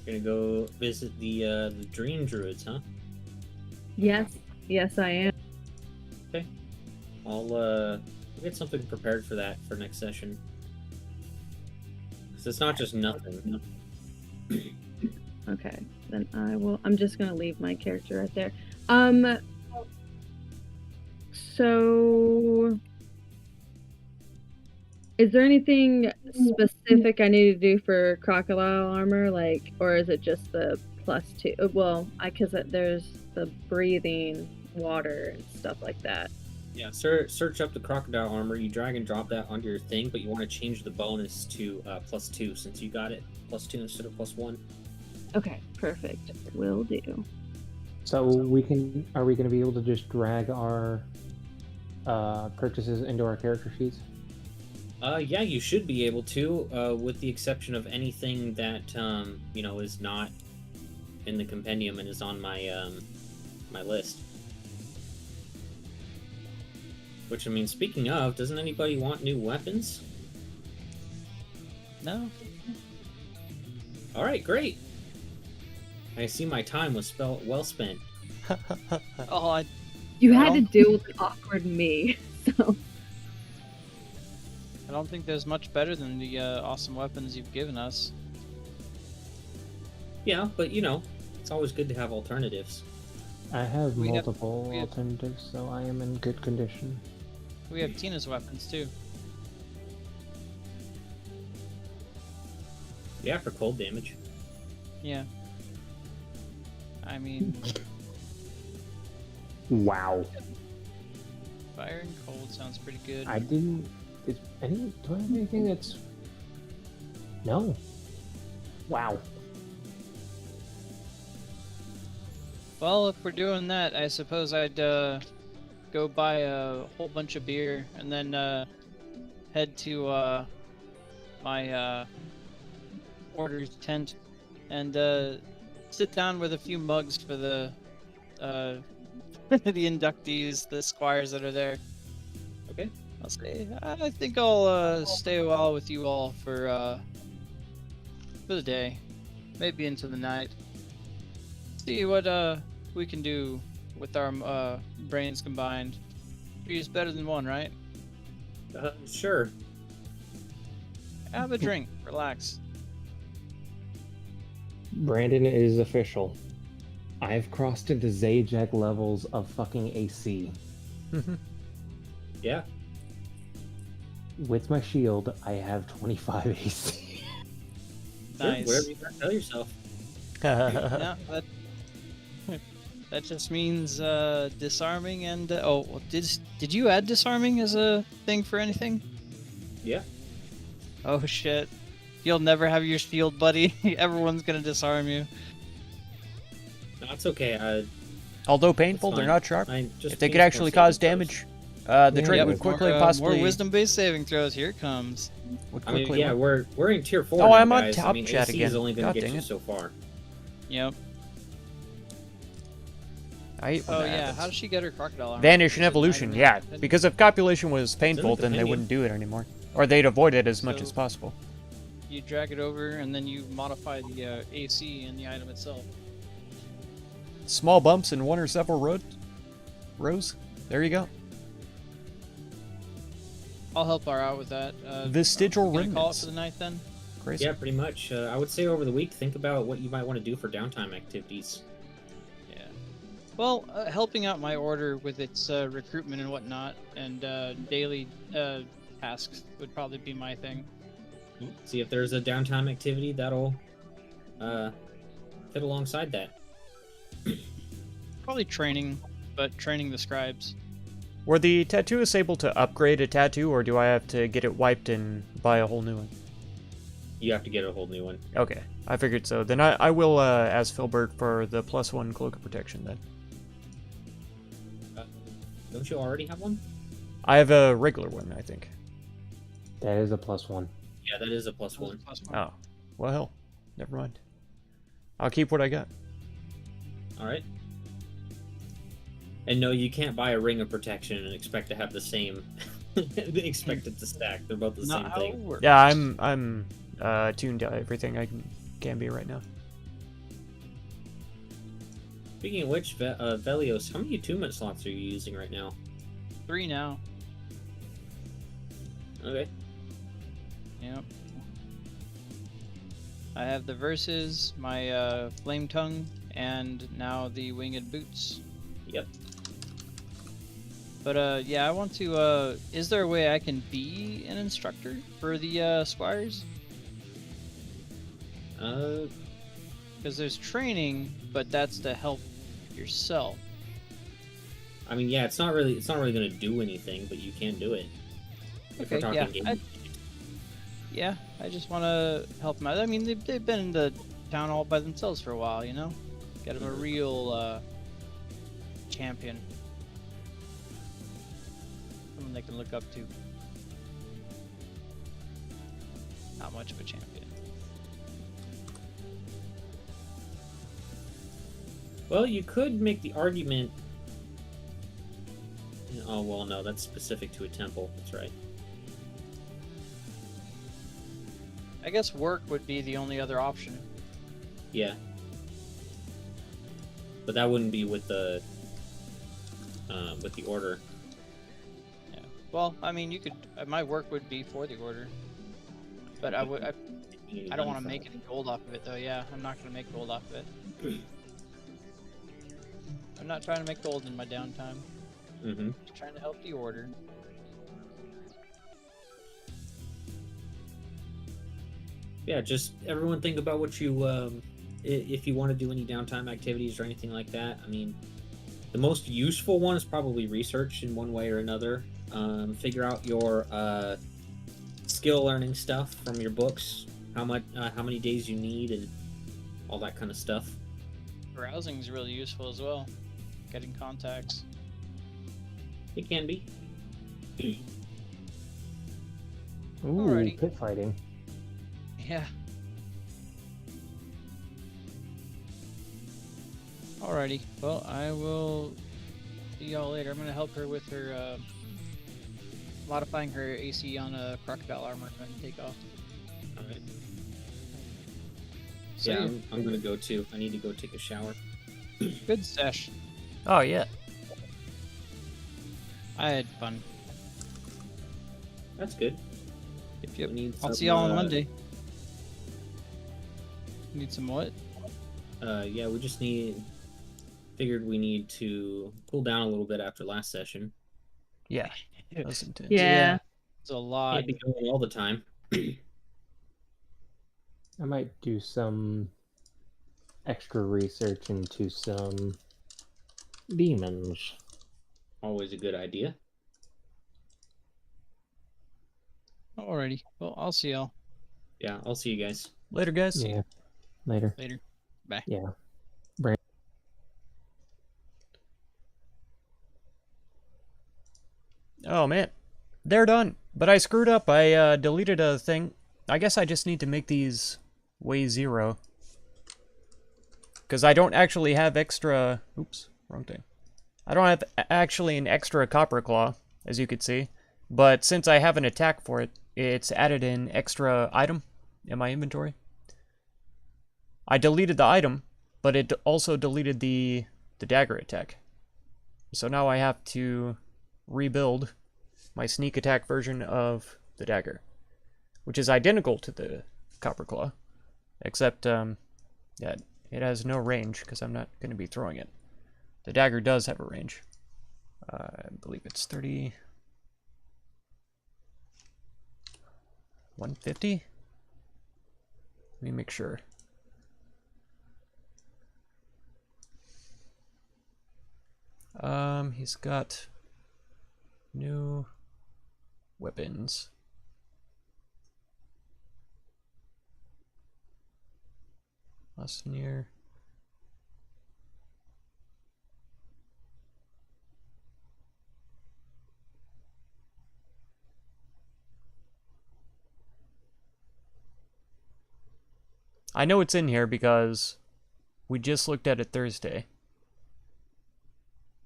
You're gonna go visit the Dream Druids, huh? Yes, yes, I am. Okay. We'll get something prepared for that for next session. Because it's not just nothing. Okay, then I'm just gonna leave my character right there. So is there anything specific I need to do for crocodile armor, like, or is it just the +2? Well, because there's the breathing water and stuff like that. Yeah, search up the crocodile armor. You drag and drop that onto your thing, but you want to change the bonus to +2 since you got it +2 instead of +1. Okay, perfect. Will do. So are we going to be able to just drag our purchases into our character sheets? Yeah, you should be able to, with the exception of anything that is not in the compendium and is on my my list. Which, I mean, speaking of, doesn't anybody want new weapons? No? Alright, great! I see my time was well spent. Oh, You I had to don't- deal with the awkward me, so. I don't think there's much better than the awesome weapons you've given us. Yeah, but it's always good to have alternatives. I have We have- multiple we have- alternatives, so I am in good condition. We have Tina's weapons too. Yeah, for cold damage. Yeah. I mean, Wow. fire and cold sounds pretty good. I didn't. Do I have anything that's? No. Wow. Well, if we're doing that, I suppose I'd go buy a whole bunch of beer and then head to my order's tent and sit down with a few mugs for the the inductees, the squires that are there. Okay. I'll say I think I'll stay a while with you all for the day, maybe into the night. See what we can do with our brains combined. Three is better than one, right? Sure. Have a drink, relax. Brandon, it is official. I've crossed into Zajac levels of fucking AC. Yeah. With my shield, I have 25 AC. Nice. Whatever you gotta tell yourself. Yeah, that just means disarming and oh, well, did you add disarming as a thing for anything? Yeah. Oh shit. You'll never have your shield, buddy. Everyone's gonna disarm you. No, it's okay. Although painful, That's they're fine. not sharp. Just If they could painful actually saving cause throws. damage, the Yeah, trait yep, would quickly more possibly... wisdom-based saving throws. Here it comes. would I mean, quickly yeah, win. we're in tier 4 Oh, now, I'm on guys. top I mean, chat AC is again. only gonna God get dang you it. so far. Yep. I hate when Oh that yeah. happens. How does she get her crocodile armor? Vanish and Is it an evolution, item yeah. in the Because if copulation was painful, then they compendium. wouldn't do it anymore. Or they'd avoid it as much So- as possible. You drag it over and then you modify the AC in the item itself. Small bumps in one or several rows. There you go. I'll help her out with that. Vestigial we gonna call it remnants. for the night then? Crazy. Yeah, pretty much. I would say over the week, think about what you might want to do for downtime activities. Yeah. Well, helping out my order with its recruitment and whatnot, and daily tasks would probably be my thing. See if there's a downtime activity that'll fit alongside that. Probably training, but training the scribes. Were the tattooists able to upgrade a tattoo, or do I have to get it wiped and buy a whole new one? You have to get a whole new one. Okay, I figured so. Then I will ask Filbert for the +1 cloak of protection then. Don't you already have one? I have a regular one, I think. That is a +1. Yeah, that is a +1. Oh, well, hell, never mind. I'll keep what I got. All right. And no, you can't buy a ring of protection and expect to have the same. Expect it to stack. They're both the Not same how it thing. works. Yeah, I'm tuned to everything I can be right now. Speaking of which, Velios, how many attunement slots are you using right now? 3 now. Okay. Yep. I have the verses, my flame tongue, and now the winged boots. Yep. But yeah, I want to. Is there a way I can be an instructor for the squires? Because there's training, but that's to help yourself. I mean, yeah, it's not really going to do anything, but you can do it. If we're Okay, talking yeah. game. Yeah, I just want to help them out. I mean, they've been in the town all by themselves for a while, you know? Get them a real champion. Someone they can look up to. Not much of a champion. Well, you could make the argument. Oh well, no, that's specific to a temple. That's right. I guess work would be the only other option. Yeah. But that wouldn't be with the order. Yeah. Well, I mean, you could. My work would be for the order, but I would. I don't want to make any gold off of it, though. Yeah, I'm not gonna make gold off of it. I'm not trying to make gold in my downtime. Mm-hmm. Just trying to help the order. Yeah, just everyone think about what you if you want to do any downtime activities or anything like that. I mean, the most useful one is probably research in one way or another. Figure out your skill learning stuff from your books, how many days you need, and all that kind of stuff. Browsing is really useful as well. Getting contacts. It can be. Ooh, Alrighty. pit fighting. Yeah. Alrighty. Well, I will see y'all later. I'm gonna help her with her modifying her AC on a crocodile armor and take off. All right. So Yeah, I'm gonna go too. I need to go take a shower. good sesh. Oh yeah. I had fun. That's good. Yep. We need I'll some, see y'all on Monday. Need some what? Yeah, we just figured we need to cool down a little bit after last session. Yeah. That was intense. Yeah. It's a lot. Can't be going all the time. I might do some extra research into some demons. Always a good idea. Alrighty. Well, I'll see y'all Yeah, I'll see you guys. Later, guys. Yeah. Later. later. Bye. Yeah. Oh man, they're done. But I screwed up. I deleted a thing. I guess I just need to make these weigh 0. Because I don't actually have extra... Oops, wrong thing. I don't have actually an extra copper claw, as you could see. But since I have an attack for it, it's added an extra item in my inventory. I deleted the item, but it also deleted the dagger attack. So now I have to rebuild my sneak attack version of the dagger, which is identical to the copper claw, except that it has no range because I'm not going to be throwing it. The dagger does have a range. I believe it's 30... 150? Let me make sure. He's got new weapons. Last year. I know it's in here because we just looked at it Thursday.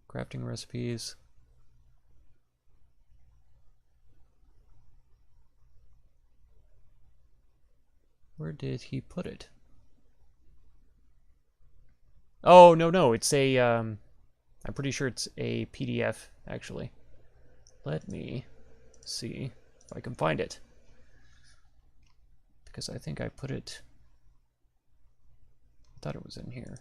Crafting recipes. Where did he put it? Oh, no, it's a, I'm pretty sure it's a PDF, actually. Let me see if I can find it. Because I think I put it... I thought it was in here.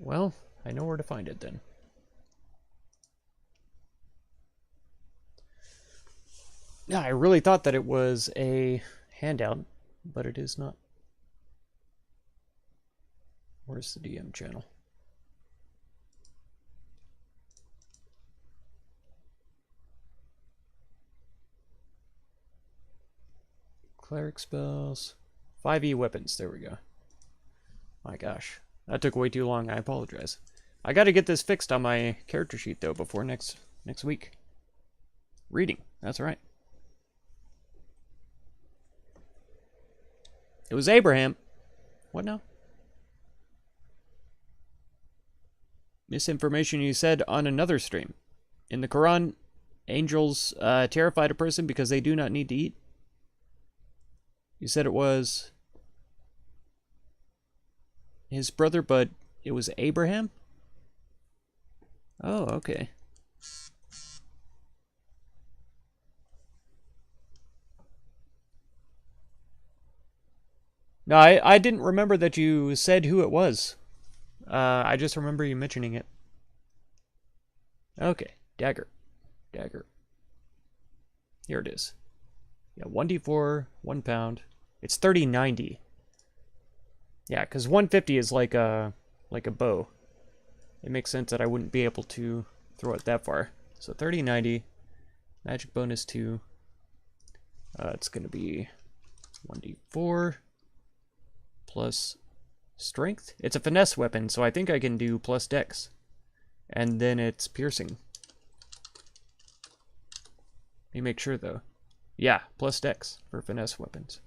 Well, I know where to find it then. Yeah, I really thought that it was a handout, but it is not. Where's the DM channel? Cleric spells. 5e weapons, there we go. My gosh. That took way too long, I apologize. I gotta get this fixed on my character sheet though before next week. Reading, that's right. It was Abraham. What now? Misinformation you said on another stream. In the Quran, angels terrified a person because they do not need to eat. You said it was his brother, but it was Abraham? Oh, okay. No, I didn't remember that you said who it was. I just remember you mentioning it. Okay, dagger. Dagger. Here it is. Yeah, 1d4, 1 pound. It's 3090. Yeah, because 150 is like a bow. It makes sense that I wouldn't be able to throw it that far. So 3090, magic bonus 2. It's going to be 1d4 plus strength. It's a finesse weapon, so I think I can do plus dex. And then it's piercing. Let me make sure though. Yeah, plus dex for finesse weapons.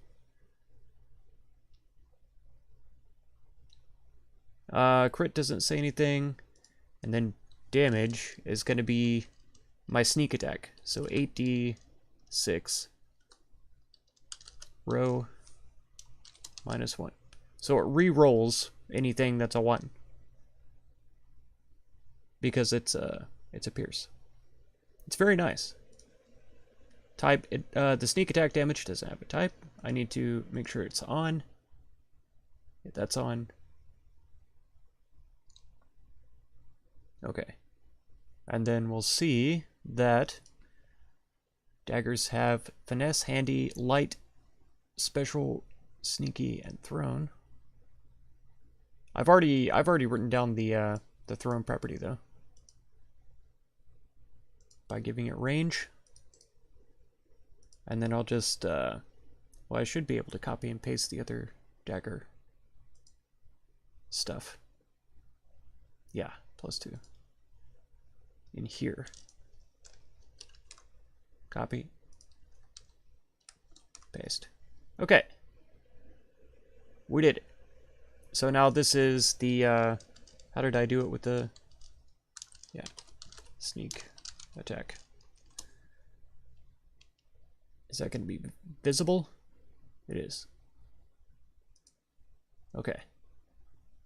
Crit doesn't say anything. And then damage is going to be my sneak attack. So 8d6. Row minus 1. So it re-rolls anything that's a 1. Because it's a pierce. It's very nice. Type, the sneak attack damage doesn't have a type. I need to make sure it's on. Yeah, that's on. Okay. And then we'll see that daggers have finesse, handy, light, special, sneaky, and thrown. I've already written down the thrown property though. By giving it range. And then I'll just well, I should be able to copy and paste the other dagger stuff. Yeah, +2. In here. Copy. Paste. Okay. We did it. So now this is the, how did I do it with the, yeah, sneak attack. Is that going to be visible? It is. Okay.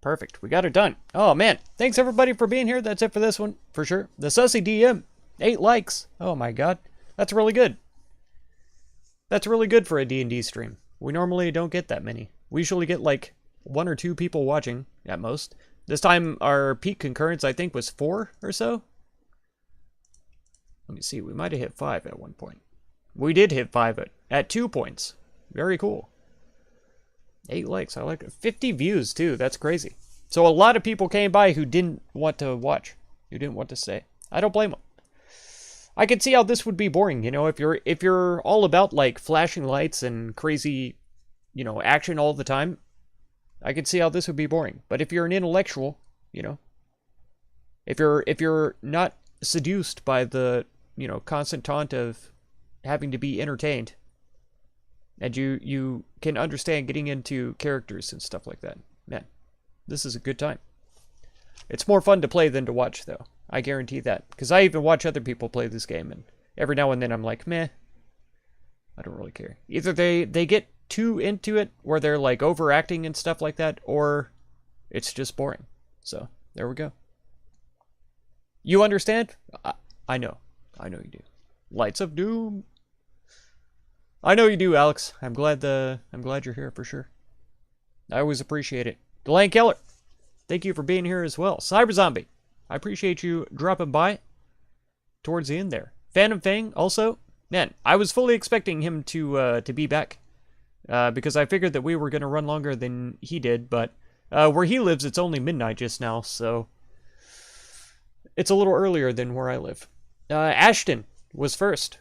Perfect. We got it done. Oh, man. Thanks, everybody, for being here. That's it for this one, for sure. The Sussy DM. 8 likes. Oh, my God. That's really good. That's really good for a D&D stream. We normally don't get that many. We usually get, like, 1 or 2 people watching, at most. This time, our peak concurrence, I think, was 4 or so. Let me see. We might have hit 5 at one point. We did hit 5 at 2 points. Very cool. 8 likes. I like it. 50 views, too. That's crazy. So a lot of people came by who didn't want to watch. Who didn't want to stay. I don't blame them. I could see how this would be boring, you know, if you're all about, like, flashing lights and crazy, you know, action all the time. I could see how this would be boring. But if you're an intellectual, you know, if you're not seduced by the, you know, constant taunt of having to be entertained, and you can understand getting into characters and stuff like that, man, this is a good time. It's more fun to play than to watch, though. I guarantee that. Because I even watch other people play this game, and every now and then I'm like, meh, I don't really care. Either they get too into it, where they're, like, overacting and stuff like that, or it's just boring. So, there we go. You understand? I know. I know you do. Lights of Doom. I know you do, Alex. I'm glad you're here for sure. I always appreciate it. Delaney Keller, thank you for being here as well. Cyber Zombie, I appreciate you dropping by towards the end there. Phantom Fang also, man, I was fully expecting him to be back because I figured that we were gonna run longer than he did, but where he lives, it's only midnight just now, so it's a little earlier than where I live. Ashton was first.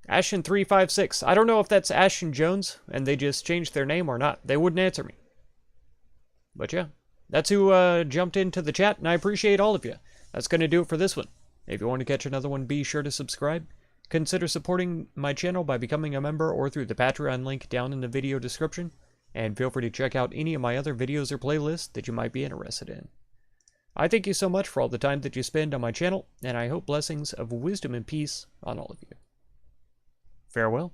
Ashton 356. I don't know if that's Ashton Jones and they just changed their name or not. They wouldn't answer me. But yeah, that's who jumped into the chat, and I appreciate all of you. That's going to do it for this one. If you want to catch another one, be sure to subscribe. Consider supporting my channel by becoming a member or through the Patreon link down in the video description. And feel free to check out any of my other videos or playlists that you might be interested in. I thank you so much for all the time that you spend on my channel, and I hope blessings of wisdom and peace on all of you. Farewell.